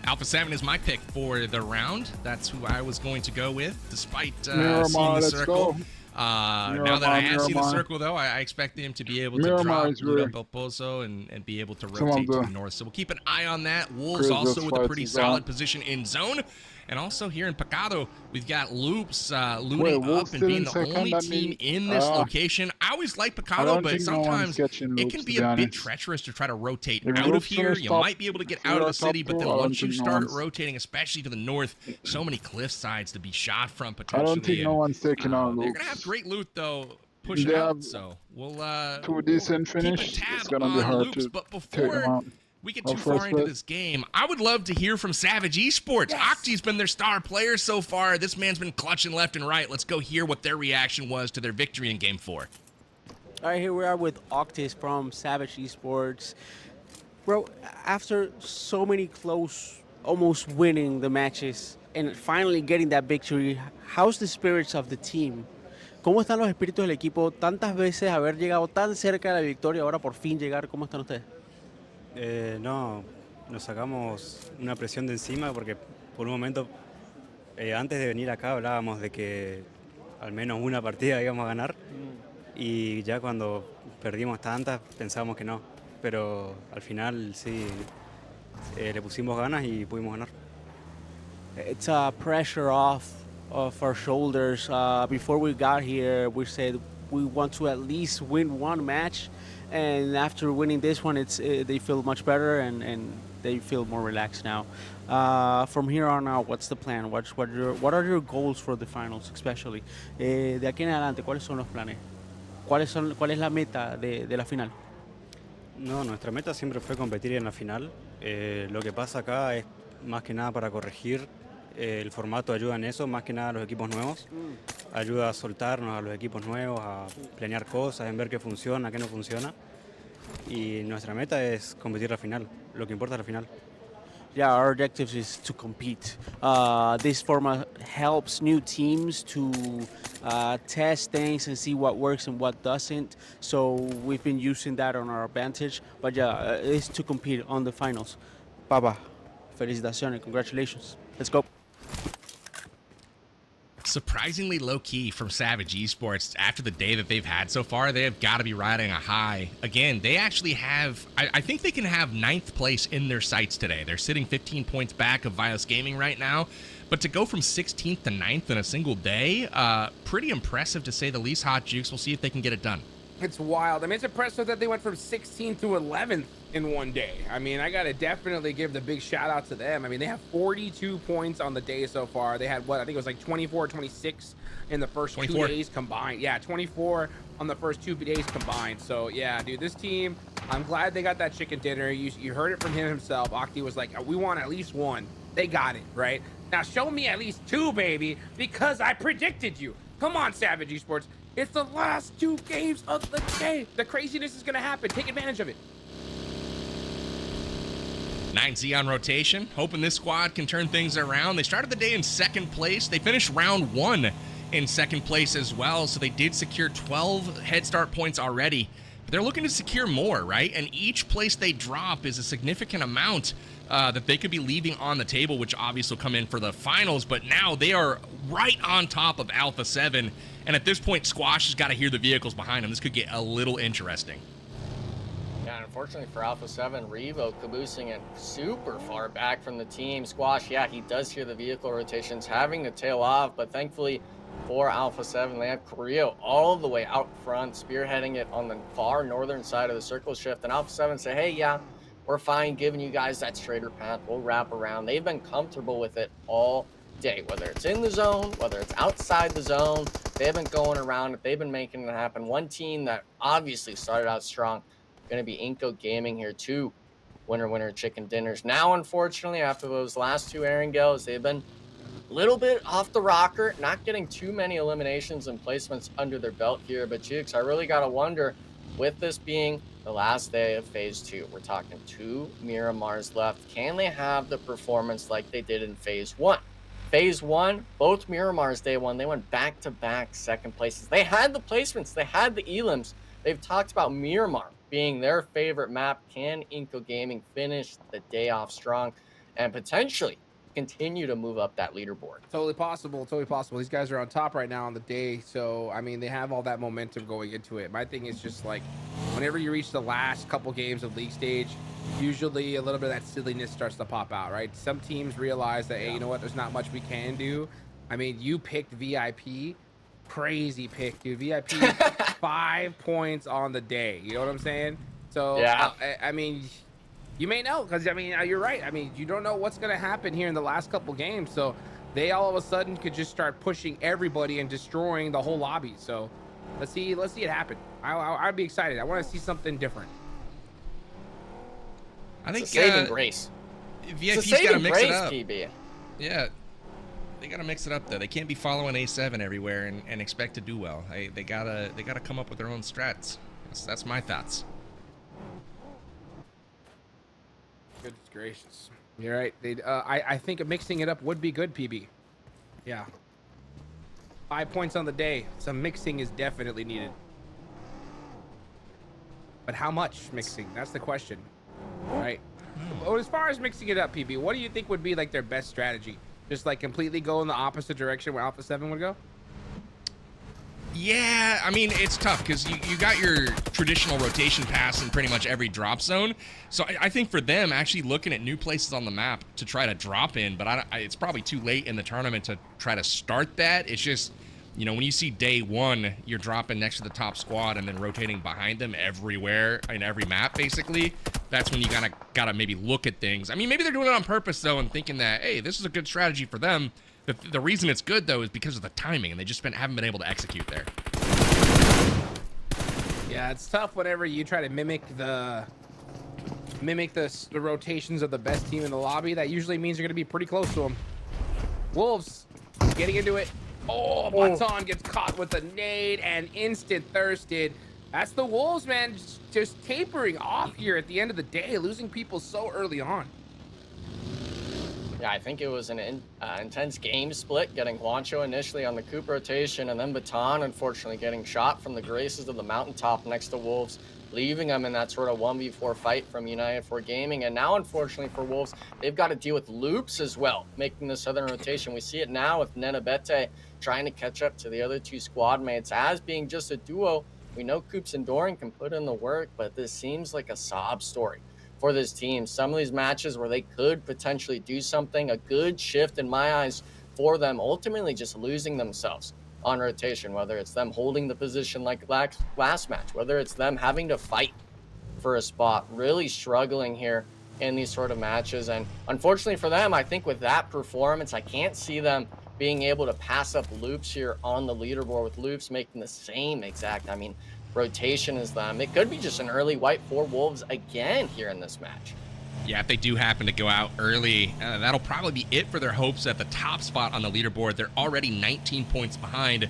Alpha 7 is my pick for the round. That's who I was going to go with, despite seeing Miramar, the let's circle. go. Now that I have seen the circle, though, I expect them to be able to Miramar drop loot up El Pozo and be able to rotate to the north. So we'll keep an eye on that. Wolves also with a pretty solid position in zone. And also here in Pecado, we've got Loops looting up and being the only team in this location. I always like Pecado, but sometimes it can be a bit treacherous to try to rotate out of here. You might be able to get out of the city, but then once you start rotating, especially to the north, so many cliff sides to be shot from potentially. I don't think no one's taking on Loops. They're going to have great loot, though, pushing out, so we'll two decent finish. keep a tab It's gonna be on hard Loops, to but take them before out. we get too far into this game, I would love to hear from Savage Esports. Octi's been their star player so far. This man's been clutching left and right. Let's go hear what their reaction was to their victory in Game 4. All right, here we are with Octis from Savage Esports. Bro, after so many close, almost winning the matches, and finally getting that victory, how's the spirits of the team? ¿Cómo están los espíritus del equipo? Tantas veces haber llegado tan cerca de la victoria, ahora por fin llegar, ¿cómo están ustedes? No, nos sacamos una presión de encima porque por un momento, antes de venir acá hablábamos de que al menos una partida íbamos a ganar y ya cuando perdimos tantas pensábamos que no, pero al final sí le pusimos ganas y pudimos ganar. It's a pressure off of our shoulders. Before we got here, we said we want to at least win one match. And after winning this one, they feel much better and they feel more relaxed now. From here on out, what's the plan? What are your goals for the finals, especially? De aquí en adelante, ¿cuáles son los planes? ¿Cuál es la meta de la final? No, nuestra meta siempre fue competir en la final. Lo que pasa acá es más que nada para corregir. El formato ayuda en eso, más que nada a los equipos nuevos. Ayuda a soltarnos a los equipos nuevos, a planear cosas, en ver qué funciona, qué no funciona. Y nuestra meta es competir la final. Lo que importa es la final. Yeah, our objective is to compete. This format helps new teams to test things and see what works and what doesn't. So we've been using that on our advantage. But yeah, it's to compete on the finals. Papa, felicitaciones, congratulations. Let's go. Surprisingly low-key from Savage Esports. After the day that they've had so far, they have got to be riding a high. Again, they actually have, I think they can have 9th place in their sights today. They're sitting 15 points back of Vios Gaming right now. But to go from 16th to 9th in a single day, pretty impressive to say the least. Hot Jukes, we'll see if they can get it done. It's wild. I mean, it's impressive that they went from 16th to 11th in one day. I mean, I got to definitely give the big shout out to them. I mean, they have 42 points on the day so far. They had, what, I think it was like 24 or 26 in the first 2 days combined. Yeah, 24 on the first 2 days combined. So, yeah, dude, this team, I'm glad they got that chicken dinner. You heard it from him himself. Octi was like, we want at least one. They got it, right? Now, show me at least 2, baby, because I predicted you. Come on, Savage Esports. It's the last 2 games of the day. The craziness is going to happen. Take advantage of it. 9Z on rotation, hoping this squad can turn things around. They started the day in 2nd place. They finished round 1 in 2nd place as well, so they did secure 12 head start points already. But they're looking to secure more, right? And each place they drop is a significant amount that they could be leaving on the table, which obviously will come in for the finals. But now they are right on top of Alpha 7. And at this point, Squash has got to hear the vehicles behind him. This could get a little interesting. Yeah, and unfortunately for Alpha 7, Revo caboosing it super far back from the team. Squash, yeah, he does hear the vehicle rotations, having to tail off, but thankfully for Alpha 7, they have Carrillo all the way out front, spearheading it on the far northern side of the circle shift. And Alpha 7 say, hey, yeah, we're fine giving you guys that straighter path. We'll wrap around. They've been comfortable with it all day, whether it's in the zone, whether it's outside the zone. They've been going around it. They've been making it happen. One team that obviously started out strong, going to be Inco Gaming here too. Winner chicken dinners. Now, unfortunately, after those last 2 Aaron Gales, they've been a little bit off the rocker, not getting too many eliminations and placements under their belt here. But Jukes, I really got to wonder, with this being the last day of phase 2, we're talking 2 Miramars left. Can they have the performance like they did in phase 1? Phase 1, both Miramars day 1, they went back-to-back second places. They had the placements, they had the elims. They've talked about Miramar being their favorite map. Can Inco Gaming finish the day off strong and potentially continue to move up that leaderboard? Totally possible. Totally possible. These guys are on top right now on the day. So, I mean, they have all that momentum going into it. My thing is just like, whenever you reach the last couple games of league stage, usually a little bit of that silliness starts to pop out, right? Some teams realize that, hey, you know what? There's not much we can do. I mean, you picked VIP. Crazy pick, dude. VIP 5 points on the day. You know what I'm saying? So, yeah. I mean, you may know, because I mean, you're right. I mean, you don't know what's going to happen here in the last couple games. So they all of a sudden could just start pushing everybody and destroying the whole lobby. So let's see it happen. I'd be excited. I want to see something different. I think it's a saving grace. VIP's got to mix it up. PB. Yeah. They gotta mix it up though. They can't be following A7 everywhere and expect to do well. They gotta come up with their own strats. That's my thoughts. Goodness gracious. You're right. I think mixing it up would be good, PB. Yeah. 5 points on the day. Some mixing is definitely needed. But how much mixing? That's the question. Right. Well, as far as mixing it up, PB, what do you think would be like their best strategy? Just like completely go in the opposite direction where Alpha 7 would go? Yeah, I mean, it's tough because you got your traditional rotation pass in pretty much every drop zone. So I think for them, actually looking at new places on the map to try to drop in, but it's probably too late in the tournament to try to start that. It's just, you know, when you see day 1, you're dropping next to the top squad and then rotating behind them everywhere in every map, basically. That's when you gotta maybe look at things. I mean, maybe they're doing it on purpose, though, and thinking that, hey, this is a good strategy for them. The reason it's good, though, is because of the timing, and they just haven't been able to execute there. Yeah, it's tough whenever you try to mimic the rotations of the best team in the lobby. That usually means you're going to be pretty close to them. Wolves getting into it. Oh, Baton gets caught with a nade and instant thirsted. That's the Wolves, man, just tapering off here at the end of the day, losing people so early on. Yeah, I think it was an intense game split, getting Juancho initially on the Coop rotation, and then Baton, unfortunately, getting shot from the graces of the mountaintop next to Wolves, leaving them in that sort of 1v4 fight from United 4 Gaming. And now, unfortunately for Wolves, they've got to deal with loops as well, making the southern rotation. We see it now with Nenabete trying to catch up to the other 2 squad mates as being just a duo. We know Coops and Doran can put in the work, but this seems like a sob story for this team. Some of these matches where they could potentially do something, a good shift in my eyes for them, ultimately just losing themselves on rotation, whether it's them holding the position like last match, whether it's them having to fight for a spot, really struggling here in these sort of matches. And unfortunately for them, I think with that performance, I can't see them being able to pass up Loops here on the leaderboard, with Loops making the same exact, rotation as them. It could be just an early wipe for Wolves again here in this match. Yeah, if they do happen to go out early, that'll probably be it for their hopes at the top spot on the leaderboard. They're already 19 points behind.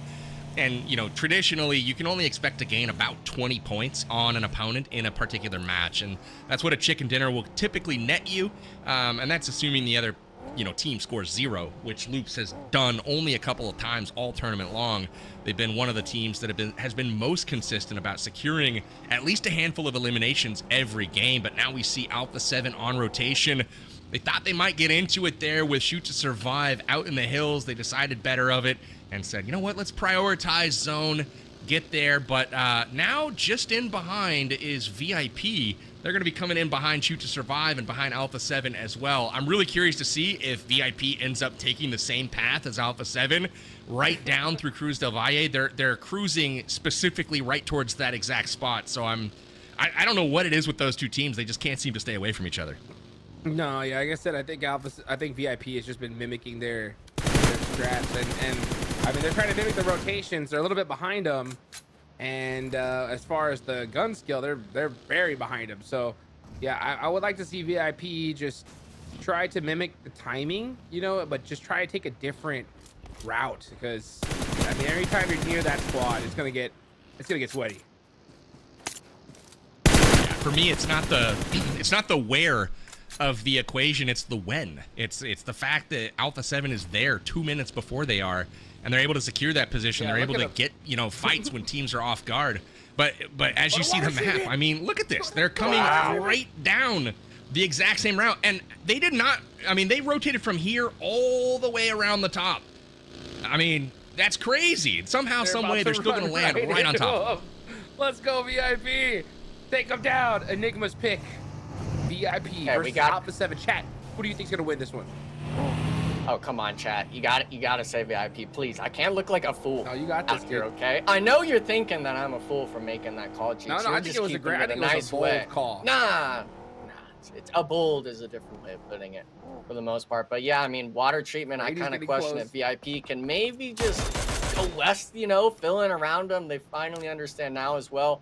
And, you know, traditionally, you can only expect to gain about 20 points on an opponent in a particular match. And that's what a chicken dinner will typically net you. And that's assuming the other, team scores 0, which Loops has done only a couple of times all tournament long. They've been one of the teams that has been most consistent about securing at least a handful of eliminations every game. But now we see Alpha 7 on rotation. They thought they might get into it there with Shoot to Survive out in the hills. They decided better of it and said, you know what, let's prioritize zone, get there. But now just in behind is VIP. They're going to be coming in behind Shoot to Survive and behind Alpha 7 as well. I'm really curious to see if VIP ends up taking the same path as Alpha 7 right down through Cruz del Valle. They're cruising specifically right towards that exact spot. So I don't know what it is with those two teams. They just can't seem to stay away from each other. No, yeah, like I said, I think VIP has just been mimicking their strats, and they're trying to mimic the rotations. They're a little bit behind them, And as far as the gun skill, they're very behind him. So yeah, I would like to see VIP just try to mimic the timing, you know, but just try to take a different route, because I mean, every time you're near that squad, it's gonna get sweaty. For me, it's not the where of the equation, it's the when. It's the fact that Alpha 7 is there 2 minutes before they are, and they're able to secure that position. Yeah, they're able to get, you know, fights when teams are off guard. But as you see the map, I mean, look at this. They're coming right down the exact same route, and they did not, I mean, they rotated from here all the way around the top. I mean, that's crazy. Somehow, some way, they're still going to land right on top. Let's go, VIP. Take them down. Enigma's pick. VIP versus Alpha 7. Chat, who do you think's going to win this one? Oh, come on, chat. You gotta say VIP, please. I can't look like a fool. No, you got this, here, okay? I know you're thinking that I'm a fool for making that call, G. No, I think it was a great, I think it was a bold call. Nah, it's a bold is a different way of putting it for the most part. But yeah, I mean, water treatment, I kind of question if VIP can maybe just go west, you know, fill in around them. They finally understand now as well.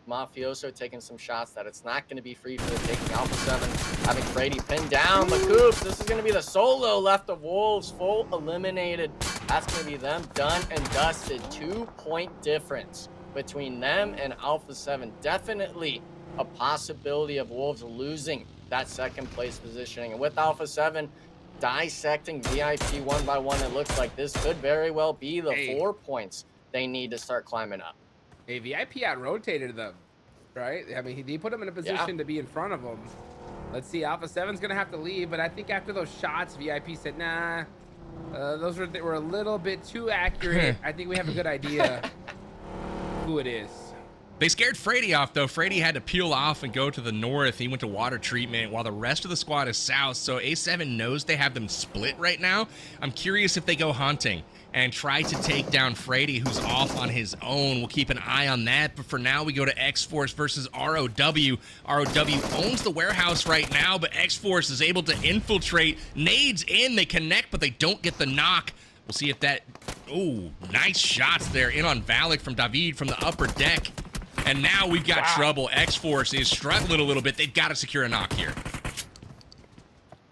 Mafioso taking some shots that it's not going to be free for the taking. Alpha 7 having Brady pinned down. The Coops, this is going to be the solo left of Wolves, full eliminated. That's going to be them done and dusted. 2-point difference between them and Alpha 7. Definitely a possibility of Wolves losing that second place positioning. And with Alpha 7 dissecting VIP one by one, it looks like this could very well be the 4 points they need to start climbing up. Hey, VIP out-rotated them, right? I mean, he put them in a position to be in front of them. Let's see, Alpha 7's going to have to leave, but I think after those shots, VIP said, nah, those were a little bit too accurate. I think we have a good idea who it is. They scared Frady off, though. Frady had to peel off and go to the north. He went to water treatment while the rest of the squad is south. So A7 knows they have them split right now. I'm curious if they go hunting and try to take down Frady, who's off on his own. We'll keep an eye on that. But for now, we go to X-Force versus ROW. ROW owns the warehouse right now, but X-Force is able to infiltrate. Nades in, they connect, but they don't get the knock. We'll see if that... Oh, nice shots there in on Valak from David from the upper deck. And now we've got trouble. X-Force is struggling a little bit. They've got to secure a knock here.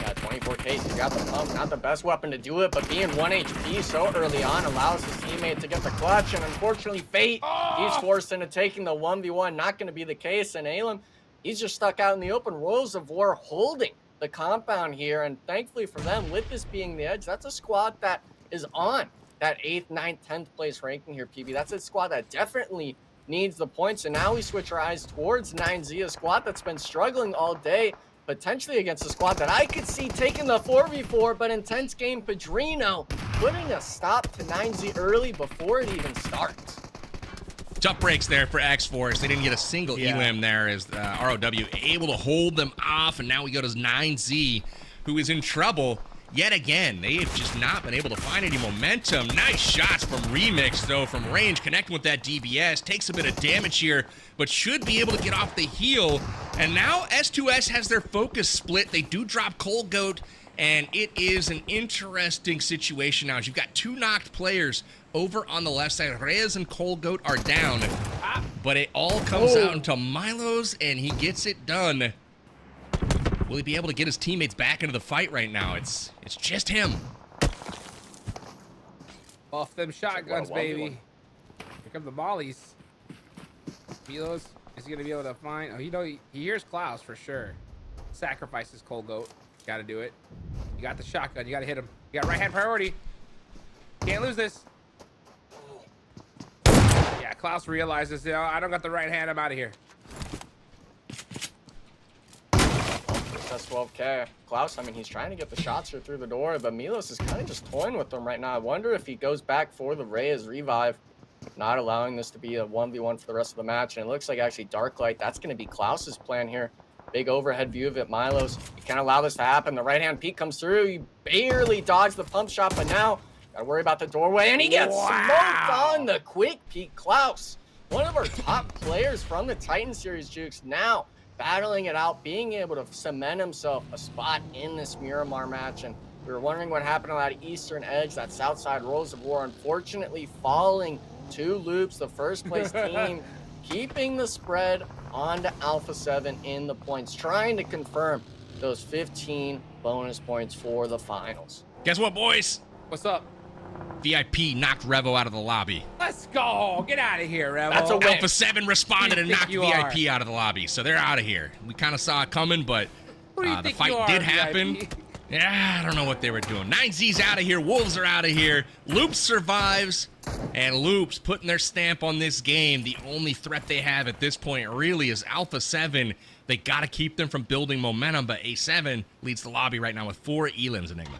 Yeah, 24 cases, got the pump. Not the best weapon to do it, but being 1 HP so early on allows his teammate to get the clutch. And unfortunately, Fate, he's forced into taking the 1v1. Not going to be the case. And Alem, he's just stuck out in the open. Royals of War holding the compound here. And thankfully for them, with this being the edge, that's a squad that is on that 8th, 9th, 10th place ranking here, PB. That's a squad that definitely needs the points. And now we switch our eyes towards 9Z, a squad that's been struggling all day, potentially against a squad that I could see taking the 4v4, but intense game, Pedrino putting a stop to 9Z early before it even starts. Tough breaks there for X-Force. They didn't get a single EM there as ROW able to hold them off, and now we go to 9Z, who is in trouble yet again. They have just not been able to find any momentum. Nice shots from Remix, though, from range, connecting with that DBS. Takes a bit of damage here, but should be able to get off the heel. And now S2S has their focus split. They do drop Cold Goat, and it is an interesting situation now. As you've got 2 knocked players over on the left side. Reyes and Cold Goat are down, but it all comes out into Milo's, and he gets it done. Will he be able to get his teammates back into the fight right now? It's just him. Off them shotguns, baby. Here come the mollies. Milos, is he going to be able to find... Oh, you know, he hears Klaus for sure. Sacrifices Cold Goat. Got to do it. You got the shotgun. You got to hit him. You got right-hand priority. Can't lose this. Yeah, Klaus realizes, you know, I don't got the right hand. I'm out of here. That's 12K. Klaus, I mean, he's trying to get the shots here through the door, but Milos is kind of just toying with them right now. I wonder if he goes back for the Reyes revive, not allowing this to be a 1v1 for the rest of the match. And it looks like actually Darklight, that's going to be Klaus's plan here. Big overhead view of it. Milos, you can't allow this to happen. The right-hand peek comes through. He barely dodged the pump shot, but now got to worry about the doorway. And he gets smoked on the quick peek. Klaus, one of our top players from the Titan series, Jukes, now battling it out, being able to cement himself a spot in this Miramar match. And we were wondering what happened on that eastern edge, that south side Rolls of War, unfortunately falling to Loops, the first place team, keeping the spread onto Alpha 7 in the points, trying to confirm those 15 bonus points for the finals. Guess what, boys? What's up? VIP knocked Revo out of the lobby. Let's go. Get out of here, Revo. That's a win. Alpha 7 responded and knocked VIP are? out of the lobby, so they're out of here. We kind of saw it coming, but the fight did happen. Yeah, I don't know what they were doing. 9Z's out of here. Wolves are out of here. Loops survives. And Loops putting their stamp on this game. The only threat they have at this point really is Alpha 7. They got to keep them from building momentum, but A7 leads the lobby right now with 4 elims, Enigma.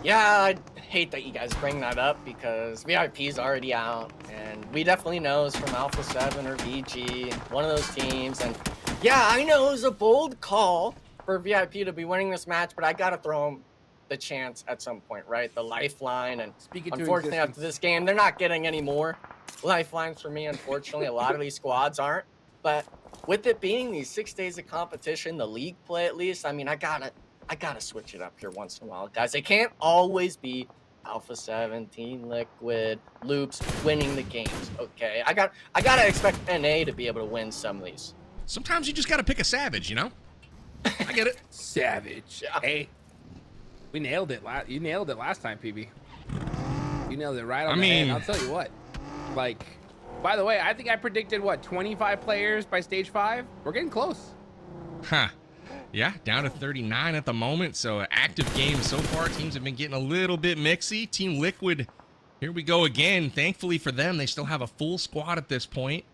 Yeah, I hate that you guys bring that up because VIP's already out. And we definitely know it's from Alpha 7 or VG, one of those teams. And yeah, I know it was a bold call for VIP to be winning this match, but I gotta throw them the chance at some point, right? The lifeline, and unfortunately after this game, they're not getting any more lifelines for me, unfortunately. A lot of these squads aren't, but with it being these 6 days of competition, the league play at least, I mean, I gotta switch it up here once in a while, guys. It can't always be Alpha 7, Team Liquid, Loops winning the games, okay? I gotta expect NA to be able to win some of these. Sometimes you just gotta pick a savage, you know? I get it. Savage. Yeah. Hey, we nailed it. You nailed it last time, PB. You nailed it right on the head. I'll tell you what. Like, by the way, I think I predicted, what, 25 players by stage 5? We're getting close. Huh. Yeah, down to 39 at the moment. So active games so far. Teams have been getting a little bit mixy. Team Liquid, here we go again. Thankfully for them, they still have a full squad at this point.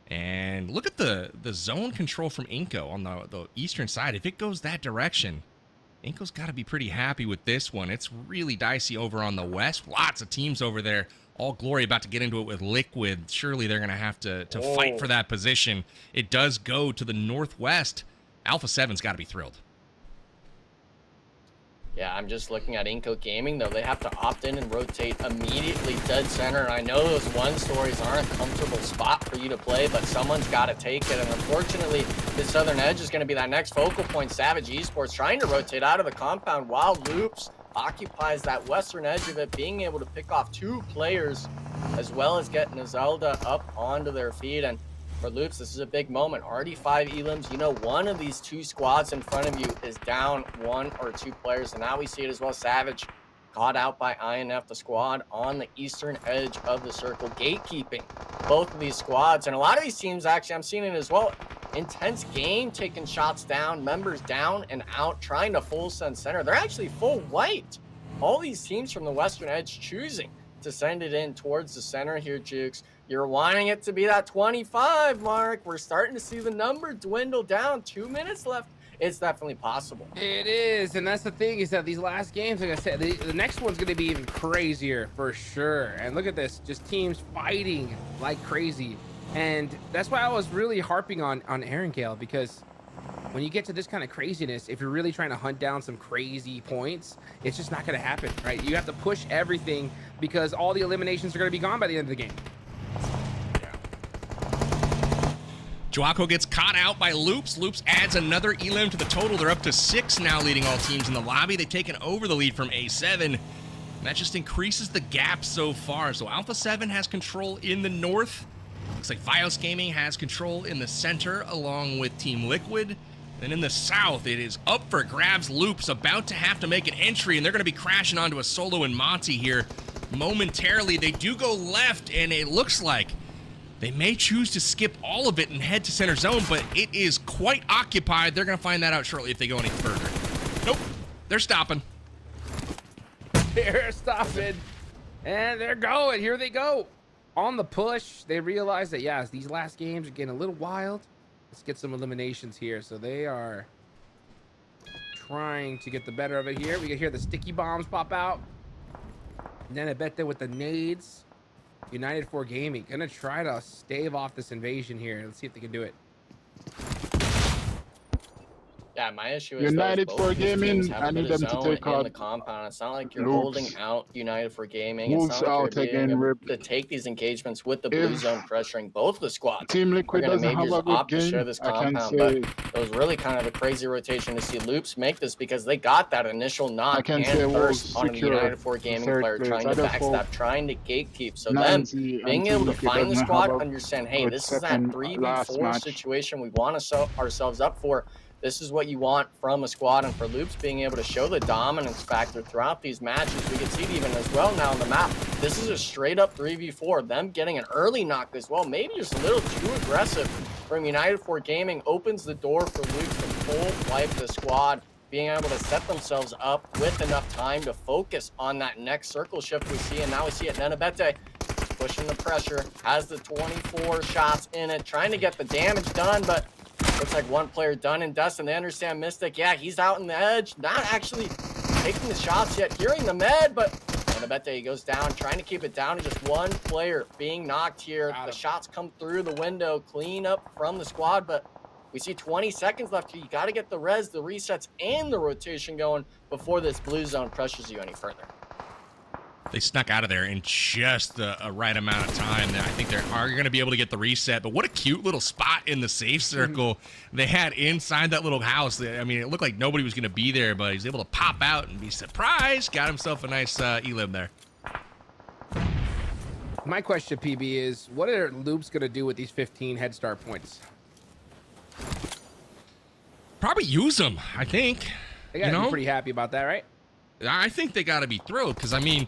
And look at the zone control from Inko on the eastern side. If it goes that direction, Inko's got to be pretty happy with this one. It's really dicey over on the west. Lots of teams over there. All Glory about to get into it with Liquid. Surely they're going to have to fight for that position. It does go to the northwest. Alpha 7's got to be thrilled. Yeah, I'm just looking at Inco Gaming, though. They have to opt in and rotate immediately dead center. And I know those 1 stories aren't a comfortable spot for you to play, but someone's got to take it. And unfortunately, the southern edge is going to be that next focal point. Savage Esports trying to rotate out of the compound while Loops occupies that western edge of it, being able to pick off 2 players, as well as getting a Zelda up onto their feet. And for Loops, this is a big moment. Already 5 elims. You know, one of these 2 squads in front of you is down 1 or 2 players, and now we see it as well. Savage caught out by INF, the squad on the eastern edge of the circle, gatekeeping both of these squads. And a lot of these teams, actually, I'm seeing it as well. Intense game, taking shots down, members down and out, trying to full send center. They're actually full white. All these teams from the western edge choosing to send it in towards the center here, Jukes. You're wanting it to be that 25 mark. We're starting to see the number dwindle down. 2 minutes left. It's definitely possible. It is, and that's the thing, is that these last games, like I said, the next one's going to be even crazier for sure. And look at this, just teams fighting like crazy. And that's why I was really harping on Aaron Gale, because when you get to this kind of craziness, if you're really trying to hunt down some crazy points, it's just not going to happen, right? You have to push everything because all the eliminations are going to be gone by the end of the game. Joaco gets caught out by Loops. Loops adds another elim to the total. They're up to 6 now, leading all teams in the lobby. They've taken over the lead from A7. And that just increases the gap so far. So Alpha 7 has control in the north. Looks like Vios Gaming has control in the center, along with Team Liquid. And in the south, it is up for grabs. Loops about to have to make an entry, and they're going to be crashing onto a Solo and Monty here momentarily. They do go left, and it looks like they may choose to skip all of it and head to center zone, but it is quite occupied. They're going to find that out shortly if they go any further. Nope, they're stopping. They're stopping, and they're going. Here they go. On the push, they realize that, yeah, these last games are getting a little wild. Let's get some eliminations here. So they are trying to get the better of it here. We can hear the sticky bombs pop out. And then I bet that with the nades, United 4 Gaming gonna try to stave off this invasion here. Let's see if they can do it. Yeah, my issue is United both for of these teams Gaming, have I a need bit of them to zone take in out the compound. It's not like you're Loops. holding out United for Gaming. Wolves It's not like you're out again, being able Rip. to take these engagements with the blue If zone pressuring both the squads. Team Are Liquid going to doesn't have majors a good opt to share game, this I can compound, but say it was really kind of a crazy rotation to see Loops make this because they got that initial knock and Wolves burst on the secure United 4 the Gaming third player place. trying I to just hope backstab, trying to gatekeep. So them 9Z and being Team able to Liquid find the doesn't squad, have a understand, hey, good this is that second last 3v4 match. situation we want to ourselves up for. This is what you want from a squad, and for Loops being able to show the dominance factor throughout these matches. We can see it even as well now on the map. This is a straight up 3v4. Them getting an early knock as well, maybe just a little too aggressive from United 4 Gaming, opens the door for Loops to full wipe the squad, being able to set themselves up with enough time to focus on that next circle shift we see. And now we see it, Nenabete pushing the pressure, has the 24 shots in it, trying to get the damage done, but looks like one player done and dusted. They understand Mystic. Yeah, he's out in the edge, not actually taking the shots yet, hearing the med, but Nenabete goes down, trying to keep it down to just one player being knocked here. The shots come through the window, clean up from the squad, but we see 20 seconds left here. You got to get the res, the resets, and the rotation going before this blue zone pressures you any further. They snuck out of there in just the right amount of time. I think they are going to be able to get the reset. But what a cute little spot in the safe circle they had inside that little house. I mean, it looked like nobody was going to be there, but he's able to pop out and be surprised. Got himself a nice elim there. My question, PB, is what are Loops going to do with these 15 head start points? Probably use them, I think. They got to be pretty happy about that, right? I think they got to be thrilled because, I mean,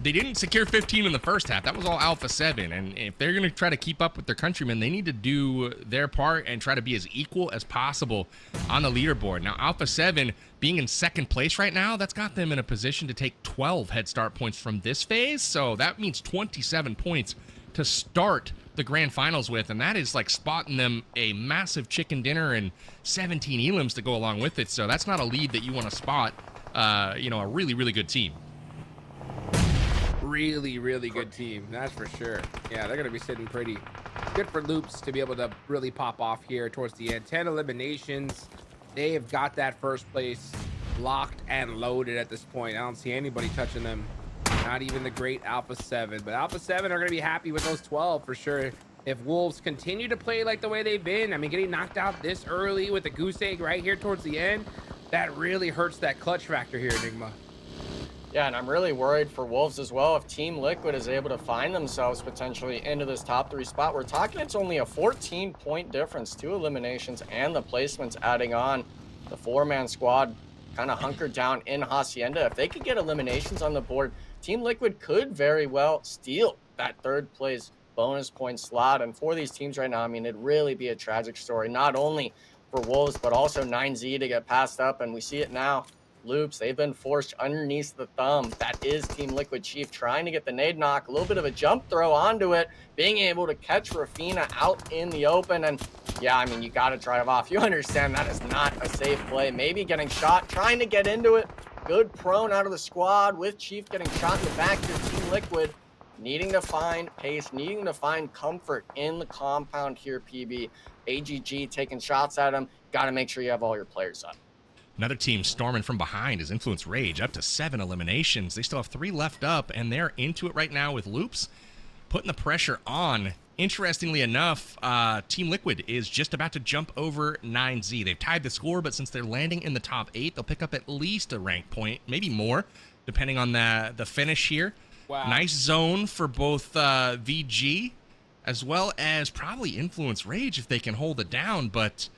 they didn't secure 15 in the first half. That was all Alpha 7. And if they're going to try to keep up with their countrymen, they need to do their part and try to be as equal as possible on the leaderboard. Now, Alpha 7 being in second place right now, that's got them in a position to take 12 head start points from this phase. So that means 27 points to start the grand finals with. And that is like spotting them a massive chicken dinner and 17 elims to go along with it. So that's not a lead that you want to spot, you know, a really, really good team. Really good team, that's for sure. Yeah, they're gonna be sitting pretty good for Loops to be able to really pop off here towards the end. 10 eliminations. They have got that first place locked and loaded at this point. I don't see anybody touching them, not even the great Alpha 7. But Alpha 7 are gonna be happy with those 12 for sure. If Wolves continue to play like the way they've been, I mean, getting knocked out this early with the goose egg right here towards the end, that really hurts that clutch factor here, Enigma. Yeah, and I'm really worried for Wolves as well. If Team Liquid is able to find themselves potentially into this top 3 spot, we're talking it's only a 14-point difference, 2 eliminations and the placements adding on. The 4-man squad kind of hunkered down in Hacienda. If they could get eliminations on the board, Team Liquid could very well steal that 3rd place bonus point slot. And for these teams right now, I mean, it'd really be a tragic story, not only for Wolves, but also 9Z to get passed up. And we see it now. Loops, they've been forced underneath the thumb. That is Team Liquid Chief trying to get the nade knock, a little bit of a jump throw onto it, being able to catch Rafina out in the open. And yeah, I mean, you got to drive off. You understand that is not a safe play. Maybe getting shot, trying to get into it. Good prone out of the squad with Chief getting shot in the back here. Team Liquid needing to find pace, needing to find comfort in the compound here, PB. AGG taking shots at him. Got to make sure you have all your players up. Another team storming from behind is Influence Rage, up to 7 eliminations. They still have 3 left up, and they're into it right now with Loops, putting the pressure on. Interestingly enough, Team Liquid is just about to jump over 9Z. They've tied the score, but since they're landing in the top 8, they'll pick up at least a rank point, maybe more, depending on the finish here. Wow. Nice zone for both VG, as well as probably Influence Rage if they can hold it down, but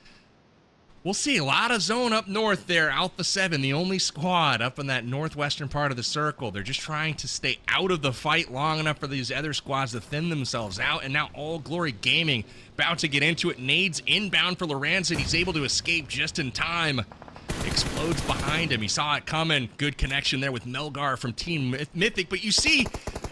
we'll see. A lot of zone up north there. Alpha 7, the only squad up in that northwestern part of the circle. They're just trying to stay out of the fight long enough for these other squads to thin themselves out. And now All Glory Gaming about to get into it. Nades inbound for Lorenzen. He's able to escape just in time. Explodes behind him. He saw it coming. Good connection there with Melgar from Team Mythic. But you see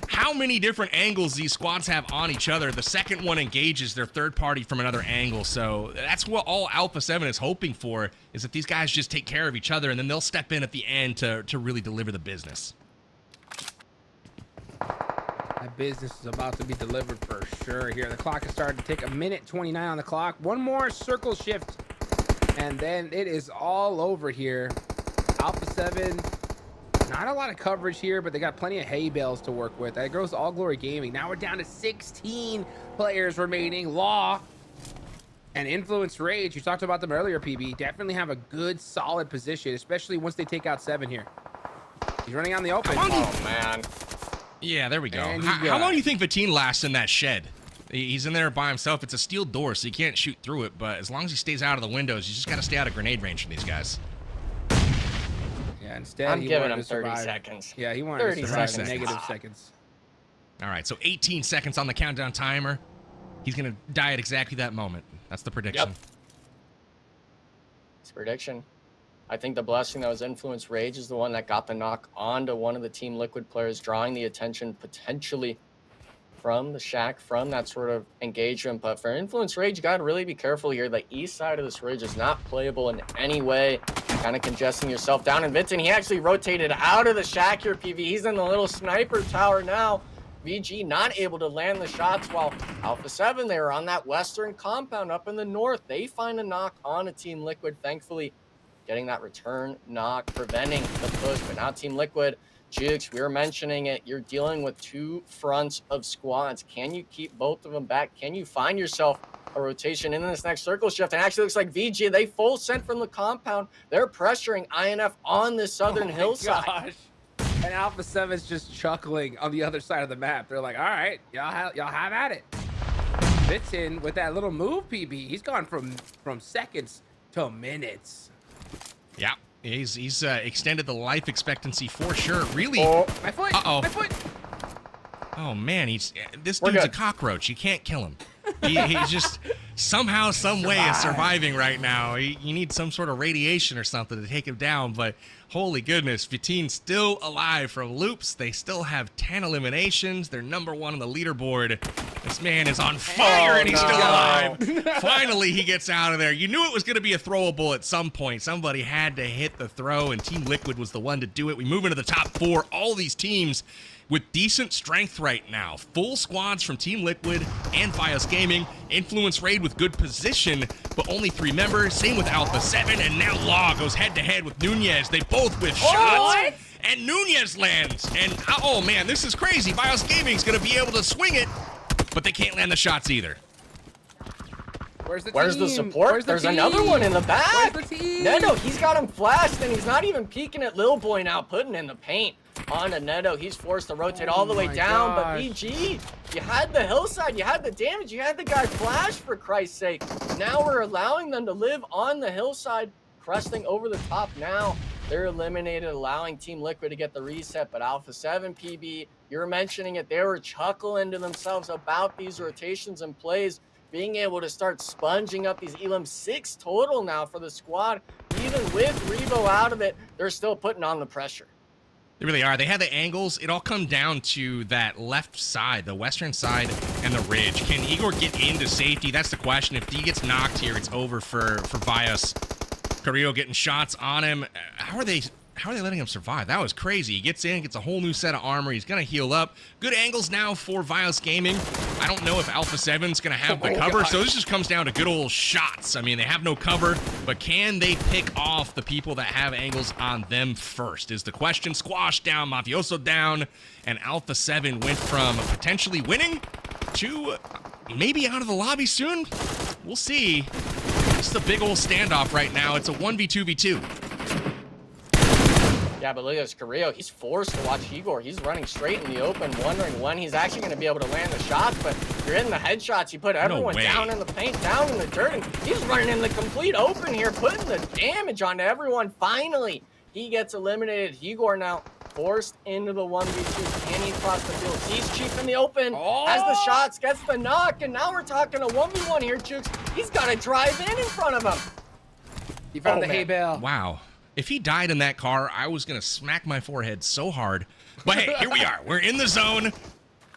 how many different angles these squads have on each other. The second one engages their third party from another angle. So that's what all Alpha 7 is hoping for, is that these guys just take care of each other, and then they'll step in at the end to really deliver the business. That business is about to be delivered for sure here. The clock is starting to tick. 1:29 on the clock. One more circle shift And then it is all over here. Alpha 7, not a lot of coverage here, but they got plenty of hay bales to work with. That goes All Glory Gaming. Now we're down to 16 players remaining. Law and Influence Rage, you talked about them earlier, PB, definitely have a good, solid position, especially once they take out 7 here. He's running on the open. Oh, man. Yeah, there we go. How long do you think Vatine lasts in that shed? He's in there by himself. It's a steel door, so you can't shoot through it, but as long as he stays out of the windows, you just got to stay out of grenade range from these guys. Yeah, instead, I'm giving him 30 seconds. Yeah, he wanted to survive in negative seconds. All right, so 18 seconds on the countdown timer. He's going to die at exactly that moment. That's the prediction. Yep. It's a prediction. I think the blessing that was Influence Rage is the one that got the knock onto one of the Team Liquid players, drawing the attention potentially from the shack, from that sort of engagement. But for Influence Rage, you got to really be careful here. The east side of this ridge is not playable in any way. Kind of congesting yourself down. And Vincent, he actually rotated out of the shack here, PV. He's in the little sniper tower now. VG not able to land the shots, while Alpha 7, they were on that western compound up in the north. They find a knock on a Team Liquid, thankfully getting that return knock, preventing the push. But now Team Liquid, Jukes, we were mentioning it, you're dealing with 2 fronts of squads. Can you keep both of them back? Can you find yourself a rotation in this next circle shift? And actually looks like VG, they full sent from the compound. They're pressuring INF on the southern hillside. Gosh. And Alpha 7's just chuckling on the other side of the map. They're like, all right, y'all have at it. Vincent with that little move, PB, he's gone from seconds to minutes. Yeah, he's extended the life expectancy for sure. Really? Oh, my foot. Uh-oh. My foot. Oh, man, this dude's a cockroach. You can't kill him. He's just somehow, some way is surviving right now. You need some sort of radiation or something to take him down, but holy goodness, Vitine's still alive from loops. They still have 10 eliminations. They're #1 on the leaderboard. This man is on fire and he's still alive. Finally, he gets out of there. You knew it was going to be a throwable at some point. Somebody had to hit the throw, and Team Liquid was the one to do it. We move into the top 4. All these teams with decent strength right now. Full squads from Team Liquid and Bios Gaming. Influence Raid with good position, but only 3 members. Same with Alpha 7, and now Law goes head-to-head with Nunez. They both with shots, and Nunez lands. And, oh man, this is crazy. Bios Gaming's gonna be able to swing it, but they can't land the shots either. Where's the support? There's another one in the back. Neto, he's got him flashed, and he's not even peeking at Lil Boy now, putting in the paint on a Neto. He's forced to rotate all the way down, but VG, you had the hillside, you had the damage, you had the guy flash, for Christ's sake. Now we're allowing them to live on the hillside, cresting over the top now. They're eliminated, allowing Team Liquid to get the reset, but Alpha 7, PB, you're mentioning it, they were chuckling to themselves about these rotations and plays, being able to start sponging up these elims. 6 total now for the squad. Even with Revo out of it, they're still putting on the pressure. They really are. They had the angles. It all come down to that left side, the western side, and the ridge. Can Igor get into safety? That's the question. If D gets knocked here, it's over for Vios. Carrillo getting shots on him. How are they letting him survive? That was crazy. He gets in, gets a whole new set of armor. He's going to heal up. Good angles now for Vios Gaming. I don't know if Alpha 7's going to have the cover, so this just comes down to good old shots. I mean, they have no cover, but can they pick off the people that have angles on them first is the question. Squash down, Mafioso down, and Alpha 7 went from potentially winning to maybe out of the lobby soon. We'll see. It's a big old standoff right now. It's a 1v2v2. Yeah, but look at this Carrillo. He's forced to watch Igor. He's running straight in the open, wondering when he's actually going to be able to land the shots. But you're in the headshots. You put everyone down in the paint, down in the dirt. And he's running in the complete open here, putting the damage onto everyone. Finally, he gets eliminated. Igor now forced into the 1v2. Can he cross the field? He's cheap in the open. Has the shots, gets the knock. And now we're talking a 1v1 here, Jukes. He's got to drive in front of him. He found the hay bale. Wow. If he died in that car, I was going to smack my forehead so hard. But hey, here we are. We're in the zone.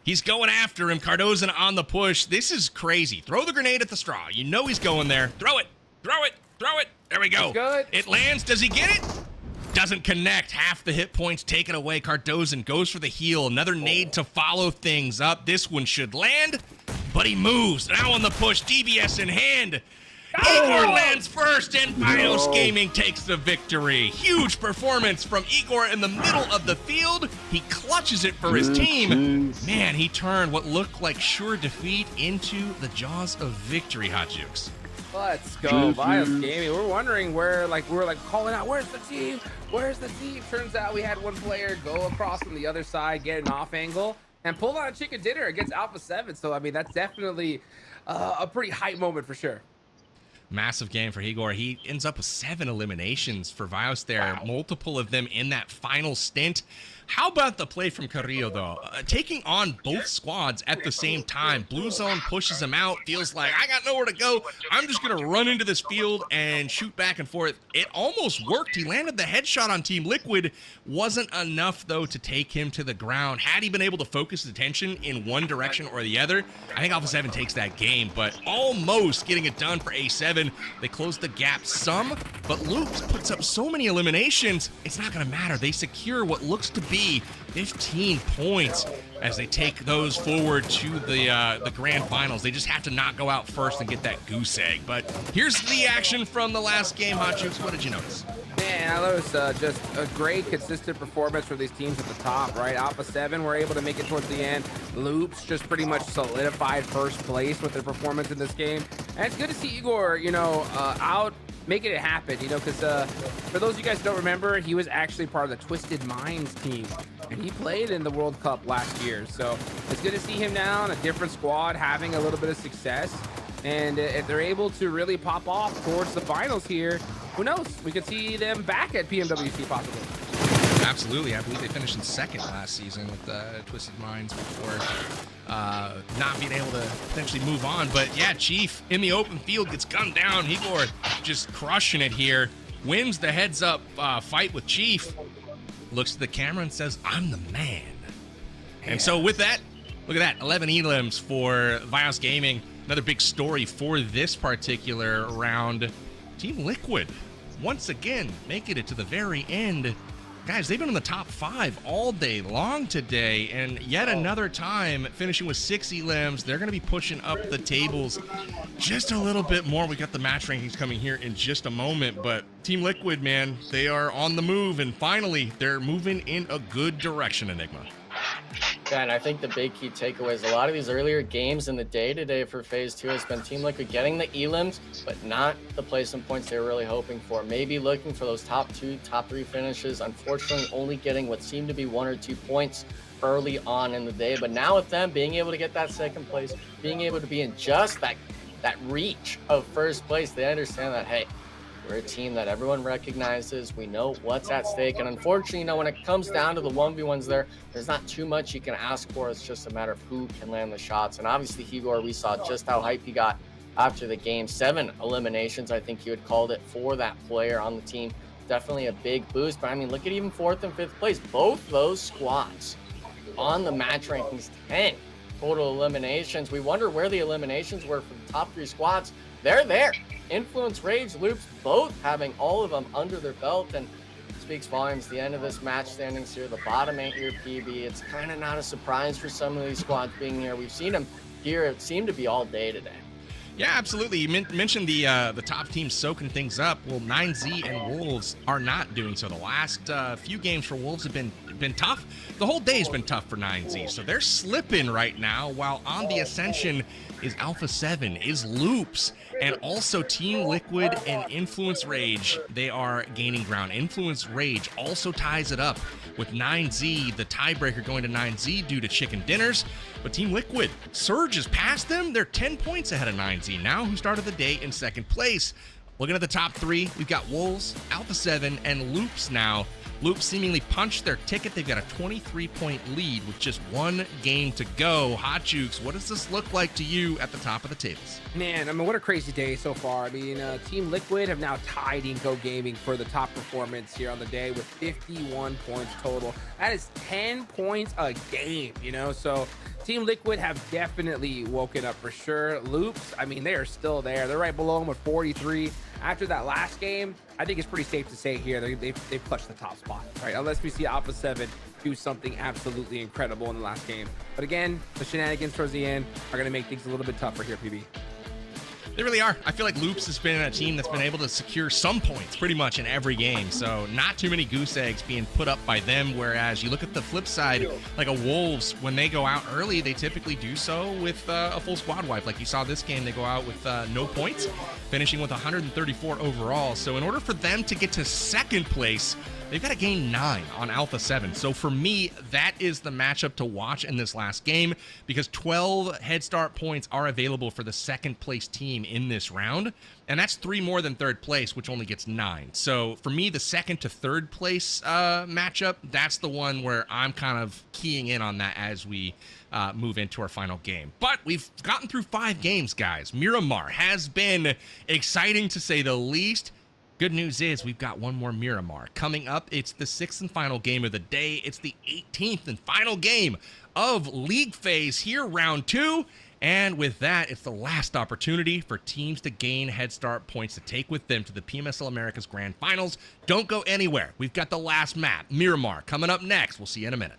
He's going after him. Cardoza on the push. This is crazy. Throw the grenade at the straw. You know he's going there. Throw it. Throw it. Throw it. There we go. Good. It lands. Does he get it? Doesn't connect. Half the hit points taken away. Cardoza goes for the heal. Another nade to follow things up. This one should land, but he moves. Now on the push. DBS in hand. Igor lands first, and BIOS Gaming takes the victory. Huge performance from Igor in the middle of the field. He clutches it for his team. Man, he turned what looked like sure defeat into the jaws of victory, Hot Jukes. Let's go, BIOS Gaming. We're wondering where, we were calling out, where's the team? Where's the team? Turns out we had one player go across from the other side, get an off angle, and pull out a chicken dinner against Alpha 7. So, I mean, that's definitely a pretty hype moment for sure. Massive game for Igor. He ends up with 7 eliminations for BIOS there, multiple of them in that final stint. How about the play from Carrillo, though? Taking on both squads at the same time. Blue Zone pushes him out, feels like, I got nowhere to go. I'm just going to run into this field and shoot back and forth. It almost worked. He landed the headshot on Team Liquid. Wasn't enough, though, to take him to the ground. Had he been able to focus his attention in one direction or the other, I think Alpha 7 takes that game, but almost getting it done for A7. They close the gap some, but Loops puts up so many eliminations, it's not going to matter. They secure what looks to be 15 points as they take those forward to the grand finals. They just have to not go out first and get that goose egg. But here's the action from the last game. Hot Jukes, what did you notice? Man, that was just a great, consistent performance for these teams at the top, right? Alpha 7 were able to make it towards the end. Loops just pretty much solidified first place with their performance in this game. And it's good to see Igor, out making it happen, because for those of you guys who don't remember, he was actually part of the Twisted Minds team, and he played in the World Cup last year. So it's good to see him now in a different squad, having a little bit of success. And if they're able to really pop off towards the finals here, who knows? We could see them back at PMWC possibly. Absolutely. I believe they finished in second last season with Twisted Minds before not being able to potentially move on. But yeah, Chief in the open field gets gunned down. Igor just crushing it here. Wins the heads up fight with Chief. Looks to the camera and says, I'm the man. And so with that, look at that, 11 elims for BIOS Gaming. Another big story for this particular round. Team Liquid, once again, making it to the very end. Guys, they've been in the top 5 all day long today, and yet another time finishing with 6 elims. They're going to be pushing up the tables just a little bit more. We got the match rankings coming here in just a moment, but Team Liquid, man, they are on the move, and finally, they're moving in a good direction, Enigma. Yeah, and I think the big key takeaway is a lot of these earlier games in the day today for Phase 2 has been Team Liquid getting the elims, but not the placement points they were really hoping for. Maybe looking for those top 2, top 3 finishes. Unfortunately, only getting what seemed to be 1 or 2 points early on in the day. But now with them being able to get that second place, being able to be in just that reach of first place, they understand that, hey, we're a team that everyone recognizes. We know what's at stake. And unfortunately, when it comes down to the 1v1s there's not too much you can ask for. It's just a matter of who can land the shots. And obviously, Igor, we saw just how hype he got after the game. 7 eliminations, I think you had called it, for that player on the team. Definitely a big boost. But I mean, look at even 4th and 5th place. Both those squads on the match rankings, 10 total eliminations. We wonder where the eliminations were for the top 3 squads. They're there. Influence, Rage, Loops, both having all of them under their belt, and speaks volumes. The end of this match standings here, the bottom 8-year PB. It's kind of not a surprise for some of these squads being here. We've seen them here. It seemed to be all day today. Yeah, absolutely. You mentioned the top teams soaking things up. Well, 9Z and Wolves are not doing so. The last few games for Wolves have been tough. The whole day has been tough for 9Z, so they're slipping right now, while on the ascension is Alpha 7, is Loops, and also Team Liquid and Influence Rage. They are gaining ground. Influence Rage also ties it up with 9Z, the tiebreaker going to 9Z due to chicken dinners. But Team Liquid surges past them. They're 10 points ahead of 9Z now, who started the day in second place. Looking at the top 3, we've got Wolves, Alpha 7, and Loops now. Loops seemingly punched their ticket. They've got a 23-point lead with just 1 game to go. Hot Jukes, what does this look like to you at the top of the tables? Man, I mean, what a crazy day so far. I mean, Team Liquid have now tied Inco Gaming for the top performance here on the day with 51 points total. That is 10 points a game, so Team Liquid have definitely woken up for sure. Loops, I mean, they are still there. They're right below them with 43. After that last game, I think it's pretty safe to say here they've clutched the top spot, right? Unless we see Alpha 7 do something absolutely incredible in the last game. But again, the shenanigans towards the end are going to make things a little bit tougher here, PB. They really are. I feel like Loops has been a team that's been able to secure some points pretty much in every game. So not too many goose eggs being put up by them. Whereas you look at the flip side, like a Wolves, when they go out early, they typically do so with a full squad wipe. Like you saw this game, they go out with no points, finishing with 134 overall. So in order for them to get to second place, they've got to gain 9 on Alpha 7. So for me, that is the matchup to watch in this last game because 12 head start points are available for the second place team in this round. And that's 3 more than third place, which only gets 9. So for me, the second to third place matchup, that's the one where I'm kind of keying in on that as we move into our final game. But we've gotten through 5 games, guys. Miramar has been exciting to say the least. Good news is we've got one more Miramar coming up. It's the 6th and final game of the day. It's the 18th and final game of League Phase here, round 2. And with that, it's the last opportunity for teams to gain head start points to take with them to the PMSL Americas Grand Finals. Don't go anywhere. We've got the last map, Miramar, coming up next. We'll see you in a minute.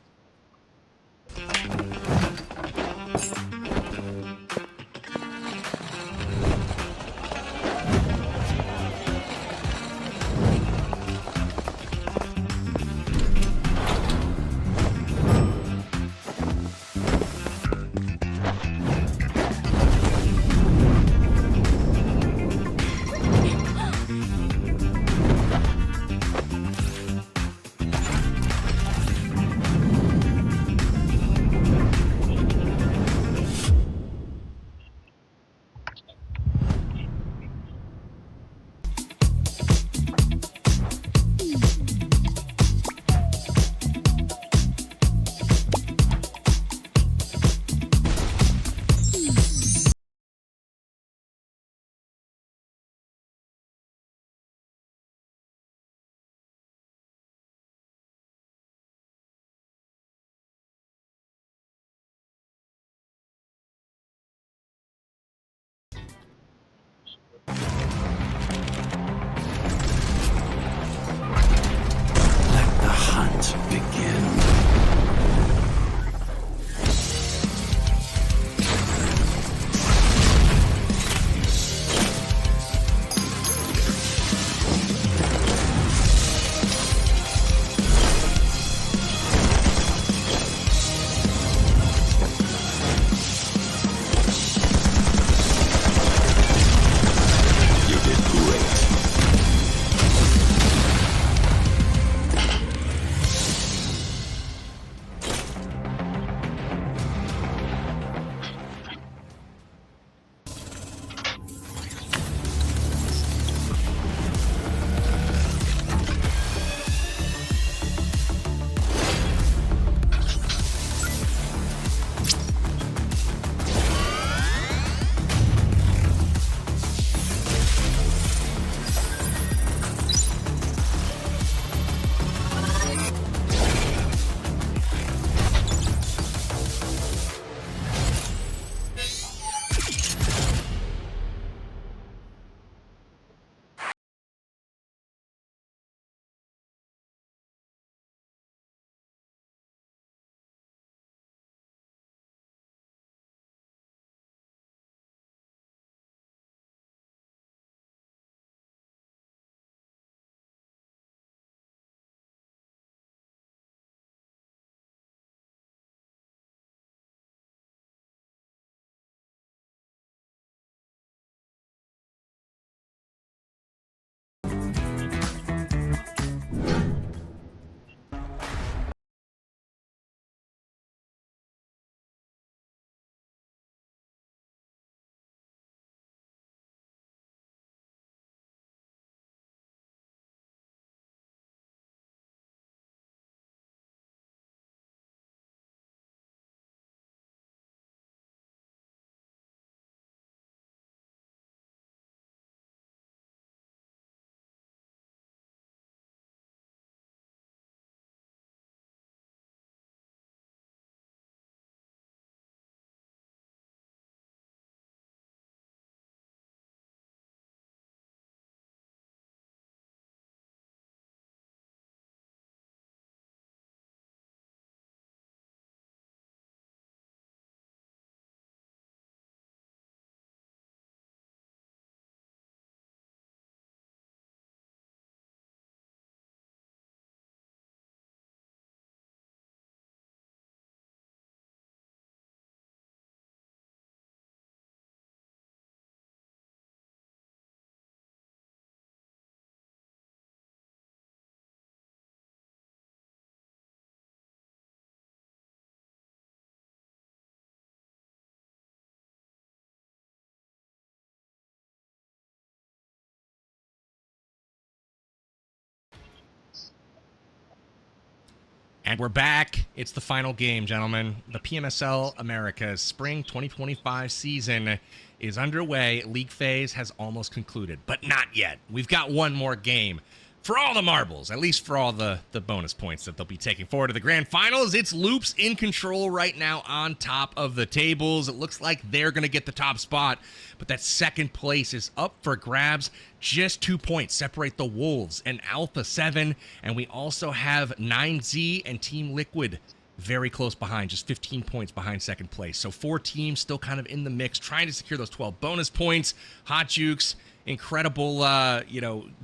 And we're back. It's the final game, gentlemen. The PMSL Americas Spring 2025 season is underway. League phase has almost concluded, but not yet. We've got one more game. For all the marbles, at least for all the bonus points that they'll be taking forward to the grand finals, it's Loops in control right now on top of the tables. It looks like they're going to get the top spot, but that second place is up for grabs. Just 2 points separate the Wolves and Alpha 7, and we also have 9Z and Team Liquid very close behind, just 15 points behind second place. So 4 teams still kind of in the mix, trying to secure those 12 bonus points. Hot Jukes, incredible,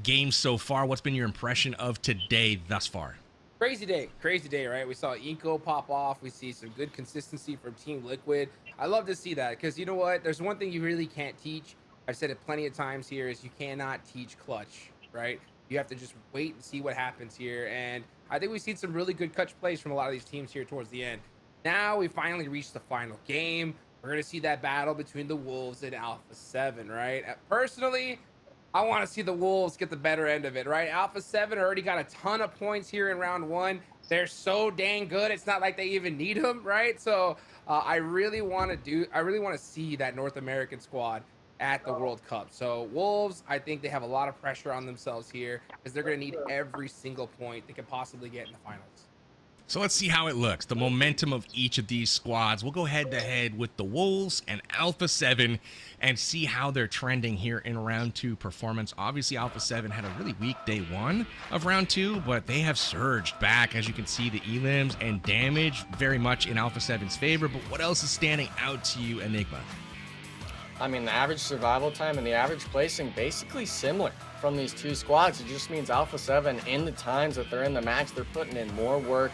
game so far. What's been your impression of today thus far? Crazy day, right? We saw Inco pop off. We see some good consistency from Team Liquid. I love to see that because you know what? There's one thing you really can't teach. I've said it plenty of times here is you cannot teach clutch, right? You have to just wait and see what happens here. And I think we've seen some really good clutch plays from a lot of these teams here towards the end. Now we finally reached the final game. We're going to see that battle between the Wolves and Alpha 7, right? Personally, I want to see the Wolves get the better end of it, right? Alpha 7 already got a ton of points here in round 1. They're so dang good. It's not like they even need them, right? So I really want to see that North American squad at the World Cup. So Wolves, I think they have a lot of pressure on themselves here because they're going to need every single point they could possibly get in the finals. So let's see how it looks. The momentum of each of these squads. We'll go head-to-head with the Wolves and Alpha 7 and see how they're trending here in round 2 performance. Obviously, Alpha 7 had a really weak day 1 of round 2, but they have surged back. As you can see, the elims and damage very much in Alpha 7's favor. But what else is standing out to you, Enigma? I mean, the average survival time and the average placing basically similar from these two squads. It just means Alpha 7, in the times that they're in the match, they're putting in more work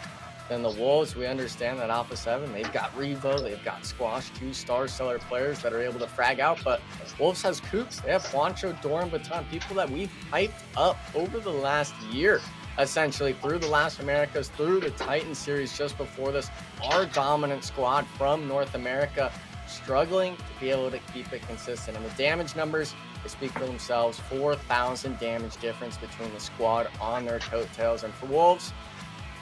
than the Wolves. We understand that Alpha 7, they've got Revo, they've got Squash, 2 star seller players that are able to frag out, but Wolves has Kooks, they have Juancho, Doran, Baton, people that we've hyped up over the last year, essentially through the last Americas, through the Titan series just before this. Our dominant squad from North America, struggling to be able to keep it consistent. And the damage numbers, they speak for themselves. 4,000 damage difference between the squad on their coattails. And for Wolves,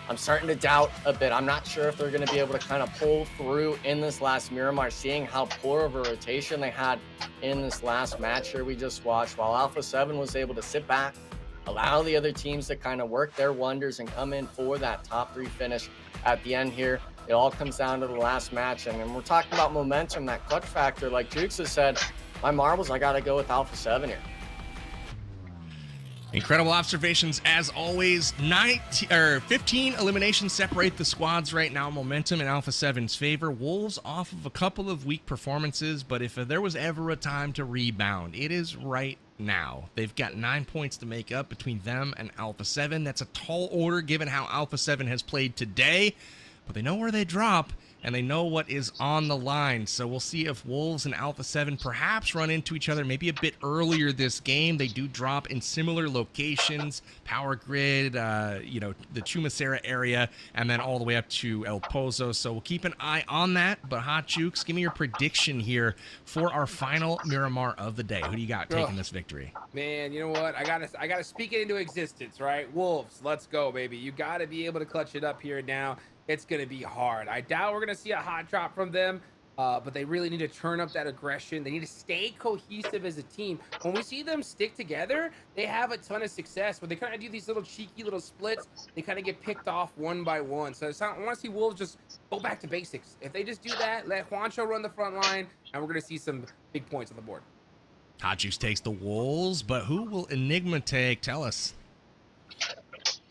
I'm starting to doubt a bit. I'm not sure if they're going to be able to kind of pull through in this last Miramar, seeing how poor of a rotation they had in this last match here we just watched, while Alpha 7 was able to sit back, allow the other teams to kind of work their wonders and come in for that top 3 finish at the end here. It all comes down to the last match. And when we're talking about momentum, that clutch factor, like Jukes has said, my marbles, I got to go with Alpha 7 here. Incredible observations as always. 15 eliminations separate the squads right now. Momentum in Alpha 7's favor. Wolves off of a couple of weak performances, but if there was ever a time to rebound, it is right now. They've got 9 points to make up between them and Alpha 7. That's a tall order given how Alpha 7 has played today, but they know where they drop and they know what is on the line. So we'll see if Wolves and Alpha 7 perhaps run into each other maybe a bit earlier this game. They do drop in similar locations, Power Grid, the Chumacera area, and then all the way up to El Pozo. So we'll keep an eye on that. But Hot Jukes, give me your prediction here for our final Miramar of the day. Who do you got taking this victory? Man, you know what? I gotta speak it into existence, right? Wolves, let's go, baby. You gotta be able to clutch it up here and now. It's going to be hard. I doubt we're going to see a hot drop from them, but they really need to turn up that aggression. They need to stay cohesive as a team. When we see them stick together, they have a ton of success. When they kind of do these little cheeky little splits, they kind of get picked off one by one. So I want to see Wolves just go back to basics. If they just do that, let Juancho run the front line, and we're going to see some big points on the board. Hot Juice takes the Wolves, but who will Enigma take? Tell us.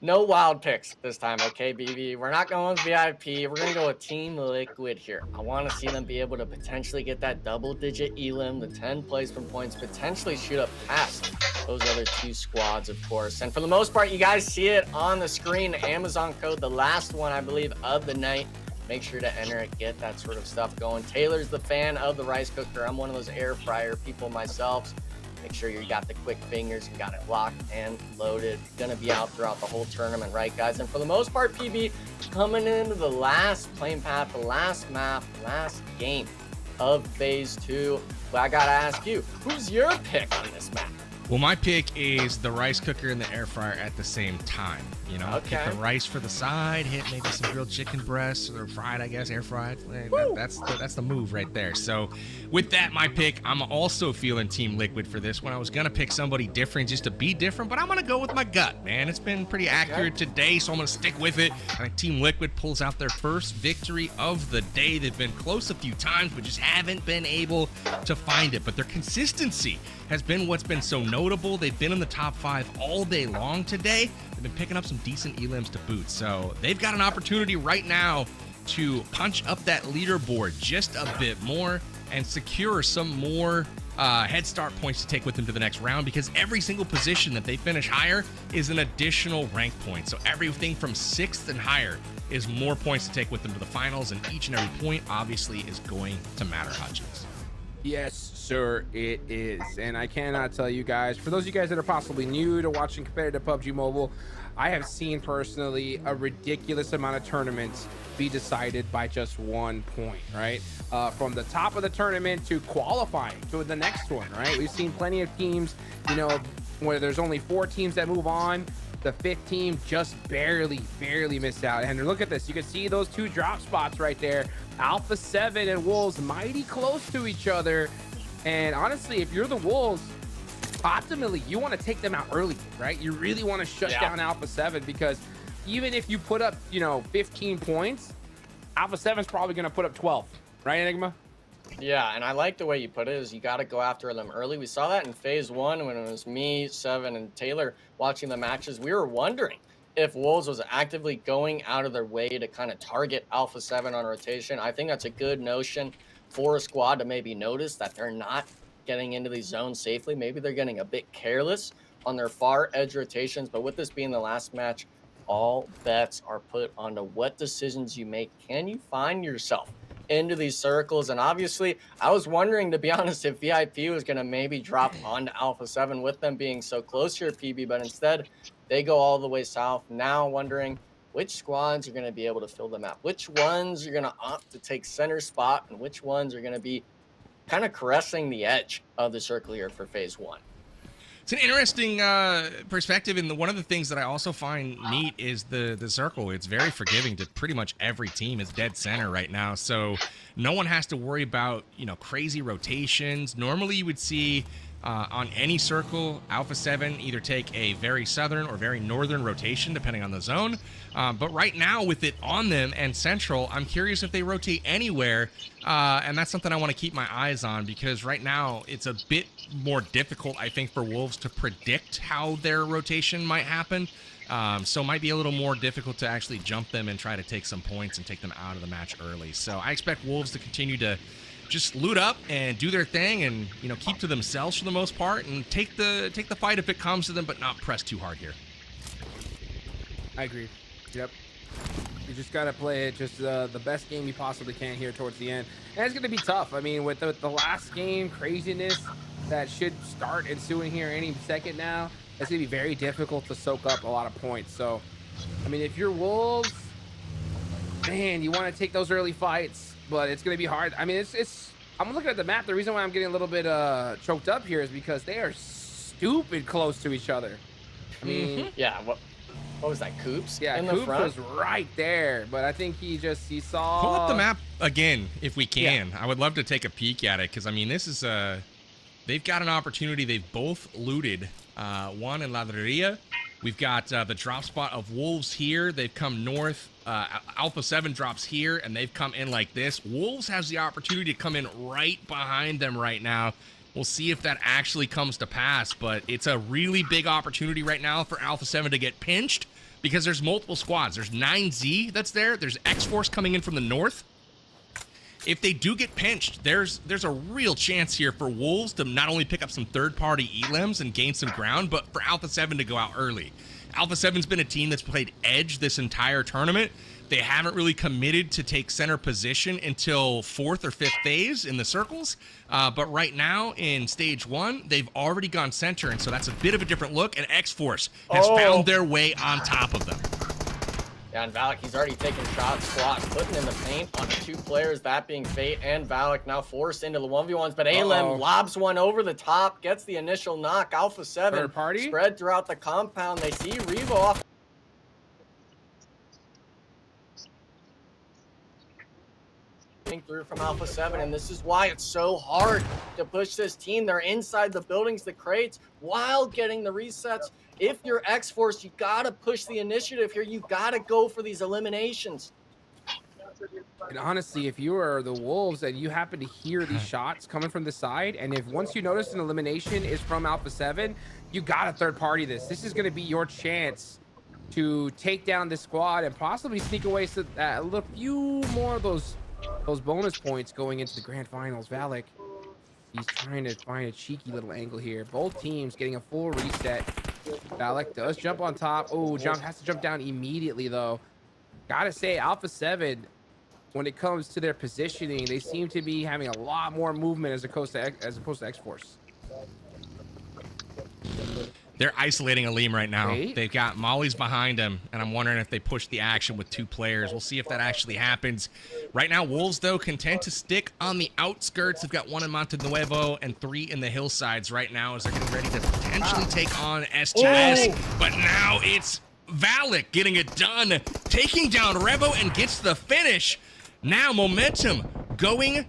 No wild picks this time, okay, BB? We're not going with VIP. We're going to go with Team Liquid here. I want to see them be able to potentially get that double-digit elim, the 10 placement points, potentially shoot up past those other 2 squads, of course. And for the most part, you guys see it on the screen. Amazon code, the last one, I believe, of the night. Make sure to enter it, get that sort of stuff going. Taylor's the fan of the rice cooker. I'm one of those air fryer people myself. Make sure you got the quick fingers and got it locked and loaded. Gonna be out throughout the whole tournament, right, guys? And for the most part, PB, coming into the last playing path, the last map, last game of phase 2. Well, I gotta ask you, who's your pick on this map? Well, my pick is the rice cooker and the air fryer at the same time. You know, Okay. Get the rice for the side, hit maybe some grilled chicken breasts or fried, I guess, air fried. That's the move right there. So, with that, my pick, I'm also feeling Team Liquid for this one. I was gonna pick somebody different just to be different, but I'm gonna go with my gut, man. It's been pretty accurate today, so I'm gonna stick with it. I think Team Liquid pulls out their first victory of the day. They've been close a few times, but just haven't been able to find it. But their consistency has been what's been so notable. They've been in the top 5 all day long today. They've been picking up some decent elims to boot. So they've got an opportunity right now to punch up that leaderboard just a bit more and secure some more head start points to take with them to the next round, because every single position that they finish higher is an additional rank point. So everything from 6th and higher is more points to take with them to the finals, and each and every point obviously is going to matter, Hutchins. Yes, sir, it is. And I cannot tell you guys, for those of you guys that are possibly new to watching competitive PUBG Mobile, I have seen personally a ridiculous amount of tournaments be decided by just 1 point, right? From the top of the tournament to qualifying to the next one, right? We've seen plenty of teams, you know, where there's only 4 teams that move on. The 5th team just barely missed out. And look at this. You can see those 2 drop spots right there. Alpha 7 and Wolves mighty close to each other. And honestly, if you're the Wolves, optimally, you want to take them out early, right? You really want to shut down Alpha 7, because even if you put up, you know, 15 points, Alpha 7's probably going to put up 12, right, Enigma? Yeah, and I like the way you put it, is you got to go after them early. We saw that in phase 1 when it was me, Seven, and Taylor watching the matches. We were wondering if Wolves was actively going out of their way to kind of target Alpha 7 on rotation. I think that's a good notion for a squad to maybe notice that they're not getting into these zones safely. Maybe they're getting a bit careless on their far edge rotations. But with this being the last match, all bets are put onto what decisions you make. Can you find yourself into these circles? And obviously, I was wondering, to be honest, if VIP was going to maybe drop onto Alpha 7 with them being so close here, PB, but instead they go all the way south. Now wondering which squads are going to be able to fill the map, which ones are going to opt to take center spot, and which ones are going to be kind of caressing the edge of the circle here for phase 1. It's an interesting perspective, and one of the things that I also find neat is the circle. It's very forgiving to pretty much every team. It's dead center right now, so no one has to worry about, you know, crazy rotations. Normally, you would see on any circle, Alpha 7 either take a very southern or very northern rotation, depending on the zone. But right now, with it on them and central, I'm curious if they rotate anywhere. And that's something I want to keep my eyes on, because right now it's a bit more difficult, I think, for Wolves to predict how their rotation might happen. So it might be a little more difficult to actually jump them and try to take some points and take them out of the match early. So I expect Wolves to continue to just loot up and do their thing, and, you know, keep to themselves for the most part, and take the fight if it comes to them, but not press too hard here. I agree. Yep. You just got to play it just the best game you possibly can here towards the end. And it's going to be tough. I mean, with the last game craziness that should start ensuing here any second now, it's going to be very difficult to soak up a lot of points. So, I mean, if you're Wolves, man, you want to take those early fights, but it's going to be hard. I mean, I'm looking at the map. The reason why I'm getting a little bit choked up here is because they are stupid close to each other. I mean, yeah, what was that, Coops? Yeah, in Coops the front? was right there, but I think he saw. Pull up the map again if we can. Yeah. I would love to take a peek at it, because I mean, this is they've got an opportunity. They've both looted one in Ladreria. We've got the drop spot of Wolves here. They've come north. Alpha 7 drops here, and they've come in like this. Wolves has the opportunity to come in right behind them right now. We'll see if that actually comes to pass, but it's a really big opportunity right now for Alpha 7 to get pinched, because there's multiple squads. There's 9Z that's there. There's X-Force coming in from the north. If they do get pinched, there's a real chance here for Wolves to not only pick up some third-party elims and gain some ground, but for Alpha 7 to go out early. Alpha 7's been a team that's played edge this entire tournament. They haven't really committed to take center position until 4th or 5th phase in the circles. But right now in stage 1, they've already gone center, and so that's a bit of a different look, and X-Force has found their way on top of them. Yeah, and Valak, he's already taken shots, squats, putting in the paint on the 2 players, that being Fate and Valak, now forced into the 1v1s, but Alem lobs one over the top, gets the initial knock. Alpha 7 Third party spread throughout the compound. They see Revo off. Through from Alpha 7, and this is why it's so hard to push this team. They're inside the buildings, the crates, while getting the resets. If you're X-Force, you gotta push the initiative here. You gotta go for these eliminations. And honestly, if you are the Wolves and you happen to hear these shots coming from the side, and if once you notice an elimination is from Alpha 7, you gotta third party this. This is gonna be your chance to take down this squad and possibly sneak away a few more of those bonus points going into the grand finals. Valak, he's trying to find a cheeky little angle here. Both teams getting a full reset. Valak does jump on top. Oh, has to jump down immediately though. Gotta say, Alpha 7, when it comes to their positioning, they seem to be having a lot more movement as opposed to X-Force. They're isolating Aleem right now. Wait. They've got Molly's behind him, and I'm wondering if they push the action with 2 players. We'll see if that actually happens. Right now, Wolves, though, content to stick on the outskirts. They've got 1 in Monte Nuevo and 3 in the hillsides right now as they're getting ready to potentially take on STS. But now it's Valak getting it done, taking down Revo and gets the finish. Now momentum going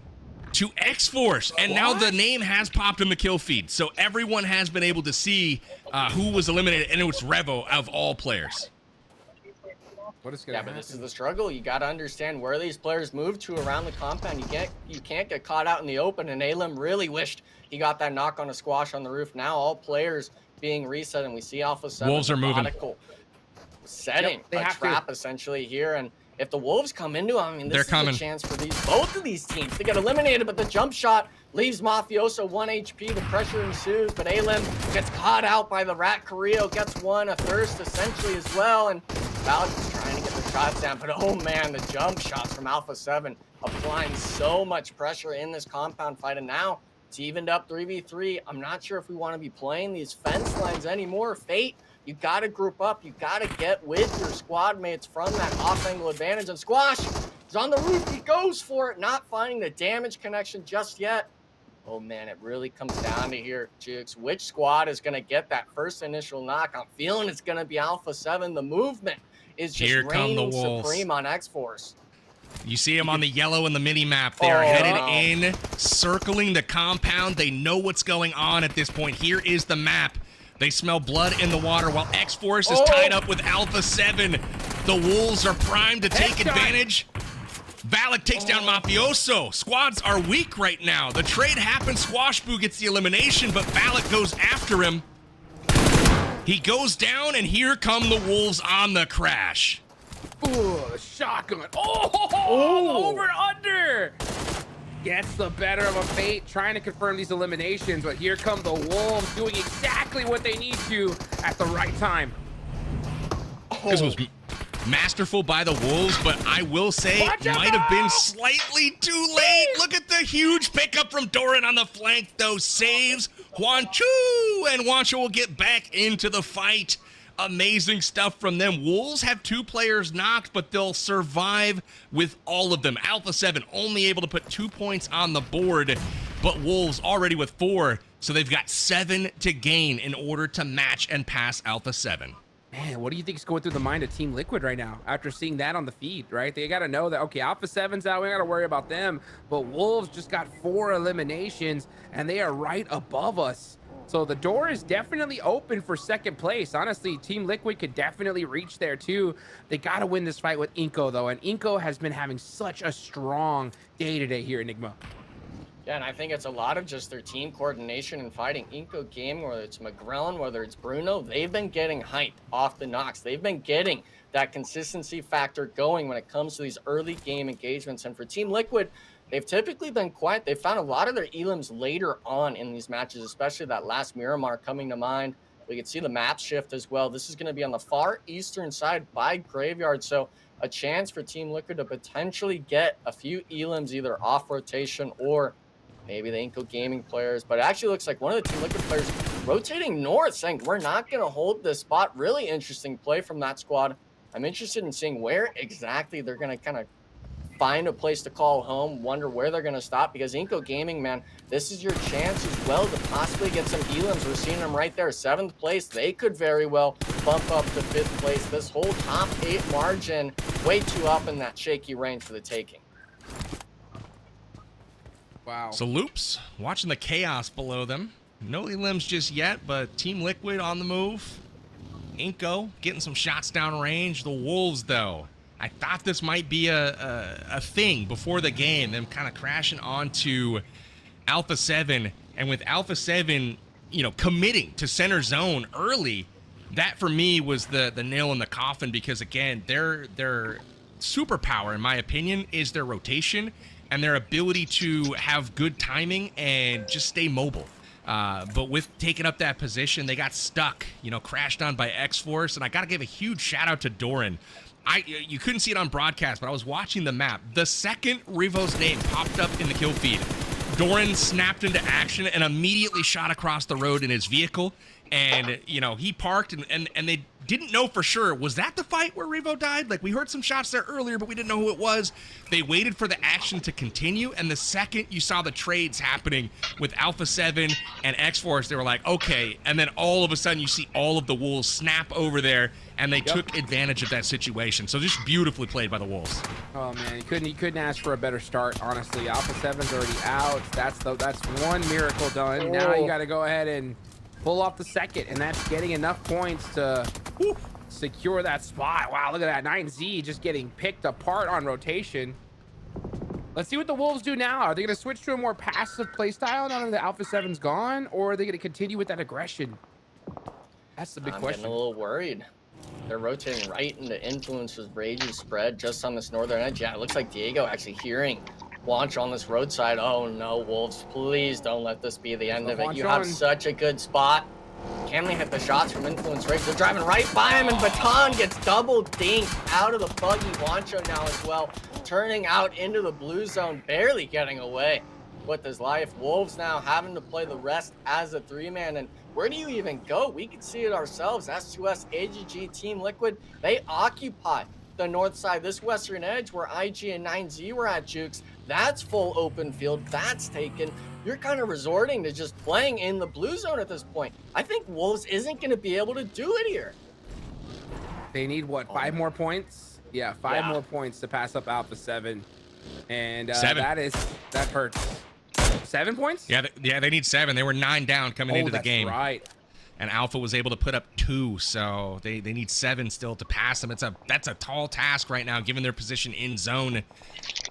to X-Force, and now the name has popped in the kill feed, so everyone has been able to see who was eliminated, and it was Revo of all players. What is gonna happen? But this is the struggle. You got to understand where these players move to around the compound. You can't get caught out in the open, and Alem really wished he got that knock on a squash on the roof. Now all players being reset, and we see Alpha 7 Wolves are moving, setting a trap essentially here. And if the Wolves come into, I mean, this is a chance for both of these teams to get eliminated, but the jump shot leaves Mafioso 1 HP. The pressure ensues, but Alem gets caught out by the Rat Carrillo, gets a thirst essentially as well, and Valak is trying to get the shots down, but oh man, the jump shots from Alpha 7 applying so much pressure in this compound fight, and now it's evened up 3v3. I'm not sure if we want to be playing these fence lines anymore. Fate, you got to group up. You got to get with your squad mates from that off-angle advantage. And Squash is on the roof. He goes for it, not finding the damage connection just yet. Oh, man, it really comes down to here, Jukes. Which squad is going to get that first initial knock? I'm feeling it's going to be Alpha 7. The movement is just reigning supreme on X-Force. You see them on the yellow in the mini-map. They are headed in, circling the compound. They know what's going on at this point. Here is the map. They smell blood in the water while X-Force is tied up with Alpha 7. The Wolves are primed to take advantage. Valak takes down Mafioso. Squads are weak right now. The trade happens. Squashboo gets the elimination, but Valak goes after him. He goes down, and here come the Wolves on the crash. Ooh, the shotgun. Oh, over under. Gets the better of a Fate, trying to confirm these eliminations, but here come the Wolves doing exactly what they need to at the right time. This was masterful by the Wolves, but I will say it might have been slightly too late. Look at the huge pickup from Doran on the flank, though. Saves Juancho, and Juancho will get back into the fight. Amazing stuff from them. Wolves have 2 players knocked, but they'll survive with all of them. Alpha 7 only able to put 2 points on the board, but Wolves already with 4, so they've got 7 to gain in order to match and pass Alpha 7. Man, what do you think is going through the mind of Team Liquid right now after seeing that on the feed, right? They got to know that, okay, Alpha 7's out, we got to worry about them, but Wolves just got 4 eliminations, and they are right above us. So the door is definitely open for second place. Honestly, Team Liquid could definitely reach there too. They got to win this fight with Inko though, and Inko has been having such a strong day today here, Enigma. Yeah, and I think it's a lot of just their team coordination and fighting. Inko Gaming, whether it's McGrellin, whether it's Bruno, they've been getting hyped off the knocks. They've been getting that consistency factor going when it comes to these early game engagements. And for Team Liquid, they've typically been quiet. They've found a lot of their elims later on in these matches, especially that last Miramar coming to mind. We can see the map shift as well. This is going to be on the far eastern side by Graveyard, so a chance for Team Liquid to potentially get a few elims either off rotation or maybe the Inko Gaming players. But it actually looks like one of the Team Liquid players rotating north, saying we're not going to hold this spot. Really interesting play from that squad. I'm interested in seeing where exactly they're going to kind of find a place to call home, wonder where they're going to stop, because Inco Gaming, man, this is your chance as well to possibly get some elims. We're seeing them right there, 7th place. They could very well bump up to 5th place. This whole top 8 margin, way too up in that shaky range for the taking. Wow. So Loops, watching the chaos below them. No elims just yet, but Team Liquid on the move. Inco getting some shots down range. The Wolves, though, I thought this might be a thing before the game, them kind of crashing onto Alpha 7, and with Alpha 7, you know, committing to center zone early, that for me was the nail in the coffin, because again, their superpower, in my opinion, is their rotation and their ability to have good timing and just stay mobile. But with taking up that position, they got stuck, you know, crashed on by X-Force, and I got to give a huge shout out to Doran. You couldn't see it on broadcast, but I was watching the map. The second Revo's name popped up in the kill feed, Doran snapped into action and immediately shot across the road in his vehicle. And, you know, he parked and they didn't know for sure. Was that the fight where Revo died? Like, we heard some shots there earlier, but we didn't know who it was. They waited for the action to continue, and the second you saw the trades happening with Alpha 7 and X-Force, they were like, okay. And then all of a sudden you see all of the Wolves snap over there, and they took advantage of that situation. So just beautifully played by the Wolves. Oh man, you couldn't ask for a better start, honestly. Alpha 7's already out. That's one miracle done. Now you got to go ahead and pull off the second, and that's getting enough points to secure that spot. Wow, look at that. 9Z just getting picked apart on rotation. Let's see what the Wolves do now. Are they going to switch to a more passive playstyle now that the Alpha 7's gone, or are they going to continue with that aggression? That's the big question. I'm getting a little worried. They're rotating right into Influencer's Rage's spread just on this northern edge. Yeah, it looks like Diego actually hearing Launch on this roadside. Oh no, Wolves, please don't let this be the end of it. You have such a good spot. Can they hit the shots from Influence Rage? They're driving right by him, and Baton gets double dinked out of the buggy. Wancho now as well, turning out into the blue zone, barely getting away with his life. Wolves now having to play the rest as a 3-man, and where do you even go? We can see it ourselves. S2S, AGG, Team Liquid, they occupy the north side, this western edge where IG and 9Z were at Jukes. That's full open field. That's taken. You're kind of resorting to just playing in the blue zone at this point. I think Wolves isn't going to be able to do it here. They need what, 5 more points? Yeah, 5 more points to pass up Alpha 7. And 7. that hurts. 7 points? Yeah, they need 7. They were 9 down coming into the game. Right. And Alpha was able to put up 2, so they need 7 still to pass them. That's a tall task right now, given their position in zone.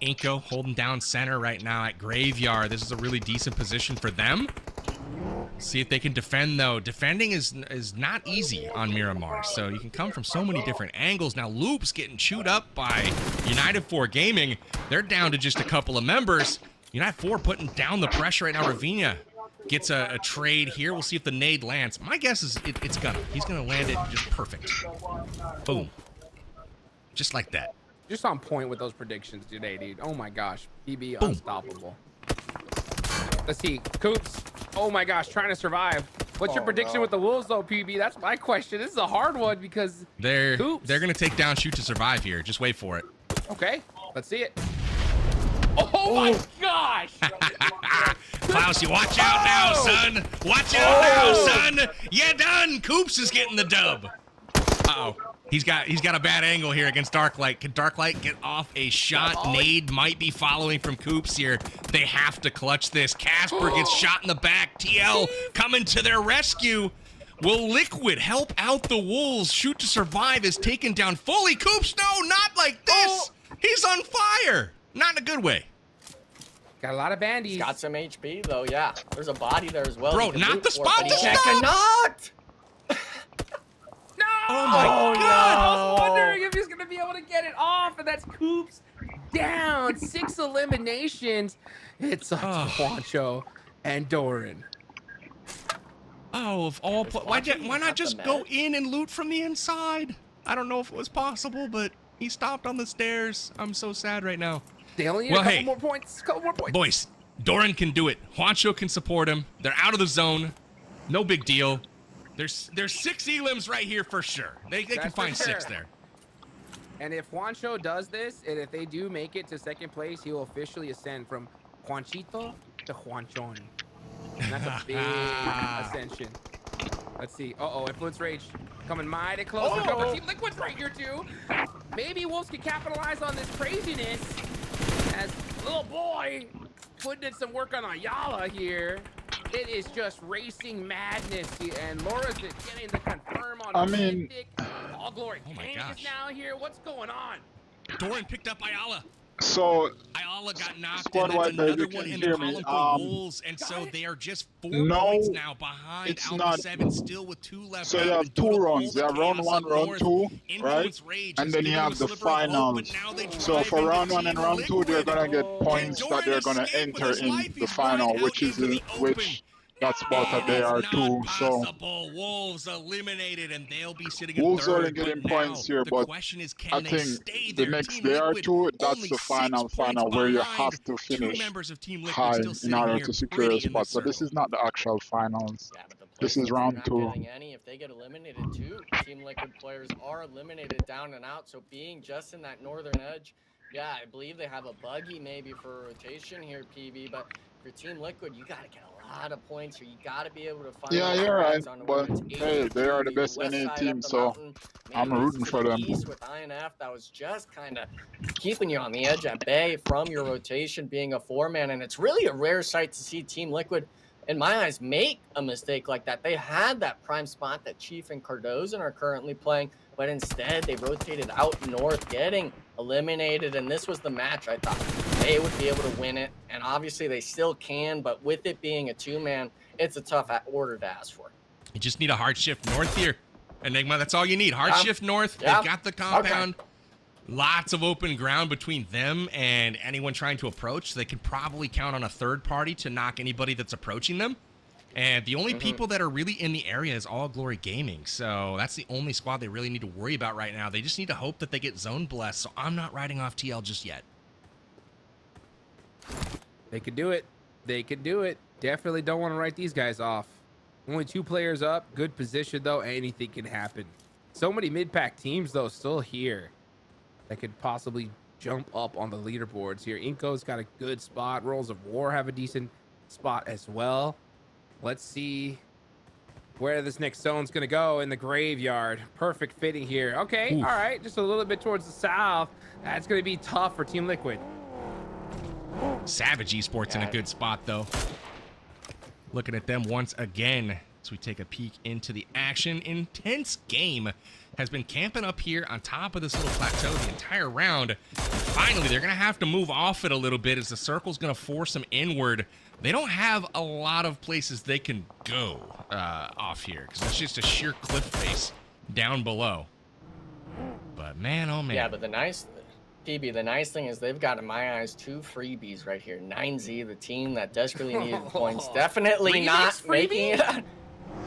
Inco holding down center right now at Graveyard. This is a really decent position for them. See if they can defend, though. Defending is not easy on Miramar, so you can come from so many different angles. Now, Loops getting chewed up by United 4 Gaming. They're down to just a couple of members. United 4 putting down the pressure right now. Ravinia gets a trade here. We'll see if the nade lands. My guess is it's gonna. He's gonna land it just perfect. Boom. Just like that. Just on point with those predictions today, dude. Oh my gosh. PB Boom. unstoppable. Let's see. Coops. Oh my gosh, trying to survive. What's your prediction with the Wolves though, PB? That's my question. This is a hard one because they're Coops. gonna take down Shoot to Survive here. Just wait for it. Okay, let's see it. Oh my gosh! Klaus, you watch out now, son. Watch out now, son. You done. Coops is getting the dub. Uh-oh. He's got a bad angle here against Darklight. Can Darklight get off a shot? Nade might be following from Coops here. They have to clutch this. Casper gets shot in the back. TL coming to their rescue. Will Liquid help out the Wolves? Shoot to Survive is taken down fully. Coops, no, not like this. He's on fire. Not in a good way. Got a lot of bandies. Got some HP though, yeah. There's a body there as well. Bro, not the spot to stop. Cannot. No! Oh my God! I was wondering if he's gonna be able to get it off, and that's Coops down. 6 eliminations. It's Wancho and Doran. Oh, of all, why not just go in and loot from the inside? I don't know if it was possible, but he stopped on the stairs. I'm so sad right now. They only need a couple more points. Boys, Doran can do it. Juancho can support him. They're out of the zone. No big deal. There's 6 elims right here for sure. They can find 6 there. And if Juancho does this, and if they do make it to second place, he will officially ascend from Juanchito to Juanchon. And that's a big ascension. Let's see. Uh-oh, Influence Rage coming mighty close. Oh! Team Liquid's right here, too. Maybe Wolves can capitalize on this craziness as little boy putting in some work on Ayala here. It is just racing madness, and Laura's getting the confirm on Mythic. All Glory King is now here. What's going on? Doran picked up Ayala. So Ayala got knocked, squad and that's wide, another you one can in hear the me. column for Wolves, and so they are just 4 No, points now behind it's Alpha not. 7, still with 2 left. So you have 2 rounds. You have round 1, round 2, right? And then you have the finals. So for round 1 and round 2, they're gonna get points that they're gonna enter in the final, which that's about a day or 2. So Wolves eliminated, and they'll be sitting Wolves third. only getting points here, but I think the next day or 2, that's the final where you have to finish high in order to secure a spot. So this is not the actual finals. Yeah, but the This is places round they're 2. not getting any. If they get eliminated too, Team Liquid players are eliminated down and out. So being just in that northern edge, yeah, I believe they have a buggy maybe for a rotation here, PB. But for Team Liquid, you got to get a lot of points here. You got to be able to find. Yeah, you're right. But hey, they are the best NA team, so I'm rooting for them. East with INF, that was just kind of keeping you on the edge at bay from your rotation being a 4-man, and it's really a rare sight to see Team Liquid, in my eyes, make a mistake like that. They had that prime spot that Chief and Cardozo are currently playing, but instead they rotated out north, getting eliminated, and this was the match I thought they would be able to win it, and obviously they still can, but with it being a 2-man, it's a tough order to ask for. You just need a hard shift north here, Enigma. That's all you need. Hard shift north. They've got the compound. Okay. Lots of open ground between them and anyone trying to approach. They can probably count on a third party to knock anybody that's approaching them. And the only people that are really in the area is All Glory Gaming. So that's the only squad they really need to worry about right now. They just need to hope that they get zone blessed. So I'm not riding off TL just yet. They could do it. They could do it. Definitely don't want to write these guys off. Only 2 players up. Good position, though. Anything can happen. So many mid-pack teams, though, still here that could possibly jump up on the leaderboards here. Inco's got a good spot. Rolls of War have a decent spot as well. Let's see where this next zone's going to go in the graveyard. Perfect fitting here. Okay, all right. Just a little bit towards the south. That's going to be tough for Team Liquid. Savage Esports in a good spot, though. Looking at them once again as we take a peek into the action. Intense Game has been camping up here on top of this little plateau the entire round. Finally, they're going to have to move off it a little bit as the circle's going to force them inward. They don't have a lot of places they can go off here because it's just a sheer cliff face down below. But man, oh man. Yeah, but the nice thing is they've got, in my eyes, 2 freebies right here. 9Z, the team that desperately needed points, definitely not making it.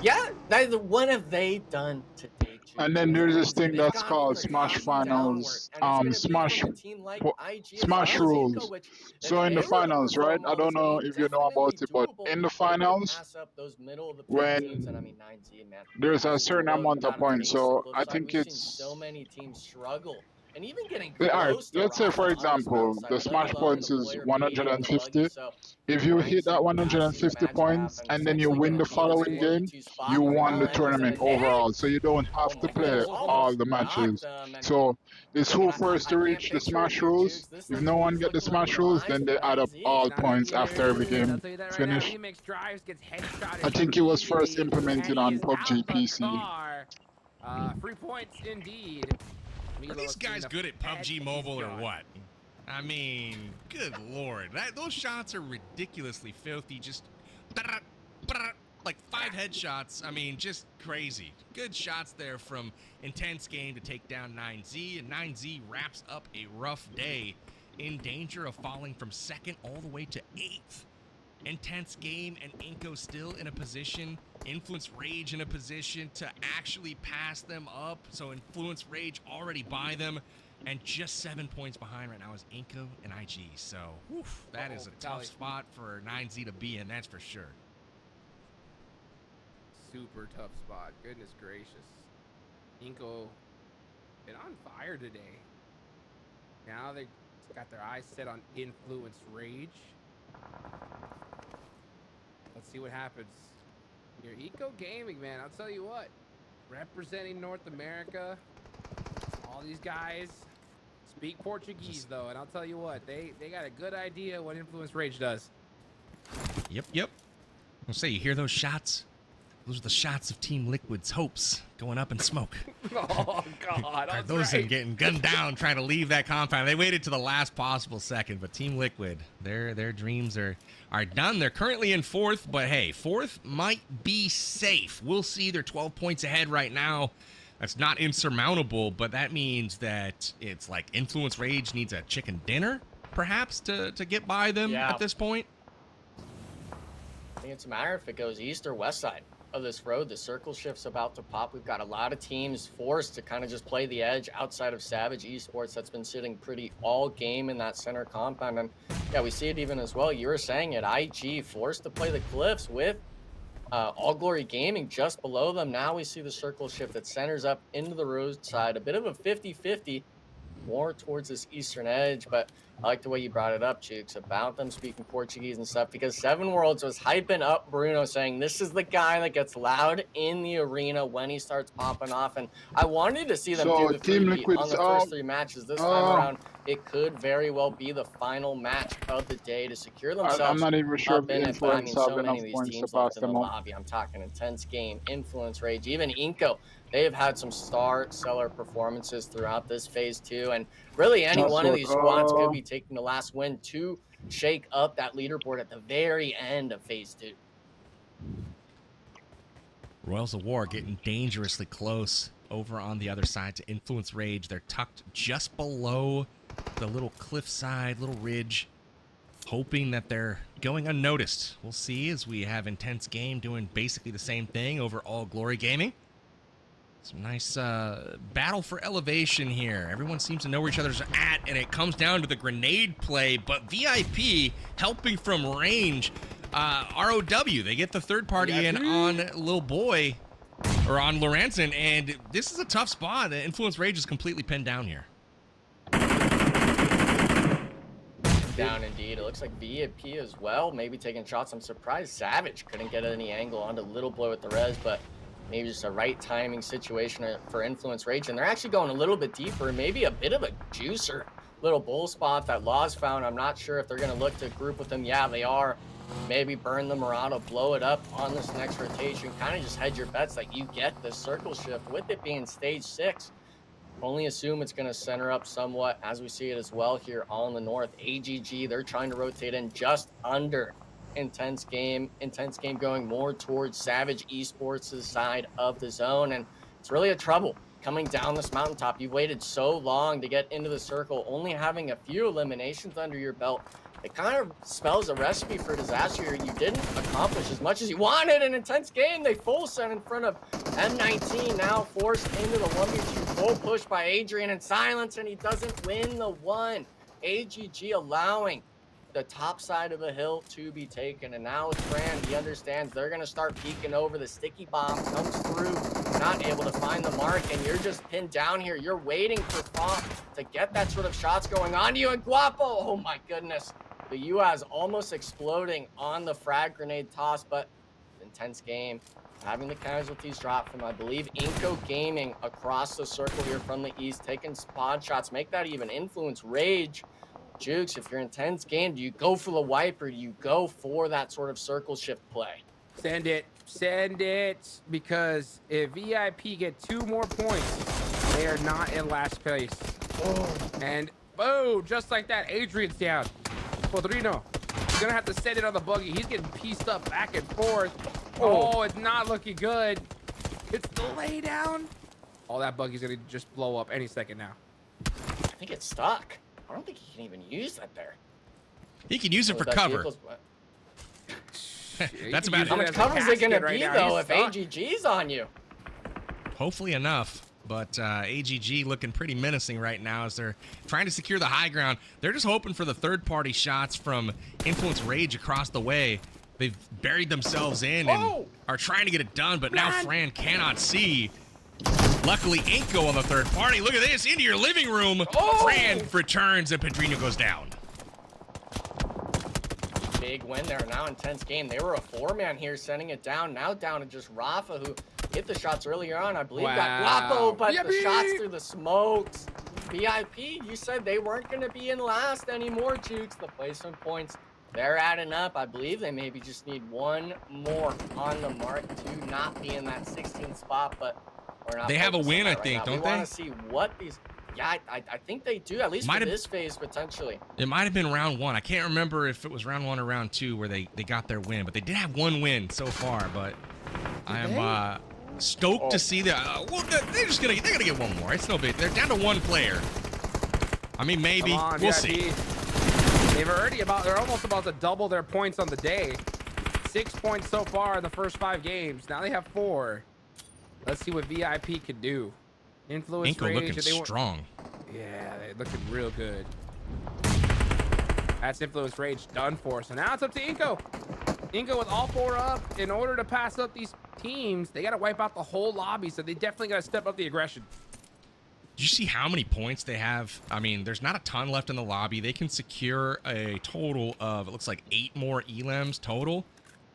Yeah, what have they done today? And then there's this thing that's called Smash Finals, Smash rules. So in the finals, right? I don't know if you know about it, but in the finals, when there's a certain amount of points, so I think it's so many teams struggle. And even getting let's say, for example, the Smash points is 150. If you hit that 150 points and then you win the following game, you won the tournament overall. So you don't have to play all the matches. So it's who first to reach the Smash rules. If no one get the Smash rules, then they add up all points after every game finish. I think it was first implemented on PUBG PC. 3 points indeed. Are these guys good at PUBG Mobile or what? I mean, good lord. Those shots are ridiculously filthy. Just like 5 headshots. I mean, just crazy. Good shots there from Intense Game to take down 9Z. And 9Z wraps up a rough day, in danger of falling from 2nd all the way to 8th. Intense Game and Inko still in a position, Influence Rage in a position to actually pass them up. So Influence Rage already by them, and just 7 points behind right now is Inko and IG. So that is a tough spot for 9Z to be in, that's for sure. Super tough spot. Goodness gracious. Inko been on fire today. Now they got their eyes set on Influence Rage. Let's see what happens. Your Eco Gaming, man, I'll tell you what. Representing North America. All these guys speak Portuguese, though, and I'll tell you what, they got a good idea what Influence Rage does. Yep. I'll say, you hear those shots? Those are the shots of Team Liquid's hopes going up in smoke. Oh, God. Cardozo getting gunned down trying to leave that compound. They waited to the last possible second, but Team Liquid, their dreams are done. They're currently in 4th, but hey, 4th might be safe. We'll see. They're 12 points ahead right now. That's not insurmountable, but that means that it's like Influence Rage needs a chicken dinner, perhaps, to get by them at this point. I think it's a matter if it goes east or west side of this road. The circle shift's about to pop. We've got a lot of teams forced to kind of just play the edge outside of Savage Esports that's been sitting pretty all game in that center compound. And yeah, we see it even as well. You were saying it, IG forced to play the cliffs with All Glory Gaming just below them. Now we see the circle shift that centers up into the roadside. A bit of a 50-50, more towards this eastern edge, but I like the way you brought it up, Jukes, about them speaking Portuguese and stuff, because Seven Worlds was hyping up Bruno, saying this is the guy that gets loud in the arena when he starts popping off, and I wanted to see them do the 3 on the first 3 matches. This time around, it could very well be the final match of the day to secure themselves. I'm not even sure if Influence have so enough many of these points teams to pass left in the them up. lobby. I'm talking Intense Game, Influence Rage, even Inco. They have had some star seller performances throughout this phase 2, and really any one of these squads could be taking the last win to shake up that leaderboard at the very end of phase 2. Royals of War getting dangerously close over on the other side to Influence Rage. They're tucked just below the little cliffside, little ridge, hoping that they're going unnoticed. We'll see as we have Intense Game doing basically the same thing over All Glory Gaming. Some nice battle for elevation here. Everyone seems to know where each other's at, and it comes down to the grenade play, but VIP helping from range. ROW, they get the third party in on Lil Boy, or on Lorenzen, and this is a tough spot. The Influence Rage is completely pinned down here. Down indeed. It looks like VIP as well, maybe taking shots. I'm surprised Savage couldn't get any angle onto Little Boy with the res, but maybe just a right timing situation for Influence Rage. And they're actually going a little bit deeper, maybe a bit of a juicer little bull spot that Laws found. I'm not sure if they're going to look to group with them. Yeah, they are. Maybe burn the Murano, blow it up on this next rotation. Kind of just hedge your bets that you get the circle shift. With it being stage 6, only assume it's going to center up somewhat as we see it as well here on the north. AGG, they're trying to rotate in just under Intense Game going more towards Savage Esports' side of the zone, and it's really a trouble coming down this mountaintop. You waited so long to get into the circle, only having a few eliminations under your belt. It kind of spells a recipe for disaster here. You didn't accomplish as much as you wanted in Intense Game. They full sent in front of M19, now forced into the 1v2 full push by Adrian in silence, and he doesn't win the one. AGG allowing the top side of the hill to be taken, and now with Fran, he understands they're going to start peeking over. The sticky bomb comes through, not able to find the mark, and you're just pinned down here. You're waiting for Font to get that sort of shots going on to you, and Guapo, oh my goodness, the UAZ almost exploding on the frag grenade toss, but Intense Game having the casualties drop from, I believe, Inco Gaming across the circle here from the east, taking spawn shots, make that even Influence Rage. Jukes, if you're Intense Game, do you go for the wipe or do you go for that sort of circle shift play? Send it, because if VIP get 2 more points, they are not in last place. Oh, and boom, just like that, Adrian's down. Podrino, you're gonna have to send it on the buggy. He's getting pieced up back and forth. Oh, it's not looking good. It's the lay down. All that buggy's gonna just blow up any second now. I think it's stuck. I don't think he can even use that there. He can use it for cover. That's about it. How much cover is it going to be, though, if AGG's on you? Hopefully enough, but AGG looking pretty menacing right now as they're trying to secure the high ground. They're just hoping for the third-party shots from Influence Rage across the way. They've buried themselves in and are trying to get it done, but now Fran cannot see. Luckily, Inko on the third party. Look at this, into your living room. Fran returns and Pedrinho goes down. Big win there. Now intense game. They were a 4-man here, sending it down. Now down to just Rafa, who hit the shots earlier on. I believe got Guapo, but the shots through the smokes. VIP, you said they weren't going to be in last anymore, Jukes. The placement points, they're adding up. I believe they maybe just need one more on the mark to not be in that 16th spot, but we're not. They have a win, I think, don't they? We want to see what these... Yeah, I think they do, at least for this phase, potentially. It might have been round 1. I can't remember if it was round 1 or round 2 where they got their win, but they did have one win so far, but I am stoked to see that. Well, they're gonna get one more. It's no big. They're down to one player. I mean, maybe. We'll see. They're almost about to double their points on the day. 6 points so far in the first 5 games. Now they have 4. Let's see what VIP can do. Influence Inko range, looking strong. Yeah, they're looking real good. That's influence rage done for. So now it's up to Inko. Inko with all 4 up. In order to pass up these teams, they got to wipe out the whole lobby. So they definitely got to step up the aggression. Do you see how many points they have? I mean, there's not a ton left in the lobby. They can secure a total of, it looks like 8 more elims total,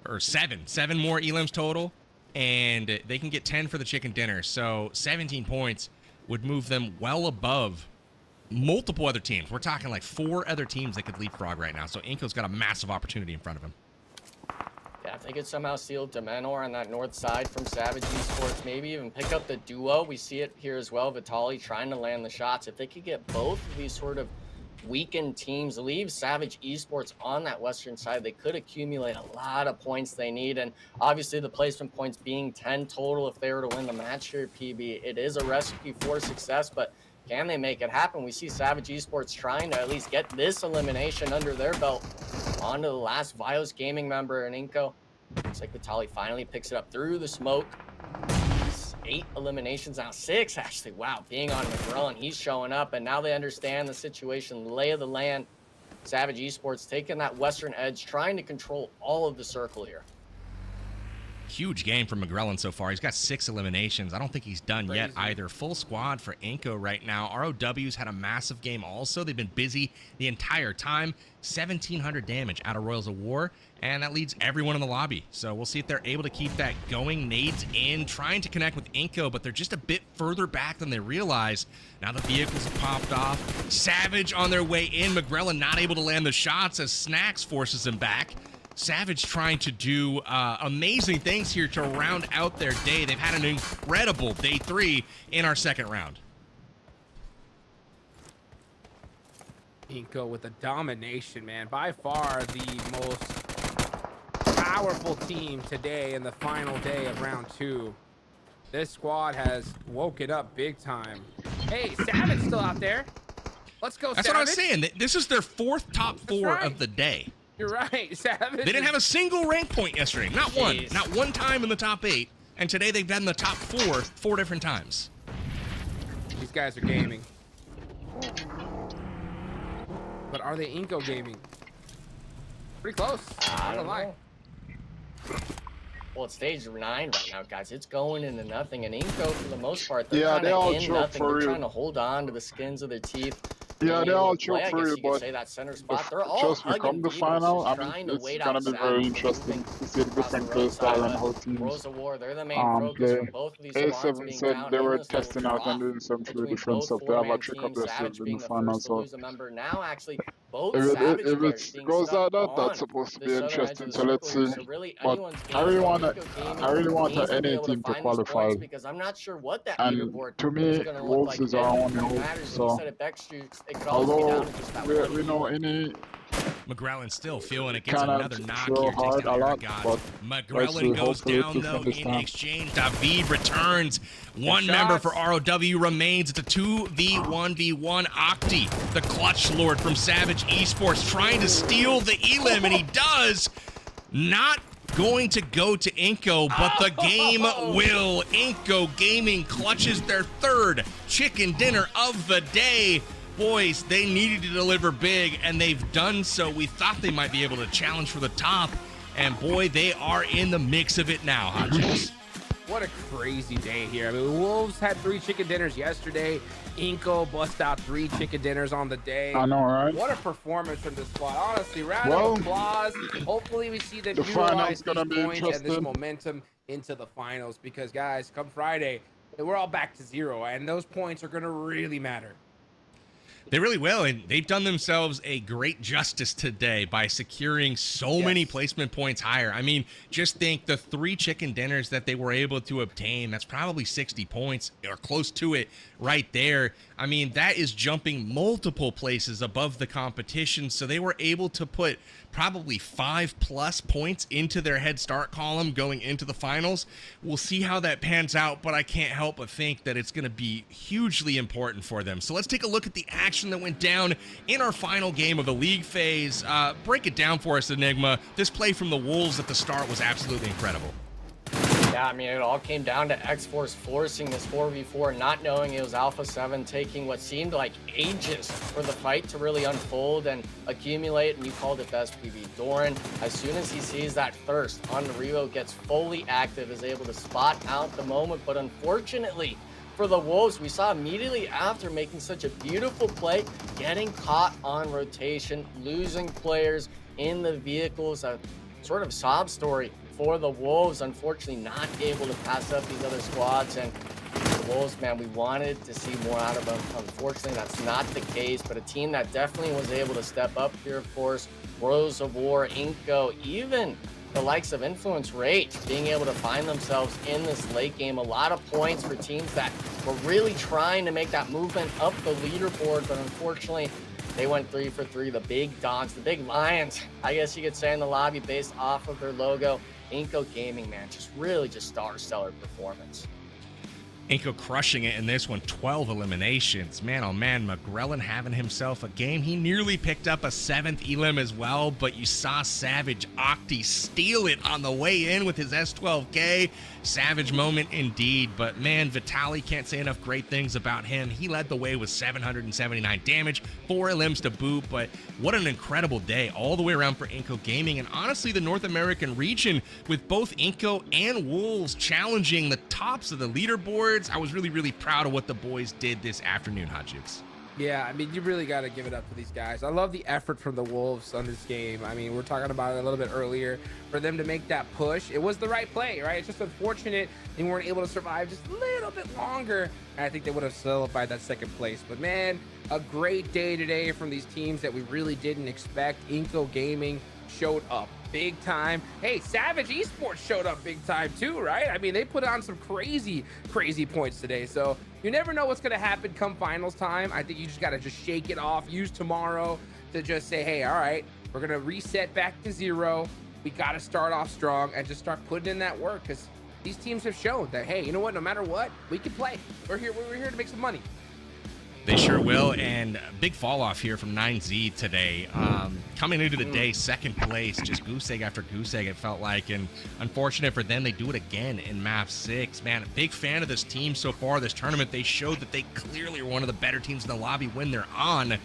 or 7 more elims total. And they can get 10 for the chicken dinner. So 17 points would move them well above multiple other teams. We're talking like 4 other teams that could leapfrog right now. So Inko's got a massive opportunity in front of him. Yeah, if they could somehow steal Demenor on that north side from Savage Esports, maybe even pick up the duo. We see it here as well. Vitali trying to land the shots. If they could get both of these sort of weakened teams, leave Savage Esports on that western side, they could accumulate a lot of points they need. And obviously the placement points being 10 total if they were to win the match here, PB, it is a recipe for success, but can they make it happen? We see Savage Esports trying to at least get this elimination under their belt. On to the last Vios Gaming member in Inko. Looks like Vitali finally picks it up through the smoke. 8 eliminations now, 6 actually. Wow, being on McGrell, and he's showing up, and now they understand the situation, lay of the land. Savage Esports taking that western edge, trying to control all of the circle here. Huge game from McGrellin so far. He's got 6 eliminations. I don't think he's done yet either. Full squad for Inko right now. ROW's had a massive game also. They've been busy the entire time. 1,700 damage out of Royals of War, and that leads everyone in the lobby. So we'll see if they're able to keep that going. Nades in, trying to connect with Inko, but they're just a bit further back than they realize. Now the vehicles have popped off. Savage on their way in. McGrellin not able to land the shots as Snacks forces him back. Savage trying to do amazing things here to round out their day. They've had an incredible day 3 in our second round. Inko with a domination, man. By far the most powerful team today in the final day of round 2. This squad has woken up big time. Hey, Savage still out there. Let's go, That's Savage. what I'm saying. This is their 4th top 4 of the day. You're right, Savage. They didn't have a single rank point yesterday. Not one. Not one time in the top 8. And today they've been in the top 4 different times. These guys are gaming. But are they Inko gaming? Pretty close. I don't lie. Well, it's stage 9 right now, guys. It's going into nothing. And Inko, for the most part, they're Yeah, they all in choke nothing. for They're real. trying to hold on to the skins of their teeth. Yeah, they all choke I for guess real, you could but say that center spot. They're all just hugging become the Beavers, final. just I trying mean, to it's wait gonna out be very Savage. interesting to see the different play style and how teams Rose of War, they're the main focus for both of these squads A7 being said down they in were this little testing out drop and doing some really between different both stuff. They have a 4-man trick teams, up their Savage sleeve in being the the final, first to so lose a member. Now, actually, both if Savage it players being goes stuck like that, on that's supposed to be this other edge interesting. of So the let's circle see. here. So really, But anyone's game I really for want Inko Gaming I really want needs to be any able to team to find these qualify. points because I'm not sure what that And leaderboard to me, is going to look Wolves like. is our only It hope. matters when you So set it back streaks. It could also be although down to just that one we know any McGrellin still feeling it. Gets kind another of knock throw here. Takes hard down a lot, Aragon. but McGrellin goes hopefully down, to though, finish in down. exchange. David returns. One member for ROW remains. It's a 2v1v1 Octi, the clutch lord from Savage Esports, trying to steal the elim, and he does. Not going to go to Inko, but the game will. Inko Gaming clutches their 3rd chicken dinner of the day. Boys, they needed to deliver big, and they've done so. We thought they might be able to challenge for the top, and boy, they are in the mix of it now, Hodges. What a crazy day here. I mean, the Wolves had 3 chicken dinners yesterday. Inko bust out 3 chicken dinners on the day. I know, right? What a performance from this squad. Honestly, round Well, of applause. Hopefully we see them the utilize finals gonna these be points and this interesting. momentum into the finals, because guys, come Friday, we're all back to 0, and those points are going to really matter. They really will, and they've done themselves a great justice today by securing so many placement points higher. I mean, just think the 3 chicken dinners that they were able to obtain, that's probably 60 points or close to it right there. I mean, that is jumping multiple places above the competition, so they were able to put probably 5+ points into their head start column going into the finals. We'll see how that pans out, but I can't help but think that it's going to be hugely important for them. So let's take a look at the action that went down in our final game of the league phase. Break it down for us, Enigma. This play from the Wolves at the start was absolutely incredible. Yeah, I mean, it all came down to X-Force forcing this 4v4, not knowing it was Alpha 7, taking what seemed like ages for the fight to really unfold and accumulate, and you called it best, PB. Doran, as soon as he sees that thirst on Revo, gets fully active, is able to spot out the moment, but unfortunately for the Wolves, we saw immediately after making such a beautiful play, getting caught on rotation, losing players in the vehicles, a sort of sob story for the Wolves, unfortunately not able to pass up these other squads. And the Wolves, man, we wanted to see more out of them. Unfortunately, that's not the case, but a team that definitely was able to step up here, of course, Rose of War, Inko, even the likes of Influence Rage, being able to find themselves in this late game. A lot of points for teams that were really trying to make that movement up the leaderboard, but unfortunately, they went 3 for 3. The big dogs, the big lions, I guess you could say, in the lobby based off of their logo. Inko Gaming, man, just stellar performance. Inko crushing it in this one, 12 eliminations. Man, oh man, McGrellin having himself a game. He nearly picked up a 7th elim as well, but you saw Savage Octi steal it on the way in with his S12K. Savage moment indeed, but man, Vitaly, can't say enough great things about him. He led the way with 779 damage, 4 elims to boot, but what an incredible day all the way around for Inko Gaming, and honestly the North American region with both Inko and Wolves challenging the tops of the leaderboards. I was really proud of what the boys did this afternoon, Hot Jukes. Yeah, I mean, you really got to give it up to these guys. I love the effort from the Wolves on this game. I mean, we're talking about it a little bit earlier. For them to make that push, it was the right play, right? It's just unfortunate they weren't able to survive just a little bit longer. And I think they would have solidified that 2nd place. But man, a great day today from these teams that we really didn't expect. Inko Gaming showed up big time. Hey, Savage Esports showed up big time too, right? I mean, they put on some crazy points today. So you never know what's going to happen come finals time. I think you just got to just shake it off. Use tomorrow to just say, hey, all right, we're going to reset back to 0. We got to start off strong and just start putting in that work, because these teams have shown that, hey, you know what? No matter what, we can play. We're here to make some money. They sure will, and big fall off here from 9Z today. Coming into the day, 2nd place, just goose egg after goose egg, it felt like, and unfortunate for them, they do it again in map 6. Man, a big fan of this team so far this tournament. They showed that they clearly are one of the better teams in the lobby when they're on.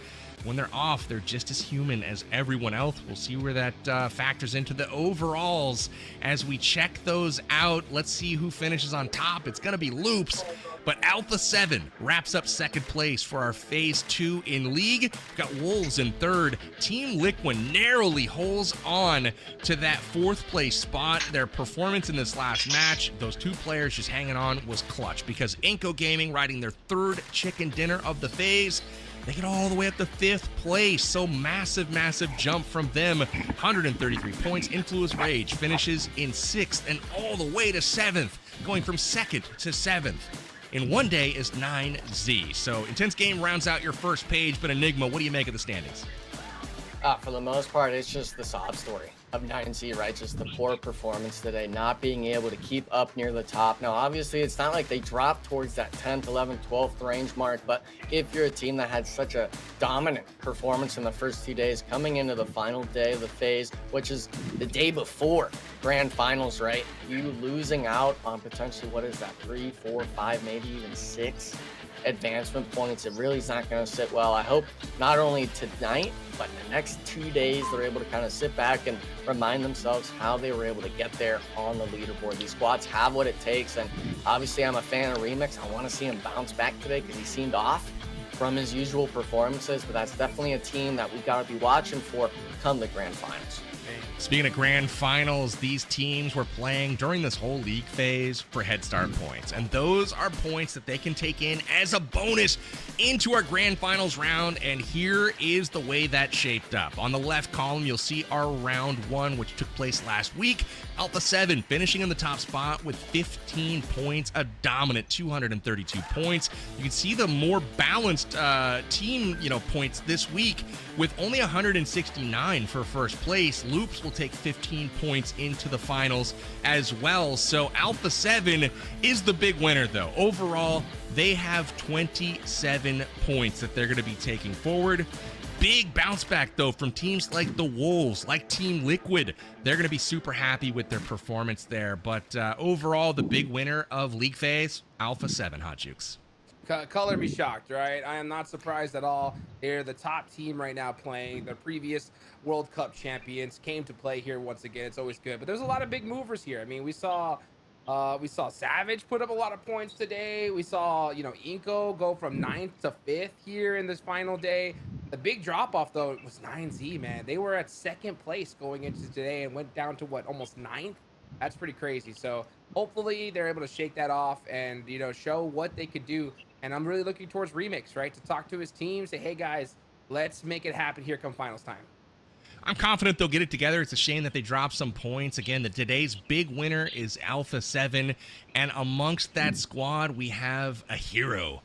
When they're off, they're just as human as everyone else. We'll see where that factors into the overalls as we check those out. Let's see who finishes on top. It's going to be Loops, but Alpha 7 wraps up 2nd place for our Phase 2 in League. We've got Wolves in 3rd. Team Liquid narrowly holds on to that 4th place spot. Their performance in this last match, those 2 players just hanging on, was clutch, because Inko Gaming riding their 3rd chicken dinner of the phase. They get all the way up to 5th place, so massive jump from them. 133 points. Influence Rage finishes in 6th and all the way to 7th, going from 2nd to 7th. In one day is 9Z. So intense game rounds out your first page, but Enigma, what do you make of the standings? For the most part, it's just the sob story of 9Z, right? Just the poor performance today, not being able to keep up near the top. Now, obviously, it's not like they dropped towards that 10th, 11th, 12th range mark, but if you're a team that had such a dominant performance in the first 2 days, coming into the final day of the phase, which is the day before grand finals, right? You losing out on potentially, what is that, 3, 4, 5, maybe even 6 advancement points. It really is not going to sit well. I hope not only tonight, but the next 2 days, they're able to kind of sit back and remind themselves how they were able to get there on the leaderboard. These squads have what it takes, and obviously I'm a fan of Remix. I want to see him bounce back today because he seemed off from his usual performances, but that's definitely a team that we got to be watching for come the grand finals. Speaking of grand finals, these teams were playing during this whole league phase for head start points, and those are points that they can take in as a bonus into our grand finals round. And here is the way that shaped up. On the left column, you'll see our round 1, which took place last week. Alpha 7 finishing in the top spot with 15 points, a dominant 232 points. You can see the more balanced team, points this week with only 169 for first place. Loops will take 15 points into the finals as well. So Alpha 7 is the big winner, though. Overall, they have 27 points that they're going to be taking forward. Big bounce back, though, from teams like the Wolves, like Team Liquid. They're going to be super happy with their performance there. But overall, the big winner of League Phase, Alpha 7, Hot Jukes. Color me shocked, right? I am not surprised at all. They're the top team right now playing. The previous World Cup champions came to play here once again. It's always good. But there's a lot of big movers here. I mean, we saw Savage put up a lot of points today. We saw, Inko go from 9th to 5th here in this final day. The big drop off, though, was 9Z, man. They were at 2nd place going into today and went down to almost 9th. That's pretty crazy. So hopefully they're able to shake that off and, show what they could do. And I'm really looking towards Remix, right? To talk to his team, say, hey, guys, let's make it happen here come finals time. I'm confident they'll get it together. It's a shame that they dropped some points. Again, today's big winner is Alpha 7. And amongst that squad, we have a hero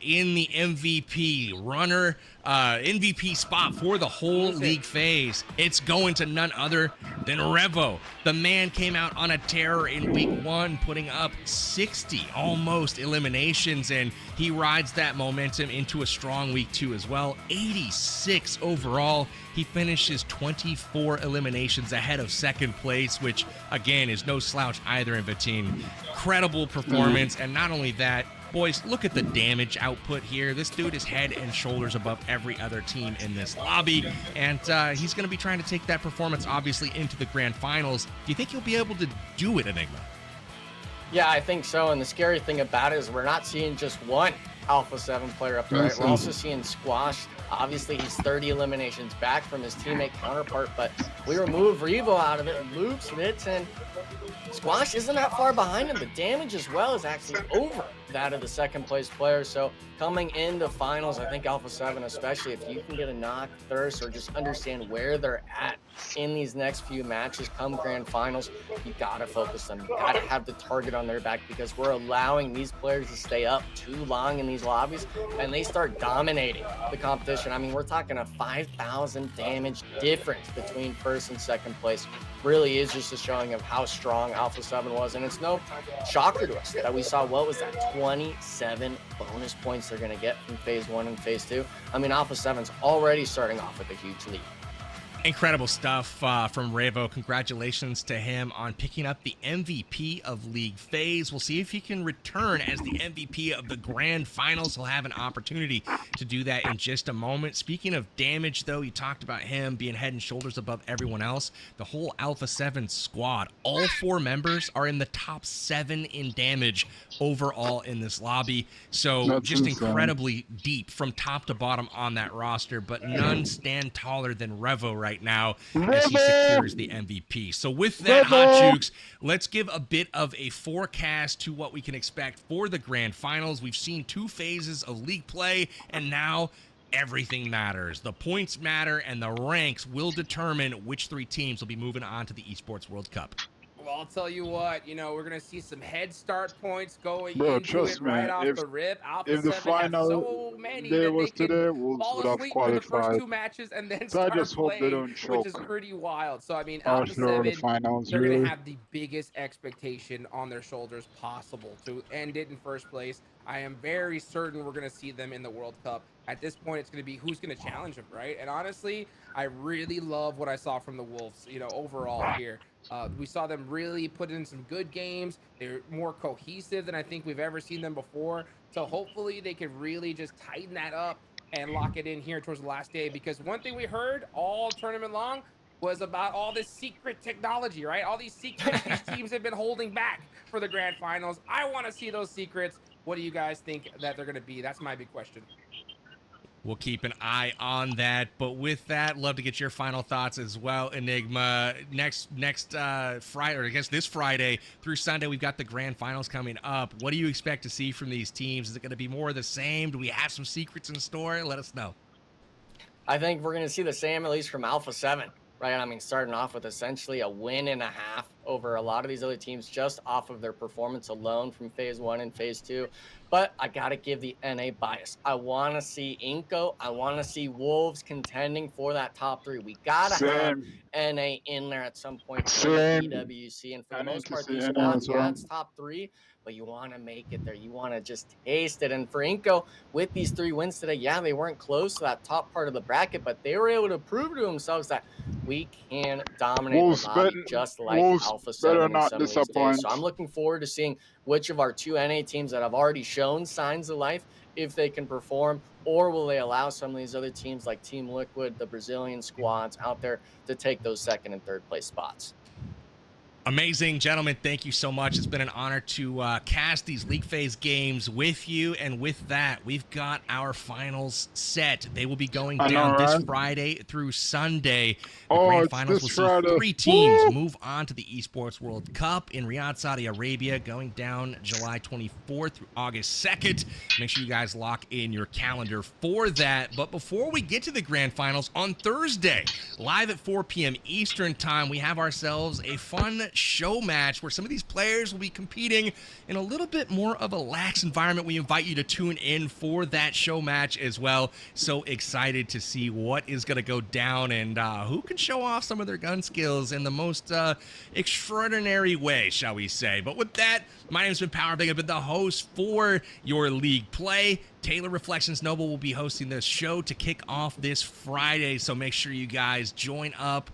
in the MVP runner, MVP spot for the whole league phase. It's going to none other than Revo. The man came out on a tear in week 1, putting up 60 almost eliminations, and he rides that momentum into a strong week 2 as well. 86 overall. He finishes 24 eliminations ahead of 2nd place, which again is no slouch either in Vatine. Incredible performance, and not only that, boys, look at the damage output here. This dude is head and shoulders above every other team in this lobby, and he's going to be trying to take that performance, obviously, into the grand finals. Do you think he'll be able to do it, Enigma? Yeah, I think so, and the scary thing about it is we're not seeing just one Alpha 7 player up there, right? We're also seeing Squash. Obviously, he's 30 eliminations back from his teammate counterpart, but we remove Revo out of it, and Loops hits, and Squash isn't that far behind him. The damage as well is actually over that of the 2nd place player. So coming into finals, I think Alpha 7, especially if you can get a knock, thirst, or just understand where they're at in these next few matches come grand finals, you gotta focus them. You gotta have the target on their back, because we're allowing these players to stay up too long in these lobbies and they start dominating the competition. I mean, we're talking a 5,000 damage difference between 1st and 2nd place. Really is just a showing of how strong Alpha 7 was, and it's no shocker to us that we saw, what was that, 27 bonus points they're going to get from phase 1 and phase 2. I mean, Alpha 7's already starting off with a huge lead. Incredible stuff from Revo. Congratulations to him on picking up the MVP of League Phase. We'll see if he can return as the MVP of the Grand Finals. He'll have an opportunity to do that in just a moment. Speaking of damage, though, you talked about him being head and shoulders above everyone else. The whole Alpha 7 squad, all 4 members are in the top 7 in damage overall in this lobby. So that's just incredibly deep from top to bottom on that roster, but none stand taller than Revo right now as he secures the MVP. So with that, Hot Jukes, let's give a bit of a forecast to what we can expect for the grand finals. We've seen 2 phases of league play, and now everything matters. The points matter, and the ranks will determine which 3 teams will be moving on to the Esports World Cup. Well, I'll tell you what, we're going to see some head start points going into it right off the rip. Alpha 7 have so many that they can fall asleep for the first 2 matches and then start playing, which is pretty wild. So, I mean, Alpha 7, they're going to have the biggest expectation on their shoulders possible to end it in first place. I am very certain we're going to see them in the World Cup At this point, it's going to be who's going to challenge him, right? And honestly, I really love what I saw from the Wolves, overall here. We saw them really put in some good games. They're more cohesive than I think we've ever seen them before. So hopefully they can really just tighten that up and lock it in here towards the last day. Because one thing we heard all tournament long was about all this secret technology, right? All these secrets these teams have been holding back for the grand finals. I want to see those secrets. What do you guys think that they're going to be? That's my big question. We'll keep an eye on that. But with that, love to get your final thoughts as well, Enigma. Next Friday, or I guess this Friday through Sunday, we've got the grand finals coming up. What do you expect to see from these teams? Is it going to be more of the same? Do we have some secrets in store? Let us know. I think we're going to see the same, at least from Alpha 7, right? I mean, starting off with essentially a win and a half over a lot of these other teams just off of their performance alone from phase 1 and phase 2. But I got to give the NA bias. I want to see Inco. I want to see Wolves contending for that top 3. We got to have NA in there at some point in the BWC. And for the most part, these spots, yeah, it's top 3, but you want to make it there. You want to just taste it. And for Inco, with these 3 wins today, yeah, they weren't close to that top part of the bracket, but they were able to prove to themselves that we can dominate the lobby just like Alpha 7 in some of these days. So I'm looking forward to seeing which of our 2 NA teams that have already shown signs of life, if they can perform, or will they allow some of these other teams like Team Liquid, the Brazilian squads out there to take those 2nd and 3rd place spots. Amazing, gentlemen. Thank you so much. It's been an honor to cast these League Phase games with you. And with that, we've got our finals set. They will be going down this Friday through Sunday. The grand finals will see 3 teams move on to the Esports World Cup in Riyadh, Saudi Arabia, going down July 24th through August 2nd. Make sure you guys lock in your calendar for that. But before we get to the grand finals, on Thursday, live at 4 p.m. Eastern Time, we have ourselves a fun show match where some of these players will be competing in a little bit more of a lax environment. We invite you to tune in for that show match as well. So excited to see what is going to go down and who can show off some of their gun skills in the most extraordinary way, shall we say. But with that, my name has been Powerbig. I've been the host for your league play. Taylor Reflections Noble will be hosting this show to kick off this Friday, so make sure you guys join up.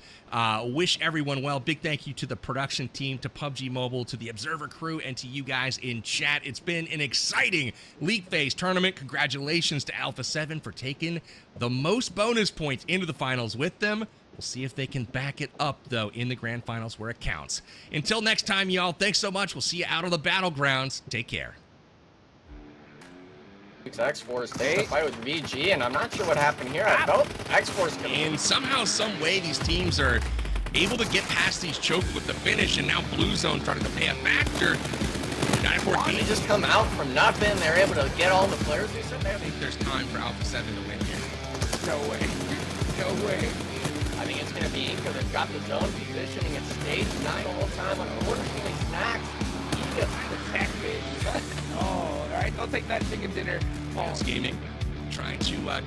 Wish everyone well. Big thank you to the production team, to PUBG Mobile, to the Observer crew, and to you guys in chat. It's been an exciting League Phase tournament. Congratulations to Alpha 7 for taking the most bonus points into the finals with them. We'll see if they can back it up, though, in the grand finals where it counts. Until next time, y'all, thanks so much. We'll see you out on the battlegrounds. Take care. X-Force takes the fight with VG, and I'm not sure what happened here. I felt X-Force coming. And somehow, some way, these teams are able to get past these chokes with the finish, and now Blue Zone starting to pay a factor. They just come out from nothing. They're able to get all the players. They said I think there's time for Alpha 7 to win here. No way. No way. I think it's going to be Inca. They've got the zone positioning at stage 9 the whole time. Unfortunately, Snacks, he gets protected. Oh, all right. Don't take that chicken dinner. False Gaming trying to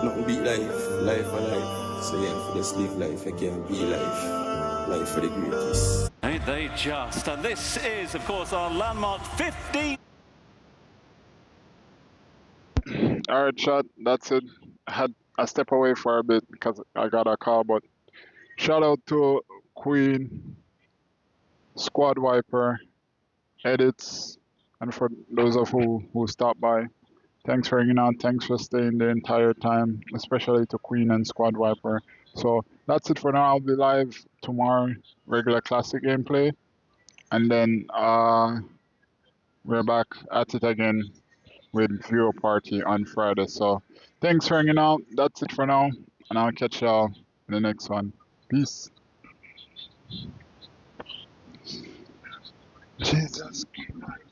Nothing beat life, life for life. So yeah, for this live life, I can be life, life for the greatest. Ain't they just? And this is, of course, our landmark 50. All right, chat. That's it. I had a step away for a bit because I got a call, but shout out to Queen, Squad Wiper, Edits, and for those of who stopped by. Thanks for hanging out. Thanks for staying the entire time, especially to Queen and Squad Wiper. So that's it for now. I'll be live tomorrow, regular classic gameplay, and then we're back at it again with Viewer Party on Friday. So thanks for hanging out. That's it for now, and I'll catch y'all in the next one. Peace. Jesus Christ.